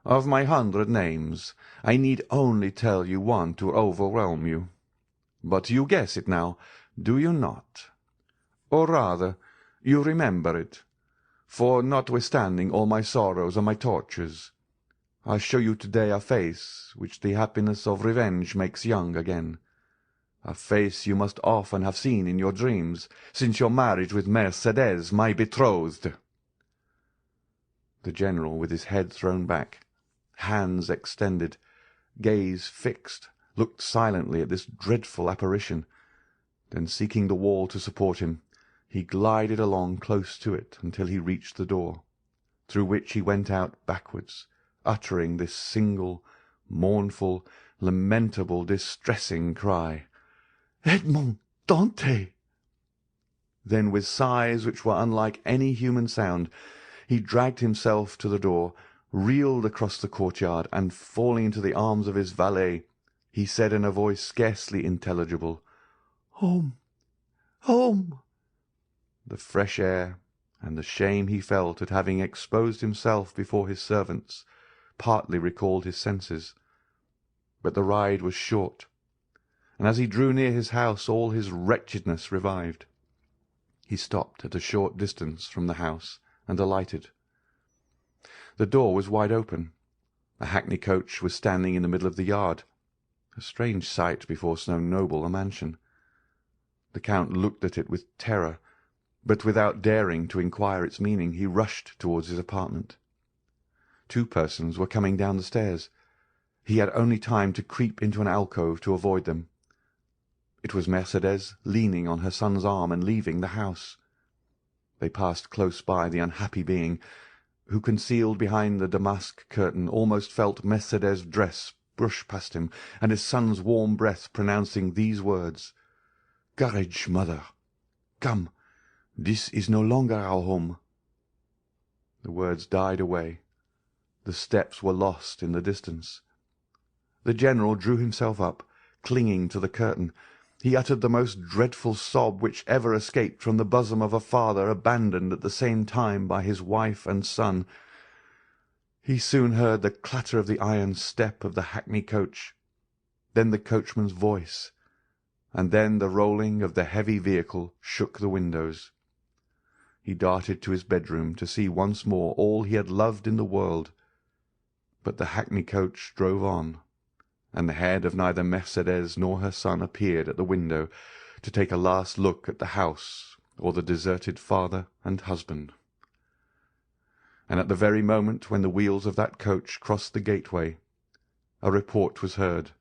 "of my 100 names, I need only tell you one to overwhelm you. But you guess it now, do you not? Or rather, you remember it, for notwithstanding all my sorrows and my tortures, I show you today a face which the happiness of revenge makes young again, a face you must often have seen in your dreams, since your marriage with Mercédès, my betrothed." The general, with his head thrown back, hands extended, gaze fixed, looked silently at this dreadful apparition. Then, seeking the wall to support him, he glided along close to it until he reached the door, through which he went out backwards, uttering this single, mournful, lamentable, distressing cry, "Edmond Dantès!" Then, with sighs which were unlike any human sound, he dragged himself to the door, reeled across the courtyard, and, falling into the arms of his valet, he said in a voice scarcely intelligible, "Home, home!" The fresh air, and the shame he felt at having exposed himself before his servants, partly recalled his senses. But the ride was short, and as he drew near his house all his wretchedness revived. He stopped at a short distance from the house, and alighted. The door was wide open. A hackney coach was standing in the middle of the yard, a strange sight before so noble a mansion. The Count looked at it with terror, but without daring to inquire its meaning, he rushed towards his apartment. 2 persons were coming down the stairs. He had only time to creep into an alcove to avoid them. It was Mercédès leaning on her son's arm and leaving the house. They passed close by the unhappy being, who, concealed behind the damask curtain, almost felt Mercédès' dress brush past him, and his son's warm breath pronouncing these words, "Courage, mother! Come, this is no longer our home." The words died away. The steps were lost in the distance. The general drew himself up, clinging to the curtain. He uttered the most dreadful sob which ever escaped from the bosom of a father abandoned at the same time by his wife and son. He soon heard the clatter of the iron step of the hackney coach, then the coachman's voice, and then the rolling of the heavy vehicle shook the windows. he darted to his bedroom to see once more all he had loved in the world. But the hackney coach drove on, and the head of neither Mercédès nor her son appeared at the window to take a last look at the house or the deserted father and husband. And at the very moment when the wheels of that coach crossed the gateway, a report was heard,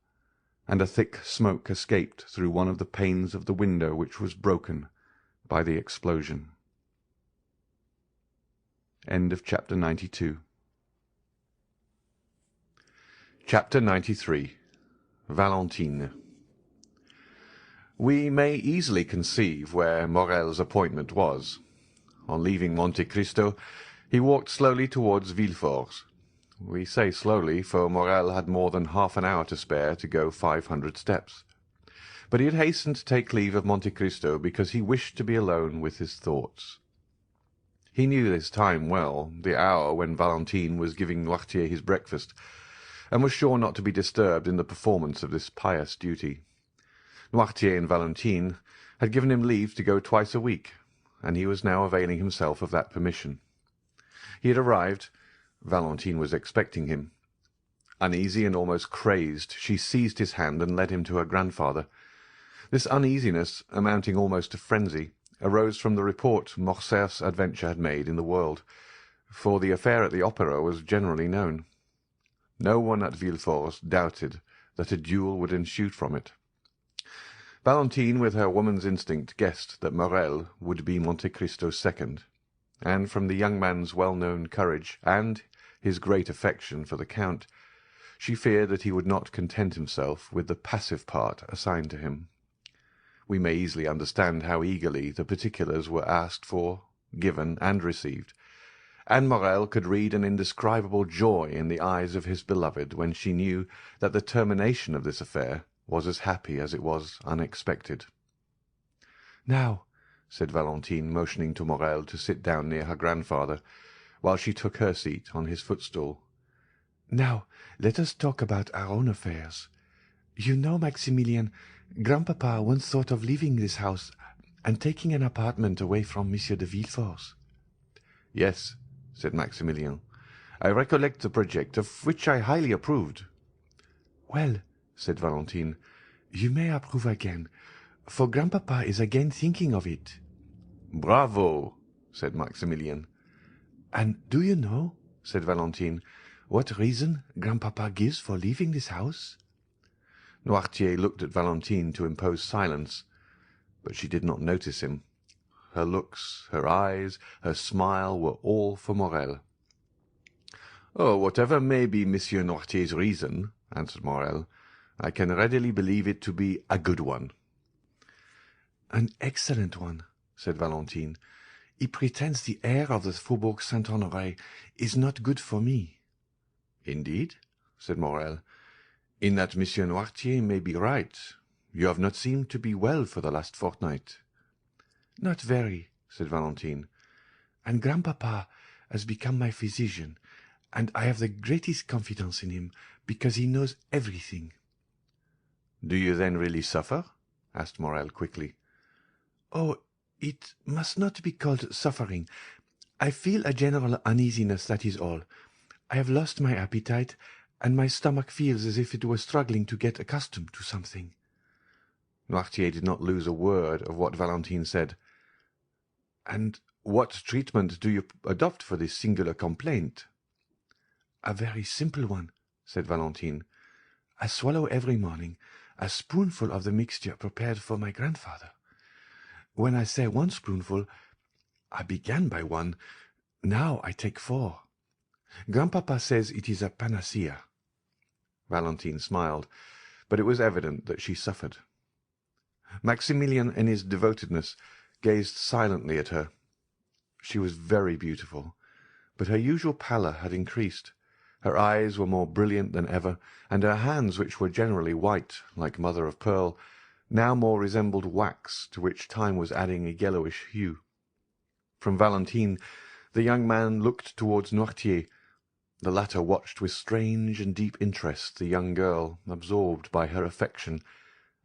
and a thick smoke escaped through one of the panes of the window which was broken by the explosion. End of chapter 92. Chapter 93. Valentine. We may easily conceive where Morrel's appointment was. On leaving Monte Cristo, he walked slowly towards Villefort. We say slowly, for Morrel had more than half an hour to spare to go 500 steps. But he had hastened to take leave of Monte Cristo because he wished to be alone with his thoughts. He knew this time well, the hour when Valentine was giving Noirtier his breakfast, and was sure not to be disturbed in the performance of this pious duty. Noirtier and Valentine had given him leave to go twice a week, and he was now availing himself of that permission. He had arrived. Valentine was expecting him. Uneasy and almost crazed, she seized his hand and led him to her grandfather. This uneasiness, amounting almost to frenzy, arose from the report Morcerf's adventure had made in the world, for the affair at the opera was generally known. No one at Villefort doubted that a duel would ensue from it. Valentine, with her woman's instinct, guessed that Morrel would be Monte Cristo's second, and from the young man's well-known courage and his great affection for the Count, she feared that he would not content himself with the passive part assigned to him. We may easily understand how eagerly the particulars were asked for, given, and received, and Morrel could read an indescribable joy in the eyes of his beloved when she knew that the termination of this affair was as happy as it was unexpected. "Now," said Valentine, motioning to Morrel to sit down near her grandfather, while she took her seat on his footstool, "now let us talk about our own affairs. You know, Maximilien, Grandpapa once thought of leaving this house and taking an apartment away from Monsieur de Villefort's." "Yes," said Maximilien, "I recollect the project, of which I highly approved." "Well," said Valentine, "you may approve again, for Grandpapa is again thinking of it." "Bravo!" said Maximilien. "And do you know," said Valentine, "what reason Grandpapa gives for leaving this house?" Noirtier looked at Valentine to impose silence, but she did not notice him. Her looks, her eyes, her smile were all for Morrel. "Oh, whatever may be Monsieur Noirtier's reason," answered Morrel, "I can readily believe it to be a good one." "An excellent one," said Valentine. "He pretends the air of the Faubourg Saint-Honoré is not good for me." "Indeed?" said Morrel. "In that Monsieur Noirtier may be right. You have not seemed to be well for the last fortnight." "Not very," said Valentine. "And Grandpapa has become my physician, and I have the greatest confidence in him, because he knows everything." "Do you then really suffer?" asked Morrel quickly. "Oh, it must not be called suffering. I feel a general uneasiness, that is all. I have lost my appetite, and my stomach feels as if it were struggling to get accustomed to something." Noirtier did not lose a word of what Valentine said. "And what treatment do you adopt for this singular complaint?" "A very simple one," said Valentine. "I swallow every morning a spoonful of the mixture prepared for my grandfather. When I say one spoonful, I began by one. Now I take 4. Grandpapa says it is a panacea." Valentine smiled, but it was evident that she suffered. Maximilien, in his devotedness, gazed silently at her. She was very beautiful, but her usual pallor had increased. Her eyes were more brilliant than ever, and her hands, which were generally white, like mother of pearl, now more resembled wax, to which time was adding a yellowish hue. From Valentine the young man looked towards Noirtier. The latter watched with strange and deep interest the young girl, absorbed by her affection,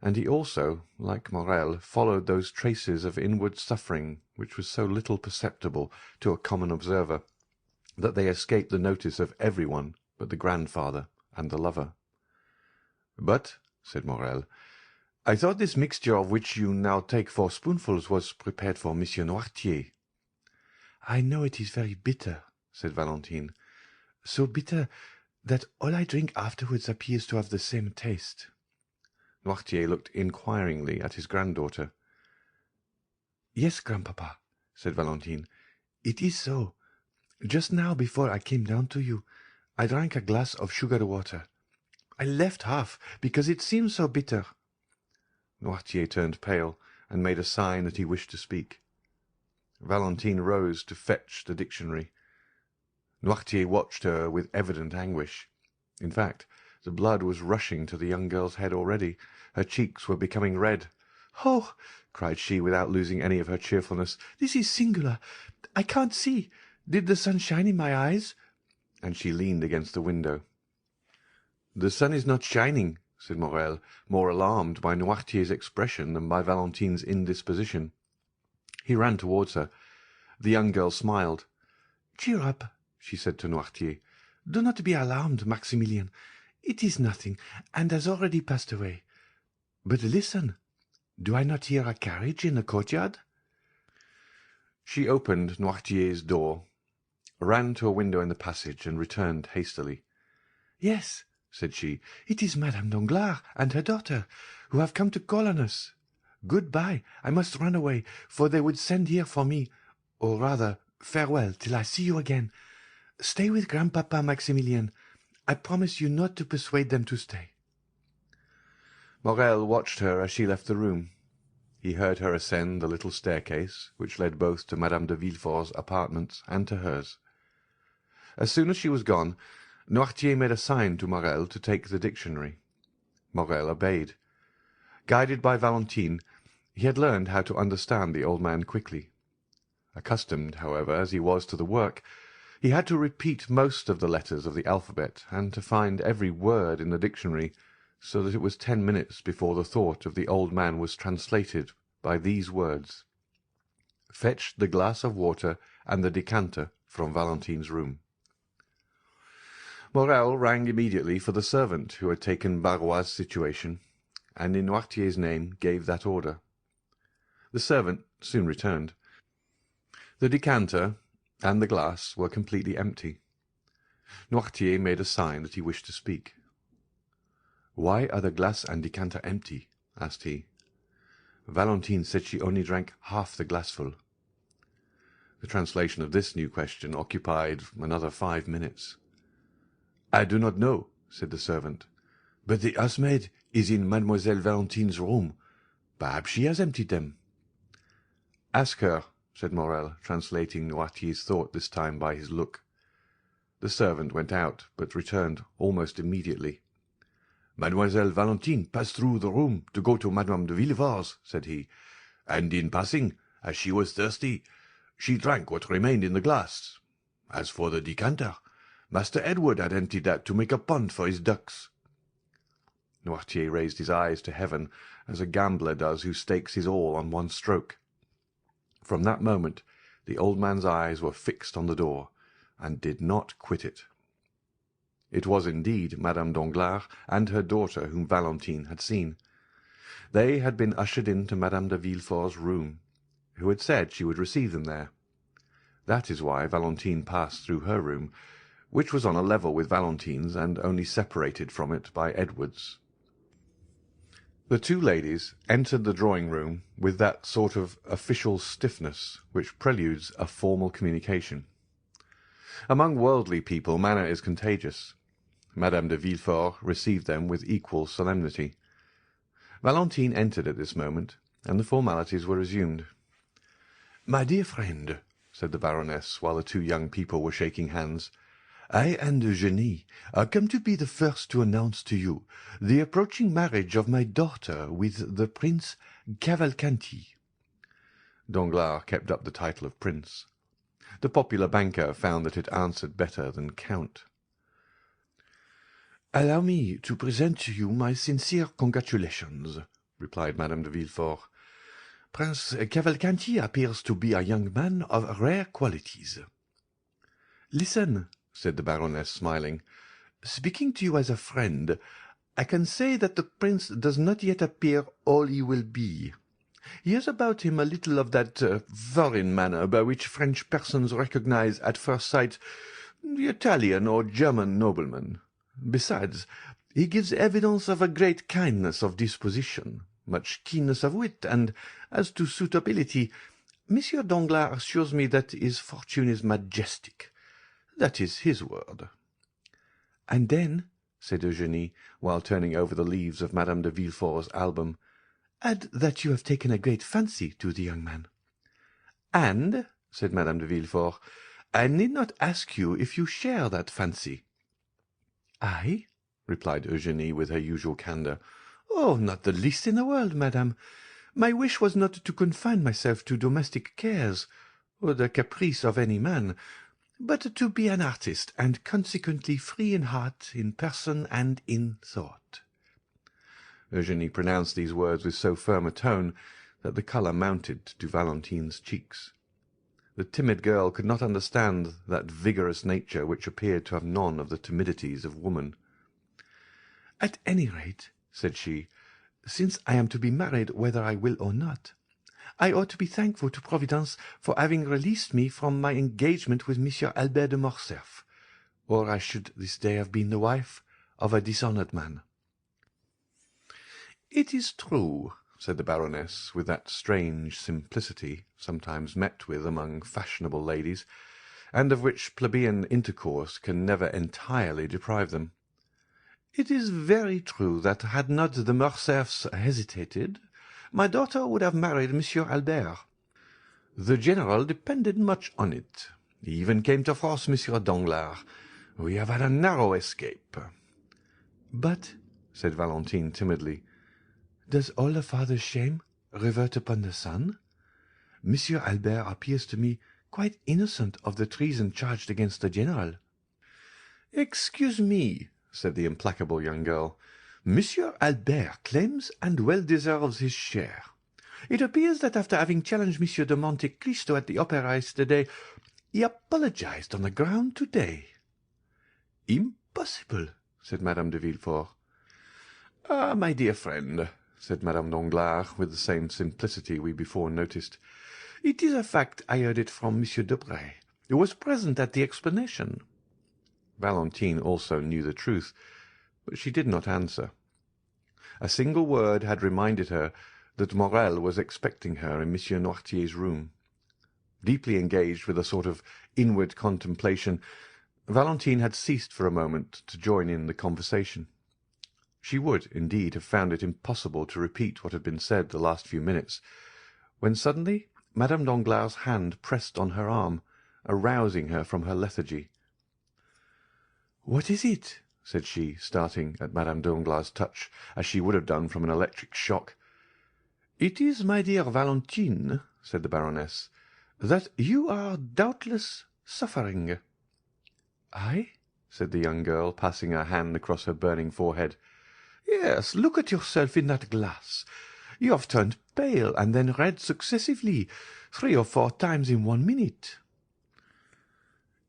and he also, like Morel, followed those traces of inward suffering which was so little perceptible to a common observer, that they escaped the notice of every one but the grandfather and the lover. "But," said Morel, "I thought this mixture of which you now take 4 spoonfuls was prepared for Monsieur Noirtier." "I know it is very bitter," said Valentine, "so bitter that all I drink afterwards appears to have the same taste." Noirtier looked inquiringly at his granddaughter. "Yes, grandpapa," said Valentine, "it is so. Just now, before I came down to you, I drank a glass of sugar water. I left half, because it seemed so bitter." Noirtier turned pale, and made a sign that he wished to speak. Valentine rose to fetch the dictionary. Noirtier watched her with evident anguish. In fact, the blood was rushing to the young girl's head already. Her cheeks were becoming red. "Oh," cried she, without losing any of her cheerfulness, "this is singular. I can't see. Did the sun shine in my eyes?" and she leaned against the window. "The sun is not shining," said Morel, more alarmed by Noirtier's expression than by Valentine's indisposition. He ran towards her. The young girl smiled. "Cheer up," she said to Noirtier. "Do not be alarmed, Maximilien. It is nothing, and has already passed away. But listen, do I not hear a carriage in the courtyard?" She opened Noirtier's door, ran to a window in the passage, and returned hastily. "Yes," said she, "it is Madame Danglars and her daughter, who have come to call on us. Good-bye, I must run away, for they would send here for me, or rather, farewell till I see you again. Stay with grandpapa, Maximilien. I promise you not to persuade them to stay." Morel watched her as she left the room. He heard her ascend the little staircase, which led both to Madame de Villefort's apartments and to hers. As soon as she was gone, Noirtier made a sign to Morel to take the dictionary. Morel obeyed. Guided by Valentine, he had learned how to understand the old man quickly. Accustomed, however, as he was to the work, he had to repeat most of the letters of the alphabet, and to find every word in the dictionary, so that it was 10 minutes before the thought of the old man was translated by these words: "Fetch the glass of water and the decanter from Valentine's room." Morel rang immediately for the servant who had taken Barrois's situation, and in Noirtier's name gave that order. The servant soon returned. The decanter and the glass were completely empty. Noirtier made a sign that he wished to speak. "Why are the glass and decanter empty?" asked he. "Valentine said she only drank half the glassful." The translation of this new question occupied another 5 minutes. "I do not know," said the servant, "but the housemaid is in Mademoiselle Valentine's room. Perhaps she has emptied them." "Ask her," said Morel, translating Noirtier's thought this time by his look. The servant went out, but returned almost immediately. "Mademoiselle Valentine passed through the room to go to Madame de Villefort's," said he, "and in passing, as she was thirsty, she drank what remained in the glass. As for the decanter, Master Edward had emptied that to make a pond for his ducks." Noirtier raised his eyes to heaven, as a gambler does who stakes his all on one stroke. From that moment the old man's eyes were fixed on the door, and did not quit it. It was indeed Madame Danglars and her daughter whom Valentine had seen. They had been ushered into Madame de Villefort's room, who had said she would receive them there. That is why Valentine passed through her room, which was on a level with Valentine's, and only separated from it by Edward's. The two ladies entered the drawing-room with that sort of official stiffness which preludes a formal communication. Among worldly people manner is contagious. Madame de Villefort received them with equal solemnity. Valentine entered at this moment, and the formalities were resumed. "My dear friend," said the Baroness, while the two young people were shaking hands, "I and Eugenie are come to be the first to announce to you the approaching marriage of my daughter with the Prince Cavalcanti." Danglars kept up the title of Prince. The popular banker found that it answered better than Count. "Allow me to present to you my sincere congratulations," replied Madame de Villefort. "Prince Cavalcanti appears to be a young man of rare qualities." "Listen," said the Baroness, smiling. "Speaking to you as a friend, I can say that the prince does not yet appear all he will be. He has about him a little of that foreign manner by which French persons recognize at first sight the Italian or German nobleman. Besides, he gives evidence of a great kindness of disposition, much keenness of wit, and, as to suitability, Monsieur Danglars assures me that his fortune is majestic. That is his word." "And then," said Eugénie, while turning over the leaves of Madame de Villefort's album, "add that you have taken a great fancy to the young man." "And," said Madame de Villefort, "I need not ask you if you share that fancy." "I?" replied Eugénie with her usual candour. "Oh, not the least in the world, madame. My wish was not to confine myself to domestic cares, or the caprice of any man, but to be an artist, and consequently free in heart, in person, and in thought." Eugénie pronounced these words with so firm a tone that the colour mounted to Valentine's cheeks. The timid girl could not understand that vigorous nature which appeared to have none of the timidities of woman. "At any rate," said she, "since I am to be married whether I will or not, I ought to be thankful to Providence for having released me from my engagement with Monsieur Albert de Morcerf, or I should this day have been the wife of a dishonoured man." "It is true," said the Baroness, with that strange simplicity sometimes met with among fashionable ladies, and of which plebeian intercourse can never entirely deprive them. "It is very true that had not the Morcerfs hesitated, my daughter would have married Monsieur Albert. The General depended much on it. He even came to force Monsieur Danglars. We have had a narrow escape." "But," said Valentine timidly, "does all the father's shame revert upon the son? Monsieur Albert appears to me quite innocent of the treason charged against the General." "Excuse me," said the implacable young girl. "Monsieur Albert claims and well deserves his share. It appears that after having challenged Monsieur de Monte-Cristo at the opera yesterday, he apologized on the ground today." "Impossible," said Madame de Villefort. "Ah, my dear friend," said Madame Danglars, with the same simplicity we before noticed, "it is a fact. I heard it from Monsieur Debray, who was present at the explanation." Valentine also knew the truth, but she did not answer. A single word had reminded her that Morrel was expecting her in Monsieur Noirtier's room. Deeply engaged with a sort of inward contemplation, Valentine had ceased for a moment to join in the conversation. She would, indeed, have found it impossible to repeat what had been said the last few minutes, when suddenly Madame Danglars' hand pressed on her arm, arousing her from her lethargy. "What is it?" said she, starting at Madame Danglars' touch, as she would have done from an electric shock. "It is, my dear Valentine," said the Baroness, "that you are doubtless suffering." "I?" said the young girl, passing her hand across her burning forehead. "Yes, look at yourself in that glass. You have turned pale and then red successively, 3 or 4 times in 1 minute."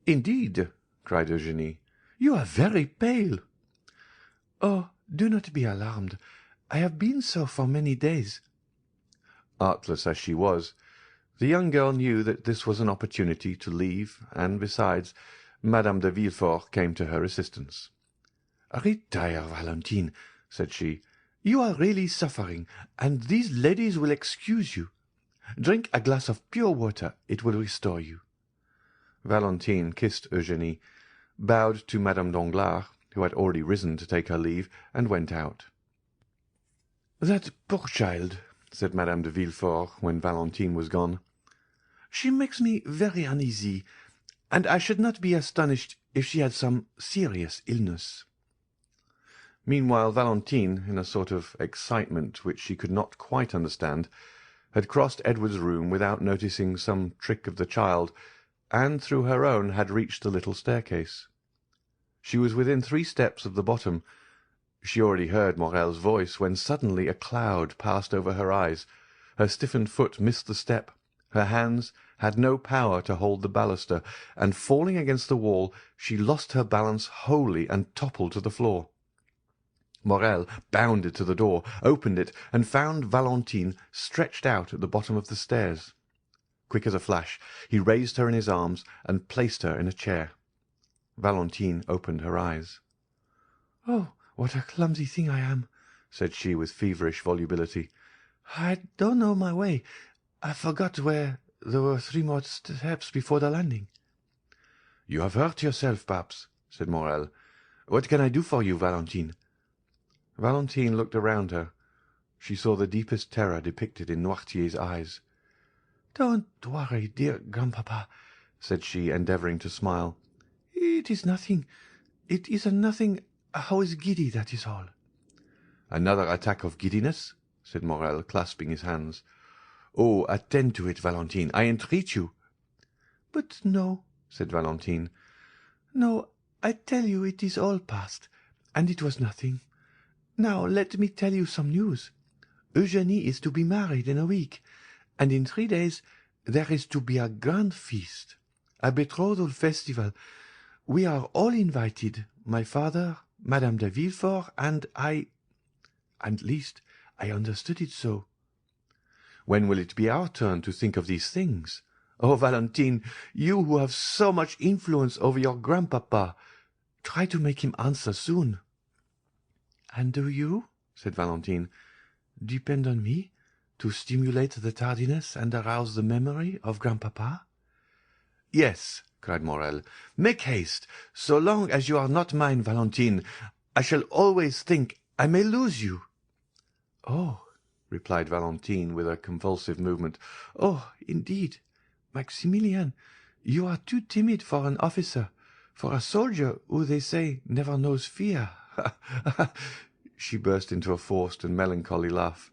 "Indeed," cried Eugénie, "you are very pale." "Oh, do not be alarmed. I have been so for many days." Artless as she was, the young girl knew that this was an opportunity to leave, and, besides, Madame de Villefort came to her assistance. "Retire, Valentine," said she. "You are really suffering, and these ladies will excuse you. Drink a glass of pure water. It will restore you." Valentine kissed Eugénie, bowed to Madame Danglars, who had already risen to take her leave, and went out. "That poor child," said Madame de Villefort, when Valentine was gone. "She makes me very uneasy, and I should not be astonished if she had some serious illness." Meanwhile Valentine, in a sort of excitement which she could not quite understand, had crossed Edward's room without noticing some trick of the child, and through her own had reached the little staircase. She was within 3 steps of the bottom. She already heard Morel's voice when suddenly a cloud passed over her eyes. Her stiffened foot missed the step. Her hands had no power to hold the baluster, and falling against the wall, she lost her balance wholly and toppled to the floor. Morel bounded to the door, opened it, and found Valentine stretched out at the bottom of the stairs. Quick as a flash, he raised her in his arms and placed her in a chair. Valentine opened her eyes. "Oh, what a clumsy thing I am," said she with feverish volubility. "I don't know my way. I forgot where there were 3 more steps before the landing." "You have hurt yourself, perhaps," said Morel. "What can I do for you, Valentine?" Valentine looked around her. She saw the deepest terror depicted in Noirtier's eyes. "Don't worry, dear grandpapa," said she, endeavouring to smile. "It is nothing. It is nothing. I was giddy, that is all." "Another attack of giddiness?" said Morel, clasping his hands. "Oh, attend to it, Valentine, I entreat you." "But no," said Valentine. "No, I tell you it is all past, and it was nothing. Now let me tell you some news. Eugénie is to be married in a week, and in 3 days there is to be a grand feast, a betrothal festival. We are all invited, my father, Madame de Villefort, and I. At least, I understood it so." "When will it be our turn to think of these things? Oh, Valentine, you who have so much influence over your grandpapa, try to make him answer soon." "And do you," said Valentine, "depend on me to stimulate the tardiness and arouse the memory of grandpapa?" "Yes," cried Morel. "Make haste. So long as you are not mine, Valentine, I shall always think I may lose you." "Oh," replied Valentine with a convulsive movement. "Oh, indeed, Maximilian, you are too timid for an officer, for a soldier who, they say, never knows fear." She burst into a forced and melancholy laugh.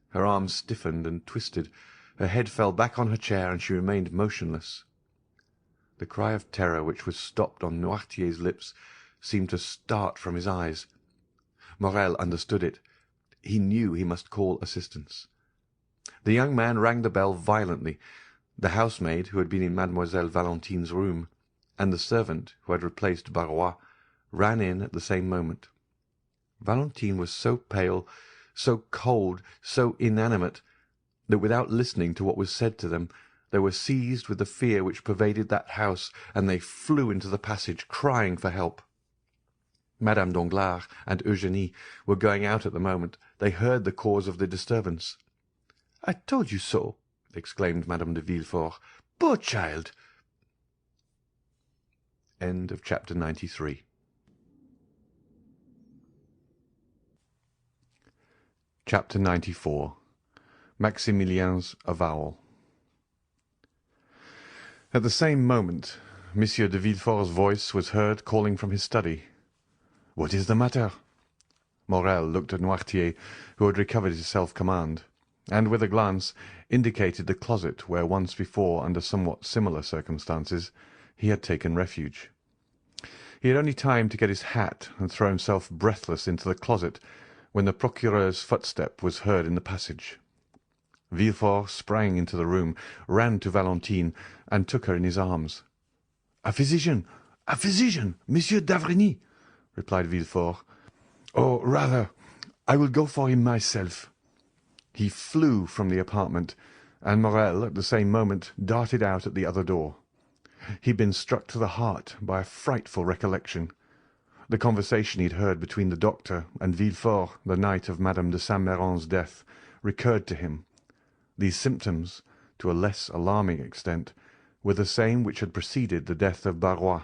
Her arms stiffened and twisted, her head fell back on her chair, and she remained motionless. The cry of terror which was stopped on Noirtier's lips seemed to start from his eyes. Morel understood it. He knew he must call assistance. The young man rang the bell violently. The housemaid, who had been in Mademoiselle Valentine's room, and the servant, who had replaced Barrois, ran in at the same moment. Valentine was so pale, so cold, so inanimate, that without listening to what was said to them, they were seized with the fear which pervaded that house, and they flew into the passage, crying for help. Madame Danglars and Eugénie were going out at the moment. They heard the cause of the disturbance. "I told you so!" exclaimed Madame de Villefort. "Poor child!" End of chapter 93. Chapter 94. Maximilien's avowal. At the same moment, Monsieur de Villefort's voice was heard calling from his study. "What is the matter?" Morel looked at Noirtier, who had recovered his self-command, and with a glance indicated the closet where once before, under somewhat similar circumstances, he had taken refuge. He had only time to get his hat and throw himself breathless into the closet when the procureur's footstep was heard in the passage. Villefort sprang into the room, ran to Valentine, and took her in his arms. "A physician! A physician! Monsieur d'Avrigny!" replied Villefort. "Or rather, I will go for him myself." He flew from the apartment, and Morel at the same moment darted out at the other door. He had been struck to the heart by a frightful recollection. The conversation he had heard between the doctor and Villefort the night of Madame de Saint-Méran's death recurred to him. These symptoms, to a less alarming extent, were the same which had preceded the death of Barrois.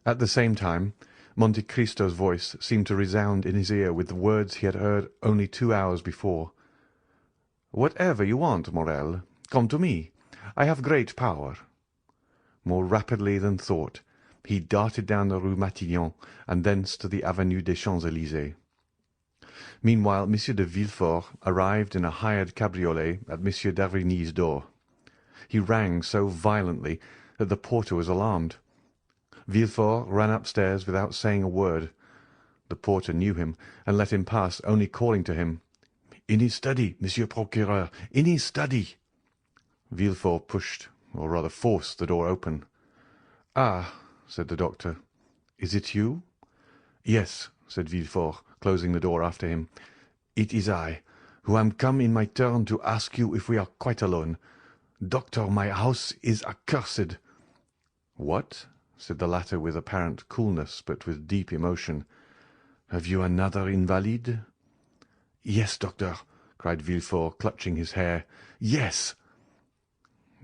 At the same time, Monte Cristo's voice seemed to resound in his ear with the words he had heard only 2 hours before. "Whatever you want, Morel, come to me. I have great power." More rapidly than thought, he darted down the Rue Matignon, and thence to the Avenue des Champs-Élysées. Meanwhile, Monsieur de Villefort arrived in a hired cabriolet at Monsieur d'Avrigny's door. He rang so violently that the porter was alarmed. Villefort ran upstairs without saying a word. The porter knew him, and let him pass, only calling to him, "In his study, Monsieur Procureur, in his study." Villefort pushed, or rather forced, the door open. "Ah," said the doctor, "is it you?" "Yes," said Villefort, closing the door after him. "It is I, who am come in my turn to ask you if we are quite alone. Doctor, my house is accursed." "What?" said the latter with apparent coolness, but with deep emotion. "Have you another invalid?" "Yes, doctor," cried Villefort, clutching his hair. "Yes."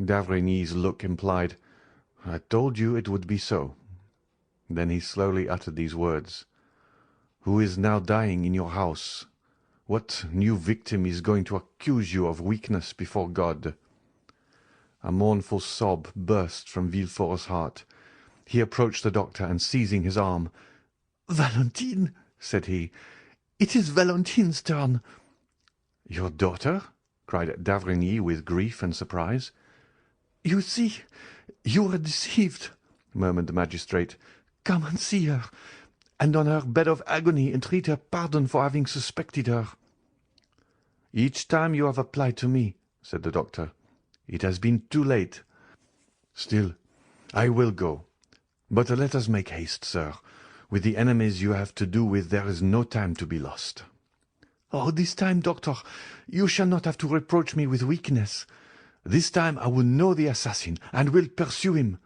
D'Avrigny's look implied, "I told you it would be so." Then he slowly uttered these words: "Who is now dying in your house? What new victim is going to accuse you of weakness before God?" A mournful sob burst from Villefort's heart. He approached the doctor, and seizing his arm, "Valentine," said he, "it is Valentine's turn." "Your daughter?" cried d'Avrigny with grief and surprise. "You see, you were deceived," murmured the magistrate. "Come and see her, and on her bed of agony entreat her pardon for having suspected her." "Each time you have applied to me," said the doctor, "it has been too late. Still, I will go. But let us make haste, sir. With the enemies you have to do with there is no time to be lost." "Oh, this time, doctor, you shall not have to reproach me with weakness. This time I will know the assassin, and will pursue him."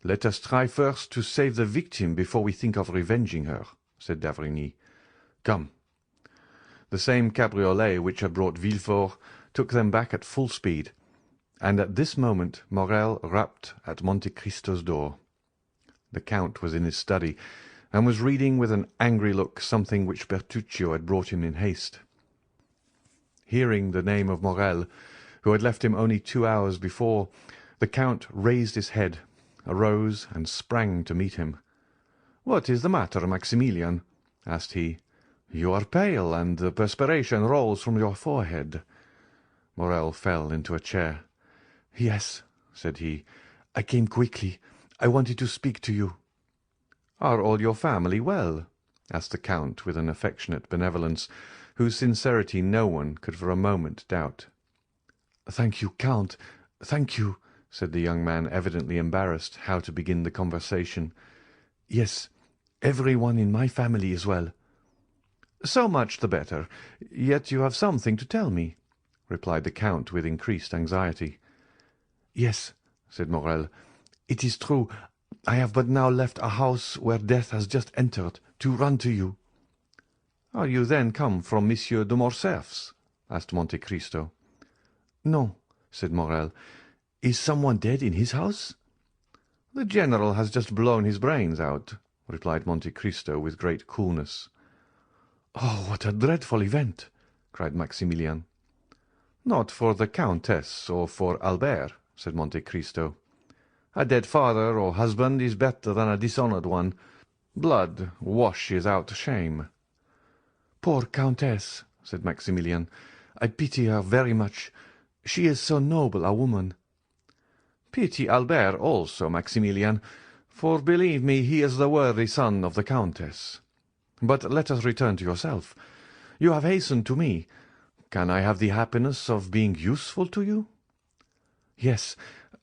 "Let us try first to save the victim before we think of revenging her," said d'Avrigny. "Come." The same cabriolet which had brought Villefort took them back at full speed, and at this moment Morrel rapped at Monte Cristo's door. The count was in his study, and was reading with an angry look something which Bertuccio had brought him in haste. Hearing the name of Morrel, who had left him only 2 hours before, the count raised his head, arose, and sprang to meet him. "What is the matter, Maximilian?" asked he. "You are pale, and the perspiration rolls from your forehead." Morrel fell into a chair. "Yes," said he, "I came quickly. I wanted to speak to you." "Are all your family well?" asked the count with an affectionate benevolence, whose sincerity no one could for a moment doubt. "Thank you, Count, thank you," said the young man, evidently embarrassed how to begin the conversation. "Yes, every one in my family is well." "So much the better. Yet you have something to tell me," replied the count with increased anxiety. "Yes," said Morrel, "it is true. I have but now left a house where death has just entered, to run to you." "Are you then come from Monsieur de Morcerf's?" asked Monte Cristo. "No," said Morrel. "Is someone dead in his house?" "The general has just blown his brains out," replied Monte Cristo with great coolness. "Oh, what a dreadful event!" cried Maximilian. "Not for the countess or for Albert," said Monte Cristo. "A dead father or husband is better than a dishonoured one. Blood washes out shame." "Poor countess," said Maximilian. "I pity her very much. She is so noble a woman." "Pity Albert also, Maximilian, for believe me he is the worthy son of the countess. But let us return to yourself. You have hastened to me. Can I have the happiness of being useful to you?" "Yes,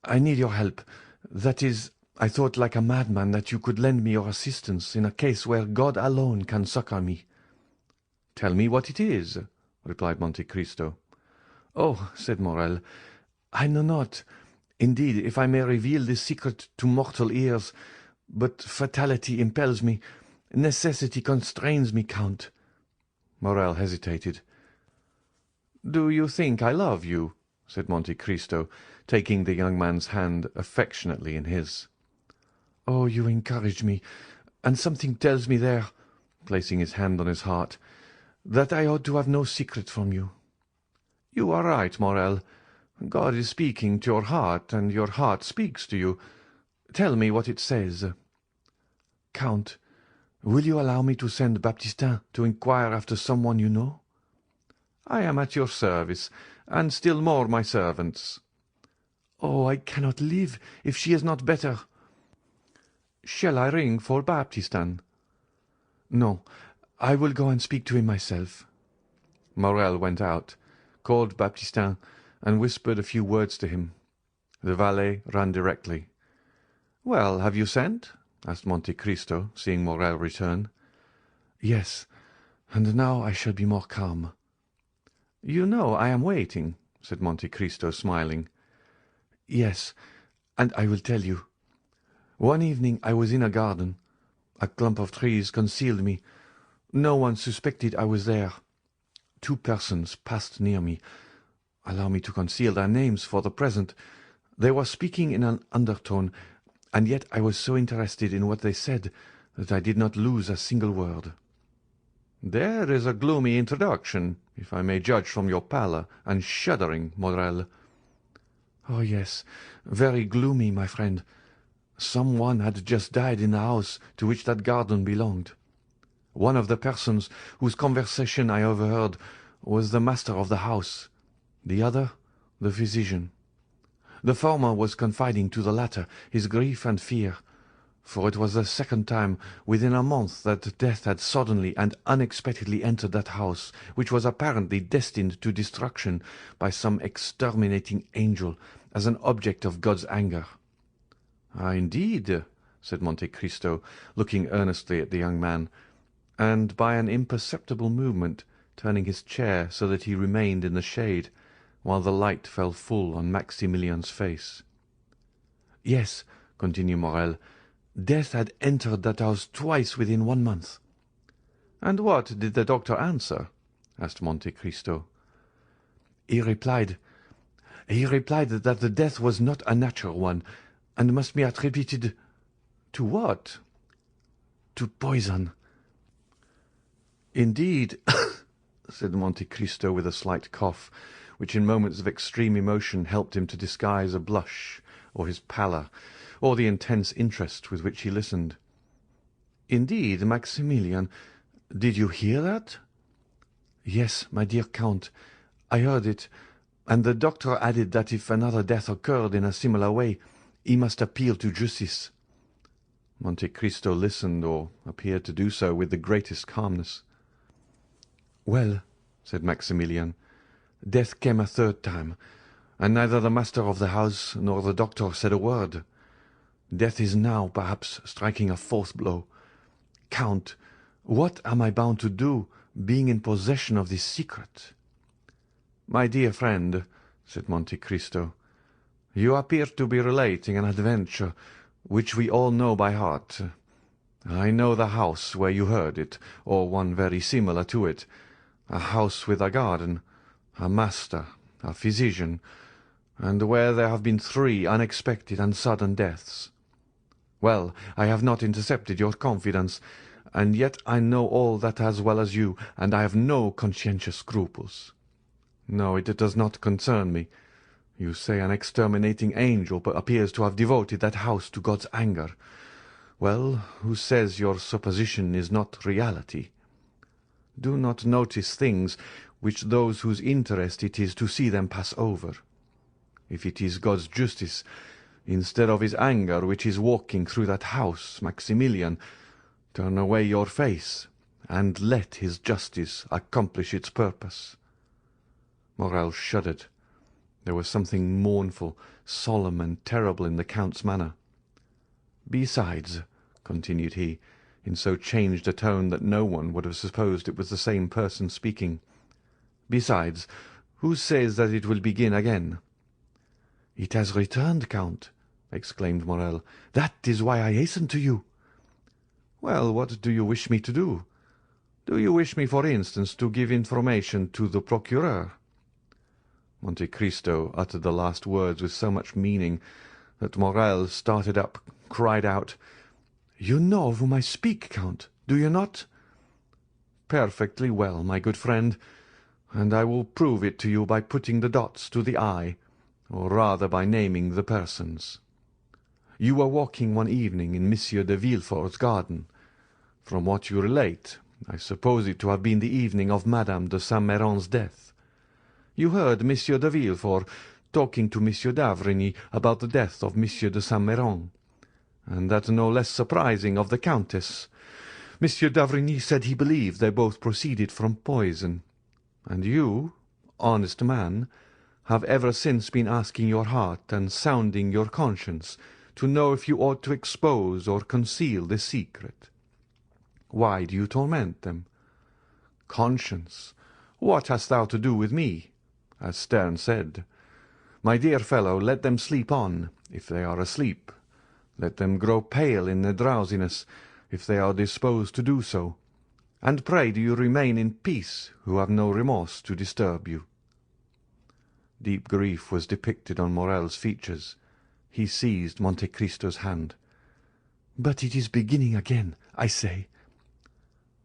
I need your help. That is, I thought like a madman that you could lend me your assistance in a case where God alone can succour me." "Tell me what it is," replied Monte Cristo. "Oh," said Morrel, "I know not, indeed, if I may reveal this secret to mortal ears, but fatality impels me, necessity constrains me, Count." Morrel hesitated. "Do you think I love you?" said Monte Cristo, taking the young man's hand affectionately in his. "Oh, you encourage me, and something tells me there," placing his hand on his heart, "that I ought to have no secret from you." "You are right, Morrel. God is speaking to your heart, and your heart speaks to you. Tell me what it says." "Count, will you allow me to send Baptistin to inquire after someone you know?" "I am at your service, and still more my servant's." "Oh, I cannot live if she is not better." "Shall I ring for Baptistin?" No, I will go and speak to him myself." Morrel went out, called Baptistin, and whispered a few words to him. The valet ran directly. "Well, have you sent?" asked Monte Cristo, seeing Morrel return. "Yes, and now I shall be more calm." "You know I am waiting," said Monte Cristo, smiling. "Yes, and I will tell you. One evening I was in a garden. A clump of trees concealed me. No one suspected I was there. Two persons passed near me. Allow me to conceal their names for the present. They were speaking in an undertone, and yet I was so interested in what they said that I did not lose a single word." "There is a gloomy introduction, if I may judge from your pallor and shuddering, Morrel." "Oh, yes, very gloomy, my friend. Some one had just died in the house to which that garden belonged. One of the persons whose conversation I overheard was the master of the house, the other the physician. The former was confiding to the latter his grief and fear, for it was the second time within a month that death had suddenly and unexpectedly entered that house, which was apparently destined to destruction by some exterminating angel, as an object of God's anger. "Ah, indeed," said Monte Cristo, looking earnestly at the young man, and by an imperceptible movement turning his chair so that he remained in the shade, while the light fell full on Maximilian's face. "Yes," continued Morrel, "death had entered that house twice within 1 month." "And what did the doctor answer?" asked Monte Cristo. He replied that the death was not a natural one, and must be attributed— "To what?" "To poison." "Indeed," said Monte Cristo with a slight cough, which in moments of extreme emotion helped him to disguise a blush, or his pallor, or the intense interest with which he listened. "Indeed, Maximilian, did you hear that?" "Yes, my dear Count, I heard it, and the doctor added that if another death occurred in a similar way, he must appeal to justice." Monte Cristo listened, or appeared to do so, with the greatest calmness. "Well," said Maximilian, "death came a third time, and neither the master of the house nor the doctor said a word. Death is now, perhaps, striking a fourth blow. Count, what am I bound to do, being in possession of this secret?" "My dear friend," said Monte Cristo, "you appear to be relating an adventure which we all know by heart. I know the house where you heard it, or one very similar to it, a house with a garden, a master, a physician, and where there have been 3 unexpected and sudden deaths. Well, I have not intercepted your confidence, and yet I know all that as well as you, and I have no conscientious scruples. No, it does not concern me. You say an exterminating angel appears to have devoted that house to God's anger. Well, who says your supposition is not reality? Do not notice things which those whose interest it is to see them pass over. If it is God's justice, instead of his anger, which is walking through that house, Maximilian, turn away your face, and let his justice accomplish its purpose." Morrel shuddered. There was something mournful, solemn, and terrible in the Count's manner. "Besides," continued he, in so changed a tone that no one would have supposed it was the same person speaking, "besides, who says that it will begin again?" "It has returned, Count," exclaimed Morrel. "That is why I hasten to you." "Well, what do you wish me to do? Do you wish me, for instance, to give information to the procureur?" Monte Cristo uttered the last words with so much meaning that Morrel started up, cried out, "You know of whom I speak, Count, do you not?" "Perfectly well, my good friend, and I will prove it to you by putting the dots to the I, or rather by naming the persons. You were walking one evening in Monsieur de Villefort's garden. From what you relate, I suppose it to have been the evening of Madame de Saint-Méran's death. You heard Monsieur de Villefort talking to Monsieur d'Avrigny about the death of Monsieur de Saint-Méran, and that no less surprising of the Countess. Monsieur d'Avrigny said he believed they both proceeded from poison. And you, honest man, have ever since been asking your heart and sounding your conscience to know if you ought to expose or conceal this secret. Why do you torment them? Conscience, what hast thou to do with me? As Sterne said. My dear fellow, let them sleep on, if they are asleep. Let them grow pale in their drowsiness, if they are disposed to do so. And pray do you remain in peace, who have no remorse to disturb you. Deep grief was depicted on Morrel's features. He seized Monte Cristo's hand. "But it is beginning again, I say."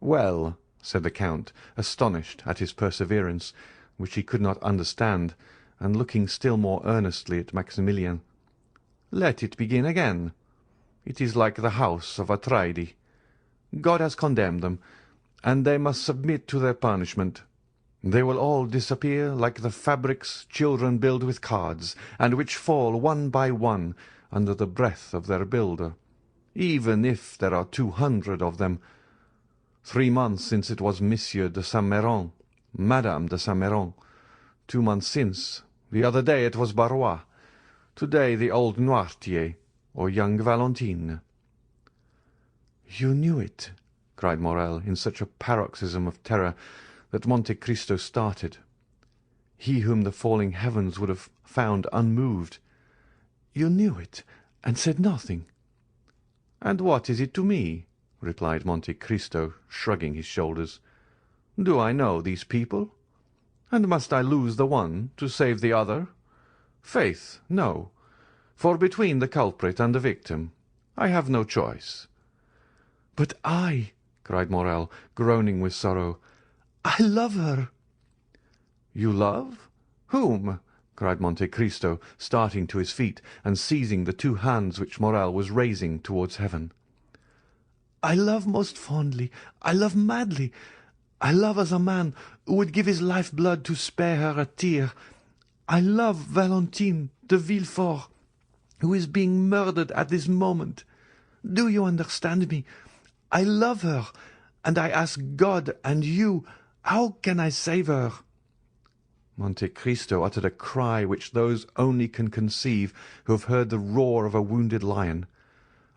"Well," said the Count, astonished at his perseverance, which he could not understand, and looking still more earnestly at Maximilian, "let it begin again. It is like the house of Atrides. God has condemned them, and they must submit to their punishment. They will all disappear like the fabrics children build with cards, and which fall one by one under the breath of their builder, even if there are 200 of them. 3 months since it was Monsieur de Saint-Méran, Madame de Saint-Méran. 2 months since, the other day it was Barrois. To-day the old Noirtier, or young Valentine." "You knew it?" cried Morrel, in such a paroxysm of terror that Monte Cristo started. He whom the falling heavens would have found unmoved. "You knew it, and said nothing?" "And what is it to me?" replied Monte Cristo, shrugging his shoulders. "Do I know these people? And must I lose the one to save the other? Faith, no, for between the culprit and the victim I have no choice." "But I," cried Morrel, groaning with sorrow, "I love her." "You love? Whom?" cried Monte Cristo, starting to his feet and seizing the 2 hands which Morrel was raising towards heaven. "I love most fondly, I love madly. I love as a man who would give his life-blood to spare her a tear. I love Valentine de Villefort, who is being murdered at this moment. Do you understand me? I love her, and I ask God and you, how can I save her?" Monte Cristo uttered a cry which those only can conceive who have heard the roar of a wounded lion.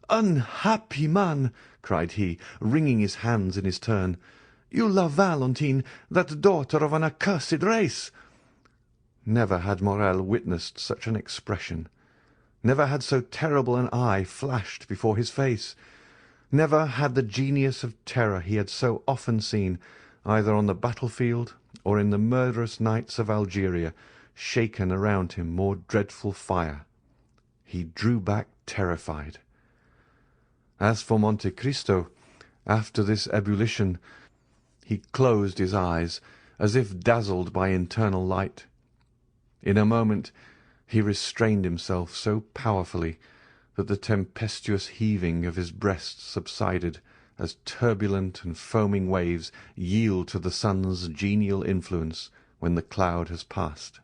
"Unhappy man!" cried he, wringing his hands in his turn. "You love Valentine, that daughter of an accursed race!" Never had Morrel witnessed such an expression. Never had so terrible an eye flashed before his face. Never had the genius of terror he had so often seen, either on the battlefield or in the murderous nights of Algeria, shaken around him more dreadful fire. He drew back terrified. As for Monte Cristo, after this ebullition, he closed his eyes, as if dazzled by internal light. In a moment he restrained himself so powerfully that the tempestuous heaving of his breast subsided, as turbulent and foaming waves yield to the sun's genial influence when the cloud has passed.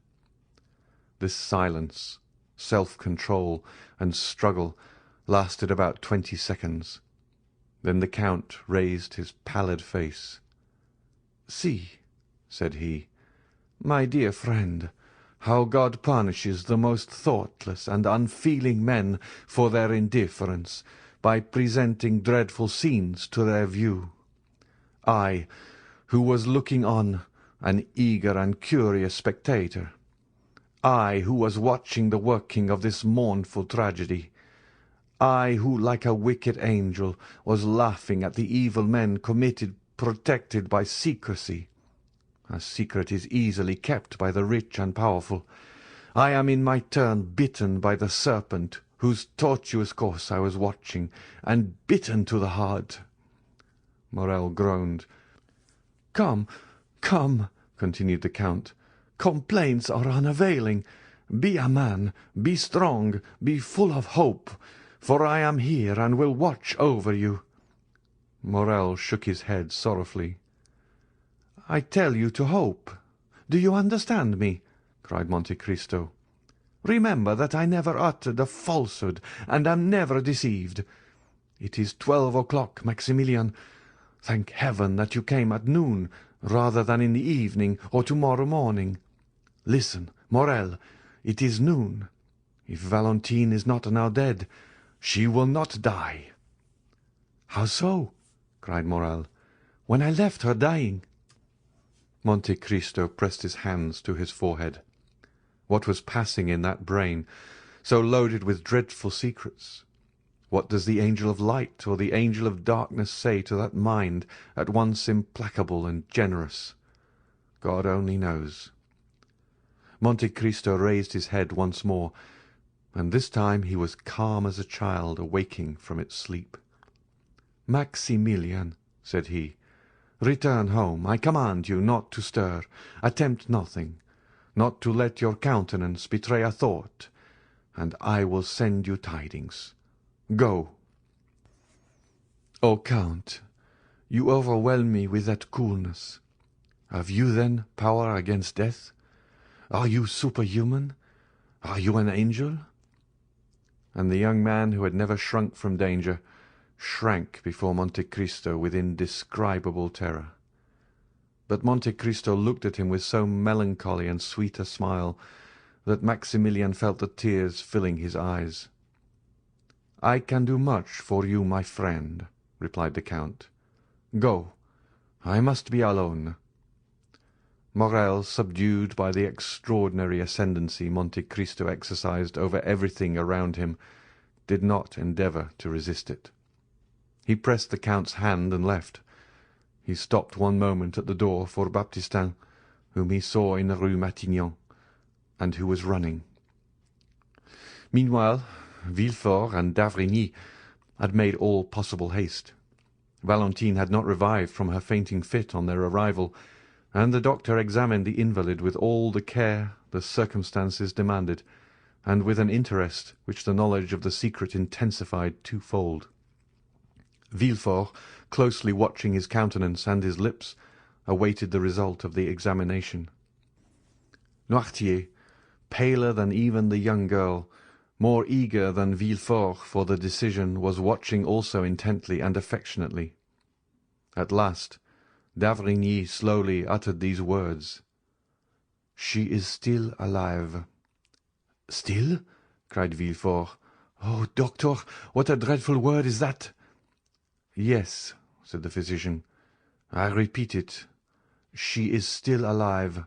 This silence, self-control, and struggle lasted about 20 seconds. Then the Count raised his pallid face. "See," said he, "my dear friend, how God punishes the most thoughtless and unfeeling men for their indifference, by presenting dreadful scenes to their view. I, who was looking on, an eager and curious spectator. I, who was watching the working of this mournful tragedy. I, who, like a wicked angel, was laughing at the evil men committed, protected by secrecy. A secret is easily kept by the rich and powerful. I am in my turn bitten by the serpent, whose tortuous course I was watching, and bitten to the heart." Morrel groaned. "Come, come," continued the Count. "Complaints are unavailing. Be a man, be strong, be full of hope, for I am here and will watch over you." Morrel shook his head sorrowfully. "I tell you to hope. Do you understand me?" cried Monte Cristo. "Remember that I never uttered a falsehood, and am never deceived. It is 12 o'clock, Maximilian. Thank heaven that you came at noon, rather than in the evening or tomorrow morning. Listen, Morel, it is noon. If Valentine is not now dead, she will not die." "How so?" cried Morel. "When I left her dying." Monte Cristo pressed his hands to his forehead. What was passing in that brain, so loaded with dreadful secrets? What does the angel of light or the angel of darkness say to that mind, at once implacable and generous? God only knows. Monte Cristo raised his head once more, and this time he was calm as a child awaking from its sleep. "Maximilian," said he, "return home. I command you not to stir. Attempt nothing, not to let your countenance betray a thought, and I will send you tidings. Go." "O Count, you overwhelm me with that coolness. Have you, then, power against death? Are you superhuman? Are you an angel?" And the young man, who had never shrunk from danger, shrank before Monte Cristo with indescribable terror. But Monte Cristo looked at him with so melancholy and sweet a smile that Maximilian felt the tears filling his eyes. "I can do much for you, my friend," replied the Count. "Go. I must be alone." Morel, subdued by the extraordinary ascendancy Monte Cristo exercised over everything around him, did not endeavour to resist it. He pressed the Count's hand and left. He stopped one moment at the door for Baptistin, whom he saw in the Rue Matignon, and who was running. Meanwhile, Villefort and d'Avrigny had made all possible haste. Valentine had not revived from her fainting fit on their arrival, and the doctor examined the invalid with all the care the circumstances demanded, and with an interest which the knowledge of the secret intensified twofold. Villefort, closely watching his countenance and his lips, awaited the result of the examination. Noirtier, paler than even the young girl, more eager than Villefort for the decision, was watching also intently and affectionately. At last, d'Avrigny slowly uttered these words: "She is still alive." "Still?" cried Villefort. "Oh, doctor, what a dreadful word is that!" "Yes," said the physician, "I repeat it. She is still alive,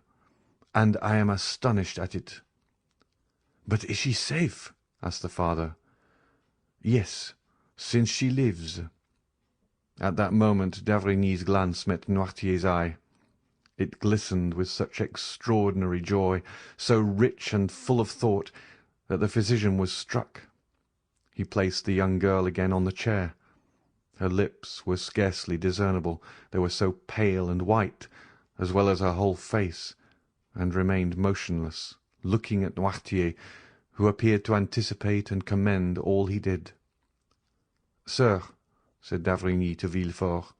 and I am astonished at it." "But is she safe?" asked the father. "Yes, since she lives." At that moment d'Avrigny's glance met Noirtier's eye. It glistened with such extraordinary joy, so rich and full of thought, that the physician was struck. He placed the young girl again on the chair. Her lips were scarcely discernible, they were so pale and white, as well as her whole face, and remained motionless, looking at Noirtier, who appeared to anticipate and commend all he did. "Sir," said d'Avrigny to Villefort,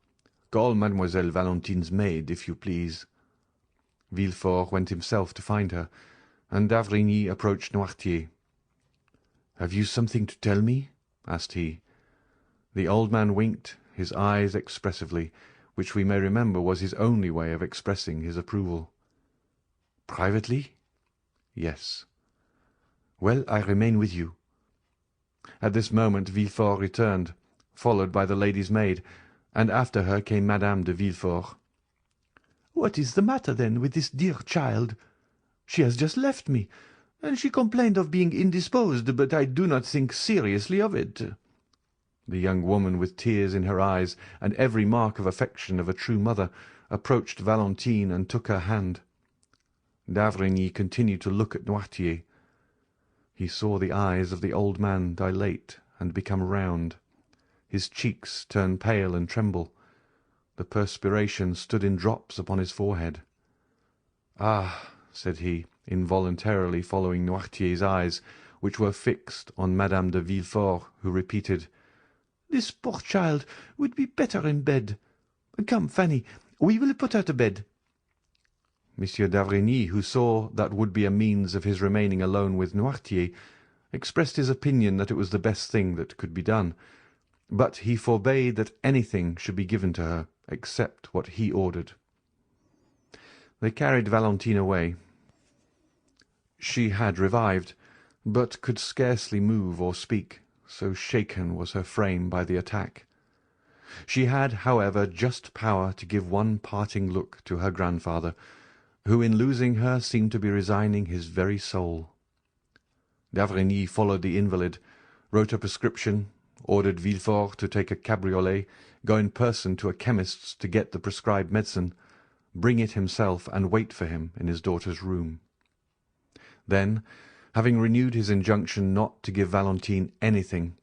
"call Mademoiselle Valentine's maid, if you please." Villefort went himself to find her, and d'Avrigny approached Noirtier. "Have you something to tell me?" asked he. The old man winked, his eyes expressively, which we may remember was his only way of expressing his approval. "Privately?" "Yes." "Well, I remain with you." At this moment Villefort returned, followed by the lady's maid, and after her came Madame de Villefort. "What is the matter, then, with this dear child? She has just left me, and she complained of being indisposed, but I do not think seriously of it." The young woman, with tears in her eyes and every mark of affection of a true mother, approached Valentine and took her hand. D'Avrigny continued to look at Noirtier. He saw the eyes of the old man dilate and become round. His cheeks turned pale and tremble. The perspiration stood in drops upon his forehead. "Ah," said he, involuntarily following Noirtier's eyes, which were fixed on Madame de Villefort, who repeated, "This poor child would be better in bed. Come, Fanny, we will put her to bed." Monsieur d'Avrigny, who saw that would be a means of his remaining alone with Noirtier, expressed his opinion that it was the best thing that could be done, but he forbade that anything should be given to her, except what he ordered. They carried Valentine away. She had revived, but could scarcely move or speak, so shaken was her frame by the attack. She had, however, just power to give one parting look to her grandfather, who in losing her seemed to be resigning his very soul. D'Avrigny followed the invalid, wrote a prescription, ordered Villefort to take a cabriolet, go in person to a chemist's to get the prescribed medicine, bring it himself, and wait for him in his daughter's room. Then, having renewed his injunction not to give Valentine anything,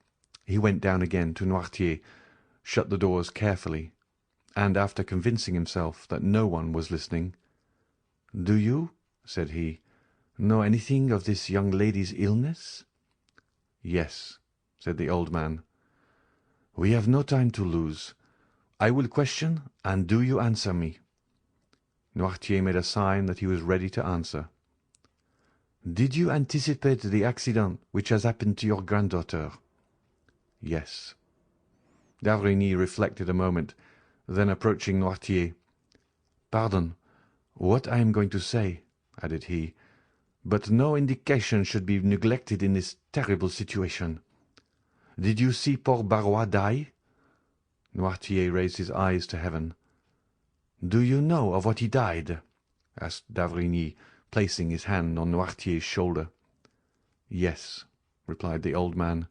he went down again to Noirtier, shut the doors carefully, and after convincing himself that no one was listening, "Do you," said he, "know anything of this young lady's illness?" "Yes," said the old man. "We have no time to lose. I will question, and do you answer me?" Noirtier made a sign that he was ready to answer. "Did you anticipate the accident which has happened to your granddaughter?" "Yes." D'Avrigny reflected a moment, then approaching Noirtier, "Pardon what I am going to say," added he, "but no indication should be neglected in this terrible situation. Did you see poor Barrois die?" Noirtier raised his eyes to heaven. "Do you know of what he died?" asked d'Avrigny, placing his hand on Noirtier's shoulder. "Yes," replied the old man.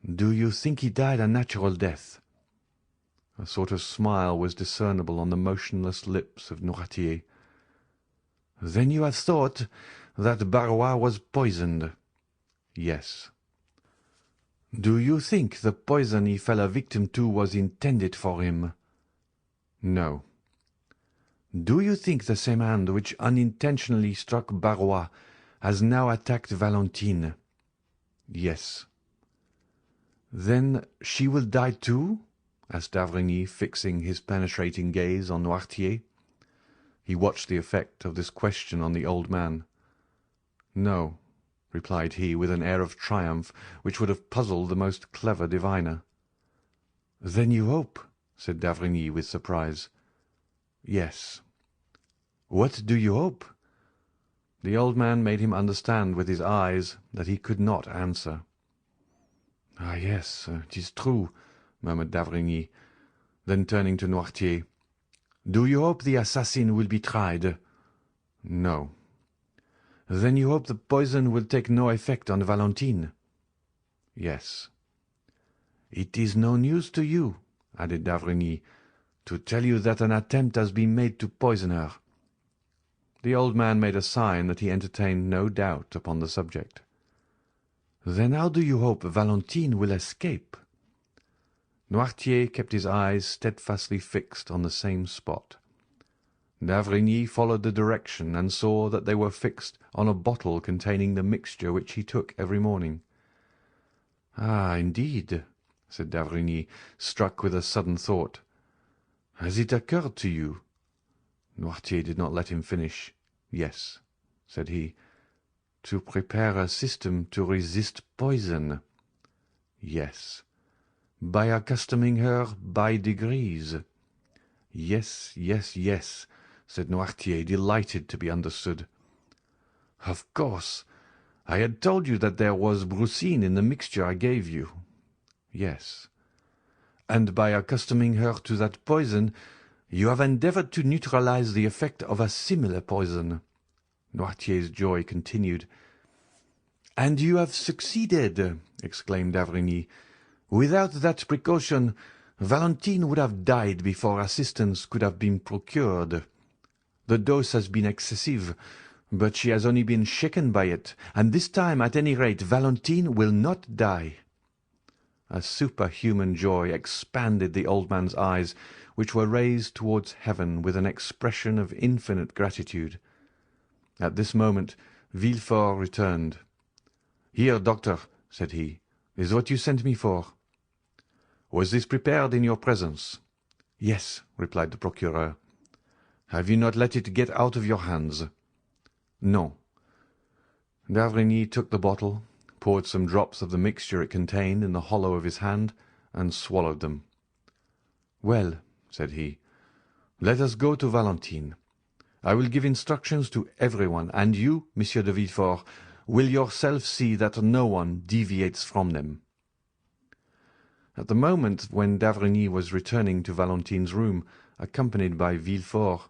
"Do you think he died a natural death?" A sort of smile was discernible on the motionless lips of Noirtier. "Then you have thought that Barrois was poisoned?" "Yes." "Do you think the poison he fell a victim to was intended for him?" "No." "Do you think the same hand which unintentionally struck Barrois has now attacked Valentine?" "Yes." "Then she will die too?" asked d'Avrigny, fixing his penetrating gaze on Noirtier. He watched the effect of this question on the old man. "No," replied he, with an air of triumph which would have puzzled the most clever diviner. "Then you hope?" said d'Avrigny with surprise. "Yes." "What do you hope?" The old man made him understand with his eyes that he could not answer. "Ah, yes, it is true," murmured d'Avrigny. Then turning to Noirtier, "Do you hope the assassin will be tried?" "No." "Then you hope the poison will take no effect on Valentine?" "Yes." "It is no news to you," added d'Avrigny, "to tell you that an attempt has been made to poison her." The old man made a sign that he entertained no doubt upon the subject. "Then how do you hope Valentine will escape?" Noirtier kept his eyes steadfastly fixed on the same spot. D'Avrigny followed the direction and saw that they were fixed on a bottle containing the mixture which he took every morning. "Ah, indeed," said d'Avrigny, struck with a sudden thought. "Has it occurred to you?" Noirtier did not let him finish. "Yes," said he. "To prepare a system to resist poison?" "Yes." "By accustoming her by degrees?" "Yes, yes, yes," said Noirtier, delighted to be understood. "Of course. I had told you that there was brucine in the mixture I gave you." "Yes." "And by accustoming her to that poison, you have endeavoured to neutralize the effect of a similar poison." Noirtier's joy continued. "And you have succeeded!" exclaimed d'Avrigny. "Without that precaution, Valentine would have died before assistance could have been procured. The dose has been excessive, but she has only been shaken by it, and this time, at any rate, Valentine will not die." A superhuman joy expanded the old man's eyes, which were raised towards heaven with an expression of infinite gratitude. At this moment Villefort returned. "Here, doctor," said he, "is what you sent me for." "Was this prepared in your presence?" "Yes," replied the procureur. "Have you not let it get out of your hands?" "No." D'Avrigny took the bottle, poured some drops of the mixture it contained in the hollow of his hand, and swallowed them. "Well," said he. "Let us go to Valentine. I will give instructions to everyone, and you, Monsieur de Villefort, will yourself see that no one deviates from them." At the moment when d'Avrigny was returning to Valentine's room, accompanied by Villefort,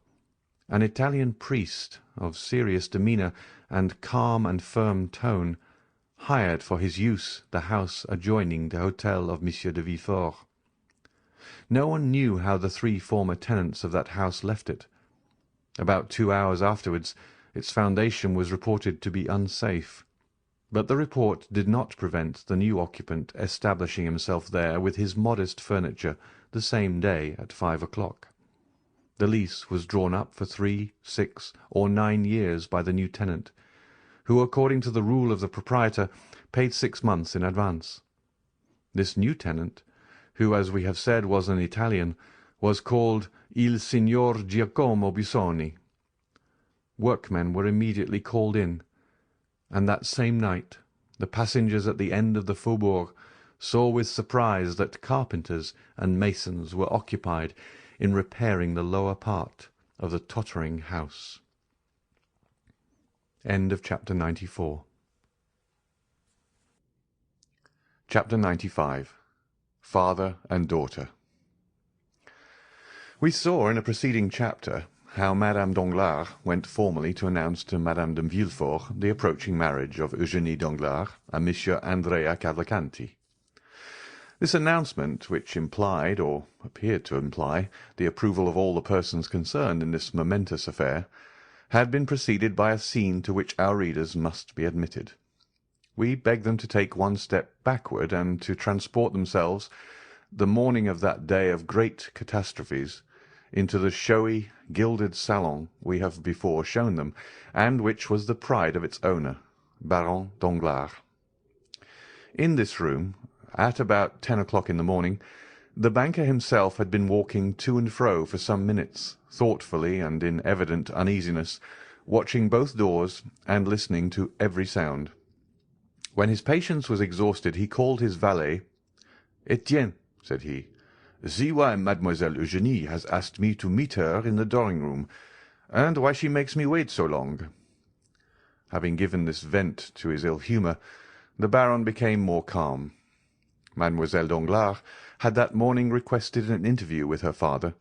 an Italian priest of serious demeanour and calm and firm tone hired for his use the house adjoining the hotel of Monsieur de Villefort. No one knew how the 3 former tenants of that house left it. About 2 hours afterwards its foundation was reported to be unsafe, but the report did not prevent the new occupant establishing himself there with his modest furniture the same day at 5 o'clock. The lease was drawn up for 3, 6, or 9 years by the new tenant, who, according to the rule of the proprietor, paid 6 months in advance. This new tenant, who, as we have said, was an Italian, was called Il Signor Giacomo Busoni. Workmen were immediately called in, and that same night the passengers at the end of the faubourg saw with surprise that carpenters and masons were occupied in repairing the lower part of the tottering house. End of chapter 94. Chapter 95. Father and Daughter. We saw in a preceding chapter how Madame Danglars went formally to announce to Madame de Villefort the approaching marriage of Eugénie Danglars and Monsieur Andrea Cavalcanti. This announcement, which implied, or appeared to imply, the approval of all the persons concerned in this momentous affair, had been preceded by a scene to which our readers must be admitted. We beg them to take one step backward and to transport themselves, the morning of that day of great catastrophes, into the showy, gilded salon we have before shown them, and which was the pride of its owner, Baron Danglars. In this room, at about 10 o'clock in the morning, the banker himself had been walking to and fro for some minutes, thoughtfully and in evident uneasiness, watching both doors and listening to every sound. When his patience was exhausted, he called his valet. "Etienne," said he, "see why Mademoiselle Eugénie has asked me to meet her in the drawing-room, and why she makes me wait so long." Having given this vent to his ill-humour, the Baron became more calm. Mademoiselle Danglars had that morning requested an interview with her father,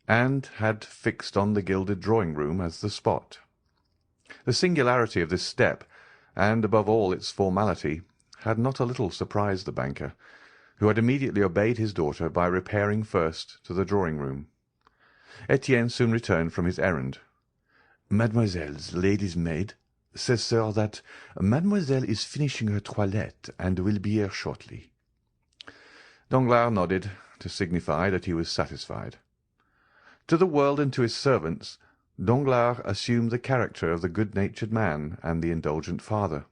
and had fixed on the gilded drawing-room as the spot. The singularity of this step, and above all its formality, had not a little surprised the banker, who had immediately obeyed his daughter by repairing first to the drawing-room. Etienne soon returned from his errand. "Mademoiselle's lady's maid says, sir, that mademoiselle is finishing her toilette and will be here shortly." Danglars nodded, to signify that he was satisfied. To the world and to his servants, Danglars assumed the character of the good-natured man and the indulgent father.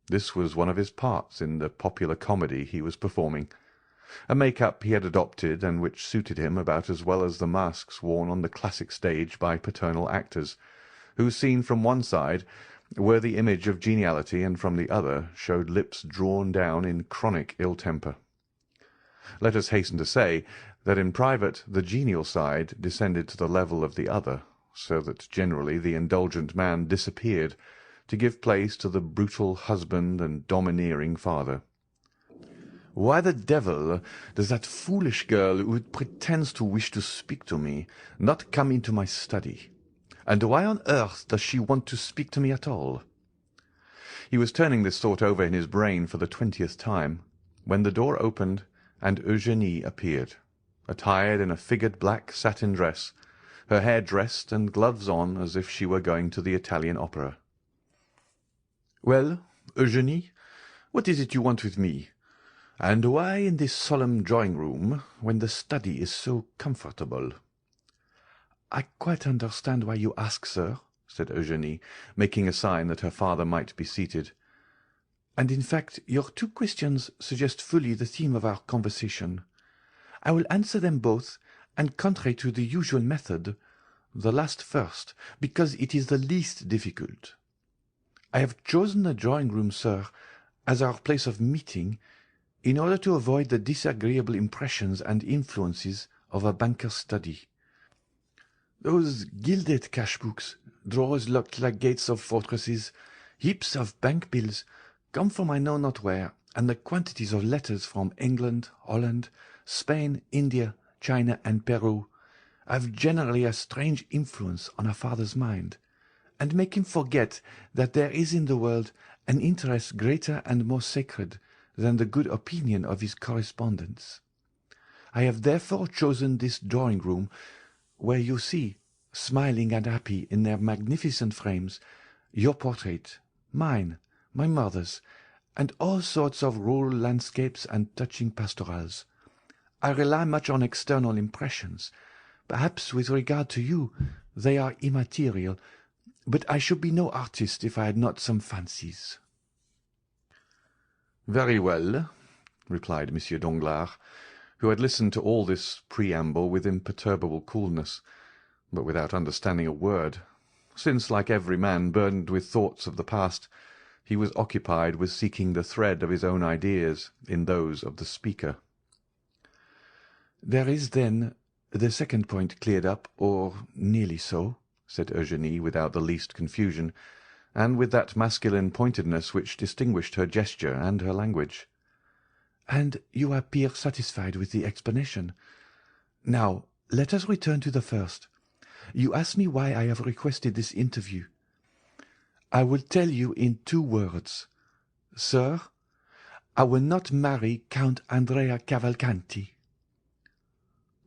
This was one of his parts in the popular comedy he was performing, a make-up he had adopted and which suited him about as well as the masks worn on the classic stage by paternal actors, who, seen from one side, were the image of geniality, and from the other showed lips drawn down in chronic ill-temper. Let us hasten to say that in private the genial side descended to the level of the other, so that generally the indulgent man disappeared to give place to the brutal husband and domineering father. "Why the devil does that foolish girl who pretends to wish to speak to me not come into my study? And why on earth does she want to speak to me at all?" He was turning this thought over in his brain for the 20th time, when the door opened and Eugénie appeared, attired in a figured black satin dress, her hair dressed and gloves on as if she were going to the Italian opera. "Well, Eugénie, what is it you want with me? And why in this solemn drawing-room, when the study is so comfortable?" "I quite understand why you ask, sir," said Eugénie, making a sign that her father might be seated. "And in fact your 2 questions suggest fully the theme of our conversation. I will answer them both, and contrary to the usual method, the last first, because it is the least difficult. I have chosen the drawing-room, sir, as our place of meeting, in order to avoid the disagreeable impressions and influences of a banker's study. Those gilded cash-books, drawers locked like gates of fortresses, heaps of bank bills, come from I know not where, and the quantities of letters from England, Holland, Spain, India, China, and Peru have generally a strange influence on a father's mind, and make him forget that there is in the world an interest greater and more sacred than the good opinion of his correspondents. I have therefore chosen this drawing-room, where you see, smiling and happy in their magnificent frames, your portrait, mine, my mother's, and all sorts of rural landscapes and touching pastorals. I rely much on external impressions. Perhaps with regard to you they are immaterial, but I should be no artist if I had not some fancies." "Very well," replied Monsieur Danglars, who had listened to all this preamble with imperturbable coolness, but without understanding a word, since, like every man burdened with thoughts of the past, he was occupied with seeking the thread of his own ideas in those of the speaker. "There is, then, the second point cleared up, or nearly so," said Eugénie, without the least confusion, and with that masculine pointedness which distinguished her gesture and her language. "And you appear satisfied with the explanation. Now let us return to the first. You ask me why I have requested this interview. I will tell you in 2 words. Sir, I will not marry Count Andrea Cavalcanti."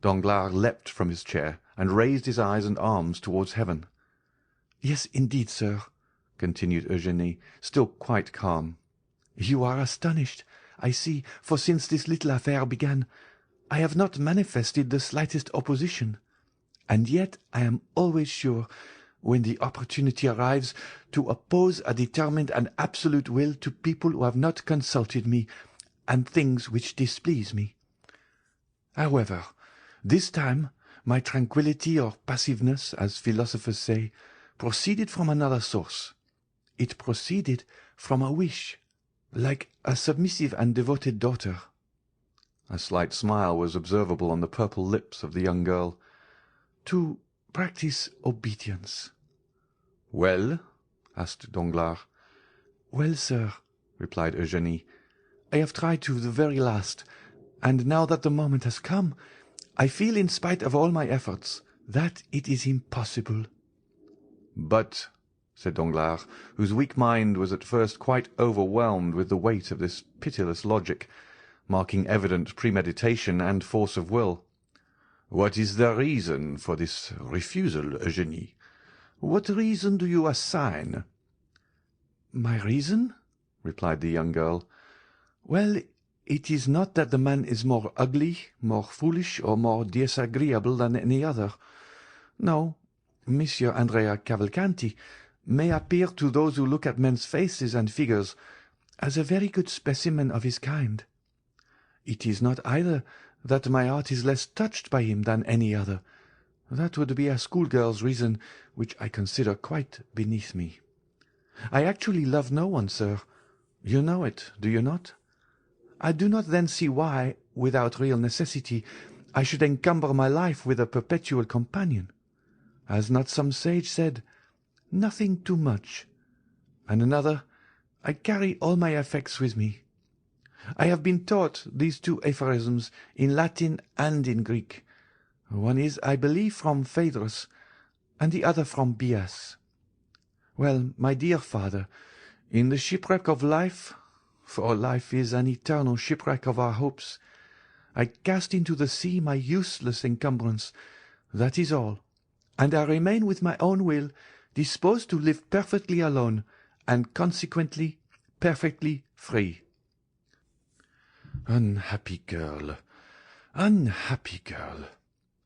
Danglars leapt from his chair, and raised his eyes and arms towards heaven. "Yes, indeed, sir," continued Eugénie, still quite calm. "You are astonished, I see, for since this little affair began, I have not manifested the slightest opposition, and yet I am always sure, when the opportunity arrives, to oppose a determined and absolute will to people who have not consulted me, and things which displease me. However, this time my tranquillity or passiveness, as philosophers say, proceeded from another source. It proceeded from a wish, like a submissive and devoted daughter." A slight smile was observable on the purple lips of the young girl. "To practice obedience." "Well?" asked Danglars. "Well, sir," replied Eugénie, "I have tried to the very last, and now that the moment has come, I feel, in spite of all my efforts, that it is impossible." "But," said Danglars, whose weak mind was at first quite overwhelmed with the weight of this pitiless logic, marking evident premeditation and force of will, "what is the reason for this refusal, Eugénie? What reason do you assign?" "My reason?" replied the young girl. "Well, it is not that the man is more ugly, more foolish, or more disagreeable than any other. No, Monsieur Andrea Cavalcanti may appear to those who look at men's faces and figures as a very good specimen of his kind. It is not either that my heart is less touched by him than any other. That would be a schoolgirl's reason, which I consider quite beneath me. I actually love no one, sir. You know it, do you not? I do not then see why, without real necessity, I should encumber my life with a perpetual companion. Has not some sage said, 'Nothing too much'? And another, 'I carry all my effects with me.' I have been taught these 2 aphorisms in Latin and in Greek. One is, I believe, from Phaedrus, and the other from Bias. Well, my dear father, in the shipwreck of life, for life is an eternal shipwreck of our hopes, I cast into the sea my useless encumbrance, that is all, and I remain with my own will disposed to live perfectly alone, and consequently perfectly free." "Unhappy girl, unhappy girl,"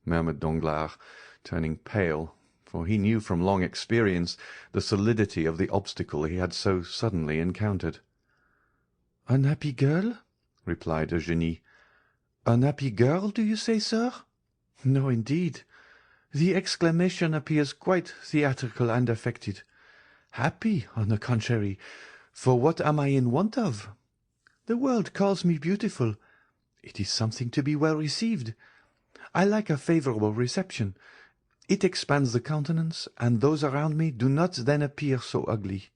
murmured Danglars, turning pale, for he knew from long experience the solidity of the obstacle he had so suddenly encountered. "Unhappy girl?" replied Eugénie. "Unhappy girl, do you say, sir? No, indeed. The exclamation appears quite theatrical and affected. Happy, on the contrary, for what am I in want of? The world calls me beautiful. It is something to be well received. I like a favourable reception. It expands the countenance, and those around me do not then appear so ugly.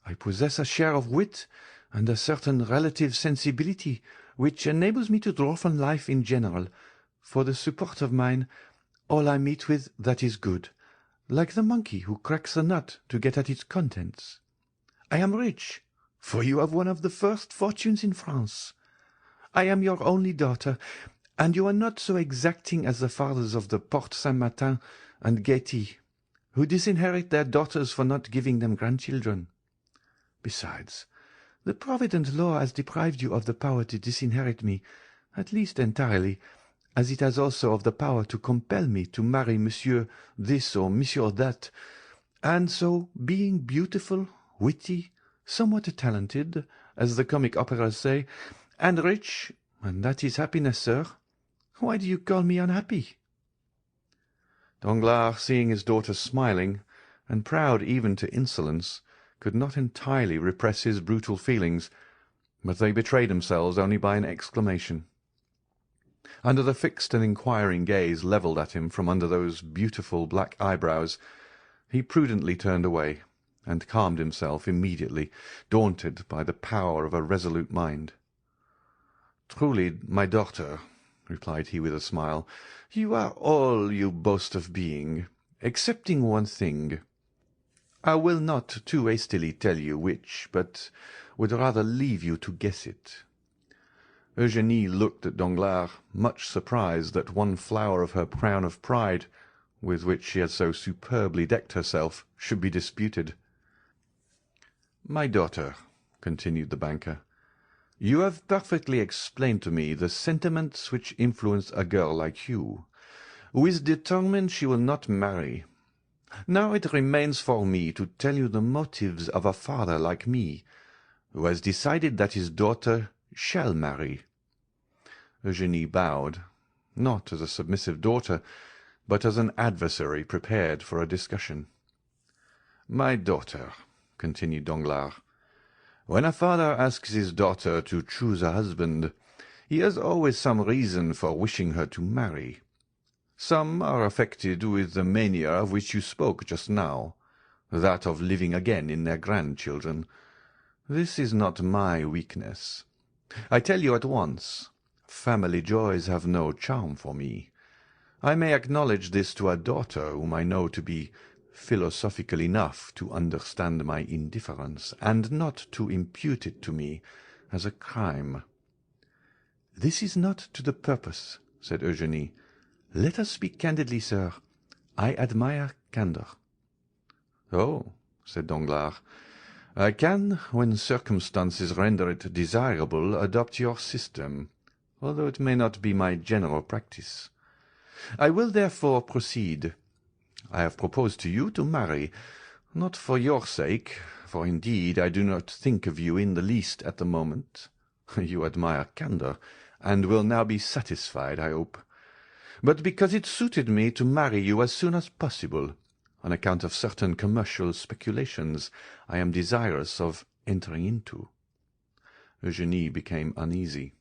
I possess a share of wit and a certain relative sensibility which enables me to draw from life in general, for the support of mine, all I meet with that is good, like the monkey who cracks a nut to get at its contents. I am rich, for you have one of the first fortunes in France. I am your only daughter, and you are not so exacting as the fathers of the Porte Saint-Martin and Gaiety, who disinherit their daughters for not giving them grandchildren. Besides, the provident law has deprived you of the power to disinherit me, at least entirely, as it has also of the power to compel me to marry Monsieur this or Monsieur that, and so, being beautiful, witty, somewhat talented, as the comic operas say, and rich, and that is happiness, sir, why do you call me unhappy?" Danglars, seeing his daughter smiling, and proud even to insolence, could not entirely repress his brutal feelings, but they betrayed themselves only by an exclamation. Under the fixed and inquiring gaze levelled at him from under those beautiful black eyebrows, he prudently turned away, and calmed himself immediately, daunted by the power of a resolute mind. "Truly, my daughter," replied he with a smile, "you are all you boast of being, excepting one thing. I will not too hastily tell you which, but would rather leave you to guess it." Eugénie looked at Danglars, much surprised that one flower of her crown of pride, with which she had so superbly decked herself, should be disputed. "My daughter," continued the banker, "you have perfectly explained to me the sentiments which influence a girl like you, who is determined she will not marry. Now it remains for me to tell you the motives of a father like me, who has decided that his daughter shall marry." Eugénie bowed, not as a submissive daughter, but as an adversary prepared for a discussion. "My daughter," continued Danglars, "when a father asks his daughter to choose a husband, he has always some reason for wishing her to marry. Some are affected with the mania of which you spoke just now, that of living again in their grandchildren. This is not my weakness. I tell you at once, family joys have no charm for me. I may acknowledge this to a daughter whom I know to be philosophical enough to understand my indifference, and not to impute it to me as a crime." "This is not to the purpose," said Eugénie. "Let us speak candidly, sir. I admire candour." "Oh," said Danglars, "I can, when circumstances render it desirable, adopt your system, although it may not be my general practice. I will therefore proceed. I have proposed to you to marry, not for your sake, for indeed I do not think of you in the least at the moment. You admire candour, and will now be satisfied, I hope, but because it suited me to marry you as soon as possible, on account of certain commercial speculations I am desirous of entering into." Eugénie became uneasy.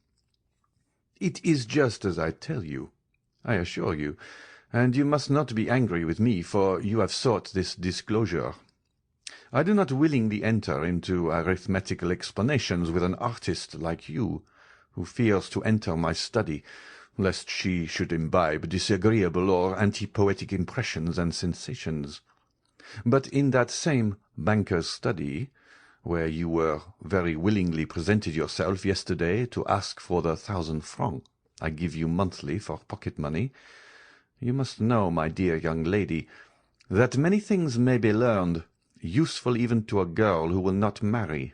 "It is just as I tell you, I assure you, and you must not be angry with me, for you have sought this disclosure. I do not willingly enter into arithmetical explanations with an artist like you, who fears to enter my study, lest she should imbibe disagreeable or anti-poetic impressions and sensations. But in that same banker's study, where you were very willingly presented yourself yesterday to ask for the 1,000 francs I give you monthly for pocket-money, you must know, my dear young lady, that many things may be learned, useful even to a girl who will not marry.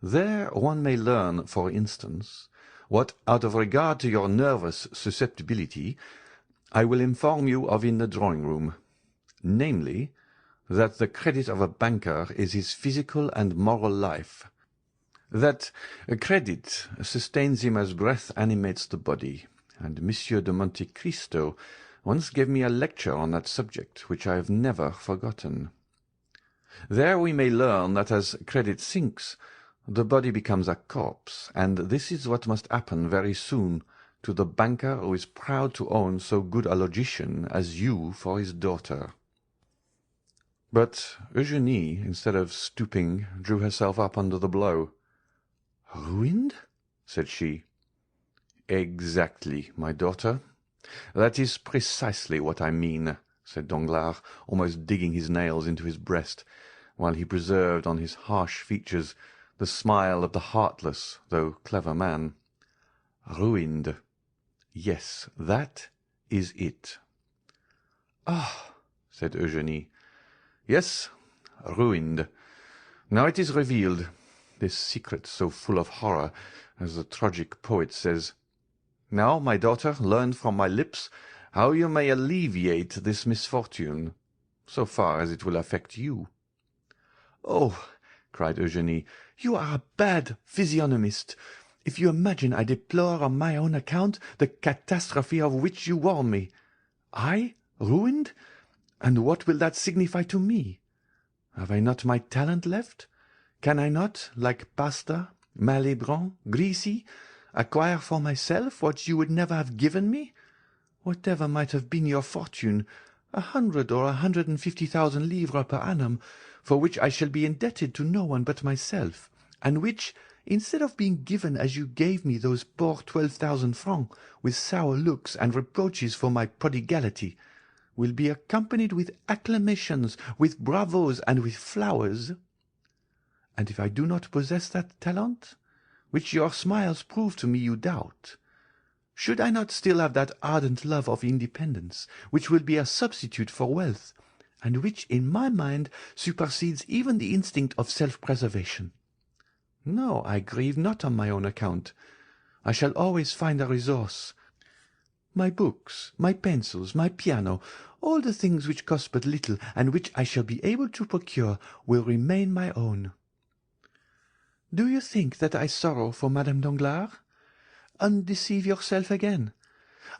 There one may learn, for instance, what, out of regard to your nervous susceptibility, I will inform you of in the drawing-room, namely, that the credit of a banker is his physical and moral life, that credit sustains him as breath animates the body, and Monsieur de Monte-Cristo once gave me a lecture on that subject, which I have never forgotten. There we may learn that as credit sinks, the body becomes a corpse, and this is what must happen very soon to the banker who is proud to own so good a logician as you for his daughter." But Eugenie, instead of stooping, drew herself up under the blow. "Ruined?" said she. "Exactly, my daughter. That is precisely what I mean," said Danglars, almost digging his nails into his breast, while he preserved on his harsh features the smile of the heartless though clever man. "Ruined. Yes, that is it." "Ah!" said Eugenie. "Yes, ruined. Now it is revealed, this secret so full of horror, as the tragic poet says. Now, my daughter, learn from my lips how you may alleviate this misfortune, so far as it will affect you." "Oh!" cried Eugenie, "you are a bad physiognomist, if you imagine I deplore on my own account the catastrophe of which you warn me. I ruined? And what will that signify to me? Have I not my talent left? Can I not, like Pasta, Malebranche, Grisi, acquire for myself what you would never have given me? Whatever might have been your fortune, 100 or 150,000 livres per annum, for which I shall be indebted to no one but myself, and which, instead of being given as you gave me those poor 12,000 francs, with sour looks and reproaches for my prodigality, will be accompanied with acclamations, with bravos, and with flowers. And if I do not possess that talent, which your smiles prove to me you doubt, should I not still have that ardent love of independence, which will be a substitute for wealth, and which, in my mind, supersedes even the instinct of self-preservation? No, I grieve not on my own account. I shall always find a resource. My books, my pencils, my piano, all the things which cost but little, and which I shall be able to procure, will remain my own. Do you think that I sorrow for Madame Danglars? Undeceive yourself again.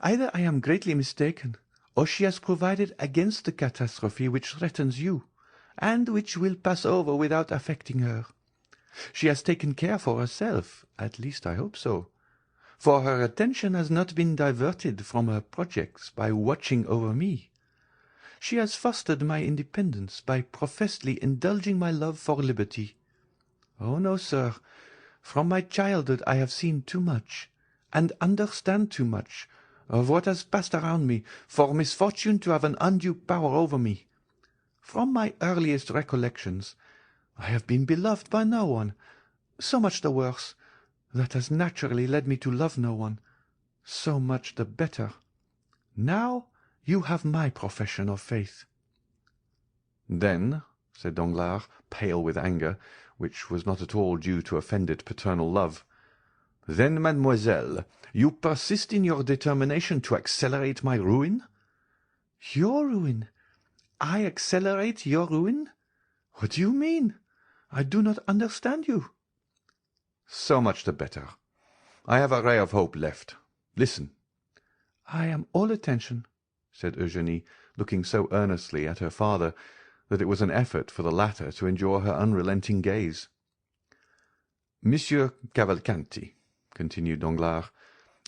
Either I am greatly mistaken, or she has provided against the catastrophe which threatens you, and which will pass over without affecting her. She has taken care for herself, at least I hope so, for her attention has not been diverted from her projects by watching over me. She has fostered my independence by professedly indulging my love for liberty. Oh no, sir, from my childhood I have seen too much, and understand too much, of what has passed around me, for misfortune to have an undue power over me. From my earliest recollections, I have been beloved by no one. So much the worse. That has naturally led me to love no one. So much the better. Now you have my profession of faith." "Then," said Danglars, pale with anger, which was not at all due to offended paternal love, "then, mademoiselle, you persist in your determination to accelerate my ruin?" "Your ruin? I accelerate your ruin? What do you mean? I do not understand you." "So much the better. I have a ray of hope left. Listen." "I am all attention," said Eugenie, looking so earnestly at her father that it was an effort for the latter to endure her unrelenting gaze. "Monsieur Cavalcanti," continued Danglars,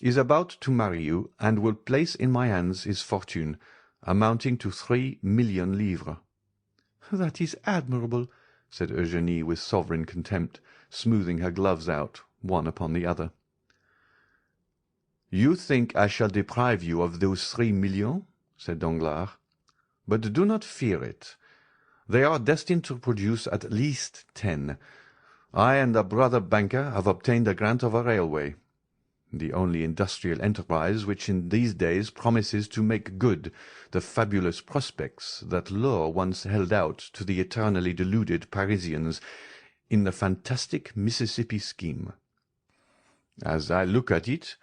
"is about to marry you, and will place in my hands his fortune, amounting to 3,000,000 livres." "That is admirable," said Eugenie with sovereign contempt, smoothing her gloves out, one upon the other. "You think I shall deprive you of those 3,000,000?" said Danglars. "But do not fear it. They are destined to produce at least 10. I and a brother banker have obtained a grant of a railway, the only industrial enterprise which in these days promises to make good the fabulous prospects that lure once held out to the eternally deluded Parisians in the fantastic Mississippi scheme. As I look at it,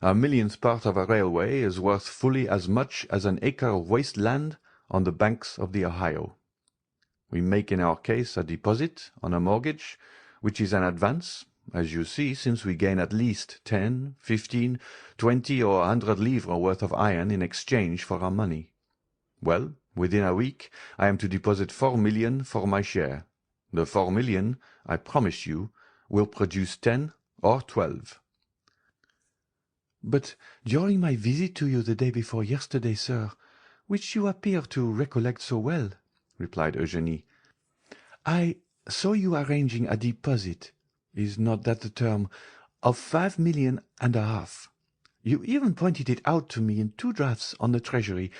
a millionth part of a railway is worth fully as much as an acre of waste land on the banks of the Ohio. We make in our case a deposit on a mortgage, which is an advance, as you see, since we gain at least 10, 15, 20, or 100 livres worth of iron in exchange for our money. Well, within a week I am to deposit 4,000,000 for my share. The 4,000,000, I promise you, will produce 10 or 12. But during my visit to you the day before yesterday, sir, which you appear to recollect so well, replied Eugénie, I saw you arranging a deposit, is not that the term, of 5 millions and a half. You even pointed it out to me in 2 drafts on the Treasury,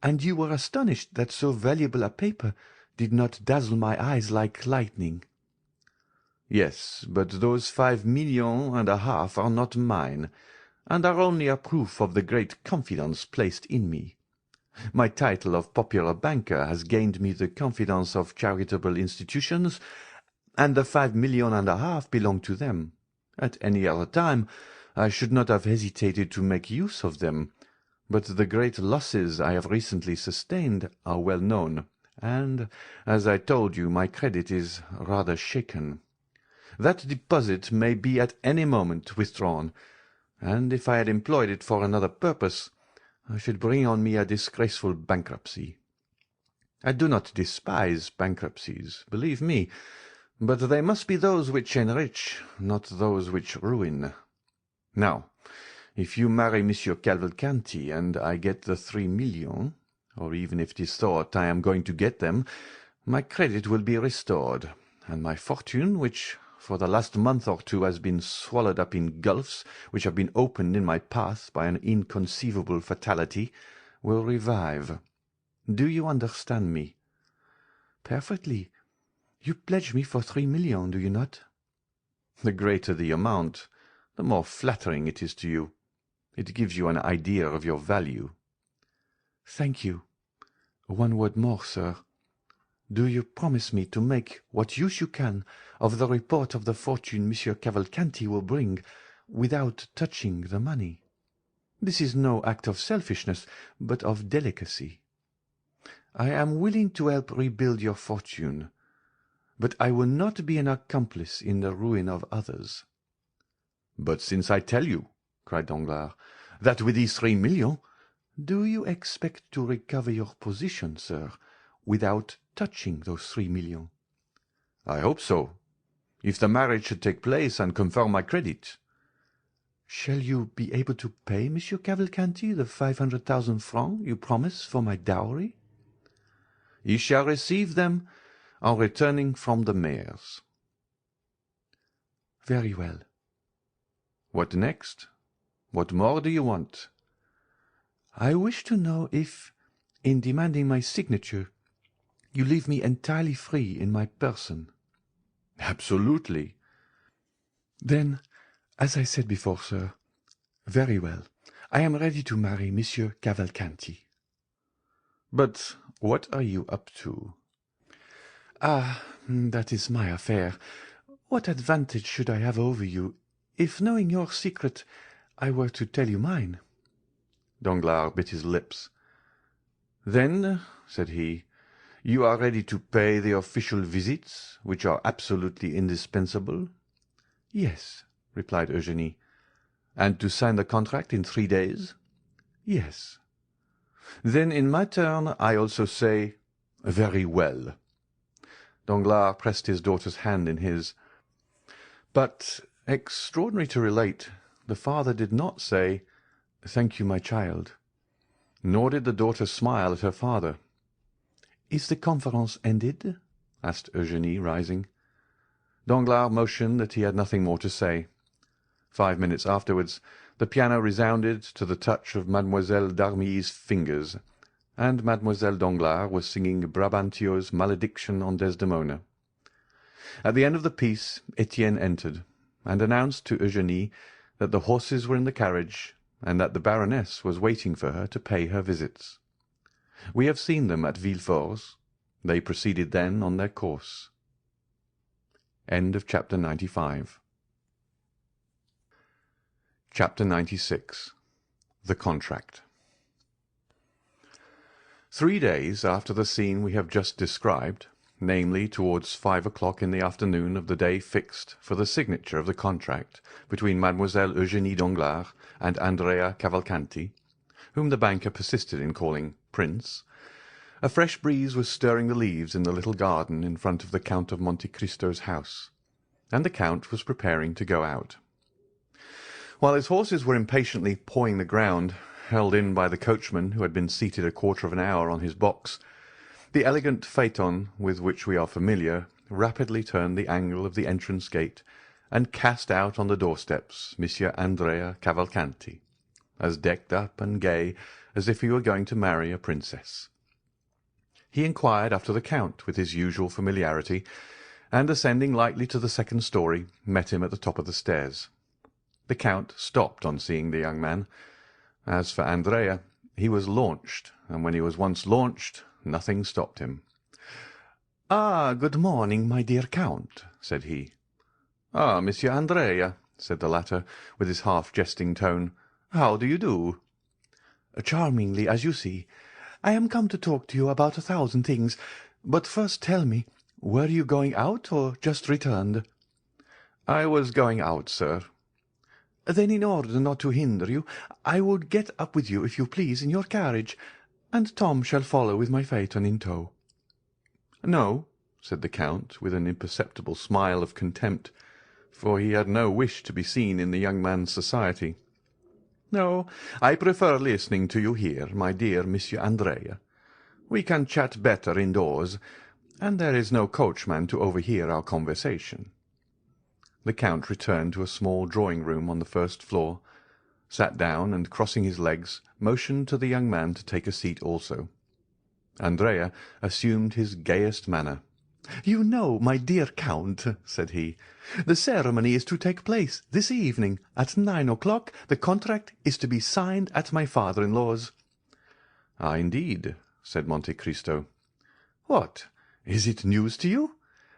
and you were astonished that so valuable a paper did not dazzle my eyes like lightning. Yes, but those 5 millions and a half are not mine, and are only a proof of the great confidence placed in me. My title of popular banker has gained me the confidence of charitable institutions, and the 5 millions and a half belong to them. At any other time I should not have hesitated to make use of them, but the great losses I have recently sustained are well known, and, as I told you, my credit is rather shaken. That deposit may be at any moment withdrawn, and if I had employed it for another purpose, I should bring on me a disgraceful bankruptcy. I do not despise bankruptcies, believe me, but they must be those which enrich, not those which ruin. Now, if you marry Monsieur Cavalcanti and I get the 3 millions, or even if it is thought I am going to get them, my credit will be restored, and my fortune, which for the last month or 2 has been swallowed up in gulfs which have been opened in my path by an inconceivable fatality, will revive. Do you understand me? Perfectly. You pledge me for 3 millions, do you not? The greater the amount, the more flattering it is to you. It gives you an idea of your value. Thank you. One word more, sir. Do you promise me to make what use you can of the report of the fortune Monsieur Cavalcanti will bring, without touching the money? This is no act of selfishness, but of delicacy. I am willing to help rebuild your fortune, but I will not be an accomplice in the ruin of others. But since I tell you, cried Danglars, that with these 3 millions— Do you expect to recover your position, sir, without touching those 3 millions? I hope so, if the marriage should take place and confirm my credit. Shall you be able to pay Monsieur Cavalcanti the 500,000 francs you promise for my dowry? He shall receive them on returning from the mayor's. Very well. What next? What more do you want? I wish to know if, in demanding my signature, you leave me entirely free in my person. Absolutely. Then, as I said before, sir, very well. I am ready to marry Monsieur Cavalcanti. But what are you up to? Ah, that is my affair. What advantage should I have over you, if, knowing your secret, I were to tell you mine? Danglars bit his lips. Then, said he, you are ready to pay the official visits, which are absolutely indispensable? Yes, replied Eugénie. And to sign the contract in 3 days? Yes. Then in my turn I also say, very well. Danglars pressed his daughter's hand in his. But, extraordinary to relate, the father did not say, "Thank you, my child," nor did the daughter smile at her father. "Is the conference ended?" asked Eugénie, rising. Danglars motioned that he had nothing more to say. 5 minutes afterwards the piano resounded to the touch of Mademoiselle d'Armilly's fingers, and Mademoiselle Danglars was singing Brabantio's Malediction on Desdemona. At the end of the piece Etienne entered, and announced to Eugénie that the horses were in the carriage, and that the Baroness was waiting for her to pay her visits. We have seen them at Villefort. They proceeded then on their course. End of chapter 95. Chapter 96. The Contract. 3 days after the scene we have just described, namely towards 5 o'clock in the afternoon of the day fixed for the signature of the contract between Mademoiselle Eugénie Danglars and Andrea Cavalcanti, whom the banker persisted in calling Prince, a fresh breeze was stirring the leaves in the little garden in front of the Count of Monte Cristo's house, and the Count was preparing to go out. While his horses were impatiently pawing the ground, held in by the coachman, who had been seated a quarter of an hour on his box, the elegant phaeton with which we are familiar rapidly turned the angle of the entrance gate and cast out on the doorsteps Monsieur Andrea Cavalcanti, as decked up and gay as if he were going to marry a princess. He inquired after the Count with his usual familiarity, and ascending lightly to the second story, met him at the top of the stairs. The Count stopped on seeing the young man. As for Andrea, he was launched, and when he was once launched, nothing stopped him. "Ah, good morning, my dear Count," said he. "Ah, Monsieur Andrea," said the latter, with his half-jesting tone. "How do you do?" "Charmingly, as you see. I am come to talk to you about 1,000 things. But first tell me, were you going out or just returned?" "I was going out, sir." "Then in order not to hinder you, I would get up with you, if you please, in your carriage, and Tom shall follow with my phaeton in tow." "No," said the Count, with an imperceptible smile of contempt, for he had no wish to be seen in the young man's society. "No, I prefer listening to you here, my dear Monsieur Andrea. We can chat better indoors, and there is no coachman to overhear our conversation." The Count returned to a small drawing-room on the first floor, sat down, and crossing his legs, motioned to the young man to take a seat also. Andrea assumed his gayest manner. "You know, my dear Count," said he, "the ceremony is to take place this evening. At 9 o'clock the contract is to be signed at my father-in-law's." "Ah, indeed," said Monte Cristo. "What? Is it news to you?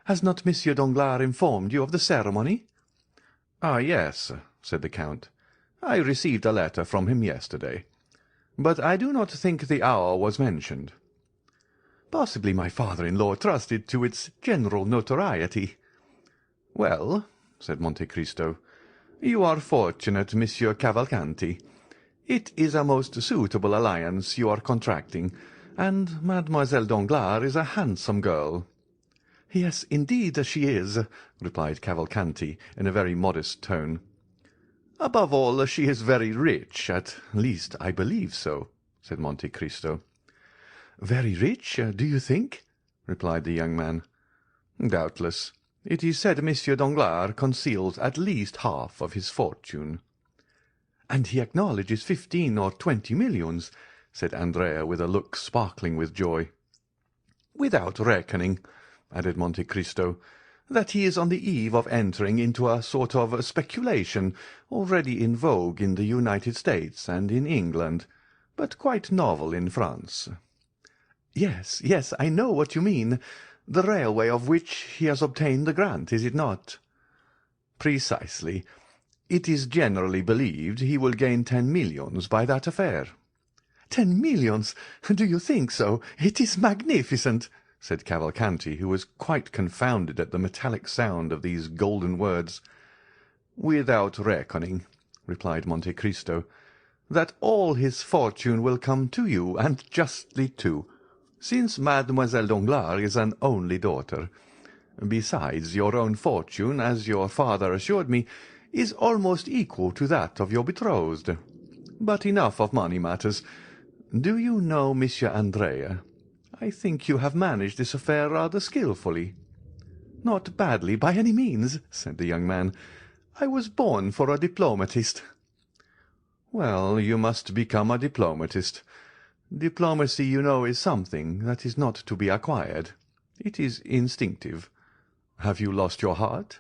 Has not Monsieur Danglars informed you of the ceremony?" "Ah, yes," said the Count. "I received a letter from him yesterday, but I do not think the hour was mentioned." "Possibly my father-in-law trusted to its general notoriety." "Well," said Monte Cristo, "you are fortunate, Monsieur Cavalcanti. It is a most suitable alliance you are contracting, and Mademoiselle Danglars is a handsome girl." "Yes, indeed she is," replied Cavalcanti in a very modest tone. "Above all, she is very rich, at least I believe so," said Monte Cristo. "Very rich, do you think?" replied the young man. "Doubtless. It is said Monsieur Danglars conceals at least half of his fortune." "And he acknowledges 15 or 20 millions," said Andrea with a look sparkling with joy. "Without reckoning," added Monte Cristo, "that he is on the eve of entering into a sort of speculation already in vogue in the United States and in England, but quite novel in France." "Yes, yes, I know what you mean. The railway of which he has obtained the grant, is it not?" "Precisely. It is generally believed he will gain 10 millions by that affair." 10 millions? Do you think so? It is magnificent," said Cavalcanti, who was quite confounded at the metallic sound of these golden words. "Without reckoning," replied Monte Cristo, "that all his fortune will come to you, and justly too, since Mademoiselle Danglars is an only daughter. Besides, your own fortune, as your father assured me, is almost equal to that of your betrothed. But enough of money matters. Do you know, Monsieur Andrea, I think you have managed this affair rather skilfully." "Not badly, by any means," said the young man. "I was born for a diplomatist." "Well, you must become a diplomatist. Diplomacy, you know, is something that is not to be acquired. It is instinctive. Have you lost your heart?"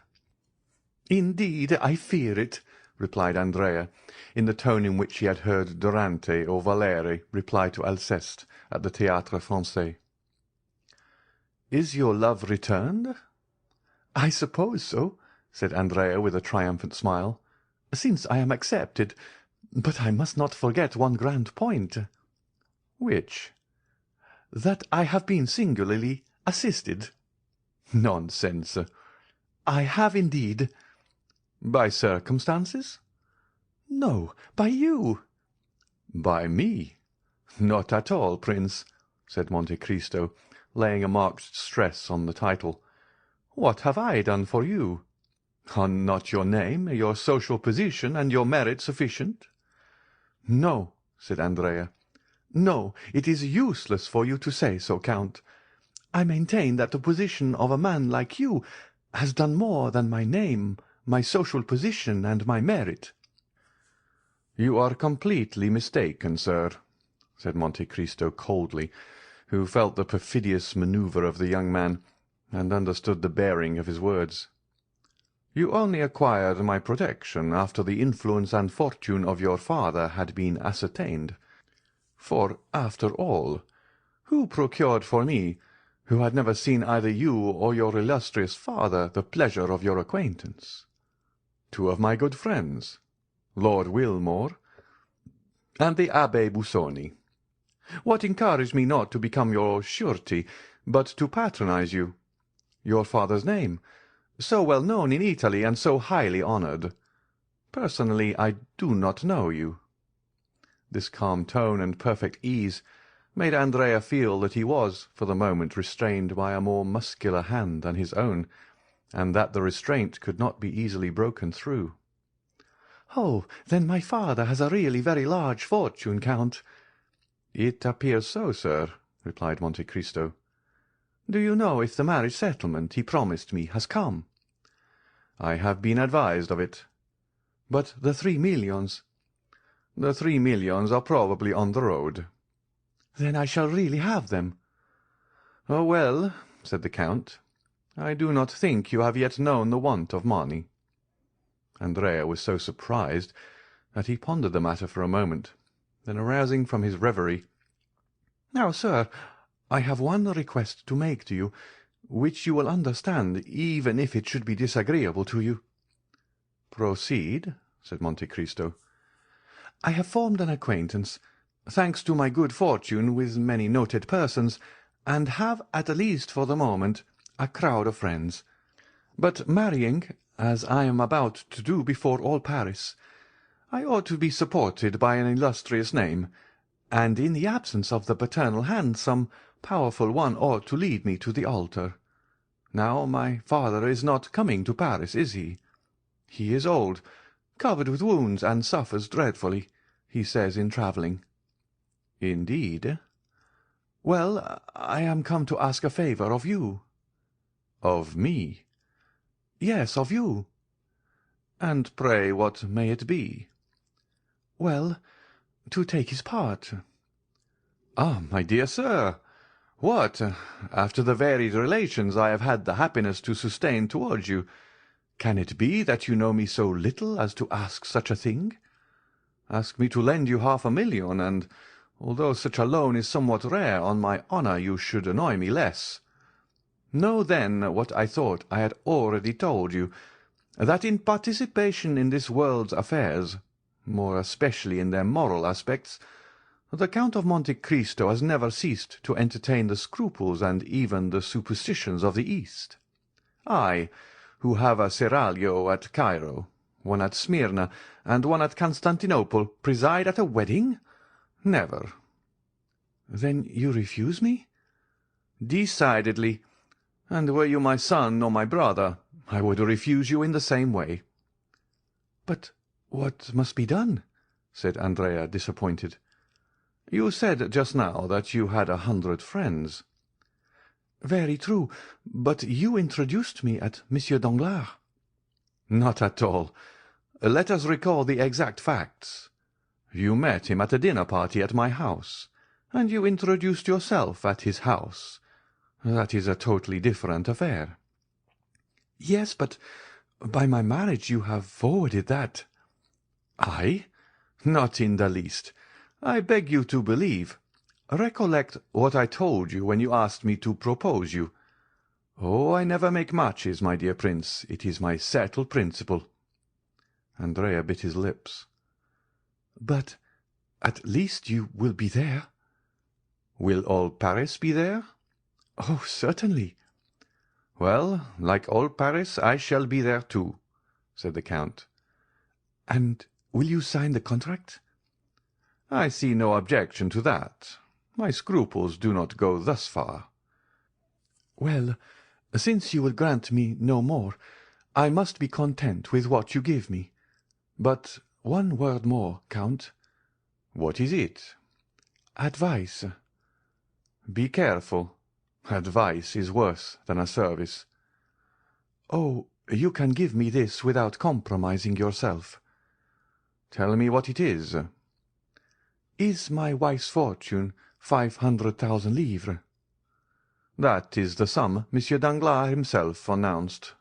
"Indeed, I fear it," replied Andrea, in the tone in which he had heard Durante or Valere reply to Alceste at the Théâtre Français. "Is your love returned?" "I suppose so," said Andrea with a triumphant smile, "since I am accepted. But I must not forget one grand point." "Which?" "That I have been singularly assisted." "Nonsense." "I have indeed." "By circumstances?" "No, by you." "By me? Not at all, Prince," said Monte Cristo, laying a marked stress on the title. "What have I done for you?" Are not your name, your social position, and your merit sufficient? No, said Andrea. No, it is useless for you to say so, Count. I maintain that the position of a man like you has done more than my name, my social position, and my merit. You are completely mistaken, sir, said Monte Cristo coldly, who felt the perfidious manoeuvre of the young man, and understood the bearing of his words. You only acquired my protection after the influence and fortune of your father had been ascertained. For, after all, who procured for me, who had never seen either you or your illustrious father, the pleasure of your acquaintance? Two of my good friends, Lord Wilmore and the Abbé Busoni. What encouraged me not to become your surety, but to patronize you? Your father's name, so well known in Italy and so highly honoured. Personally, I do not know you. This calm tone and perfect ease made Andrea feel that he was, for the moment, restrained by a more muscular hand than his own, and that the restraint could not be easily broken through. "Oh, then my father has a really very large fortune, Count." "It appears so, sir," replied Monte Cristo. "Do you know if the marriage settlement he promised me has come?" "I have been advised of it." "But the 3 millions?" "The 3 millions are probably on the road." "Then I shall really have them." "Oh, well," said the Count, "I do not think you have yet known the want of money." Andrea was so surprised that he pondered the matter for a moment. Then, arousing from his reverie, "Now, sir, I have one request to make to you, which you will understand, even if it should be disagreeable to you." "Proceed," said Monte Cristo. "I have formed an acquaintance, thanks to my good fortune, with many noted persons, and have, at least for the moment, a crowd of friends. But marrying, as I am about to do before all Paris, I ought to be supported by an illustrious name, and in the absence of the paternal hand some powerful one ought to lead me to the altar. Now my father is not coming to Paris, is he? He is old, covered with wounds, and suffers dreadfully, he says, in travelling." "Indeed?" "Well, I am come to ask a favour of you." "Of me?" "Yes, of you." "And pray what may it be?" "Well, to take his part." "Ah, my dear sir! What, after the varied relations I have had the happiness to sustain towards you, can it be that you know me so little as to ask such a thing? Ask me to lend you 500,000, and, although such a loan is somewhat rare, on my honour you should annoy me less. Know, then, what I thought I had already told you, that in participation in this world's affairs, more especially in their moral aspects, the Count of Monte Cristo has never ceased to entertain the scruples and even the superstitions of the East. I, who have a seraglio at Cairo, one at Smyrna, and one at Constantinople, preside at a wedding? Never." "Then you refuse me?" "Decidedly. And were you my son or my brother, I would refuse you in the same way." "But what must be done?" said Andrea, disappointed. "You said just now that you had 100 friends." "Very true, but you introduced me at Monsieur Danglars." "Not at all. Let us recall the exact facts. You met him at a dinner party at my house, and you introduced yourself at his house. That is a totally different affair." "Yes, but by my marriage you have forwarded that." "I? Not in the least. I beg you to believe. Recollect what I told you when you asked me to propose you. Oh, I never make matches, my dear prince. It is my settled principle." Andrea bit his lips. "But at least you will be there?" "Will all Paris be there?" "Oh, certainly." "Well, like all Paris, I shall be there too," said the Count. "And will you sign the contract?" "I see no objection to that. My scruples do not go thus far." "Well, since you will grant me no more, I must be content with what you give me. But one word more, Count. What is it? Advice. Be careful. Advice is worse than a service. Oh, you can give me this without compromising yourself. Tell me what it is. Is my wife's fortune 500,000 livres? That is the sum Monsieur Danglars himself announced.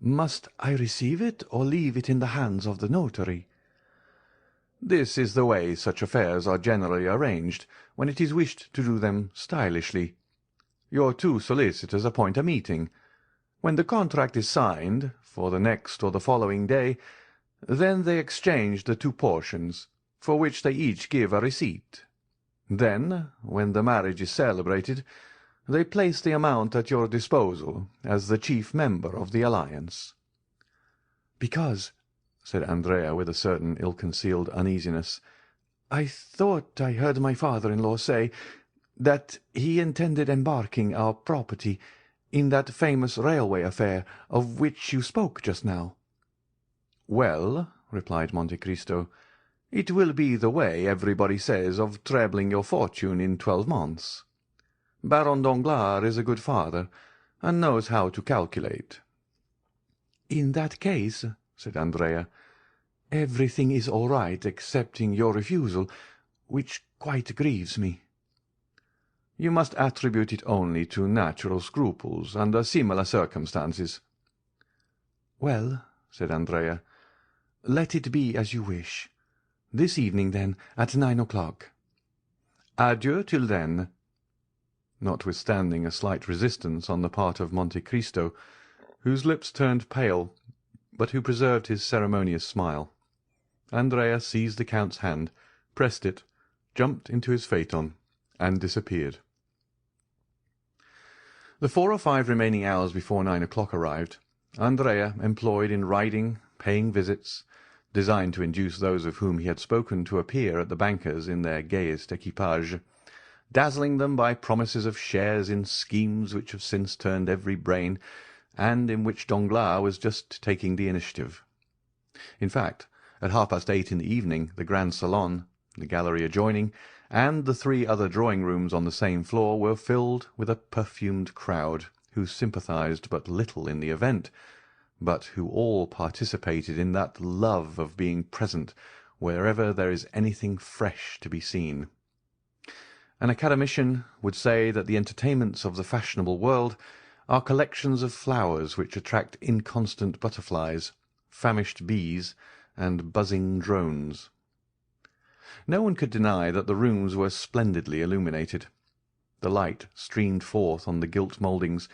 Must I receive it or leave it in the hands of the notary? This is the way such affairs are generally arranged when it is wished to do them stylishly. Your two solicitors appoint a meeting. When the contract is signed, for the next or the following day, then they exchange the two portions, for which they each give a receipt. Then, when the marriage is celebrated, they place the amount at your disposal as the chief member of the alliance. Because, said Andrea with a certain ill-concealed uneasiness, I thought I heard my father-in-law say that he intended embarking our property in that famous railway affair of which you spoke just now. Well, replied Monte Cristo, it will be the way everybody says of trebling your fortune in 12 months. Baron Danglars is a good father, and knows how to calculate. In that case, said Andrea, everything is all right excepting your refusal, which quite grieves me. You must attribute it only to natural scruples under similar circumstances. Well, said Andrea, let it be as you wish. This evening, then, at 9 o'clock. Adieu till then. Notwithstanding a slight resistance on the part of Monte Cristo, whose lips turned pale, but who preserved his ceremonious smile, Andrea seized the Count's hand, pressed it, jumped into his phaeton, and disappeared. The 4 or 5 remaining hours before 9 o'clock arrived, Andrea employed in riding, paying visits, designed to induce those of whom he had spoken to appear at the banker's in their gayest equipage, dazzling them by promises of shares in schemes which have since turned every brain, and in which Danglars was just taking the initiative. In fact, at 8:30 in the evening, the grand salon, the gallery adjoining, and the 3 other drawing-rooms on the same floor were filled with a perfumed crowd, who sympathized but little in the event, but who all participated in that love of being present wherever there is anything fresh to be seen. An academician would say that the entertainments of the fashionable world are collections of flowers which attract inconstant butterflies, famished bees, and buzzing drones. No one could deny that the rooms were splendidly illuminated. The light streamed forth on the gilt mouldings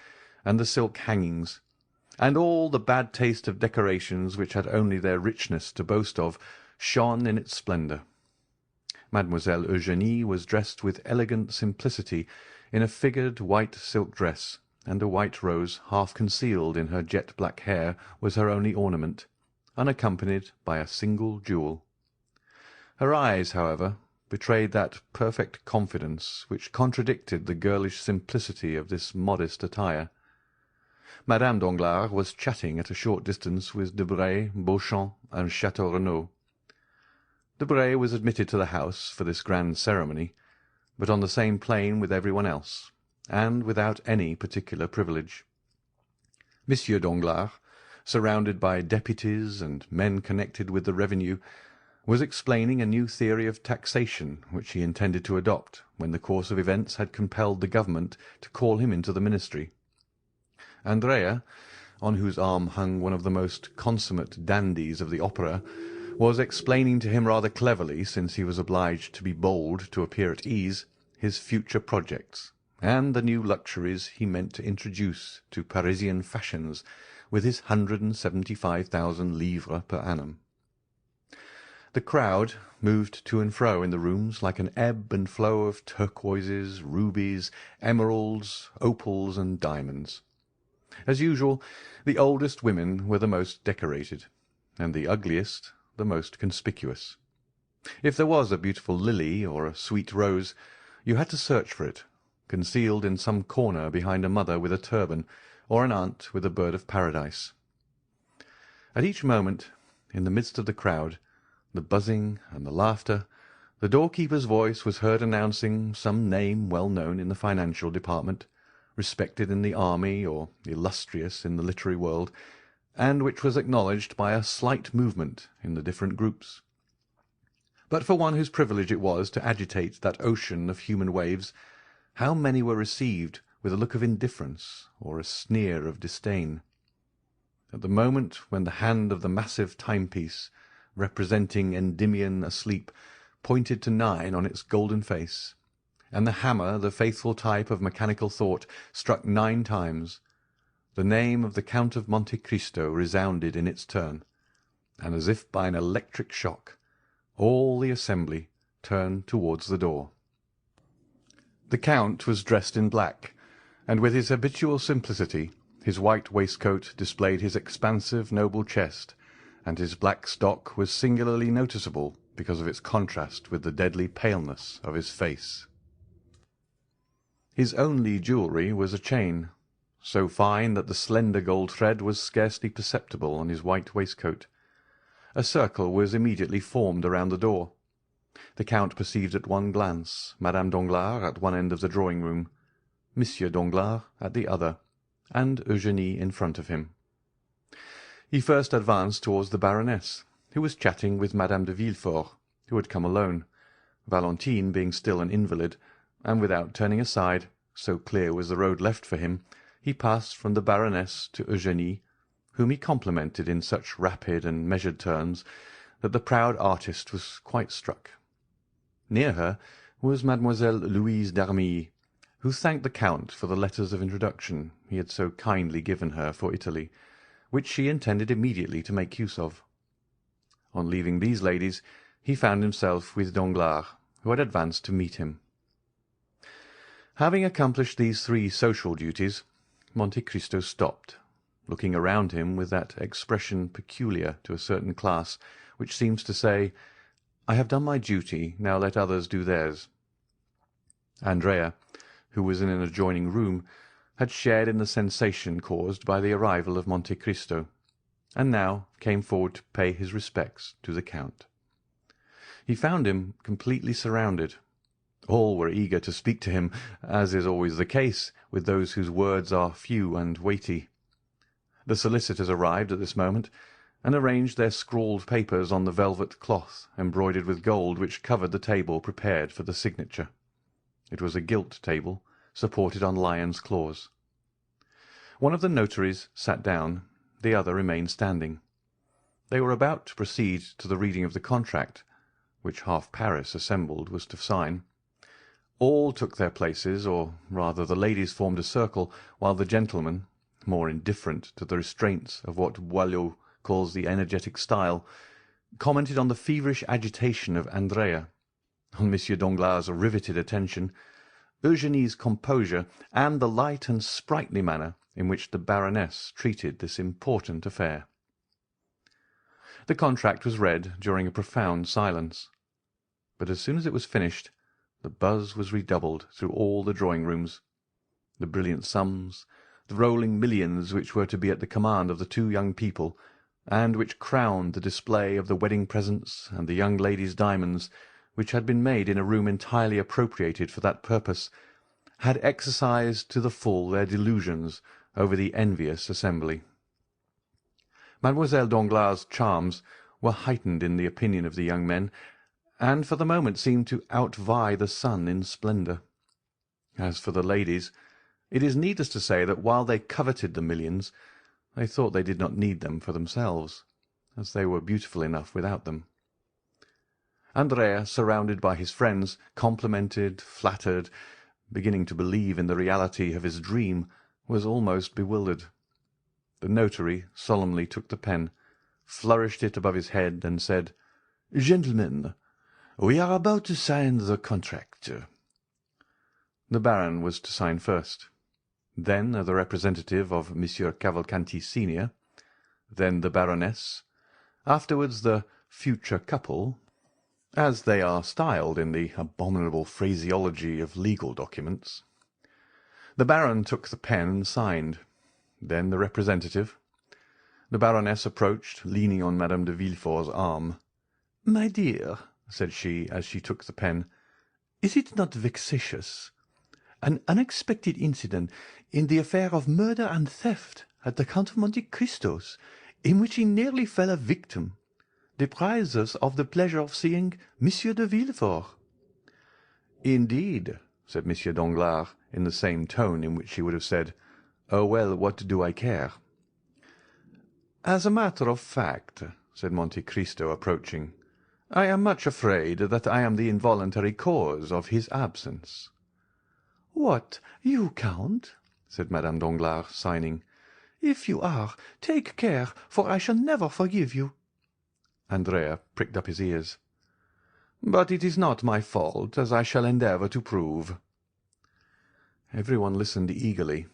and the silk hangings, and all the bad taste of decorations which had only their richness to boast of shone in its splendour. Mademoiselle Eugénie was dressed with elegant simplicity in a figured white silk dress, and a white rose half concealed in her jet-black hair was her only ornament, unaccompanied by a single jewel. Her eyes, however, betrayed that perfect confidence which contradicted the girlish simplicity of this modest attire. Madame Danglars was chatting at a short distance with Debray, Beauchamp, and Château Renaud. Debray was admitted to the house for this grand ceremony, but on the same plane with everyone else, and without any particular privilege. Monsieur Danglars, surrounded by deputies and men connected with the revenue, was explaining a new theory of taxation which he intended to adopt when the course of events had compelled the government to call him into the ministry. Andrea, on whose arm hung one of the most consummate dandies of the opera, was explaining to him rather cleverly, since he was obliged to be bold to appear at ease, his future projects, and the new luxuries he meant to introduce to Parisian fashions with his 175,000 livres per annum. The crowd moved to and fro in the rooms like an ebb and flow of turquoises, rubies, emeralds, opals, and diamonds. As usual, the oldest women were the most decorated, and the ugliest the most conspicuous. If there was a beautiful lily or a sweet rose, you had to search for it, concealed in some corner behind a mother with a turban, or an aunt with a bird of paradise. At each moment, in the midst of the crowd, the buzzing and the laughter, the doorkeeper's voice was heard announcing some name well known in the financial department, respected in the army or illustrious in the literary world, and which was acknowledged by a slight movement in the different groups. But for one whose privilege it was to agitate that ocean of human waves, how many were received with a look of indifference or a sneer of disdain. At the moment when the hand of the massive timepiece, representing Endymion asleep, pointed to 9 on its golden face, and the hammer, the faithful type of mechanical thought, struck 9 times, the name of the Count of Monte Cristo resounded in its turn, and as if by an electric shock, all the assembly turned towards the door. The Count was dressed in black, and with his habitual simplicity, his white waistcoat displayed his expansive, noble chest, and his black stock was singularly noticeable because of its contrast with the deadly paleness of his face. His only jewellery was a chain, so fine that the slender gold thread was scarcely perceptible on his white waistcoat. A circle was immediately formed around the door. The Count perceived at one glance Madame Danglars at one end of the drawing-room, Monsieur Danglars at the other, and Eugénie in front of him. He first advanced towards the Baroness, who was chatting with Madame de Villefort, who had come alone, Valentine being still an invalid, and without turning aside, so clear was the road left for him, he passed from the Baroness to Eugénie, whom he complimented in such rapid and measured terms that the proud artist was quite struck. Near her was Mademoiselle Louise d'Armilly, who thanked the Count for the letters of introduction he had so kindly given her for Italy, which she intended immediately to make use of. On leaving these ladies, he found himself with Danglars, who had advanced to meet him. Having accomplished these 3 social duties, Monte Cristo stopped, looking around him with that expression peculiar to a certain class, which seems to say, "I have done my duty, now let others do theirs." Andrea, who was in an adjoining room, had shared in the sensation caused by the arrival of Monte Cristo, and now came forward to pay his respects to the Count. He found him completely surrounded. All were eager to speak to him, as is always the case with those whose words are few and weighty. The solicitors arrived at this moment, and arranged their scrawled papers on the velvet cloth embroidered with gold which covered the table prepared for the signature. It was a gilt table, supported on lions' claws. One of the notaries sat down, the other remained standing. They were about to proceed to the reading of the contract, which half Paris assembled was to sign. All took their places, or rather the ladies formed a circle, while the gentlemen, more indifferent to the restraints of what Boileau calls the energetic style, commented on the feverish agitation of Andrea, on Monsieur Danglars' riveted attention, Eugénie's composure, and the light and sprightly manner in which the Baroness treated this important affair. The contract was read during a profound silence, but as soon as it was finished, the buzz was redoubled through all the drawing-rooms. The brilliant sums, the rolling millions which were to be at the command of the 2 young people, and which crowned the display of the wedding presents and the young lady's diamonds, which had been made in a room entirely appropriated for that purpose, had exercised to the full their delusions over the envious assembly. Mademoiselle Danglars' charms were heightened in the opinion of the young men, and for the moment seemed to outvie the sun in splendour. As for the ladies, it is needless to say that while they coveted the millions, they thought they did not need them for themselves, as they were beautiful enough without them. Andrea, surrounded by his friends, complimented, flattered, beginning to believe in the reality of his dream, was almost bewildered. The notary solemnly took the pen, flourished it above his head, and said, "Gentlemen, we are about to sign the contract." The Baron was to sign first, then the representative of Monsieur Cavalcanti senior, then the Baroness, afterwards the future couple, as they are styled in the abominable phraseology of legal documents. The Baron took the pen and signed, then the representative. The Baroness approached, leaning on Madame de Villefort's arm. "My dear," said she, as she took the pen, "is it not vexatious? An unexpected incident in the affair of murder and theft at the Count of Monte Cristo's, in which he nearly fell a victim, deprives us of the pleasure of seeing Monsieur de Villefort." "Indeed," said Monsieur Danglars, in the same tone in which he would have said, "Oh, well, what do I care?" "As a matter of fact," said Monte Cristo, approaching, "I am much afraid that I am the involuntary cause of his absence." "What, you, Count?" said Madame Danglars, signing. "If you are, take care, for I shall never forgive you." Andrea pricked up his ears. "But it is not my fault, as I shall endeavour to prove." Everyone listened eagerly.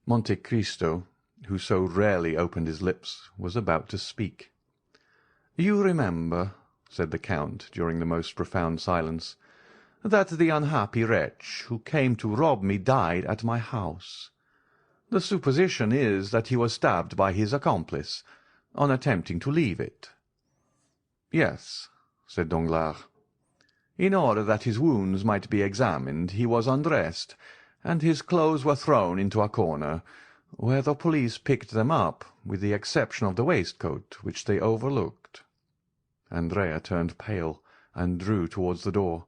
Monte Cristo, who so rarely opened his lips, was about to speak. "You remember," said the Count, during the most profound silence, "that the unhappy wretch who came to rob me died at my house. The supposition is that he was stabbed by his accomplice, on attempting to leave it." "Yes," said Danglars. "In order that his wounds might be examined, he was undressed, and his clothes were thrown into a corner, where the police picked them up, with the exception of the waistcoat, which they overlooked." Andrea turned pale, and drew towards the door.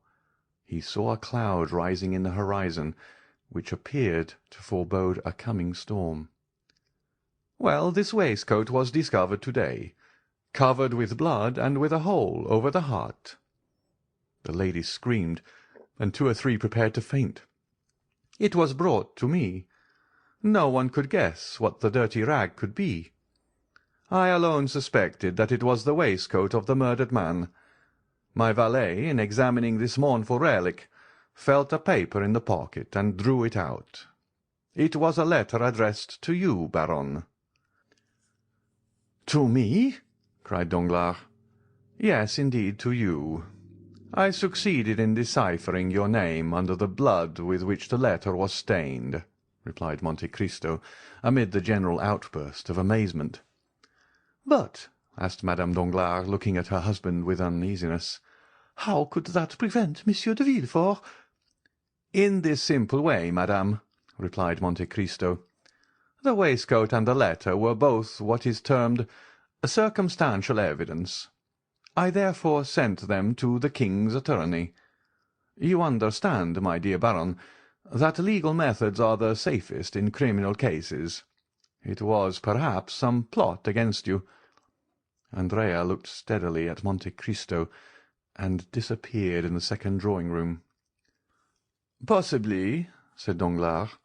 He saw a cloud rising in the horizon, which appeared to forebode a coming storm. "Well, this waistcoat was discovered to-day, covered with blood and with a hole over the heart." The lady screamed, and 2 or 3 prepared to faint. "It was brought to me. No one could guess what the dirty rag could be. I alone suspected that it was the waistcoat of the murdered man. My valet, in examining this mournful relic, felt a paper in the pocket and drew it out. It was a letter addressed to you, Baron." "To me?" cried Danglars. "Yes, indeed, to you. I succeeded in deciphering your name under the blood with which the letter was stained," replied Monte Cristo, amid the general outburst of amazement. "But," asked Madame Danglars, looking at her husband with uneasiness, "how could that prevent Monsieur de Villefort—" "In this simple way, madame," replied Monte Cristo. "The waistcoat and the letter were both what is termed circumstantial evidence. I therefore sent them to the king's attorney. You understand, my dear Baron, that legal methods are the safest in criminal cases. It was, perhaps, some plot against you." Andrea looked steadily at Monte Cristo, and disappeared in the second drawing-room. "Possibly," said Danglars.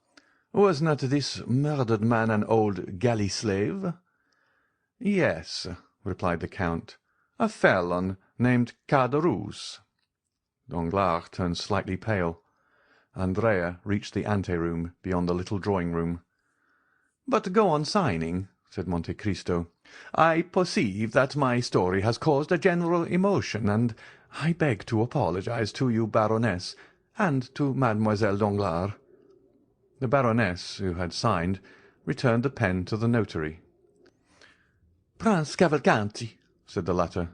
"Was not this murdered man an old galley slave?" "Yes," replied the Count, "a felon named Caderousse." Danglars turned slightly pale. Andrea reached the ante-room beyond the little drawing-room. "But go on signing," said Monte Cristo. "I perceive that my story has caused a general emotion, and I beg to apologize to you, Baroness, and to Mademoiselle Danglars." The Baroness, who had signed, returned the pen to the notary. "Prince Cavalcanti," said the latter.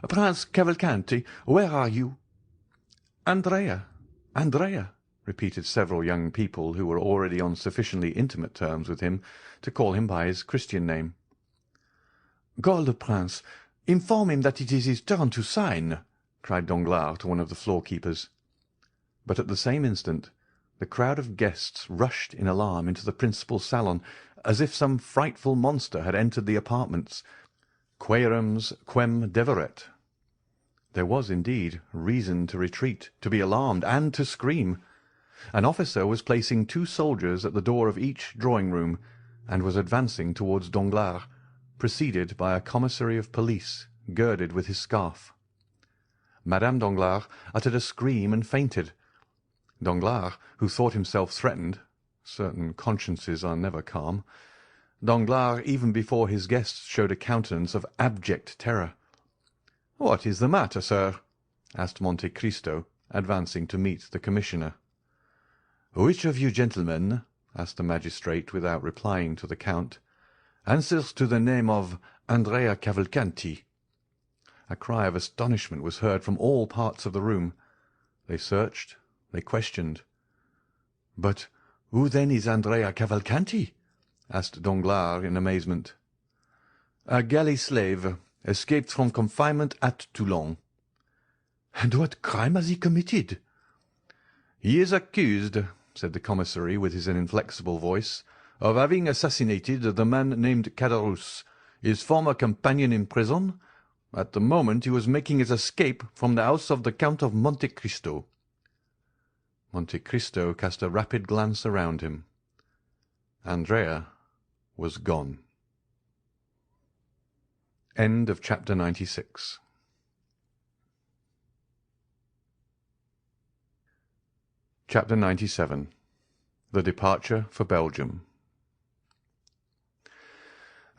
"Prince Cavalcanti, where are you?" "Andrea, Andrea," repeated several young people who were already on sufficiently intimate terms with him to call him by his Christian name. "Call the prince. Inform him that it is his turn to sign," cried Danglars to one of the floor-keepers. But at the same instant the crowd of guests rushed in alarm into the principal salon, as if some frightful monster had entered the apartments, quærums quem deveret. There was, indeed, reason to retreat, to be alarmed, and to scream. An officer was placing 2 soldiers at the door of each drawing-room, and was advancing towards Danglars, preceded by a commissary of police, girded with his scarf. Madame Danglars uttered a scream and fainted. Danglars, who thought himself threatened, certain consciences are never calm, Danglars, even before his guests, showed a countenance of abject terror. "What is the matter, sir?" asked Monte Cristo, advancing to meet the commissioner. "Which of you gentlemen," asked the magistrate, without replying to the count, answers to the name of Andrea Cavalcanti." A cry of astonishment was heard from all parts of the room. They searched, they questioned. "But who then is Andrea Cavalcanti?" asked Danglars in amazement. "A galley slave, escaped from confinement at Toulon." "And what crime has he committed?" "He is accused," said the commissary with his inflexible voice, "of having assassinated the man named Caderousse, his former companion in prison, at the moment he was making his escape from the house of the Count of Monte Cristo." Monte Cristo cast a rapid glance around him. Andrea was gone. End of chapter 96. Chapter 97. The Departure for Belgium.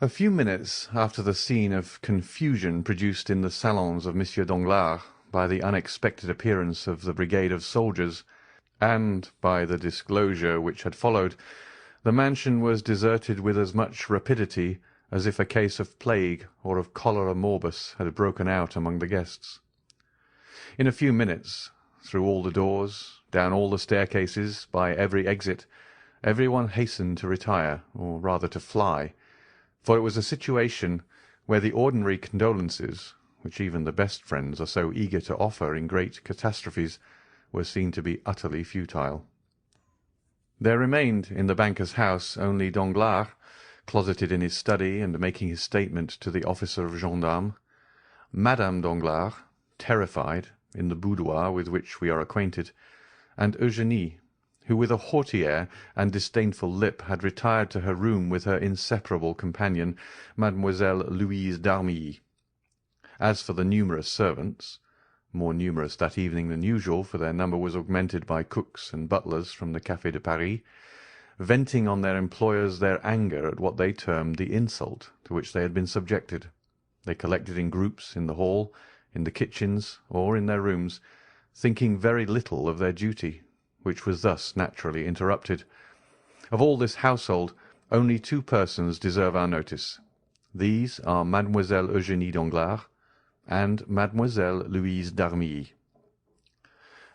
A few minutes after the scene of confusion produced in the salons of Monsieur Danglars by the unexpected appearance of the brigade of soldiers, and by the disclosure which had followed, the mansion was deserted with as much rapidity as if a case of plague or of cholera morbus had broken out among the guests. In a few minutes, through all the doors, down all the staircases, by every exit, every one hastened to retire, or rather to fly, for it was a situation where the ordinary condolences, which even the best friends are so eager to offer in great catastrophes, were seen to be utterly futile. There remained in the banker's house only Danglars, closeted in his study and making his statement to the officer of gendarmes, Madame Danglars, terrified, in the boudoir with which we are acquainted, and Eugénie, who with a haughty air and disdainful lip had retired to her room with her inseparable companion, Mademoiselle Louise d'Armilly. As for the numerous servants, more numerous that evening than usual, for their number was augmented by cooks and butlers from the Café de Paris, venting on their employers their anger at what they termed the insult to which they had been subjected, they collected in groups in the hall, in the kitchens, or in their rooms, thinking very little of their duty, which was thus naturally interrupted. Of all this household, only two persons deserve our notice. These are Mademoiselle Eugénie Danglars and Mademoiselle Louise d'Armilly.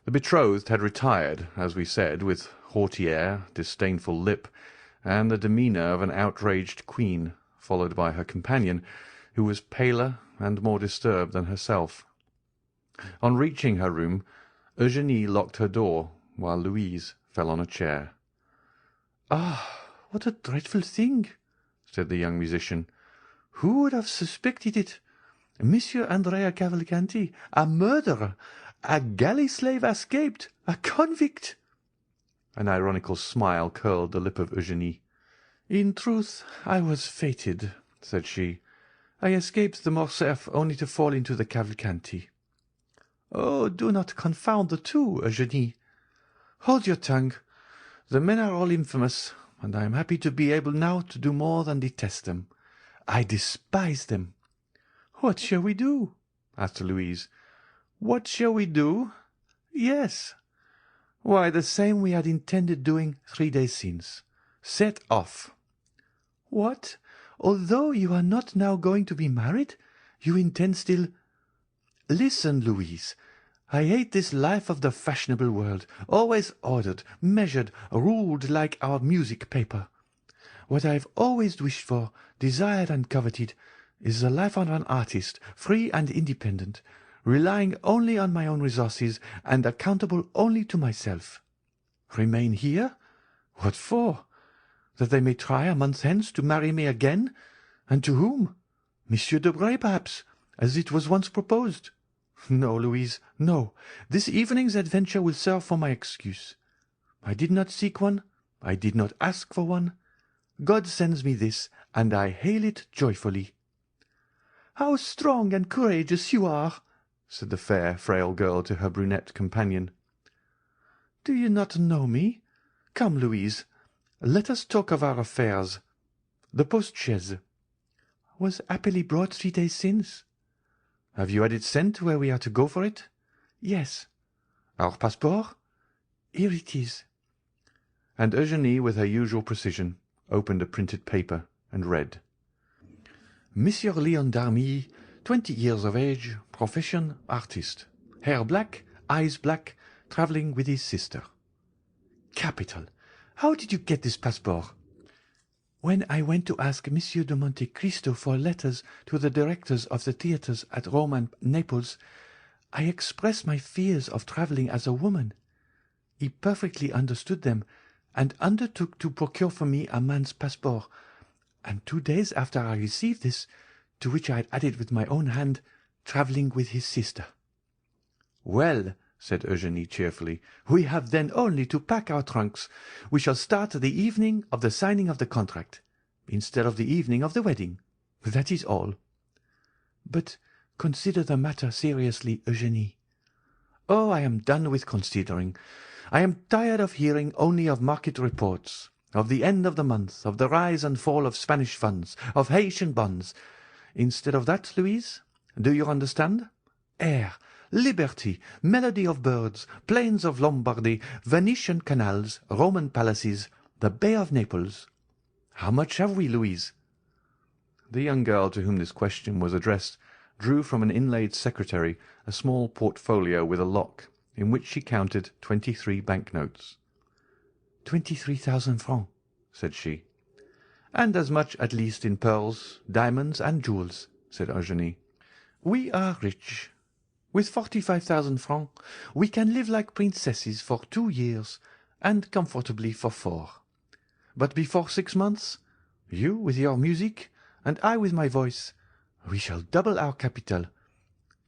The betrothed had retired, as we said, with haughty air, disdainful lip, and the demeanour of an outraged queen, followed by her companion, who was paler and more disturbed than herself. On reaching her room, Eugénie locked her door, while Louise fell on a chair. "Ah, what a dreadful thing!" said the young musician. "Who would have suspected it? Monsieur Andrea Cavalcanti, a murderer, a galley slave escaped, a convict!" An ironical smile curled the lip of Eugénie. "In truth, I was fated," said she. "I escaped the Morcerf only to fall into the Cavalcanti." "Oh, do not confound the two, Eugénie. Hold your tongue. The men are all infamous, and I am happy to be able now to do more than detest them. I despise them." "What shall we do?" asked Louise. "What shall we do?" "Yes. Why, the same we had intended doing 3 days since. Set off." "What? Although you are not now going to be married, you intend still—" "Listen, Louise. I hate this life of the fashionable world, always ordered, measured, ruled like our music paper. What I have always wished for, desired and coveted, is the life of an artist, free and independent, relying only on my own resources and accountable only to myself. Remain here? What for? That they may try a month hence to marry me again? And to whom? Monsieur Debray, perhaps, as it was once proposed. No, Louise, no. This evening's adventure will serve for my excuse. I did not seek one. I did not ask for one. God sends me this, and I hail it joyfully." "How strong and courageous you are!" said the fair, frail girl to her brunette companion. "Do you not know me? Come, Louise, let us talk of our affairs. The post-chaise was happily brought 3 days since. Have you had it sent where we are to go for it?" "Yes." "Our passport?" "Here it is." And Eugénie, with her usual precision, opened a printed paper and read. Monsieur Léon d'Armilly, 20 years of age, profession artist. Hair black, eyes black, travelling with his sister. Capital. How did you get this passport? When I went to ask Monsieur de Monte-Cristo for letters to the directors of the theatres at Rome and Naples, I expressed my fears of travelling as a woman. He perfectly understood them, and undertook to procure for me a man's passport, and 2 days after I received this, to which I had added with my own hand, travelling with his sister. Well, said Eugénie cheerfully, we have then only to pack our trunks. We shall start the evening of the signing of the contract, instead of the evening of the wedding. That is all. But consider the matter seriously, Eugénie. Oh, I am done with considering. I am tired of hearing only of market reports, of the end of the month, of the rise and fall of Spanish funds, of Haytian bonds. Instead of that, Louise, do you understand? Air, liberty, melody of birds, plains of Lombardy, Venetian canals, Roman palaces, the Bay of Naples. How much have we, Louise? The young girl to whom this question was addressed drew from an inlaid secretary a small portfolio with a lock, in which she counted 23 banknotes. 23,000 francs, said she. And as much at least in pearls, diamonds, and jewels, said Eugénie. We are rich. With 45,000 francs, we can live like princesses for 2 years, and comfortably for 4. But before 6 months, you with your music, and I with my voice, we shall double our capital.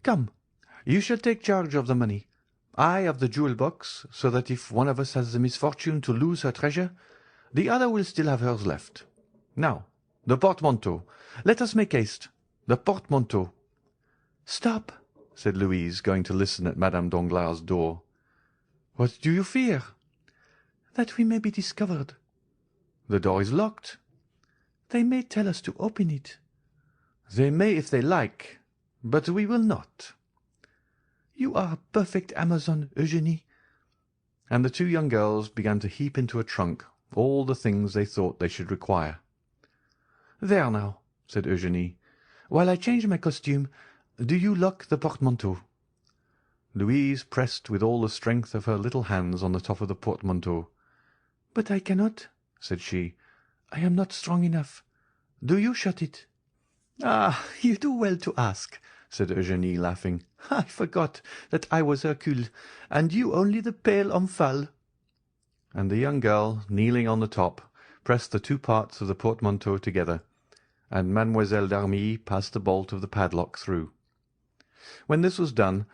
Come, you shall take charge of the money, I of the jewel box, so that if one of us has the misfortune to lose her treasure, the other will still have hers left. Now, the portmanteau. Let us make haste. The portmanteau. Stop, said Louise, going to listen at Madame Danglars' door. What do you fear? That we may be discovered. The door is locked. They may tell us to open it. They may if they like, but we will not. You are a perfect Amazon, Eugénie. And the two young girls began to heap into a trunk all the things they thought they should require. There now, said Eugénie. While I change my costume, do you lock the portmanteau. Louise pressed with all the strength of her little hands on the top of the portmanteau. But I cannot, said she. I am not strong enough. Do you shut it? Ah, you do well to ask, said Eugénie, laughing. I forgot that I was Hercule, and you only the pale Omphale. And the young girl, kneeling on the top, pressed the two parts of the portmanteau together, and Mademoiselle d'Armilly passed the bolt of the padlock through. When this was done,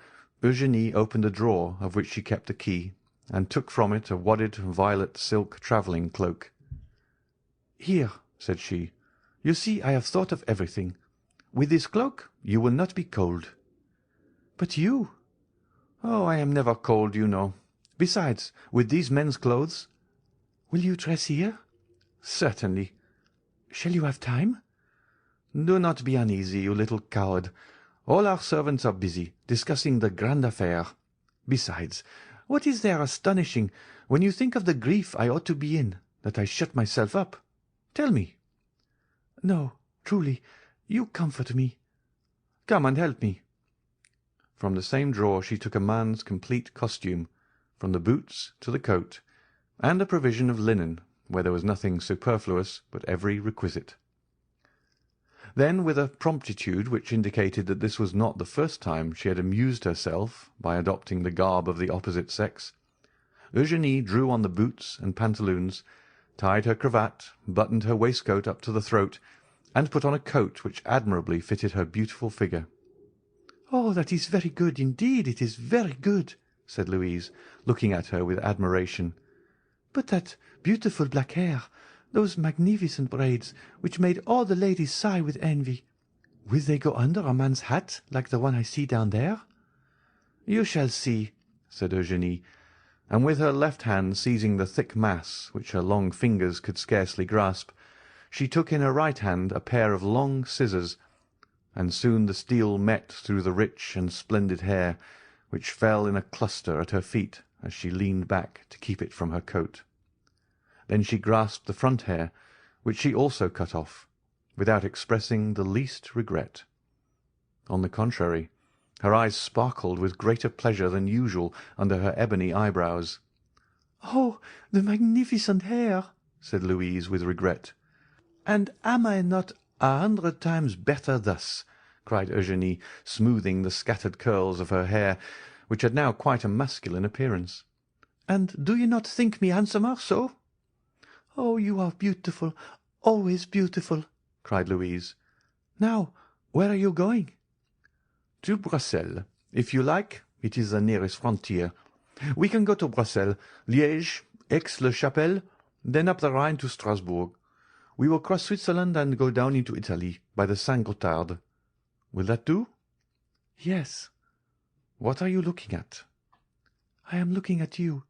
Eugénie opened a drawer of which she kept the key, and took from it a wadded violet silk travelling cloak. "Here," said she, "you see I have thought of everything. With this cloak you will not be cold." "But you?" "Oh, I am never cold, you know. Besides, with these men's clothes—" "Will you dress here?" "Certainly." "Shall you have time?" "Do not be uneasy, you little coward. All our servants are busy, discussing the grand affair. Besides, what is there astonishing, when you think of the grief I ought to be in, that I shut myself up? Tell me." "No, truly, you comfort me." "Come and help me." From the same drawer she took a man's complete costume, from the boots to the coat, and a provision of linen, where there was nothing superfluous but every requisite. Then, with a promptitude which indicated that this was not the first time she had amused herself by adopting the garb of the opposite sex, Eugénie drew on the boots and pantaloons, tied her cravat, buttoned her waistcoat up to the throat, and put on a coat which admirably fitted her beautiful figure. "Oh, that is very good, indeed, it is very good," said Louise, looking at her with admiration. "But that beautiful black hair, those magnificent braids, which made all the ladies sigh with envy, will they go under a man's hat like the one I see down there?" "You shall see," said Eugénie, and with her left hand seizing the thick mass, which her long fingers could scarcely grasp, she took in her right hand a pair of long scissors, and soon the steel met through the rich and splendid hair, which fell in a cluster at her feet as she leaned back to keep it from her coat. Then she grasped the front hair, which she also cut off, without expressing the least regret. On the contrary, her eyes sparkled with greater pleasure than usual under her ebony eyebrows. "Oh, the magnificent hair!" said Louise with regret. "And am I not 100 times better thus?" cried Eugénie, smoothing the scattered curls of her hair, which had now quite a masculine appearance. "And do you not think me handsomer so?" "Oh, you are beautiful, always beautiful!" cried Louise. "Now, where are you going?" "To Brussels. If you like, it is the nearest frontier. We can go to Brussels, Liège, Aix-la-Chapelle, then up the Rhine to Strasbourg. We will cross Switzerland and go down into Italy by the Saint-Gothard. Will that do?" "Yes." "What are you looking at?" "I am looking at you.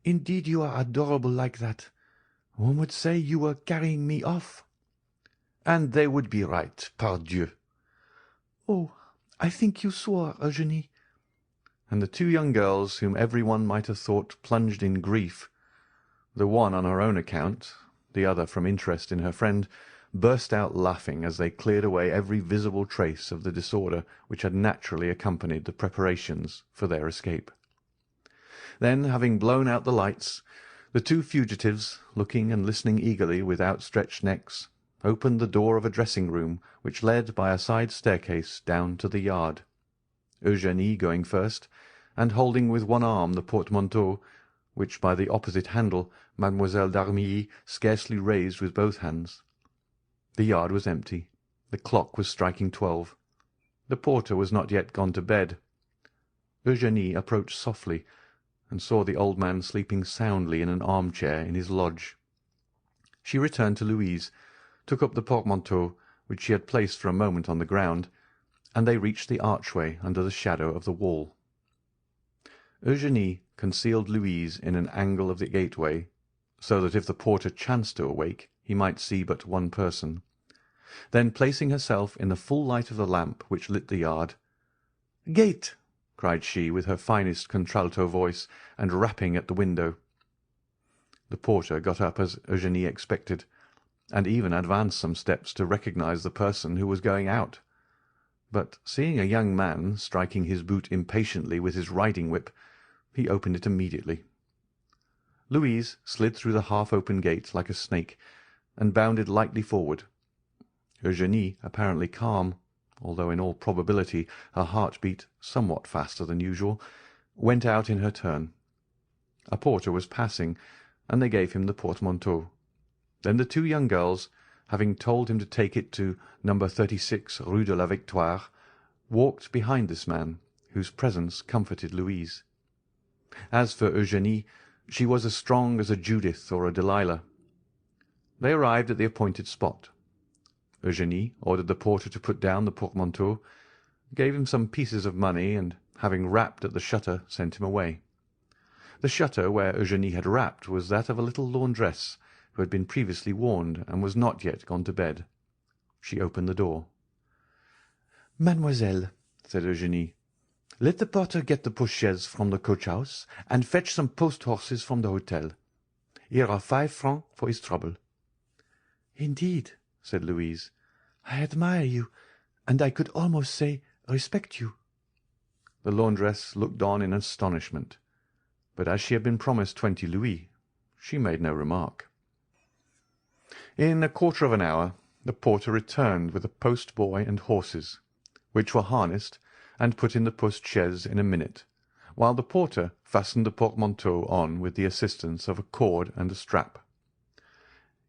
Indeed, you are adorable like that. One would say you were carrying me off." "And they would be right, pardieu." "Oh, I think you swore, Eugénie." And the two young girls, whom every one might have thought plunged in grief, the one on her own account, the other from interest in her friend, burst out laughing as they cleared away every visible trace of the disorder which had naturally accompanied the preparations for their escape. Then, having blown out the lights, the two fugitives, looking and listening eagerly with outstretched necks, opened the door of a dressing-room which led by a side staircase down to the yard, Eugénie going first, and holding with one arm the portmanteau, which by the opposite handle Mademoiselle d'Armilly scarcely raised with both hands. The yard was empty. The clock was striking 12. The porter was not yet gone to bed. Eugénie approached softly, and saw the old man sleeping soundly in an armchair in his lodge. She returned to Louise, took up the portmanteau, which she had placed for a moment on the ground, and they reached the archway under the shadow of the wall. Eugénie concealed Louise in an angle of the gateway, so that if the porter chanced to awake he might see but one person. Then, placing herself in the full light of the lamp which lit the yard, "Gate!" cried she with her finest contralto voice, and rapping at the window. The porter got up as Eugénie expected, and even advanced some steps to recognize the person who was going out. But seeing a young man striking his boot impatiently with his riding-whip, he opened it immediately. Louise slid through the half-open gate like a snake, and bounded lightly forward. Eugénie, apparently calm, although in all probability her heart beat somewhat faster than usual, went out in her turn. A porter was passing, and they gave him the portmanteau. Then the two young girls, having told him to take it to No. 36 Rue de la Victoire, walked behind this man, whose presence comforted Louise. As for Eugénie, she was as strong as a Judith or a Delilah. They arrived at the appointed spot. Eugénie ordered the porter to put down the portmanteau, gave him some pieces of money, and, having rapped at the shutter, sent him away. The shutter where Eugénie had rapped was that of a little laundress, who had been previously warned and was not yet gone to bed. She opened the door. "Mademoiselle," said Eugénie, "let the porter get the post-chaise from the coach-house, and fetch some post-horses from the hotel. Here are 5 francs for his trouble." "Indeed," said Louise, "I admire you, and I could almost say respect you." The laundress looked on in astonishment, but as she had been promised 20 louis, she made no remark. In a quarter of an hour the porter returned with a post-boy and horses, which were harnessed and put in the post-chaise in a minute, while the porter fastened the portmanteau on with the assistance of a cord and a strap.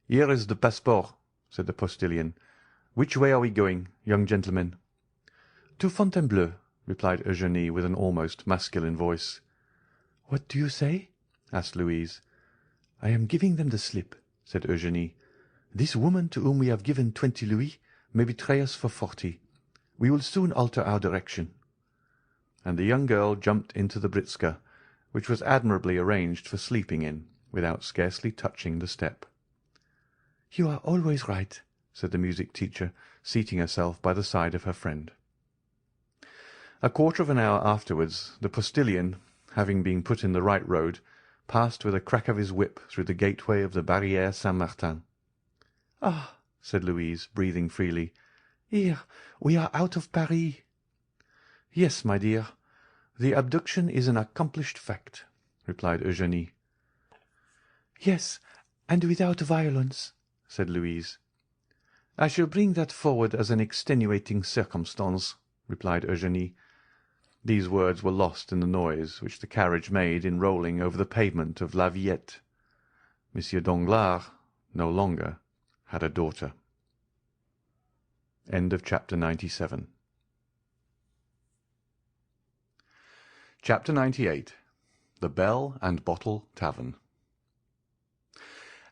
"Here is the passport," said the postilion. "Which way are we going, young gentlemen?" "To Fontainebleau," replied Eugénie with an almost masculine voice. "What do you say?" asked Louise. "I am giving them the slip," said Eugénie. "This woman to whom we have given 20 louis may betray us for 40. We will soon alter our direction." And the young girl jumped into the britska, which was admirably arranged for sleeping in, without scarcely touching the step. "You are always right," said the music-teacher, seating herself by the side of her friend. A quarter of an hour afterwards, the postilion, having been put in the right road, passed with a crack of his whip through the gateway of the Barrière Saint-Martin. "Ah!" said Louise, breathing freely. "Here, we are out of Paris." "Yes, my dear, the abduction is an accomplished fact," replied Eugénie. "Yes, and without violence," said Louise. "I shall bring that forward as an extenuating circumstance," replied Eugénie. These words were lost in the noise which the carriage made in rolling over the pavement of La Villette. Monsieur Danglars no longer had a daughter. End of chapter 97. Chapter 98. The Bell and Bottle Tavern.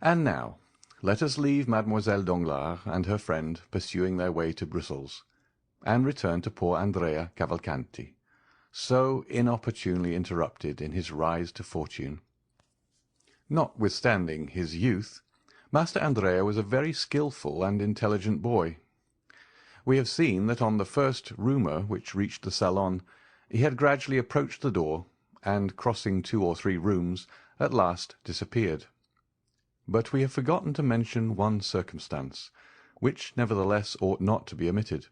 And now let us leave Mademoiselle Danglars and her friend pursuing their way to Brussels, and return to poor Andrea Cavalcanti, so inopportunely interrupted in his rise to fortune. Notwithstanding his youth, Master Andrea was a very skilful and intelligent boy. We have seen that on the first rumour which reached the salon, he had gradually approached the door, and, crossing 2 or 3 rooms, at last disappeared. But we have forgotten to mention one circumstance, which nevertheless ought not to be omitted.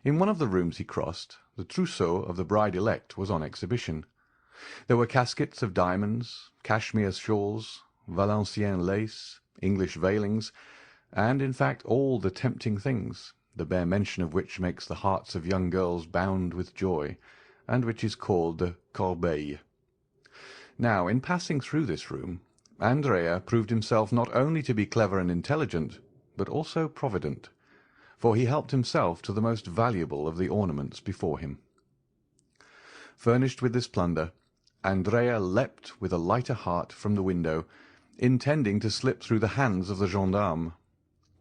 In one of the rooms he crossed, the trousseau of the bride-elect was on exhibition. There were caskets of diamonds, cashmere shawls, Valenciennes lace, English veilings, and, in fact, all the tempting things, the bare mention of which makes the hearts of young girls bound with joy, and which is called the corbeille. Now, in passing through this room, Andrea proved himself not only to be clever and intelligent, but also provident, for he helped himself to the most valuable of the ornaments before him. Furnished with this plunder, Andrea leapt with a lighter heart from the window, intending to slip through the hands of the gendarme.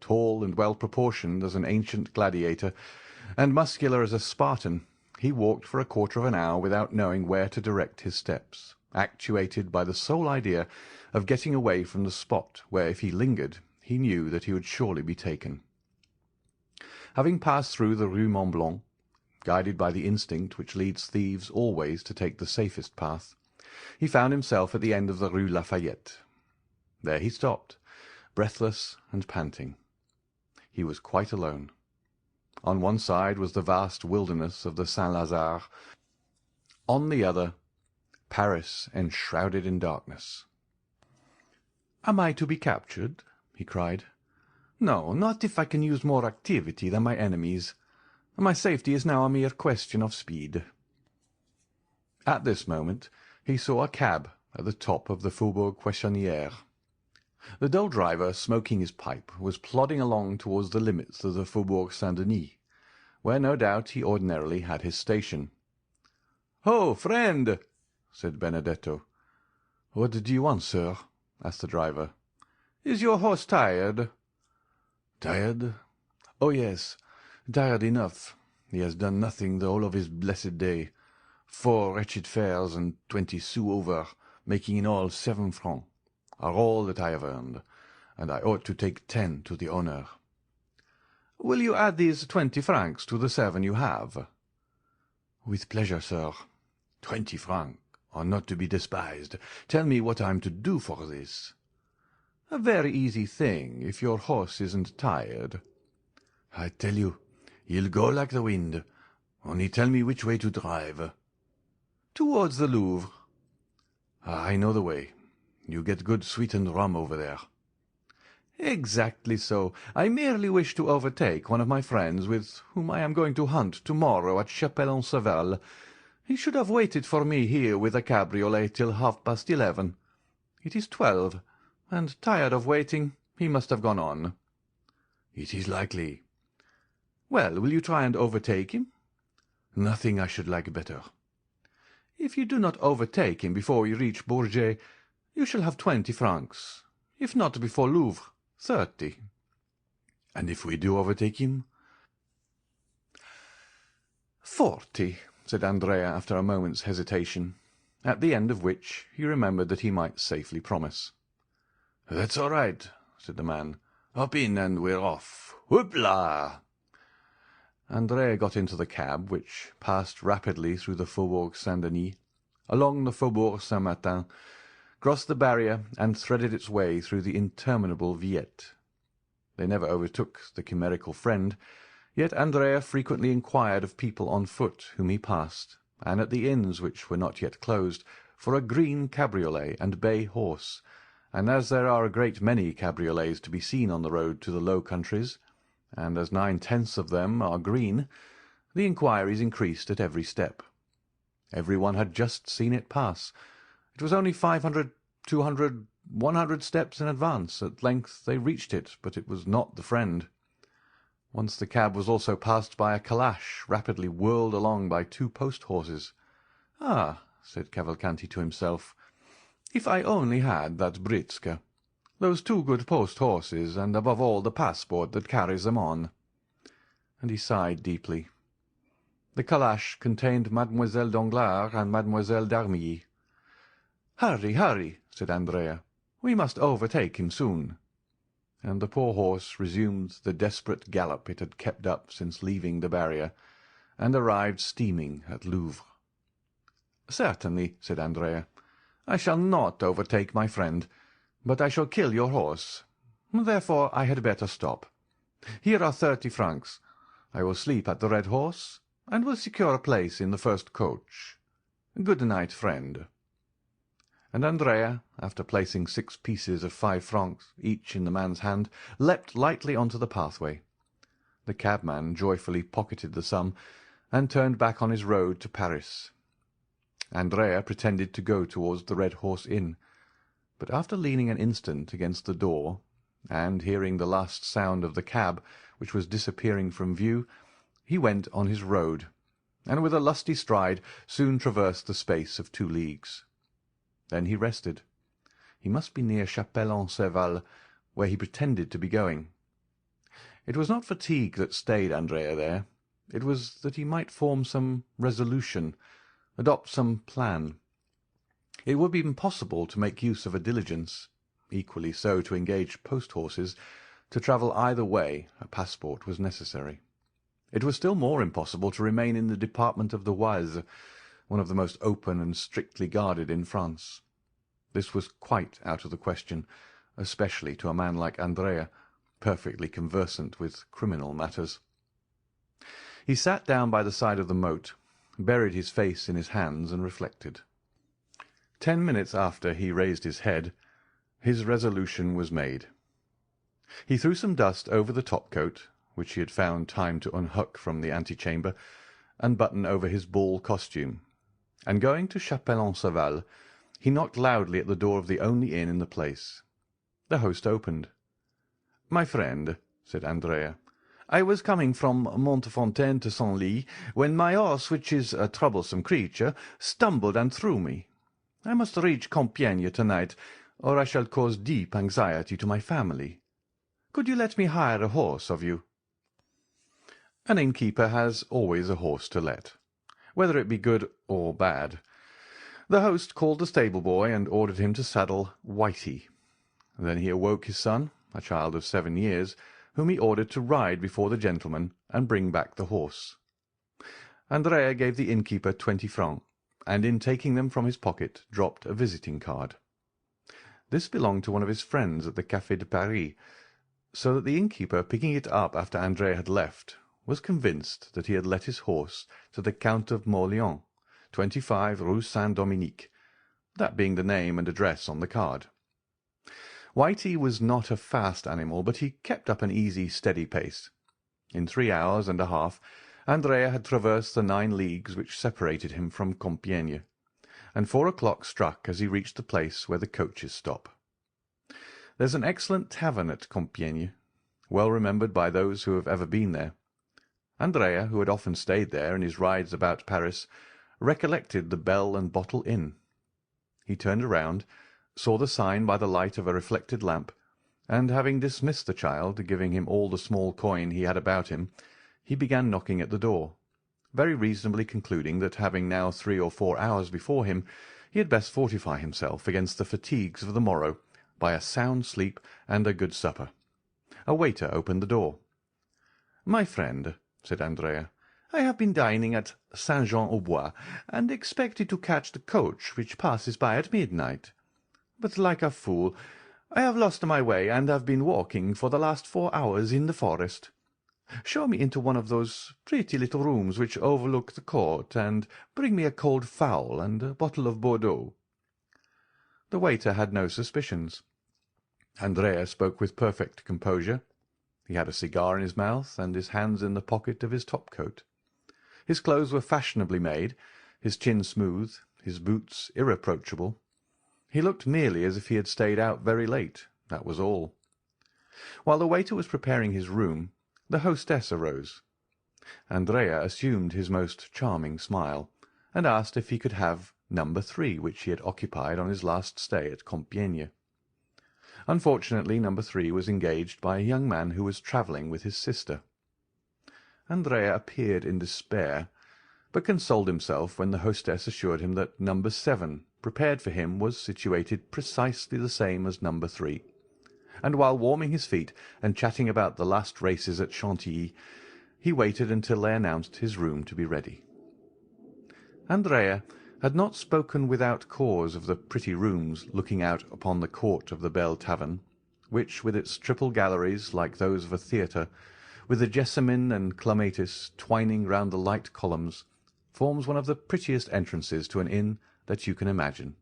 Tall and well-proportioned as an ancient gladiator, and muscular as a Spartan, he walked for a quarter of an hour without knowing where to direct his steps, actuated by the sole idea of getting away from the spot where, if he lingered, he knew that he would surely be taken. Having passed through the Rue Mont-Blanc, guided by the instinct which leads thieves always to take the safest path, he found himself at the end of the Rue Lafayette. There he stopped, breathless and panting. He was quite alone. On one side was the vast wilderness of the Saint-Lazare, on the other, Paris enshrouded in darkness. "Am I to be captured?" he cried. "No, not if I can use more activity than my enemies. My safety is now a mere question of speed." At this moment he saw a cab at the top of the Faubourg Poissonnière. The dull driver, smoking his pipe, was plodding along towards the limits of the Faubourg Saint-Denis, where no doubt he ordinarily had his station. "Ho, friend!" said Benedetto. "What do you want, sir?" asked the driver. "Is your horse tired?" "Tired? Oh, yes, tired enough. He has done nothing the whole of his blessed day. 4 wretched fares and 20 sous over, making in all 7 francs, are all that I have earned, and I ought to take 10 to the owner." "Will you add these 20 francs to the 7 you have?" "With pleasure, sir. 20 francs are not to be despised. Tell me what I am to do for this." "A very easy thing, if your horse isn't tired." "I tell you, he'll go like the wind. Only tell me which way to drive." "Towards the Louvre." "I know the way. You get good sweetened rum over there." "Exactly so. I merely wish to overtake one of my friends with whom I am going to hunt to-morrow at Chapelle-en-Savel. He should have waited for me here with a cabriolet till 11:30. It is 12, and, tired of waiting, he must have gone on." "It is likely." "Well, will you try and overtake him?" "Nothing I should like better." "If you do not overtake him before we reach Bourget, you shall have 20 francs. If not before Louvre, 30. "And if we do overtake him?" 40, said Andrea after a moment's hesitation, at the end of which he remembered that he might safely promise. "That's all right," said the man. "Hop in and we're off. Whoop-la!" Andrea got into the cab, which passed rapidly through the Faubourg Saint-Denis, along the Faubourg Saint-Martin, crossed the barrier, and threaded its way through the interminable Villette. They never overtook the chimerical friend, yet Andrea frequently inquired of people on foot whom he passed, and at the inns which were not yet closed, for a green cabriolet and bay horse, and as there are a great many cabriolets to be seen on the road to the Low Countries, and as 9/10 of them are green, the inquiries increased at every step. Every one had just seen it pass. It was only 500, 200, 100 steps in advance. At length they reached it, but it was not the friend. Once the cab was also passed by a calash, rapidly whirled along by 2 post-horses. "Ah," said Cavalcanti to himself, "if I only had that britska, those 2 good post-horses, and above all the passport that carries them on." And he sighed deeply. The calash contained Mademoiselle Danglars and Mademoiselle d'Armilly. "Hurry, hurry," said Andrea. "We must overtake him soon." And the poor horse resumed the desperate gallop it had kept up since leaving the barrier, and arrived steaming at Louvres. "Certainly," said Andrea. "I shall not overtake my friend, but I shall kill your horse. Therefore I had better stop. Here are 30 francs. I will sleep at the Red Horse, and will secure a place in the first coach. Good night, friend." And Andrea, after placing 6 pieces of 5 francs each in the man's hand, leapt lightly on to the pathway. The cabman joyfully pocketed the sum, and turned back on his road to Paris. Andrea pretended to go towards the Red Horse Inn, but after leaning an instant against the door, and hearing the last sound of the cab, which was disappearing from view, he went on his road, and with a lusty stride soon traversed the space of 2 leagues. Then he rested. He must be near Chapelle-en-Serval, where he pretended to be going. It was not fatigue that stayed Andrea there. It was that he might form some resolution, adopt some plan. It would be impossible to make use of a diligence, equally so to engage post-horses. To travel either way a passport was necessary. It was still more impossible to remain in the department of the Oise, one of the most open and strictly guarded in France. This was quite out of the question, especially to a man like Andrea, perfectly conversant with criminal matters. He sat down by the side of the moat, buried his face in his hands, and reflected. 10 minutes after he raised his head, his resolution was made. He threw some dust over the top-coat, which he had found time to unhook from the antechamber, and button over his ball costume, and going to Chapelle-en-Serval, he knocked loudly at the door of the only inn in the place. The host opened. "My friend," said Andrea, "I was coming from Montfontaine to Senlis, when my horse, which is a troublesome creature, stumbled and threw me. I must reach Compiègne to-night, or I shall cause deep anxiety to my family. Could you let me hire a horse of you?" An innkeeper has always a horse to let, whether it be good or bad. The host called the stable-boy and ordered him to saddle Whitey. Then he awoke his son, a child of 7 years, whom he ordered to ride before the gentleman and bring back the horse. Andrea gave the innkeeper 20 francs, and in taking them from his pocket dropped a visiting card. This belonged to one of his friends at the Café de Paris, so that the innkeeper, picking it up after Andrea had left, was convinced that he had let his horse to the Count of Monte-Cristo, 25 Rue Saint-Dominique, that being the name and address on the card. Whitey was not a fast animal, but he kept up an easy, steady pace. In 3 hours and a half Andrea had traversed the 9 leagues which separated him from Compiègne, and 4 o'clock struck as he reached the place where the coaches stop. There's an excellent tavern at Compiègne, well remembered by those who have ever been there. Andrea, who had often stayed there in his rides about Paris, recollected the Bell and Bottle Inn. He turned around, saw the sign by the light of a reflected lamp, and having dismissed the child, giving him all the small coin he had about him, he began knocking at the door, very reasonably concluding that, having now 3 or 4 hours before him, he had best fortify himself against the fatigues of the morrow by a sound sleep and a good supper. A waiter opened the door. "My friend," said Andrea, "I have been dining at Saint-Jean-au-Bois, and expected to catch the coach which passes by at midnight. But, like a fool, "I have lost my way, and have been walking for the last 4 hours in the forest. Show me into one of those pretty little rooms which overlook the court, and bring me a cold fowl and a bottle of Bordeaux." The waiter had no suspicions. Andrea spoke with perfect composure. He had a cigar in his mouth, and his hands in the pocket of his top-coat. His clothes were fashionably made, his chin smooth, his boots irreproachable. He looked merely as if he had stayed out very late, that was all. While the waiter was preparing his room, the hostess arose. Andrea assumed his most charming smile, and asked if he could have number 3, which he had occupied on his last stay at Compiègne. Unfortunately, number 3 was engaged by a young man who was travelling with his sister. Andrea appeared in despair, but consoled himself when the hostess assured him that number 7, prepared for him, was situated precisely the same as number 3, and while warming his feet and chatting about the last races at Chantilly, he waited until they announced his room to be ready. Andrea had not spoken without cause of the pretty rooms looking out upon the court of the Bell Tavern, which, with its triple galleries like those of a theatre, with the jessamine and clematis twining round the light columns, forms one of the prettiest entrances to an inn that you can imagine.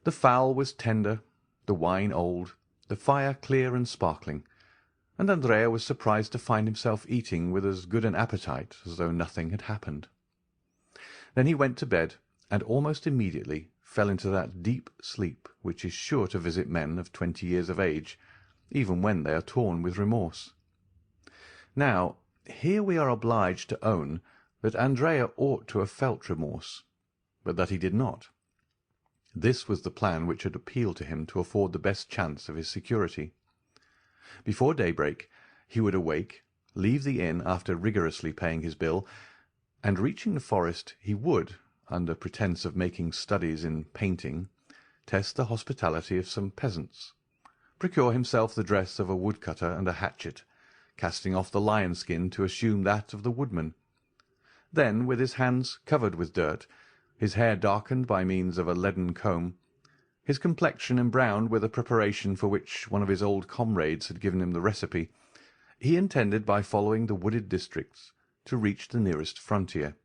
The fowl was tender, the wine old, the fire clear and sparkling, and Andrea was surprised to find himself eating with as good an appetite as though nothing had happened. Then he went to bed, and almost immediately fell into that deep sleep which is sure to visit men of 20 years of age, even when they are torn with remorse. Now, here we are obliged to own that Andrea ought to have felt remorse, but that he did not. This was the plan which had appealed to him to afford the best chance of his security. Before daybreak he would awake, leave the inn after rigorously paying his bill, and reaching the forest he would, under pretence of making studies in painting, test the hospitality of some peasants, procure himself the dress of a woodcutter and a hatchet, casting off the lion-skin to assume that of the woodman. Then, with his hands covered with dirt, his hair darkened by means of a leaden comb, his complexion embrowned with a preparation for which one of his old comrades had given him the recipe, he intended, by following the wooded districts, to reach the nearest frontier,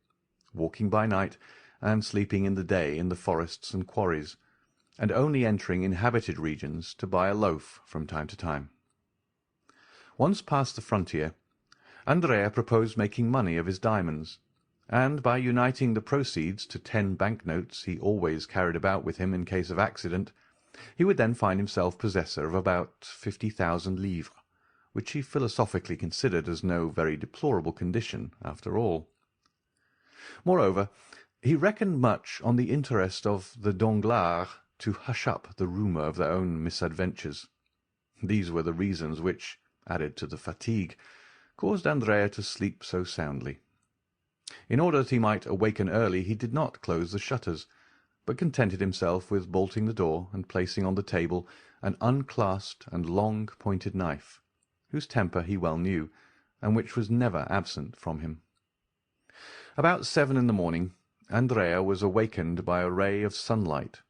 walking by night and sleeping in the day in the forests and quarries, and only entering inhabited regions to buy a loaf from time to time. Once past the frontier, Andrea proposed making money of his diamonds, and by uniting the proceeds to 10 bank-notes he always carried about with him in case of accident, he would then find himself possessor of about 50,000 livres, which he philosophically considered as no very deplorable condition after all. Moreover, he reckoned much on the interest of the Danglars to hush up the rumour of their own misadventures. These were the reasons which, added to the fatigue, caused Andrea to sleep so soundly. In order that he might awaken early, he did not close the shutters, but contented himself with bolting the door and placing on the table an unclasped and long-pointed knife, whose temper he well knew, and which was never absent from him. About 7 in the morning, Andrea was awakened by a ray of sunlight,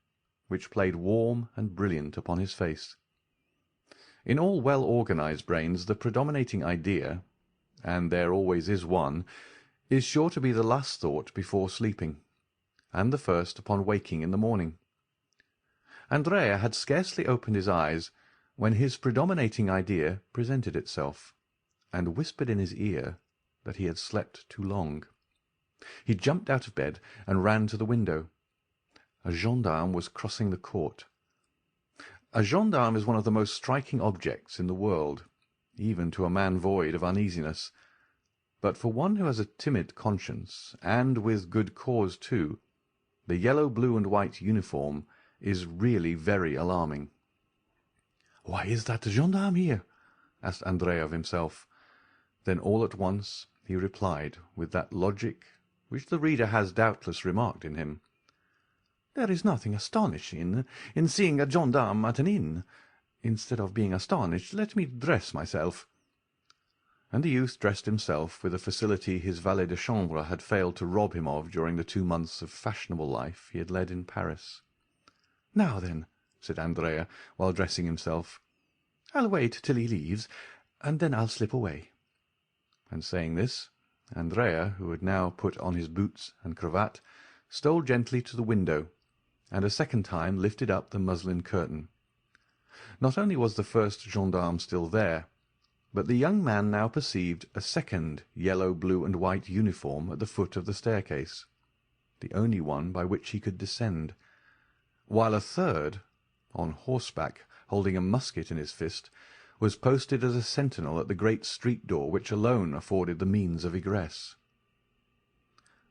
which played warm and brilliant upon his face. In all well-organized brains the predominating idea, and there always is one, is sure to be the last thought before sleeping, and the first upon waking in the morning. Andrea had scarcely opened his eyes when his predominating idea presented itself, and whispered in his ear that he had slept too long. He jumped out of bed and ran to the window. A gendarme was crossing the court. A gendarme is one of the most striking objects in the world, even to a man void of uneasiness. But for one who has a timid conscience, and with good cause too, the yellow, blue, and white uniform is really very alarming. "Why is that gendarme here?" asked Andrea of himself. Then all at once he replied with that logic which the reader has doubtless remarked in him. "There is nothing astonishing in seeing a gendarme at an inn. Instead of being astonished, let me dress myself." And the youth dressed himself with a facility his valet de chambre had failed to rob him of during the 2 months of fashionable life he had led in Paris. "Now then," said Andrea, while dressing himself. "I'll wait till he leaves, and then I'll slip away." And saying this, Andrea, who had now put on his boots and cravat, stole gently to the window, and a second time lifted up the muslin curtain. Not only was the first gendarme still there, but the young man now perceived a second yellow, blue, and white uniform at the foot of the staircase, the only one by which he could descend, while a third, on horseback, holding a musket in his fist, was posted as a sentinel at the great street door which alone afforded the means of egress.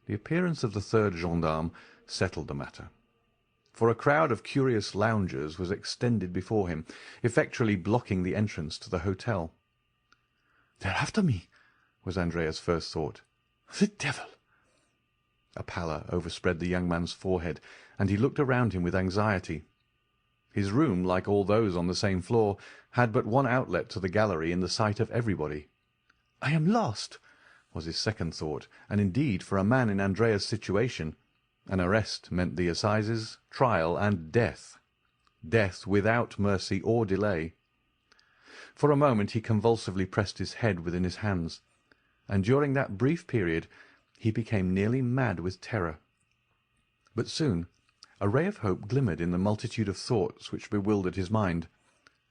The appearance of the third gendarme settled the matter, for a crowd of curious loungers was extended before him, effectually blocking the entrance to the hotel. "They're after me," was Andrea's first thought. "The devil!" A pallor overspread the young man's forehead, and he looked around him with anxiety. His room, like all those on the same floor, had but one outlet to the gallery in the sight of everybody. "I am lost," was his second thought, and indeed, for a man in Andrea's situation, an arrest meant the assizes, trial, and death without mercy or delay. For a moment he convulsively pressed his head within his hands, and during that brief period he became nearly mad with terror. But soon a ray of hope glimmered in the multitude of thoughts which bewildered his mind,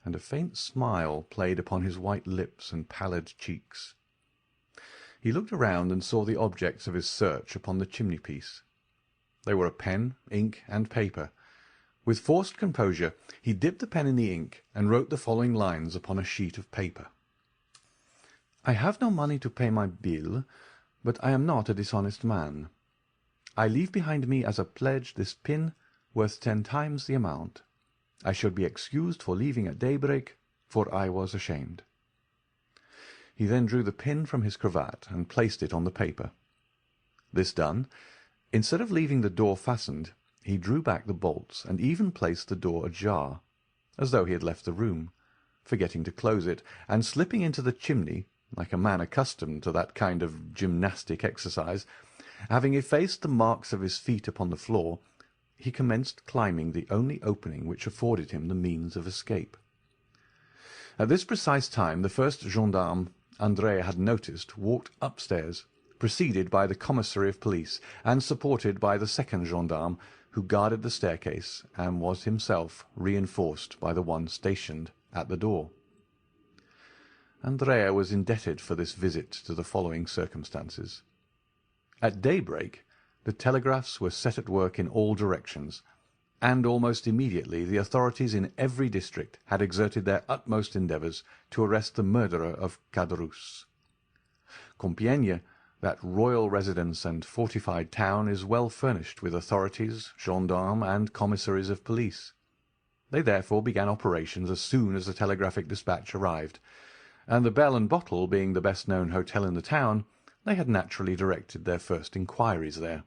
and a faint smile played upon his white lips and pallid cheeks. He looked around and saw the objects of his search upon the chimney-piece. They were a pen, ink, and paper. With forced composure he dipped the pen in the ink and wrote the following lines upon a sheet of paper. "I have no money to pay my bill, but I am not a dishonest man. I leave behind me as a pledge this pin worth 10 times the amount. I shall be excused for leaving at daybreak, for I was ashamed." He then drew the pin from his cravat and placed it on the paper. This done, instead of leaving the door fastened, he drew back the bolts and even placed the door ajar, as though he had left the room, forgetting to close it, and slipping into the chimney, like a man accustomed to that kind of gymnastic exercise. Having effaced the marks of his feet upon the floor, he commenced climbing the only opening which afforded him the means of escape. At this precise time the first gendarme Andrea had noticed walked upstairs, preceded by the commissary of police, and supported by the second gendarme, who guarded the staircase, and was himself reinforced by the one stationed at the door. Andrea was indebted for this visit to the following circumstances. At daybreak the telegraphs were set at work in all directions, and almost immediately the authorities in every district had exerted their utmost endeavours to arrest the murderer of Caderousse. Compiègne, that royal residence and fortified town, is well furnished with authorities, gendarmes, and commissaries of police. They therefore began operations as soon as the telegraphic dispatch arrived, and the Bell and Bottle being the best-known hotel in the town, they had naturally directed their first inquiries there.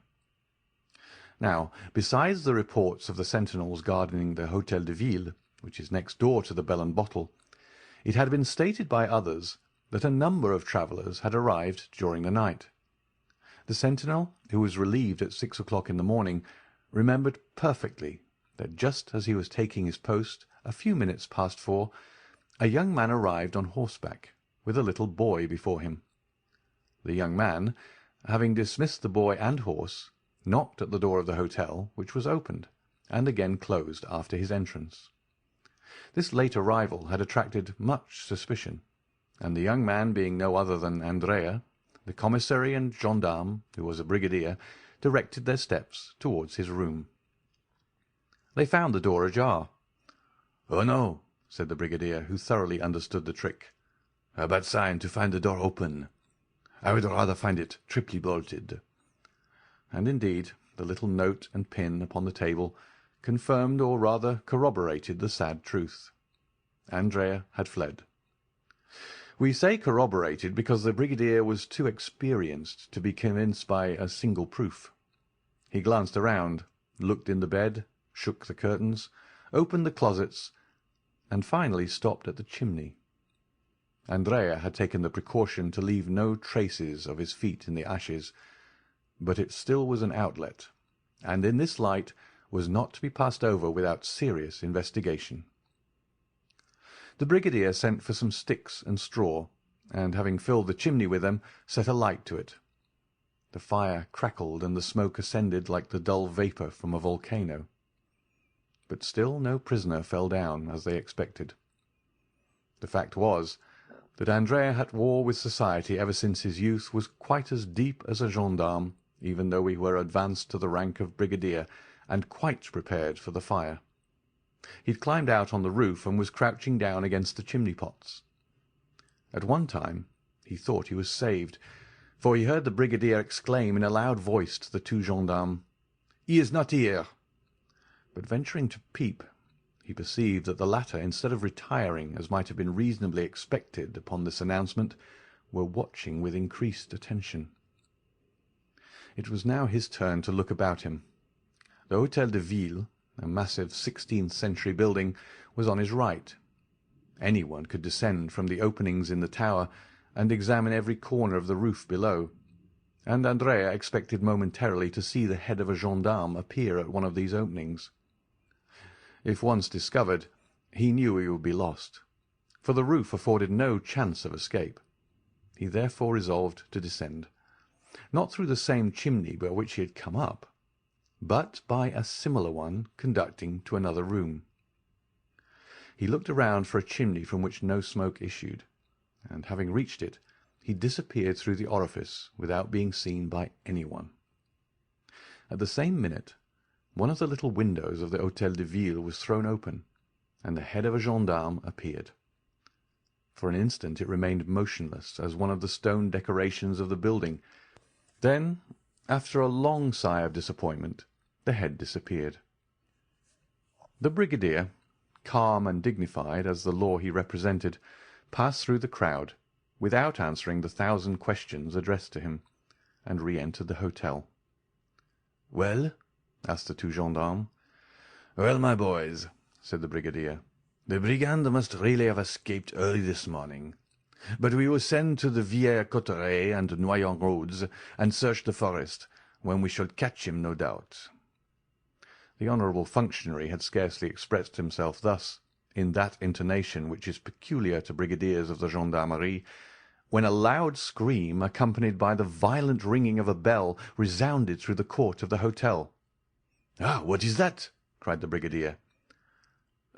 Now, besides the reports of the sentinels guarding the Hôtel de Ville, which is next door to the Bell and Bottle, it had been stated by others that a number of travellers had arrived during the night. The sentinel, who was relieved at 6 o'clock in the morning, remembered perfectly that just as he was taking his post, a few minutes past 4, a young man arrived on horseback, with a little boy before him. The young man, having dismissed the boy and horse, knocked at the door of the hotel, which was opened, and again closed after his entrance. This late arrival had attracted much suspicion, and the young man being no other than Andrea, the commissary and gendarme, who was a brigadier, directed their steps towards his room. They found the door ajar. "Oh, no," said the brigadier, who thoroughly understood the trick. "A bad sign to find the door open. I would rather find it triply bolted." And indeed the little note and pin upon the table confirmed, or rather corroborated, the sad truth. Andrea had fled. We say corroborated because the brigadier was too experienced to be convinced by a single proof. He glanced around, looked in the bed, shook the curtains, opened the closets, and finally stopped at the chimney. Andrea had taken the precaution to leave no traces of his feet in the ashes, but it still was an outlet, and in this light was not to be passed over without serious investigation. The brigadier sent for some sticks and straw, and having filled the chimney with them, set a light to it. The fire crackled, and the smoke ascended like the dull vapour from a volcano. But still no prisoner fell down, as they expected. The fact was that Andrea had war with society ever since his youth was quite as deep as a gendarme, even though he were advanced to the rank of brigadier, and quite prepared for the fire. He had climbed out on the roof, and was crouching down against the chimney-pots. At one time he thought he was saved, for he heard the brigadier exclaim in a loud voice to the two gendarmes, "He is not here!" But venturing to peep, he perceived that the latter, instead of retiring, as might have been reasonably expected upon this announcement, were watching with increased attention. It was now his turn to look about him. The Hôtel de Ville, a massive 16th-century building, was on his right. Anyone could descend from the openings in the tower and examine every corner of the roof below, and Andrea expected momentarily to see the head of a gendarme appear at one of these openings. If once discovered, he knew he would be lost, for the roof afforded no chance of escape. He therefore resolved to descend, not through the same chimney by which he had come up, but by a similar one conducting to another room. He looked around for a chimney from which no smoke issued, and having reached it, he disappeared through the orifice without being seen by anyone. At the same minute, one of the little windows of the Hôtel de Ville was thrown open, and the head of a gendarme appeared. For an instant it remained motionless as one of the stone decorations of the building. Then, after a long sigh of disappointment, the head disappeared. The brigadier, calm and dignified as the law he represented, passed through the crowd, without answering the 1,000 questions addressed to him, and re-entered the hotel. "Well?" asked the two gendarmes. "Well, my boys," said the brigadier, "the brigand must really have escaped early this morning. But we will send to the Villers-Cotterêts and Noyon roads, and search the forest, when we shall catch him, no doubt." The honourable functionary had scarcely expressed himself thus, in that intonation which is peculiar to brigadiers of the gendarmerie, when a loud scream, accompanied by the violent ringing of a bell, resounded through the court of the hotel. "Ah, what is that?" cried the brigadier.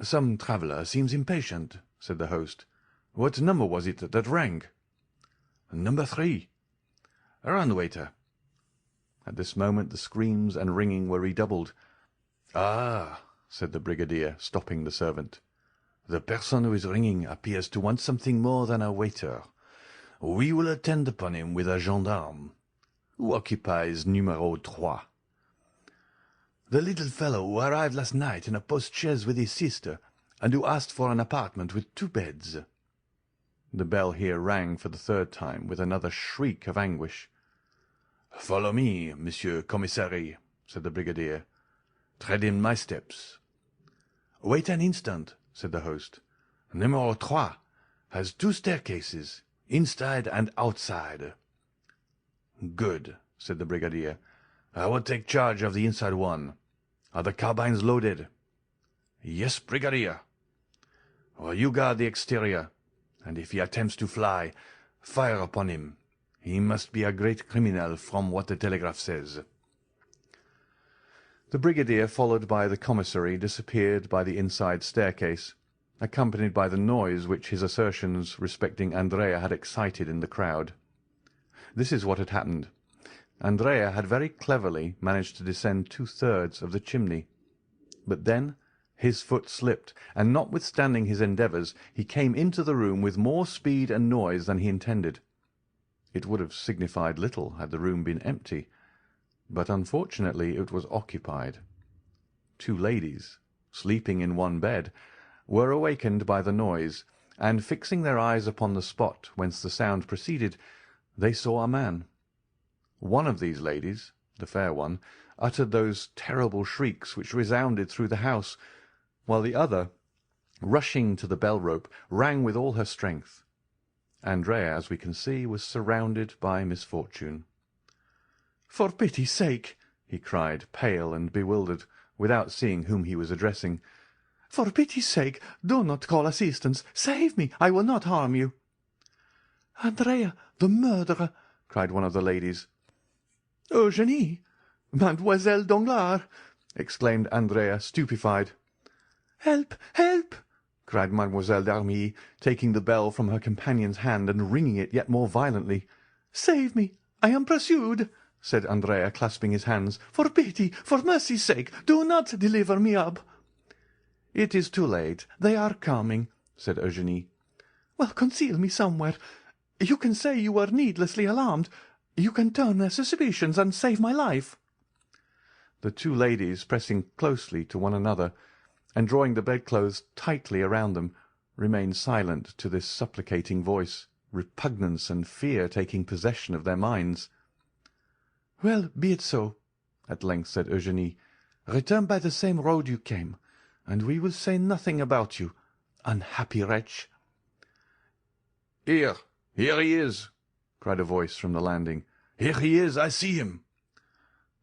"Some traveller seems impatient," said the host. "What number was it that rang?" "Number 3. Run, waiter." At this moment the screams and ringing were redoubled. "Ah," said the brigadier, stopping the servant, "the person who is ringing appears to want something more than a waiter. We will attend upon him with a gendarme. Who occupies numéro 3? "The little fellow who arrived last night in a post-chaise with his sister, and who asked for an apartment with 2 beds." The bell here rang for the 3rd time, with another shriek of anguish. "Follow me, Monsieur Commissary," said the brigadier. "Tread in my steps." "Wait an instant," said the host. "Numéro 3 has 2 staircases, inside and outside." "Good," said the brigadier. "I will take charge of the inside one. Are the carbines loaded?" "Yes, brigadier." "Well, you guard the exterior, and if he attempts to fly, fire upon him. He must be a great criminal from what the telegraph says." The brigadier, followed by the commissary, disappeared by the inside staircase, accompanied by the noise which his assertions respecting Andrea had excited in the crowd. This is what had happened. Andrea had very cleverly managed to descend 2/3 of the chimney, but then his foot slipped, and notwithstanding his endeavours, he came into the room with more speed and noise than he intended. It would have signified little had the room been empty, but unfortunately it was occupied. 2 ladies, sleeping in one bed, were awakened by the noise, and fixing their eyes upon the spot whence the sound proceeded, they saw a man. One of these ladies, the fair one, uttered those terrible shrieks which resounded through the house, while the other, rushing to the bell-rope, rang with all her strength. Andrea, as we can see, was surrounded by misfortune. "For pity's sake," he cried, pale and bewildered, without seeing whom he was addressing. "For pity's sake, do not call assistance. Save me. I will not harm you." "Andrea, the murderer!" cried one of the ladies. "Eugénie! Mademoiselle Danglars!" exclaimed Andrea, stupefied. "Help! Help!" cried Mademoiselle d'Armilly, taking the bell from her companion's hand and ringing it yet more violently. "Save me! I am pursued!" said Andrea, clasping his hands. "For pity, for mercy's sake, do not deliver me up!" "It is too late. They are coming," said Eugénie. "Well, conceal me somewhere. You can say you were needlessly alarmed. You can turn their suspicions and save my life." The two ladies, pressing closely to one another, and drawing the bedclothes tightly around them, remained silent to this supplicating voice, repugnance and fear taking possession of their minds. "Well, be it so," at length said Eugénie. "Return by the same road you came, and we will say nothing about you, unhappy wretch." Here he is!" cried a voice from the landing. "Here he is! I see him!"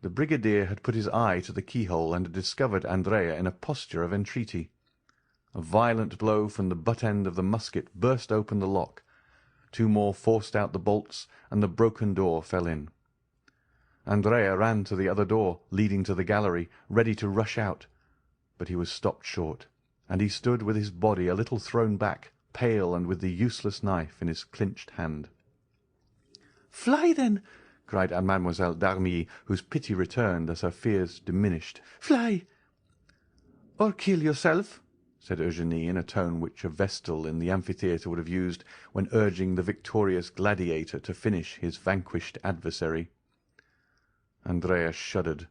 The brigadier had put his eye to the keyhole and had discovered Andrea in a posture of entreaty. A violent blow from the butt-end of the musket burst open the lock. Two more forced out the bolts, and the broken door fell in. Andrea ran to the other door, leading to the gallery, ready to rush out, but he was stopped short, and he stood with his body a little thrown back, pale and with the useless knife in his clinched hand. "Fly, then!" cried Mademoiselle d'Armilly, whose pity returned as her fears diminished. "Fly!" "Or kill yourself," said Eugénie, in a tone which a vestal in the amphitheatre would have used when urging the victorious gladiator to finish his vanquished adversary. Andrea shuddered,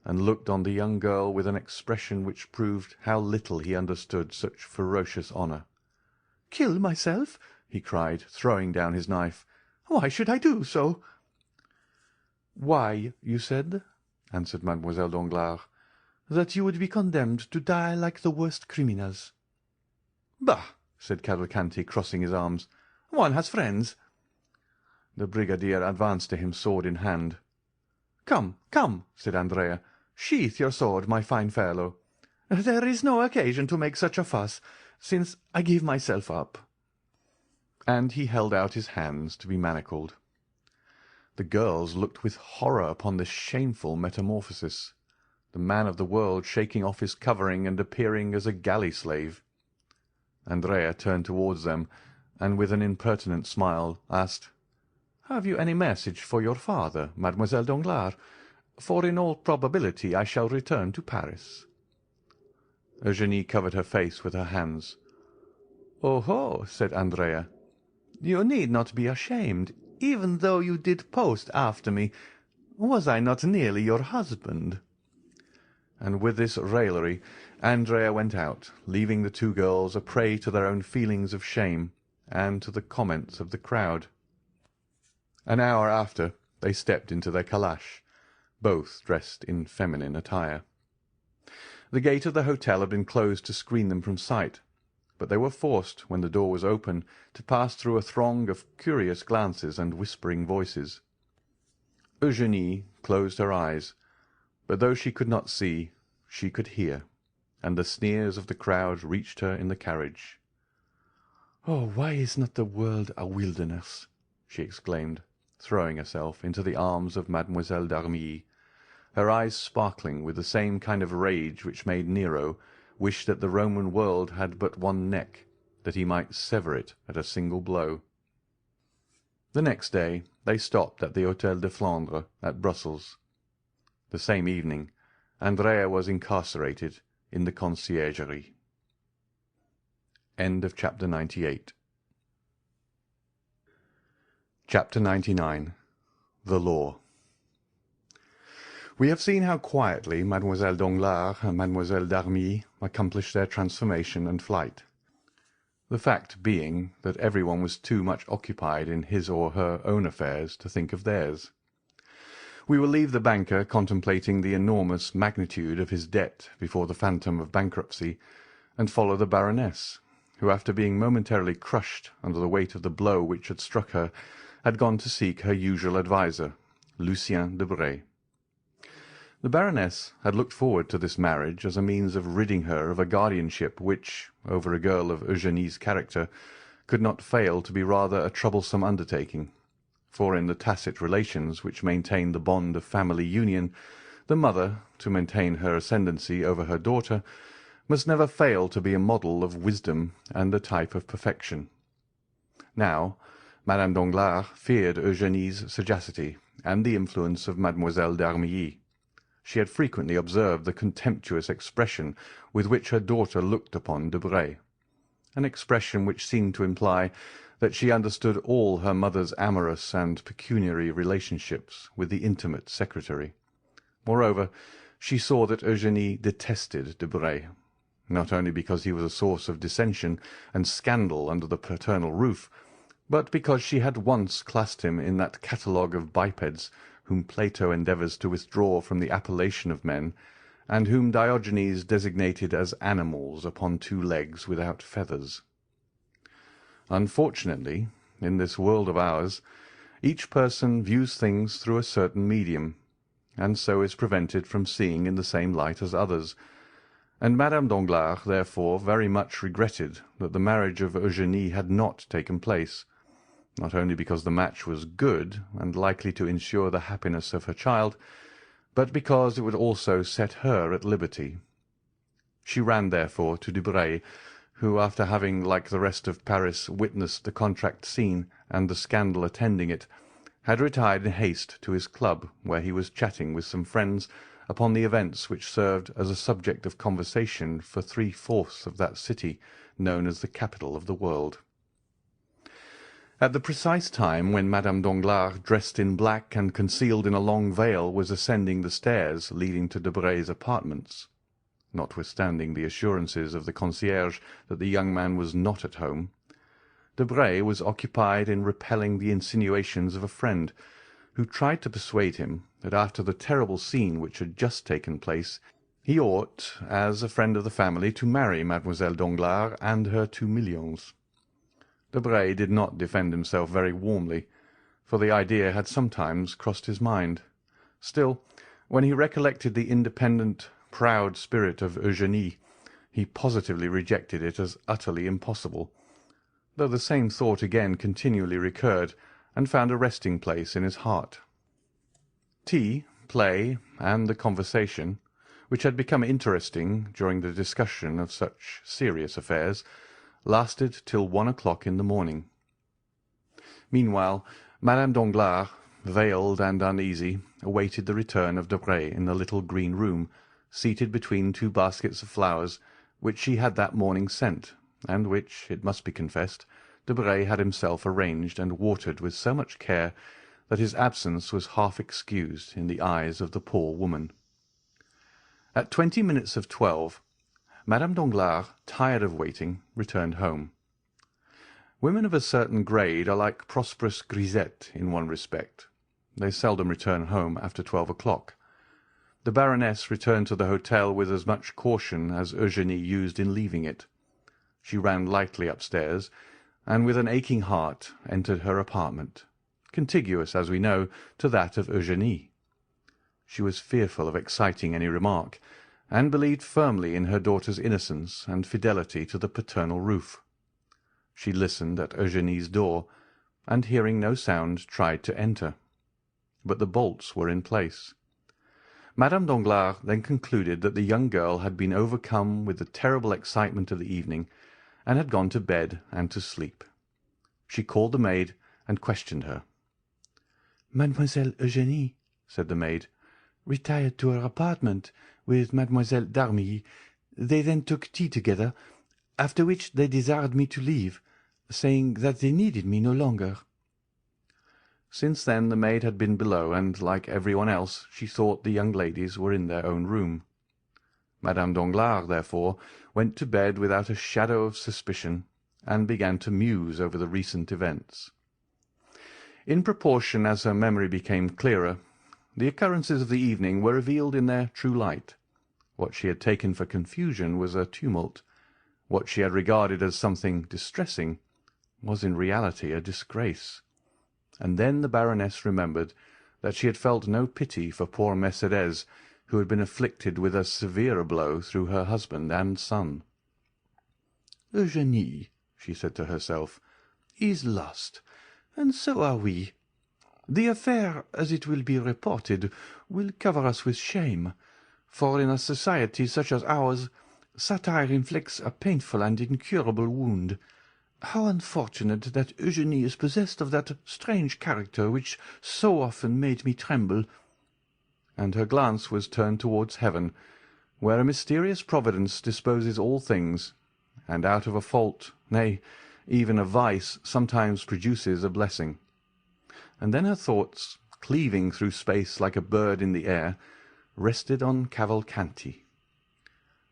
and looked on the young girl with an expression which proved how little he understood such ferocious honour. "Kill myself!" he cried, throwing down his knife. "Why should I do so?" "Why, you said," answered Mademoiselle Danglars, "that you would be condemned to die like the worst criminals." "Bah!" said Cavalcanti, crossing his arms. "One has friends." The brigadier advanced to him, sword in hand. "Come, come," said Andrea. "Sheath your sword, my fine fellow." "There is no occasion to make such a fuss, since I give myself up." And he held out his hands to be manacled. The girls looked with horror upon this shameful metamorphosis, the man of the world shaking off his covering and appearing as a galley slave. Andrea turned towards them, and with an impertinent smile asked, "Have you any message for your father, Mademoiselle Danglars? For in all probability I shall return to Paris." Eugénie covered her face with her hands. "Oho!" said Andrea. "You need not be ashamed, even though you did post after me. Was I not nearly your husband?" And with this raillery Andrea went out, leaving the two girls a prey to their own feelings of shame and to the comments of the crowd. An hour after they stepped into their calash, both dressed in feminine attire. The gate of the hotel had been closed to screen them from sight, but they were forced, when the door was open, to pass through a throng of curious glances and whispering voices. Eugénie closed her eyes, but though she could not see, she could hear, and the sneers of the crowd reached her in the carriage. "Oh, why is not the world a wilderness?" she exclaimed, throwing herself into the arms of Mademoiselle d'Armilly, her eyes sparkling with the same kind of rage which made Nero wish that the Roman world had but one neck, that he might sever it at a single blow. The next day they stopped at the Hôtel de Flandre at Brussels. The same evening Andrea was incarcerated in the Conciergerie. End of chapter 98. Chapter 99. The Law. We have seen how quietly Mademoiselle Danglars and Mademoiselle d'Armilly accomplished their transformation and flight, the fact being that everyone was too much occupied in his or her own affairs to think of theirs. We will leave the banker contemplating the enormous magnitude of his debt before the phantom of bankruptcy, and follow the Baroness, who, after being momentarily crushed under the weight of the blow which had struck her, had gone to seek her usual adviser, Lucien Debray. The Baroness had looked forward to this marriage as a means of ridding her of a guardianship which, over a girl of Eugénie's character, could not fail to be rather a troublesome undertaking, for in the tacit relations which maintain the bond of family union, the mother, to maintain her ascendancy over her daughter, must never fail to be a model of wisdom and a type of perfection. Now, Madame Danglars feared Eugénie's sagacity and the influence of Mademoiselle d'Armilly. She had frequently observed the contemptuous expression with which her daughter looked upon Debray, an expression which seemed to imply that she understood all her mother's amorous and pecuniary relationships with the intimate secretary. Moreover, she saw that Eugénie detested Debray, not only because he was a source of dissension and scandal under the paternal roof, but because she had once classed him in that catalogue of bipeds whom Plato endeavours to withdraw from the appellation of men, and whom Diogenes designated as animals upon 2 legs without feathers. Unfortunately, in this world of ours, each person views things through a certain medium, and so is prevented from seeing in the same light as others, and Madame Danglars therefore very much regretted that the marriage of Eugénie had not taken place, not only because the match was good and likely to ensure the happiness of her child, but because it would also set her at liberty. She ran, therefore, to Debray, who, after having, like the rest of Paris, witnessed the contract scene and the scandal attending it, had retired in haste to his club, where he was chatting with some friends upon the events which served as a subject of conversation for 3/4 of that city known as the capital of the world. At the precise time when Madame Danglars, dressed in black and concealed in a long veil, was ascending the stairs leading to Debray's apartments, notwithstanding the assurances of the concierge that the young man was not at home, Debray was occupied in repelling the insinuations of a friend, who tried to persuade him that after the terrible scene which had just taken place, he ought, as a friend of the family, to marry Mademoiselle Danglars and her 2 millions. Debray did not defend himself very warmly, for the idea had sometimes crossed his mind. Still, when he recollected the independent, proud spirit of Eugénie, he positively rejected it as utterly impossible, though the same thought again continually recurred, and found a resting place in his heart. Tea, play, and the conversation, which had become interesting during the discussion of such serious affairs, lasted till 1 o'clock in the morning. Meanwhile, Madame Danglars, veiled and uneasy, awaited the return of Debray in the little green room, seated between 2 baskets of flowers, which she had that morning sent, and which, it must be confessed, Debray had himself arranged and watered with so much care that his absence was half excused in the eyes of the poor woman. At 20 minutes of 12, Madame Danglars, tired of waiting, returned home. Women of a certain grade are like prosperous grisettes in one respect. They seldom return home after 12 o'clock. The Baroness returned to the hotel with as much caution as Eugénie used in leaving it. She ran lightly upstairs, and with an aching heart entered her apartment, contiguous, as we know, to that of Eugénie. She was fearful of exciting any remark, and believed firmly in her daughter's innocence and fidelity to the paternal roof. She listened at Eugénie's door, and hearing no sound tried to enter, but the bolts were in place. Madame Danglars then concluded that the young girl had been overcome with the terrible excitement of the evening, and had gone to bed and to sleep. She called the maid and questioned her. "Mademoiselle Eugénie," said the maid, "retired to her apartment with Mademoiselle d'Armilly. They then took tea together, after which they desired me to leave, saying that they needed me no longer." Since then the maid had been below, and, like everyone else, she thought the young ladies were in their own room. Madame Danglars, therefore, went to bed without a shadow of suspicion, and began to muse over the recent events. In proportion as her memory became clearer, the occurrences of the evening were revealed in their true light. What she had taken for confusion was a tumult. What she had regarded as something distressing was in reality a disgrace. And then the Baroness remembered that she had felt no pity for poor Mercédès, who had been afflicted with a severer blow through her husband and son. "Eugenie," she said to herself, "is lost, and so are we. The affair, as it will be reported, will cover us with shame, for in a society such as ours, satire inflicts a painful and incurable wound. How unfortunate that Eugenie is possessed of that strange character which so often made me tremble." And her glance was turned towards heaven, where a mysterious providence disposes all things, and out of a fault, nay, even a vice, sometimes produces a blessing. And then her thoughts, cleaving through space like a bird in the air, rested on Cavalcanti.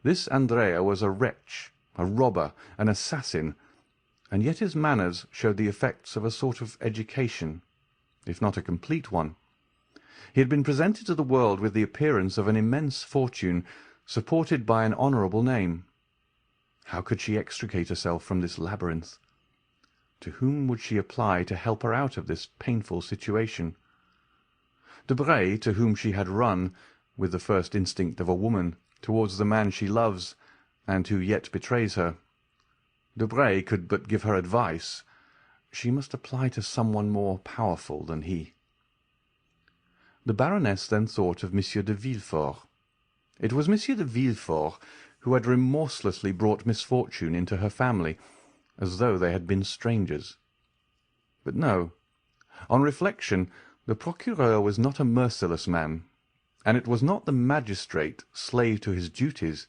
This Andrea was a wretch, a robber, an assassin, and yet his manners showed the effects of a sort of education, if not a complete one. He had been presented to the world with the appearance of an immense fortune, supported by an honourable name. How could she extricate herself from this labyrinth? To whom would she apply to help her out of this painful situation? Debray, to whom she had run, with the first instinct of a woman, towards the man she loves, and who yet betrays her. Debray could but give her advice. She must apply to someone more powerful than he. The Baroness then thought of Monsieur de Villefort. It was Monsieur de Villefort who had remorselessly brought misfortune into her family, as though they had been strangers. But no. On reflection, the procureur was not a merciless man, and it was not the magistrate, slave to his duties,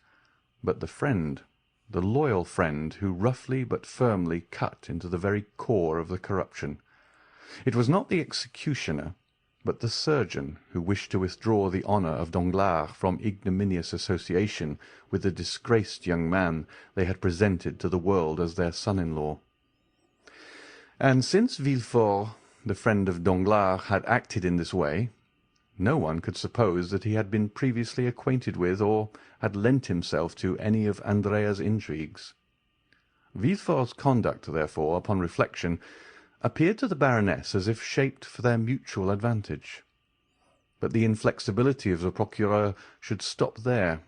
but the friend, the loyal friend, who roughly but firmly cut into the very core of the corruption. It was not the executioner, but the surgeon, who wished to withdraw the honour of Danglars from ignominious association with the disgraced young man they had presented to the world as their son-in-law. And since Villefort, the friend of Danglars, had acted in this way, no one could suppose that he had been previously acquainted with or had lent himself to any of Andrea's intrigues. Villefort's conduct, therefore, upon reflection, appeared to the Baroness as if shaped for their mutual advantage. But the inflexibility of the procureur should stop there.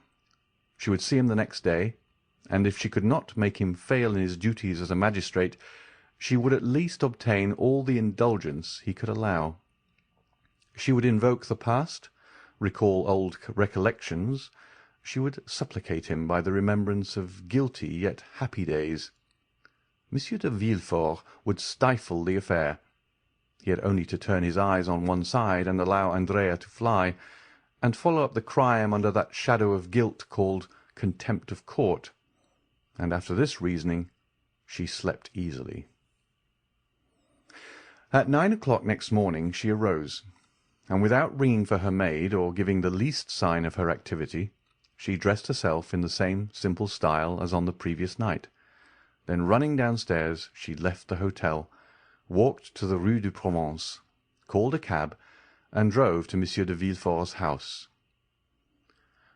She would see him the next day, and if she could not make him fail in his duties as a magistrate, she would at least obtain all the indulgence he could allow. She would invoke the past, recall old recollections, she would supplicate him by the remembrance of guilty yet happy days. Monsieur de Villefort would stifle the affair. He had only to turn his eyes on one side and allow Andrea to fly, and follow up the crime under that shadow of guilt called contempt of court, and after this reasoning she slept easily. At 9 o'clock next morning she arose, and without ringing for her maid or giving the least sign of her activity, she dressed herself in the same simple style as on the previous night. Then running downstairs, she left the hotel, walked to the Rue de Provence, called a cab, and drove to Monsieur de Villefort's house.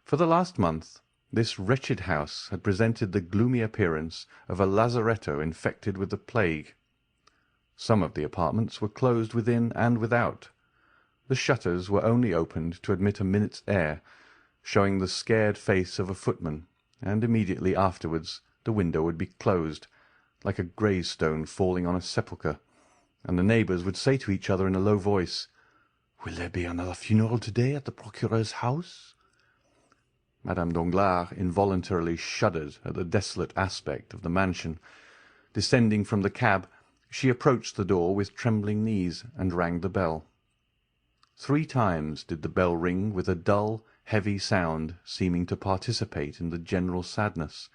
For the last month, this wretched house had presented the gloomy appearance of a lazaretto infected with the plague. Some of the apartments were closed within and without. The shutters were only opened to admit a minute's air, showing the scared face of a footman, and immediately afterwards the window would be closed, like a gravestone falling on a sepulchre, and the neighbours would say to each other in a low voice, "Will there be another funeral to-day at the procureur's house?" Madame Danglars involuntarily shuddered at the desolate aspect of the mansion. Descending from the cab, she approached the door with trembling knees, and rang the bell. 3 times did the bell ring with a dull, heavy sound, seeming to participate in the general sadness,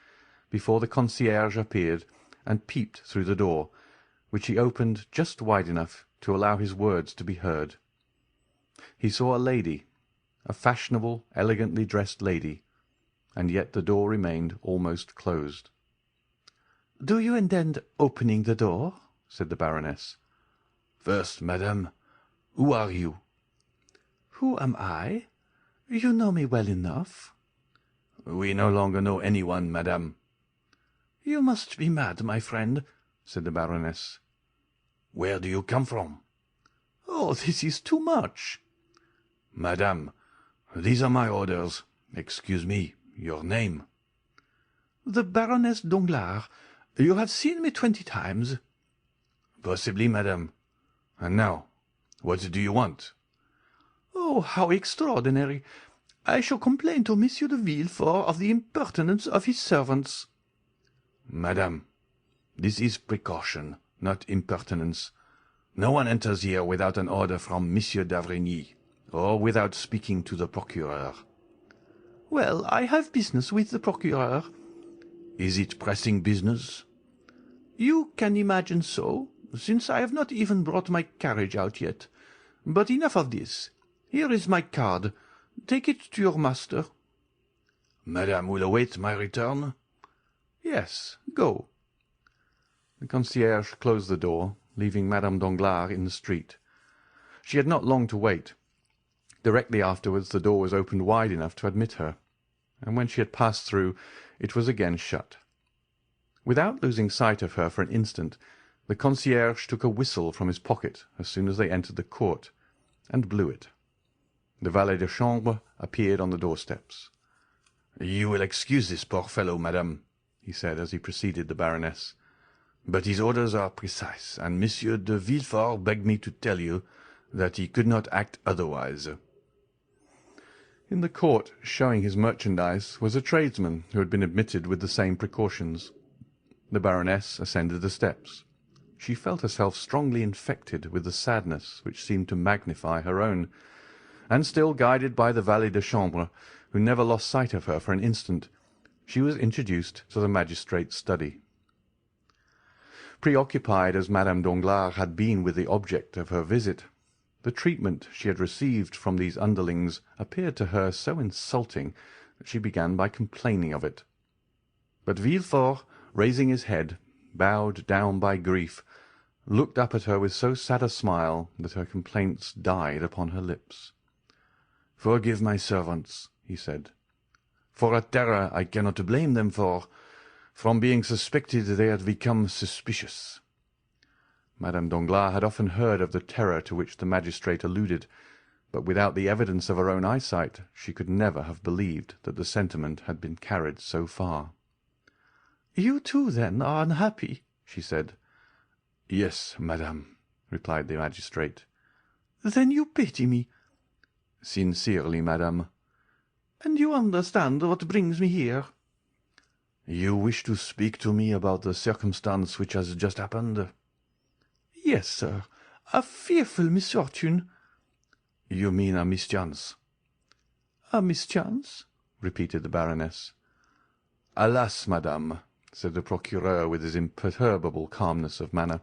before the concierge appeared and peeped through the door, which he opened just wide enough to allow his words to be heard. He saw a lady, a fashionable, elegantly dressed lady, and yet the door remained almost closed. "Do you intend opening the door?" said the Baroness. "First, madame, who are you?" "Who am I? You know me well enough." "We no longer know anyone, madame." "You must be mad, my friend," said the Baroness. "Where do you come from?" "Oh, this is too much." "Madame, These are my orders. Excuse me, your name?" "The Baroness Danglars. You have seen me 20 times." "Possibly, madame. And now, what do you want?" "Oh, how extraordinary! I shall complain to Monsieur de Villefort of the impertinence of his servants." "Madame, this is precaution, not impertinence. No one enters here without an order from Monsieur d'Avrigny, or without speaking to the procureur." "Well, I have business with the procureur." "Is it pressing business?" "You can imagine so, since I have not even brought my carriage out yet. But enough of this. Here is my card. Take it to your master." "Madame will await my return?" "Yes, go." The concierge closed the door, leaving Madame Danglars in the street. She had not long to wait. Directly afterwards the door was opened wide enough to admit her, and when she had passed through it was again shut. Without losing sight of her for an instant, the concierge took a whistle from his pocket as soon as they entered the court, and blew it. The valet de chambre appeared on the doorsteps. "You will excuse this poor fellow, madame," he said as he preceded the Baroness, "but his orders are precise, and Monsieur de Villefort begged me to tell you that he could not act otherwise." In the court, showing his merchandise, was a tradesman who had been admitted with the same precautions. The Baroness ascended the steps. She felt herself strongly infected with the sadness which seemed to magnify her own, and still guided by the valet de chambre, who never lost sight of her for an instant, she was introduced to the magistrate's study. Preoccupied as Madame Danglars had been with the object of her visit, the treatment she had received from these underlings appeared to her so insulting that she began by complaining of it. But Villefort, raising his head, bowed down by grief, looked up at her with so sad a smile that her complaints died upon her lips. "Forgive my servants," he said. "For a terror I cannot blame them for. From being suspected they had become suspicious." Madame Danglars had often heard of the terror to which the magistrate alluded, but without the evidence of her own eyesight she could never have believed that the sentiment had been carried so far. "You too, then, are unhappy?" she said. "Yes, madame," replied the magistrate. "Then you pity me?" "Sincerely, madame." "And you understand what brings me here?" "You wish to speak to me about the circumstance which has just happened?" "Yes, sir. A fearful misfortune." "You mean a mischance?" "A mischance?" repeated the Baroness. "Alas, madame," said the procureur with his imperturbable calmness of manner,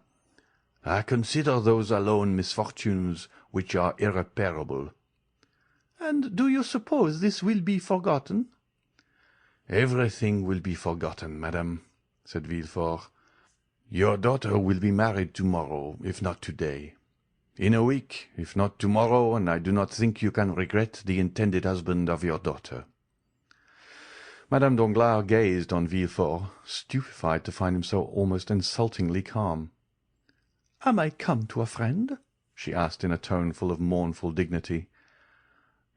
"I consider those alone misfortunes which are irreparable." "And do you suppose this will be forgotten?" "Everything will be forgotten, madame," said Villefort. "Your daughter will be married tomorrow, if not today. In a week, if not tomorrow, and I do not think you can regret the intended husband of your daughter." Madame Danglars gazed on Villefort, stupefied to find him so almost insultingly calm. "Am I come to a friend?" she asked in a tone full of mournful dignity.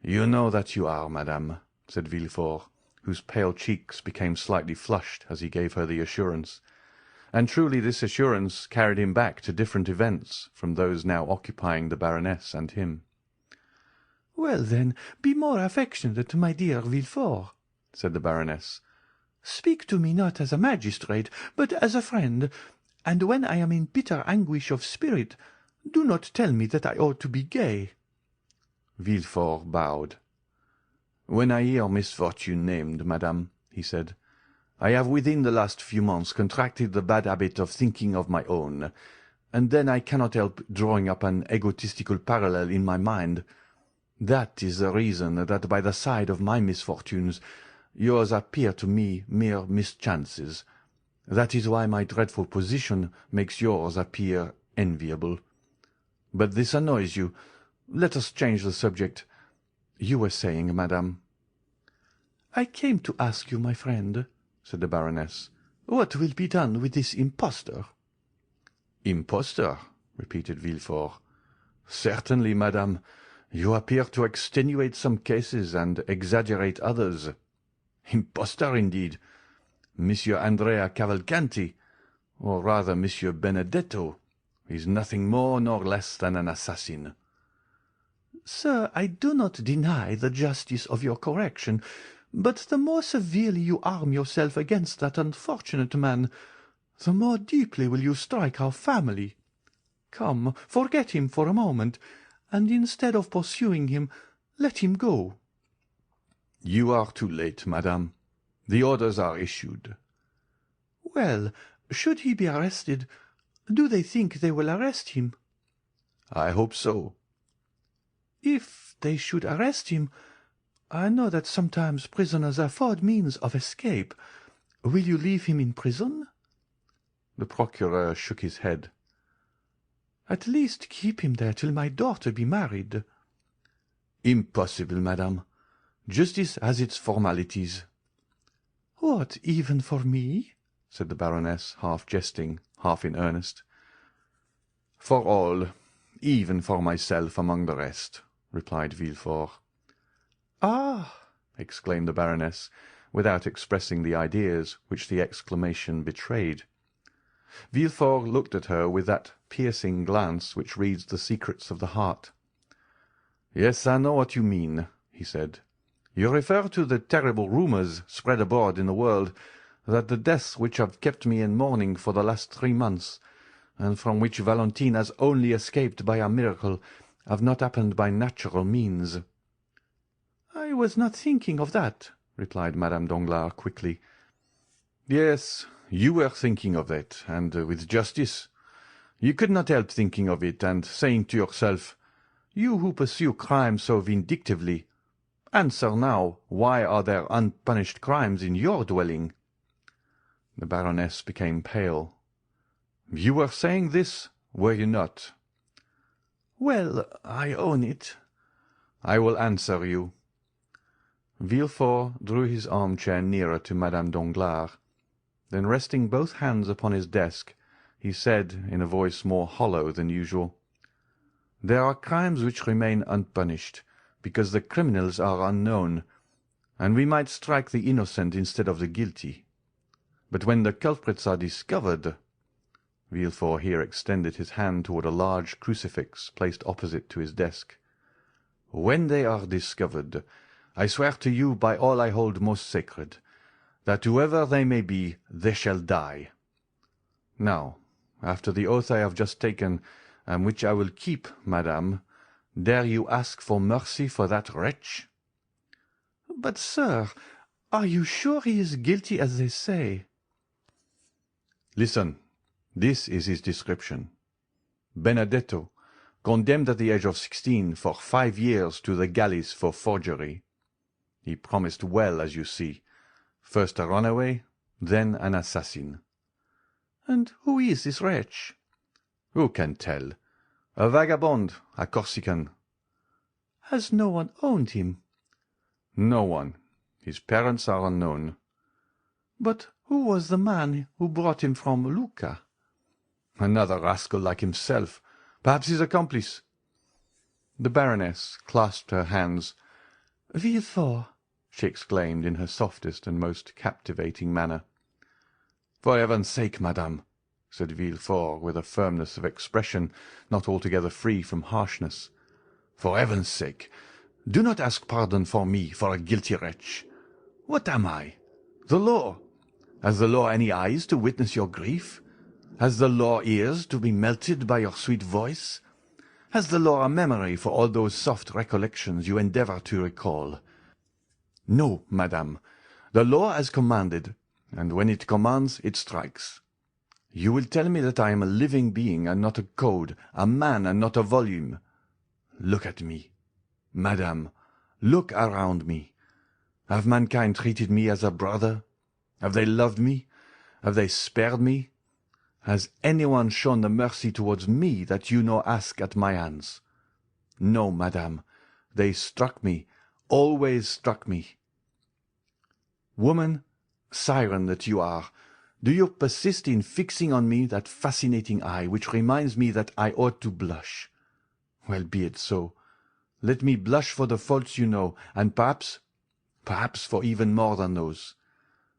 "You know that you are, madame," said Villefort, whose pale cheeks became slightly flushed as he gave her the assurance. And truly this assurance carried him back to different events from those now occupying the Baroness and him. "Well, then, be more affectionate, my dear Villefort," said the Baroness. "Speak to me not as a magistrate, but as a friend, and when I am in bitter anguish of spirit, do not tell me that I ought to be gay." Villefort bowed. "When I hear misfortune named, madame," he said, "I have within the last few months contracted the bad habit of thinking of my own, and then I cannot help drawing up an egotistical parallel in my mind. That is the reason that by the side of my misfortunes yours appear to me mere mischances. That is why my dreadful position makes yours appear enviable. But this annoys you. Let us change the subject. You were saying, madame." "I came to ask you, my friend," said the Baroness, "what will be done with this impostor?" "Impostor?" repeated Villefort. "Certainly, madame, You appear to extenuate some cases and exaggerate others. Impostor, indeed. Monsieur Andrea Cavalcanti, or rather Monsieur Benedetto, is nothing more nor less than an assassin. Sir, I do not deny the justice of your correction, but the more severely you arm yourself against that unfortunate man, the more deeply will you strike our family. Come, forget him for a moment, and instead of pursuing him, let him go. You are too late, madame. The orders are issued. Well, should he be arrested, do they think they will arrest him? I hope so. If they should arrest him, I know that sometimes prisoners afford means of escape. Will you leave him in prison? The procureur shook his head. At least keep him there till my daughter be married. Impossible, madame. Justice has its formalities. What, even for me? Said the Baroness, half jesting, half in earnest. For all, even for myself among the rest, replied Villefort. Ah! Exclaimed the Baroness, without expressing the ideas which the exclamation betrayed. Villefort looked at her with that piercing glance which reads the secrets of the heart. "Yes, I know what you mean," he said. "You refer to the terrible rumours spread abroad in the world that the deaths which have kept me in mourning for the last 3 months, and from which Valentine has only escaped by a miracle, have not happened by natural means." "I was not thinking of that," replied Madame Danglars quickly. "Yes, you were thinking of it, and with justice. You could not help thinking of it, and saying to yourself, 'You who pursue crime so vindictively, answer now, why are there unpunished crimes in your dwelling?'" The Baroness became pale. "You were saying this, were you not?" "Well, I own it." "I will answer you." Villefort drew his armchair nearer to Madame Danglars. Then, resting both hands upon his desk, he said, in a voice more hollow than usual, "There are crimes which remain unpunished, because the criminals are unknown, and we might strike the innocent instead of the guilty. But when the culprits are discovered—" Villefort here extended his hand toward a large crucifix placed opposite to his desk. "When they are discovered, I swear to you by all I hold most sacred, that whoever they may be, they shall die. Now, after the oath I have just taken, and which I will keep, madame, dare you ask for mercy for that wretch?" "But, sir, are you sure he is guilty as they say?" "Listen, this is his description. Benedetto, condemned at the age of 16 for 5 years to the galleys for forgery. He promised well, as you see. First a runaway, then an assassin." "And who is this wretch?" "Who can tell? A vagabond, a Corsican." "Has no one owned him?" "No one. His parents are unknown." "But who was the man who brought him from Lucca?" "Another rascal like himself. Perhaps his accomplice." The Baroness clasped her hands. "Villefort!" she exclaimed in her softest and most captivating manner. "For heaven's sake, madame," said Villefort, with a firmness of expression not altogether free from harshness, "for heaven's sake, do not ask pardon for me for a guilty wretch. What am I? The law. Has the law any eyes to witness your grief? Has the law ears to be melted by your sweet voice? Has the law a memory for all those soft recollections you endeavour to recall? No, madame, the law has commanded, and when it commands, it strikes. You will tell me that I am a living being and not a code, a man and not a volume. Look at me. Madame, look around me. Have mankind treated me as a brother? Have they loved me? Have they spared me? Has anyone shown the mercy towards me that you now ask at my hands? No, madame, they struck me, always struck me. Woman, siren that you are, do you persist in fixing on me that fascinating eye which reminds me that I ought to blush? Well, be it so. Let me blush for the faults you know, and perhaps for even more than those.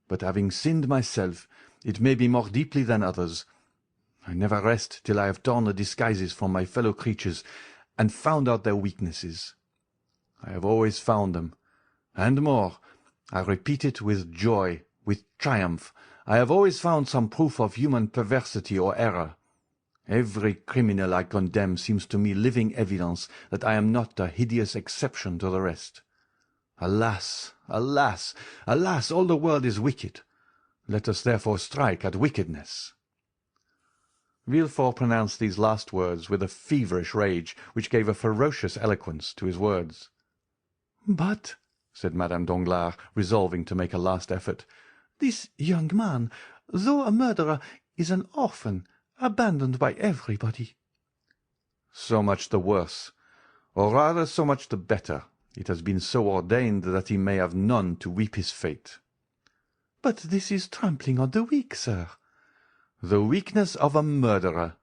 But having sinned myself, it may be more deeply than others. I never rest till I have torn the disguises from my fellow creatures and found out their weaknesses. I have always found them, and more, I repeat it with joy, with triumph, I have always found some proof of human perversity or error. Every criminal I condemn seems to me living evidence that I am not a hideous exception to the rest. Alas, alas, alas, all the world is wicked. Let us therefore strike at wickedness. Villefort pronounced these last words with a feverish rage which gave a ferocious eloquence to his words. "But," said Madame Danglars, resolving to make a last effort, "this young man, though a murderer, is an orphan, abandoned by everybody." "So much the worse, or rather so much the better. It has been so ordained that he may have none to weep his fate." "But this is trampling on the weak, sir." "The weakness of a murderer."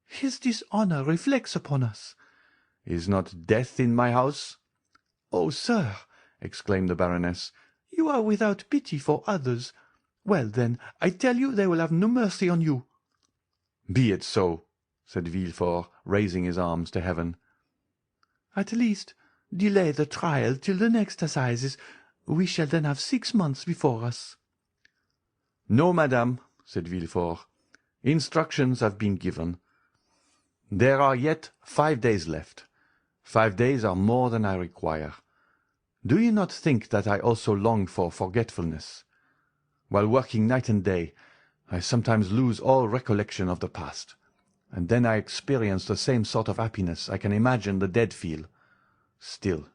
"His dishonour reflects upon us." "Is not death in my house?" "Oh, sir," exclaimed the Baroness, "you are without pity for others. Well, then, I tell you they will have no mercy on you." "Be it so," said Villefort, raising his arms to heaven. "At least, delay the trial till the next assizes. We shall then have 6 months before us." "No, madame," said Villefort. "Instructions have been given. There are yet 5 days left. 5 days are more than I require. Do you not think that I also long for forgetfulness? While working night and day, I sometimes lose all recollection of the past, and then I experience the same sort of happiness I can imagine the dead feel. Still,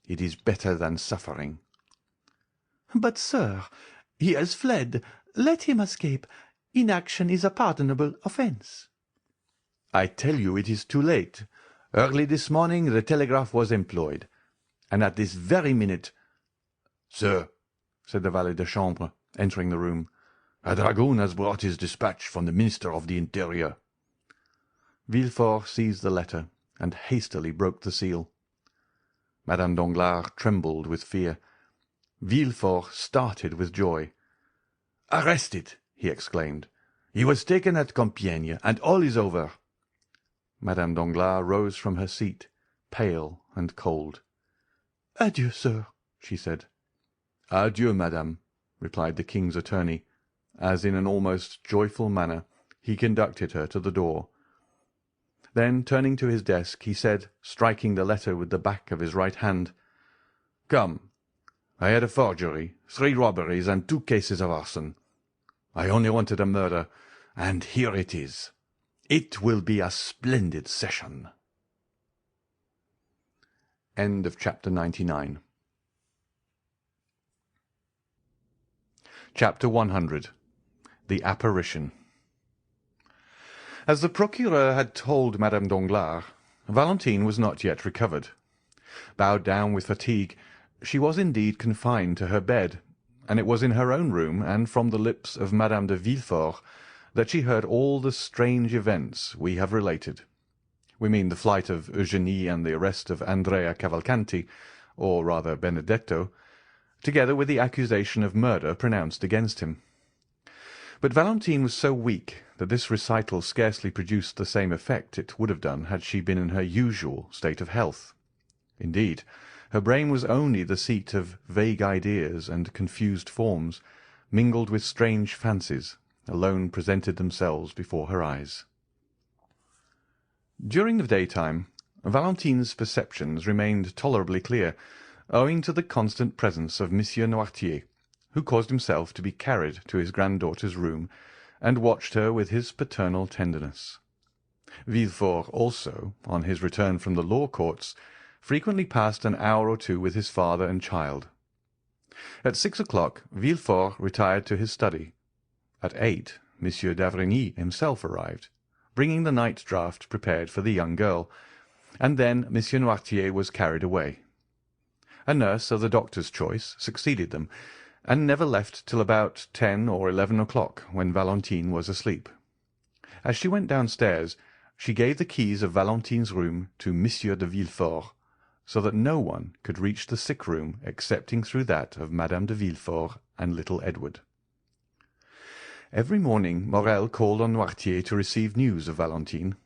it is better than suffering." "But, sir, he has fled. Let him escape. Inaction is a pardonable offence." "I tell you it is too late. Early this morning the telegraph was employed, and at this very minute—" "Sir," said the valet de chambre, entering the room, "a dragoon has brought his dispatch from the Minister of the Interior." Villefort seized the letter and hastily broke the seal. Madame Danglars trembled with fear. Villefort started with joy. "Arrested!" he exclaimed. "He was taken at Compiègne, and all is over." Madame Danglars rose from her seat, pale and cold. "Adieu, sir," she said. "Adieu, madame," replied the king's attorney, as in an almost joyful manner he conducted her to the door. Then, turning to his desk, he said, striking the letter with the back of his right hand, "Come, I had a forgery, 3 robberies, and 2 cases of arson. I only wanted a murder, and here it is. It will be a splendid session." End of chapter 99. Chapter 100. The Apparition. As the procureur had told Madame Danglars, Valentine was not yet recovered. Bowed down with fatigue, she was indeed confined to her bed, and it was in her own room and from the lips of Madame de Villefort that she heard all the strange events we have related. We mean the flight of Eugénie and the arrest of Andrea Cavalcanti, or rather Benedetto, together with the accusation of murder pronounced against him. But Valentine was so weak that this recital scarcely produced the same effect it would have done had she been in her usual state of health. Indeed, her brain was only the seat of vague ideas and confused forms, mingled with strange fancies, alone presented themselves before her eyes. During the daytime, Valentine's perceptions remained tolerably clear, owing to the constant presence of Monsieur Noirtier, who caused himself to be carried to his granddaughter's room and watched her with his paternal tenderness. Villefort also, on his return from the law courts, frequently passed an hour or two with his father and child. At 6 o'clock Villefort retired to his study. At 8 Monsieur d'Avrigny himself arrived, bringing the night draught prepared for the young girl, and then Monsieur Noirtier was carried away. A nurse of the doctor's choice succeeded them, and never left till about 10 or 11 o'clock, when Valentine was asleep. As she went downstairs, she gave the keys of Valentine's room to Monsieur de Villefort, so that no one could reach the sick-room excepting through that of Madame de Villefort and little Edward. Every morning Morrel called on Noirtier to receive news of Valentine,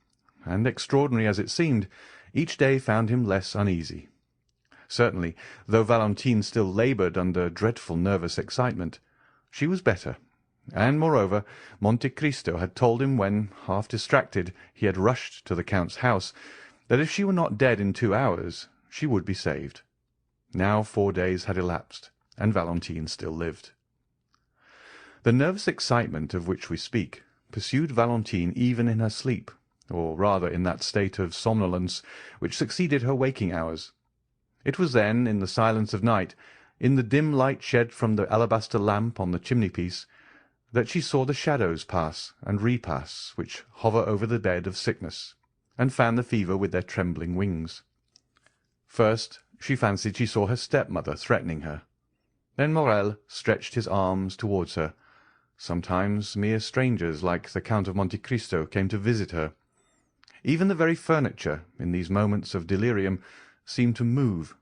and, extraordinary as it seemed, each day found him less uneasy. Certainly, though Valentine still laboured under dreadful nervous excitement, she was better, and, moreover, Monte Cristo had told him when, half distracted, he had rushed to the Count's house, that if she were not dead in 2 hours, she would be saved. Now 4 days had elapsed, and Valentine still lived. The nervous excitement of which we speak pursued Valentine even in her sleep, or rather in that state of somnolence which succeeded her waking hours. It was then, in the silence of night, in the dim light shed from the alabaster lamp on the chimney-piece, that she saw the shadows pass and repass which hover over the bed of sickness, and fan the fever with their trembling wings. First she fancied she saw her stepmother threatening her. Then Morrel stretched his arms towards her. Sometimes mere strangers like the Count of Monte Cristo came to visit her. Even the very furniture, in these moments of delirium, seemed to move.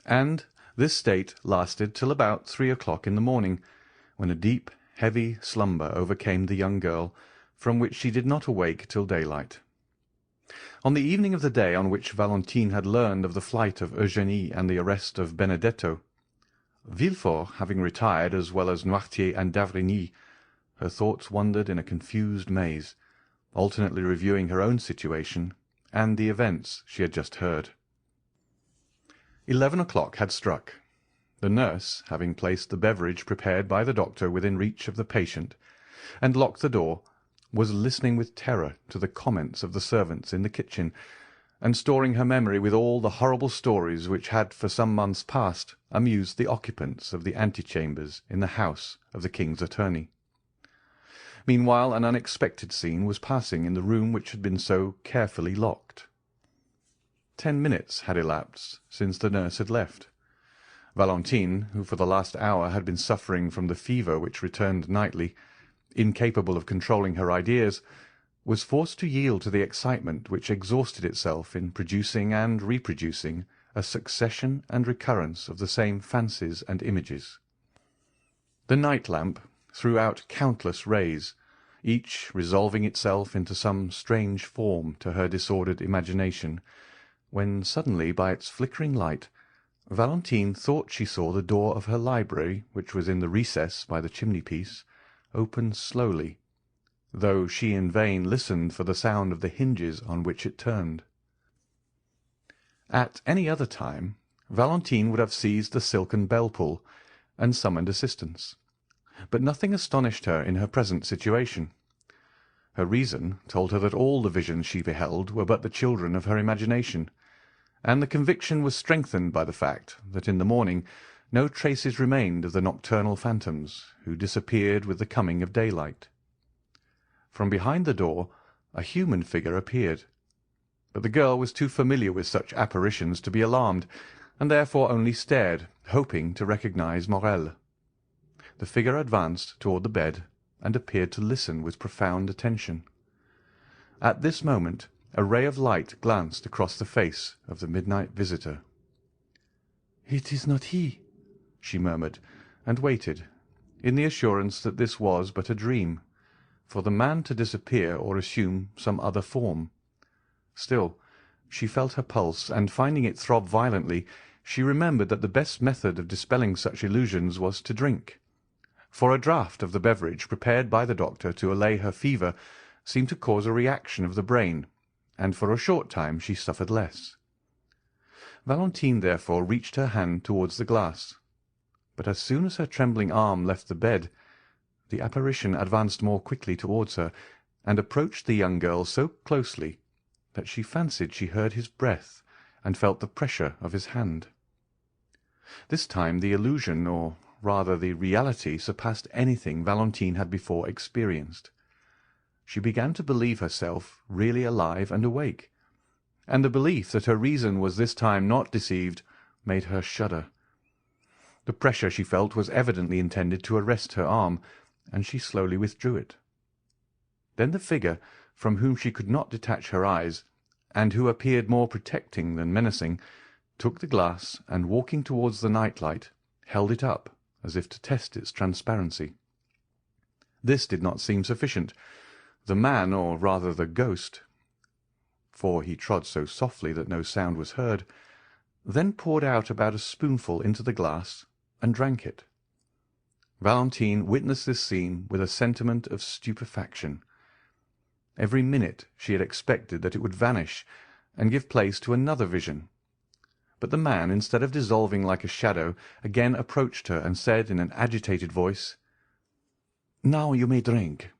And this state lasted till about 3 o'clock in the morning, when a deep, heavy slumber overcame the young girl, from which she did not awake till daylight. On the evening of the day on which Valentine had learned of the flight of Eugénie and the arrest of Benedetto, Villefort having retired as well as Noirtier and d'Avrigny, her thoughts wandered in a confused maze, alternately reviewing her own situation and the events she had just heard. 11 o'clock had struck. The nurse, having placed the beverage prepared by the doctor within reach of the patient, and locked the door, was listening with terror to the comments of the servants in the kitchen, and storing her memory with all the horrible stories which had for some months past amused the occupants of the antechambers in the house of the king's attorney. Meanwhile an unexpected scene was passing in the room which had been so carefully locked. 10 minutes had elapsed since the nurse had left. Valentine, who for the last hour had been suffering from the fever which returned nightly, incapable of controlling her ideas, was forced to yield to the excitement which exhausted itself in producing and reproducing a succession and recurrence of the same fancies and images. The night-lamp threw out countless rays, each resolving itself into some strange form to her disordered imagination, when suddenly, by its flickering light, Valentine thought she saw the door of her library, which was in the recess by the chimney-piece, open slowly, though she in vain listened for the sound of the hinges on which it turned. At any other time Valentine would have seized the silken bell-pull and summoned assistance, but nothing astonished her in her present situation. Her reason told her that all the visions she beheld were but the children of her imagination, and the conviction was strengthened by the fact that in the morning no traces remained of the nocturnal phantoms, who disappeared with the coming of daylight. From behind the door a human figure appeared, but the girl was too familiar with such apparitions to be alarmed, and therefore only stared, hoping to recognize Morrel. The figure advanced toward the bed, and appeared to listen with profound attention. At this moment a ray of light glanced across the face of the midnight visitor. "It is not he," she murmured, and waited, in the assurance that this was but a dream, for the man to disappear or assume some other form. Still, she felt her pulse, and finding it throb violently, she remembered that the best method of dispelling such illusions was to drink, for a draught of the beverage prepared by the doctor to allay her fever seemed to cause a reaction of the brain, and for a short time she suffered less. Valentine therefore reached her hand towards the glass, but as soon as her trembling arm left the bed, the apparition advanced more quickly towards her, and approached the young girl so closely that she fancied she heard his breath and felt the pressure of his hand. This time the illusion, or rather the reality, surpassed anything Valentine had before experienced. She began to believe herself really alive and awake, and the belief that her reason was this time not deceived made her shudder. The pressure she felt was evidently intended to arrest her arm, and she slowly withdrew it. Then the figure, from whom she could not detach her eyes, and who appeared more protecting than menacing, took the glass, and walking towards the night-light, held it up, as if to test its transparency. This did not seem sufficient. The man, or rather the ghost, for he trod so softly that no sound was heard, then poured out about a spoonful into the glass, and drank it. Valentine witnessed this scene with a sentiment of stupefaction. Every minute she had expected that it would vanish, and give place to another vision. But the man, instead of dissolving like a shadow, again approached her, and said in an agitated voice, "Now you may drink."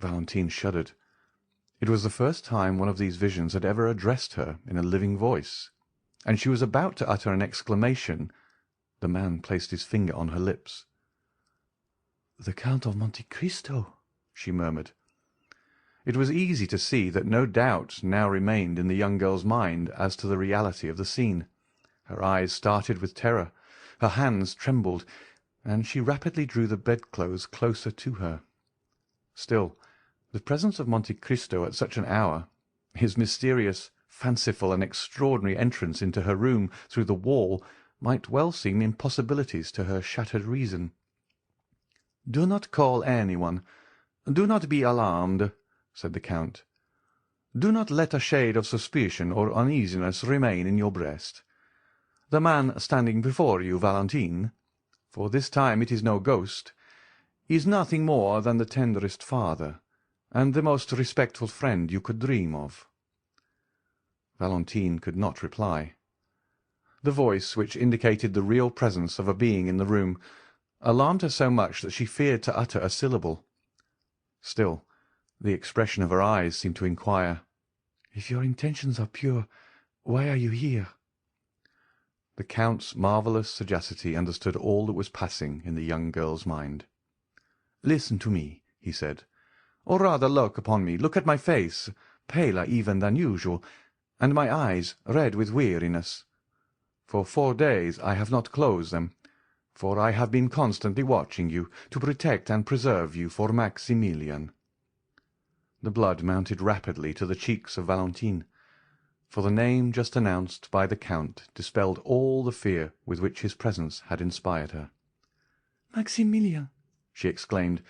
Valentine shuddered. It was the first time one of these visions had ever addressed her in a living voice, and she was about to utter an exclamation. The man placed his finger on her lips. "The Count of Monte Cristo," she murmured. It was easy to see that no doubt now remained in the young girl's mind as to the reality of the scene. Her eyes started with terror, her hands trembled, and she rapidly drew the bedclothes closer to her. Still, the presence of Monte Cristo at such an hour, his mysterious, fanciful, and extraordinary entrance into her room through the wall, might well seem impossibilities to her shattered reason. "Do not call anyone. Do not be alarmed," said the Count. "Do not let a shade of suspicion or uneasiness remain in your breast. The man standing before you, Valentine, for this time it is no ghost, is nothing more than the tenderest father, and the most respectful friend you could dream of." Valentine could not reply. The voice, which indicated the real presence of a being in the room, alarmed her so much that she feared to utter a syllable. Still, the expression of her eyes seemed to inquire, "If your intentions are pure, why are you here?" The Count's marvellous sagacity understood all that was passing in the young girl's mind. "Listen to me," he said, "or rather look upon me, look at my face, paler even than usual, and my eyes red with weariness. For 4 days I have not closed them, for I have been constantly watching you, to protect and preserve you for Maximilian." The blood mounted rapidly to the cheeks of Valentine, for the name just announced by the Count dispelled all the fear with which his presence had inspired her. "Maximilian!" she exclaimed,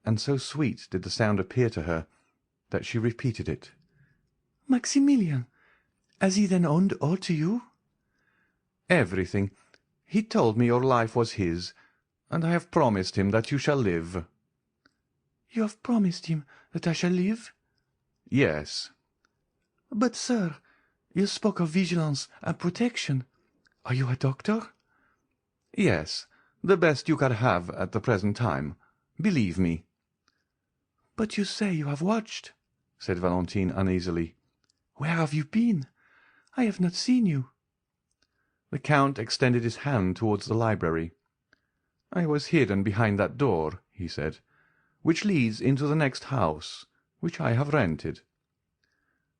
and so sweet did the sound appear to her that she repeated it. "Maximilian! Has he then owned all to you?" "Everything. He told me your life was his, and I have promised him that you shall live." "You have promised him that I shall live?" "Yes." "But, sir, you spoke of vigilance and protection. Are you a doctor?" "Yes, the best you can have at the present time. Believe me." "But you say you have watched," said Valentine uneasily. "Where have you been? I have not seen you." The Count extended his hand towards the library. "I was hidden behind that door," he said, "which leads into the next house, which I have rented."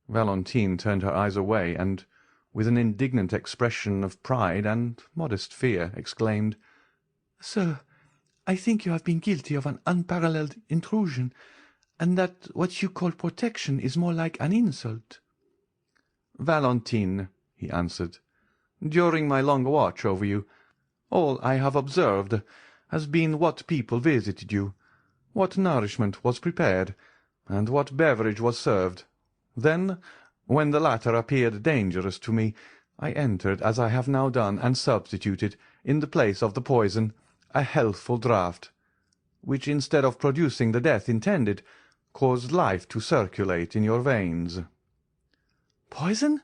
Valentine turned her eyes away, and, with an indignant expression of pride and modest fear, exclaimed, "Sir, I think you have been guilty of an unparalleled intrusion, and that what you call protection is more like an insult." "Valentine," he answered, "during my long watch over you, all I have observed has been what people visited you, what nourishment was prepared, and what beverage was served. Then, when the latter appeared dangerous to me, I entered as I have now done, and substituted, in the place of the poison, a healthful draught, which, instead of producing the death intended, caused life to circulate in your veins." "Poison?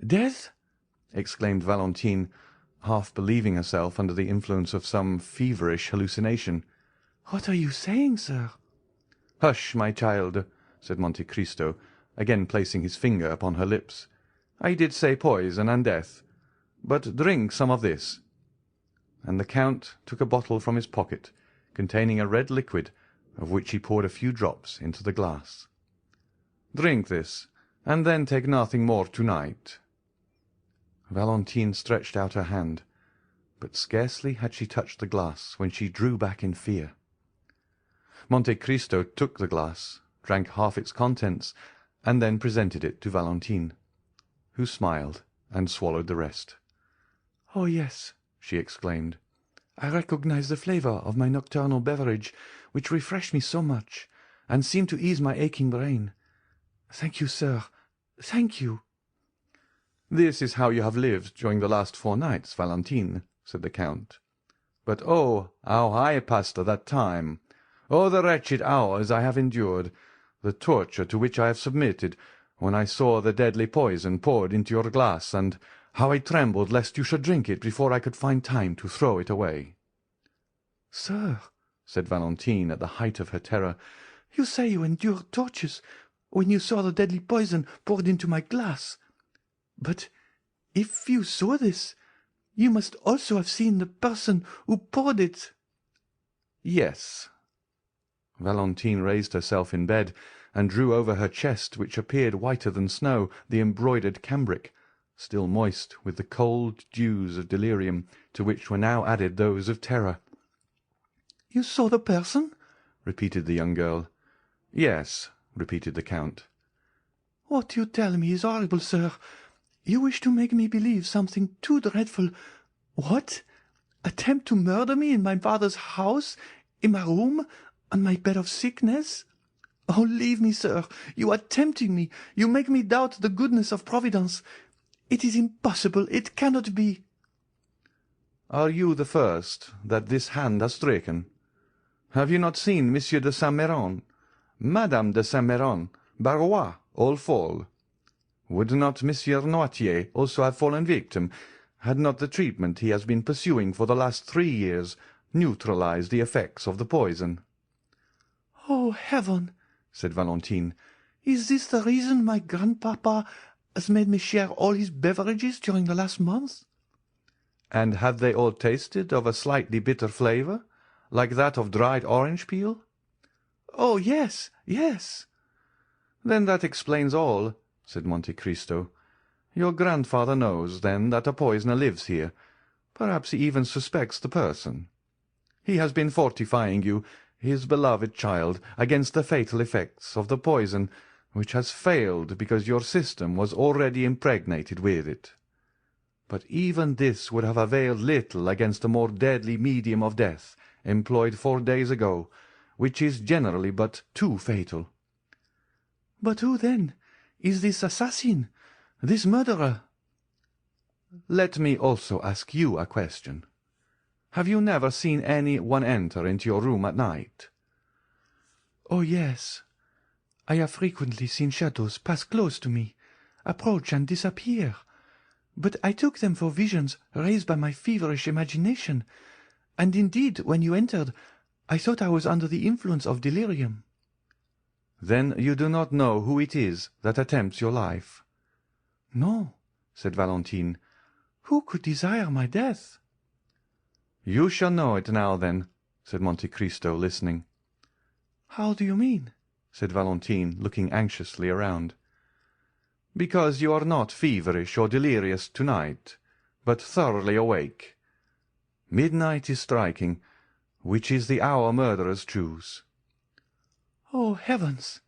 Death?" exclaimed Valentine, half believing herself under the influence of some feverish hallucination. "What are you saying, sir?" "Hush, my child," said Monte Cristo, again placing his finger upon her lips. "I did say poison and death. But drink some of this." And the Count took a bottle from his pocket, containing a red liquid, of which he poured a few drops into the glass. "Drink this, and then take nothing more to-night." Valentine stretched out her hand, but scarcely had she touched the glass when she drew back in fear. Monte Cristo took the glass, drank half its contents, and then presented it to Valentine, who smiled and swallowed the rest. "Oh, yes," she exclaimed. "I recognize the flavour of my nocturnal beverage, which refreshed me so much, and seemed to ease my aching brain. Thank you, sir. Thank you." "This is how you have lived during the last 4 nights, Valentine," said the Count. "But oh, how I passed that time! Oh, the wretched hours I have endured, the torture to which I have submitted, when I saw the deadly poison poured into your glass, and how I trembled lest you should drink it before I could find time to throw it away." "Sir," said Valentine at the height of her terror, "you say you endured tortures when you saw the deadly poison poured into my glass. But if you saw this, you must also have seen the person who poured it." "Yes." Valentine raised herself in bed, and drew over her chest, which appeared whiter than snow, the embroidered cambric, still moist with the cold dews of delirium, to which were now added those of terror. "You saw the person?" repeated the young girl. "Yes," repeated the Count. "What you tell me is horrible, sir. You wish to make me believe something too dreadful. What? Attempt to murder me in my father's house, in my room, on my bed of sickness? Oh, leave me, sir. You are tempting me. You make me doubt the goodness of Providence. It is impossible. It cannot be." "Are you the first that this hand has stricken? Have you not seen Monsieur de Saint-Méran, Madame de Saint-Méran, Barrois, all fall? Would not Monsieur Noirtier also have fallen victim, had not the treatment he has been pursuing for the last 3 years neutralized the effects of the poison?" "Oh, heaven!" said Valentine. "Is this the reason my grandpapa has made me share all his beverages during the last month?" "And have they all tasted of a slightly bitter flavour, like that of dried orange peel?" "Oh, yes, yes." "Then that explains all," said Monte Cristo. "Your grandfather knows, then, that a poisoner lives here. Perhaps he even suspects the person. He has been fortifying you, his beloved child, against the fatal effects of the poison, which has failed because your system was already impregnated with it. But even this would have availed little against a more deadly medium of death, employed 4 days ago, which is generally but too fatal." "But who, then, is this assassin, this murderer?" "Let me also ask you a question. Have you never seen any one enter into your room at night?" "Oh, yes. I have frequently seen shadows pass close to me, approach and disappear. But I took them for visions raised by my feverish imagination, and indeed, when you entered, I thought I was under the influence of delirium." "Then you do not know who it is that attempts your life?" "No," said Valentine. "Who could desire my death?" "You shall know it now, then," said Monte Cristo, listening. "How do you mean?" said Valentine, looking anxiously around. "Because you are not feverish or delirious tonight, but thoroughly awake. Midnight is striking, which is the hour murderers choose." "Oh, heavens!"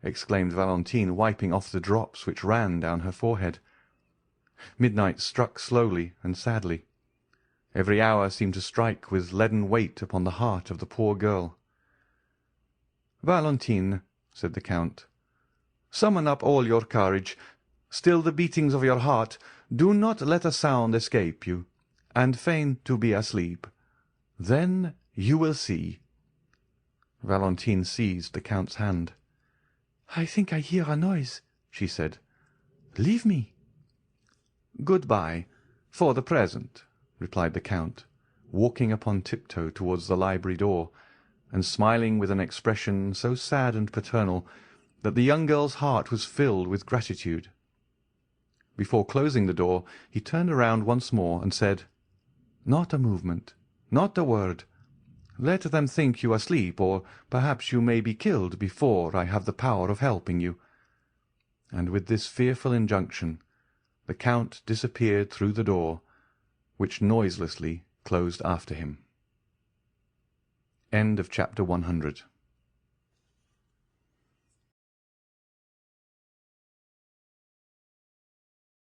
exclaimed Valentine, wiping off the drops which ran down her forehead. Midnight struck slowly and sadly. Every hour seemed to strike with leaden weight upon the heart of the poor girl. "Valentine," said the Count, "summon up all your courage, still the beatings of your heart, do not let a sound escape you, and feign to be asleep. Then you will see." Valentine seized the Count's hand. "I think I hear a noise," she said. "Leave me." "Good-bye, for the present," replied the Count, walking upon tiptoe towards the library door, and smiling with an expression so sad and paternal that the young girl's heart was filled with gratitude. Before closing the door, he turned around once more and said, "Not a movement, not a word. Let them think you asleep, or perhaps you may be killed before I have the power of helping you." And with this fearful injunction, the Count disappeared through the door, which noiselessly closed after him. End of chapter 100.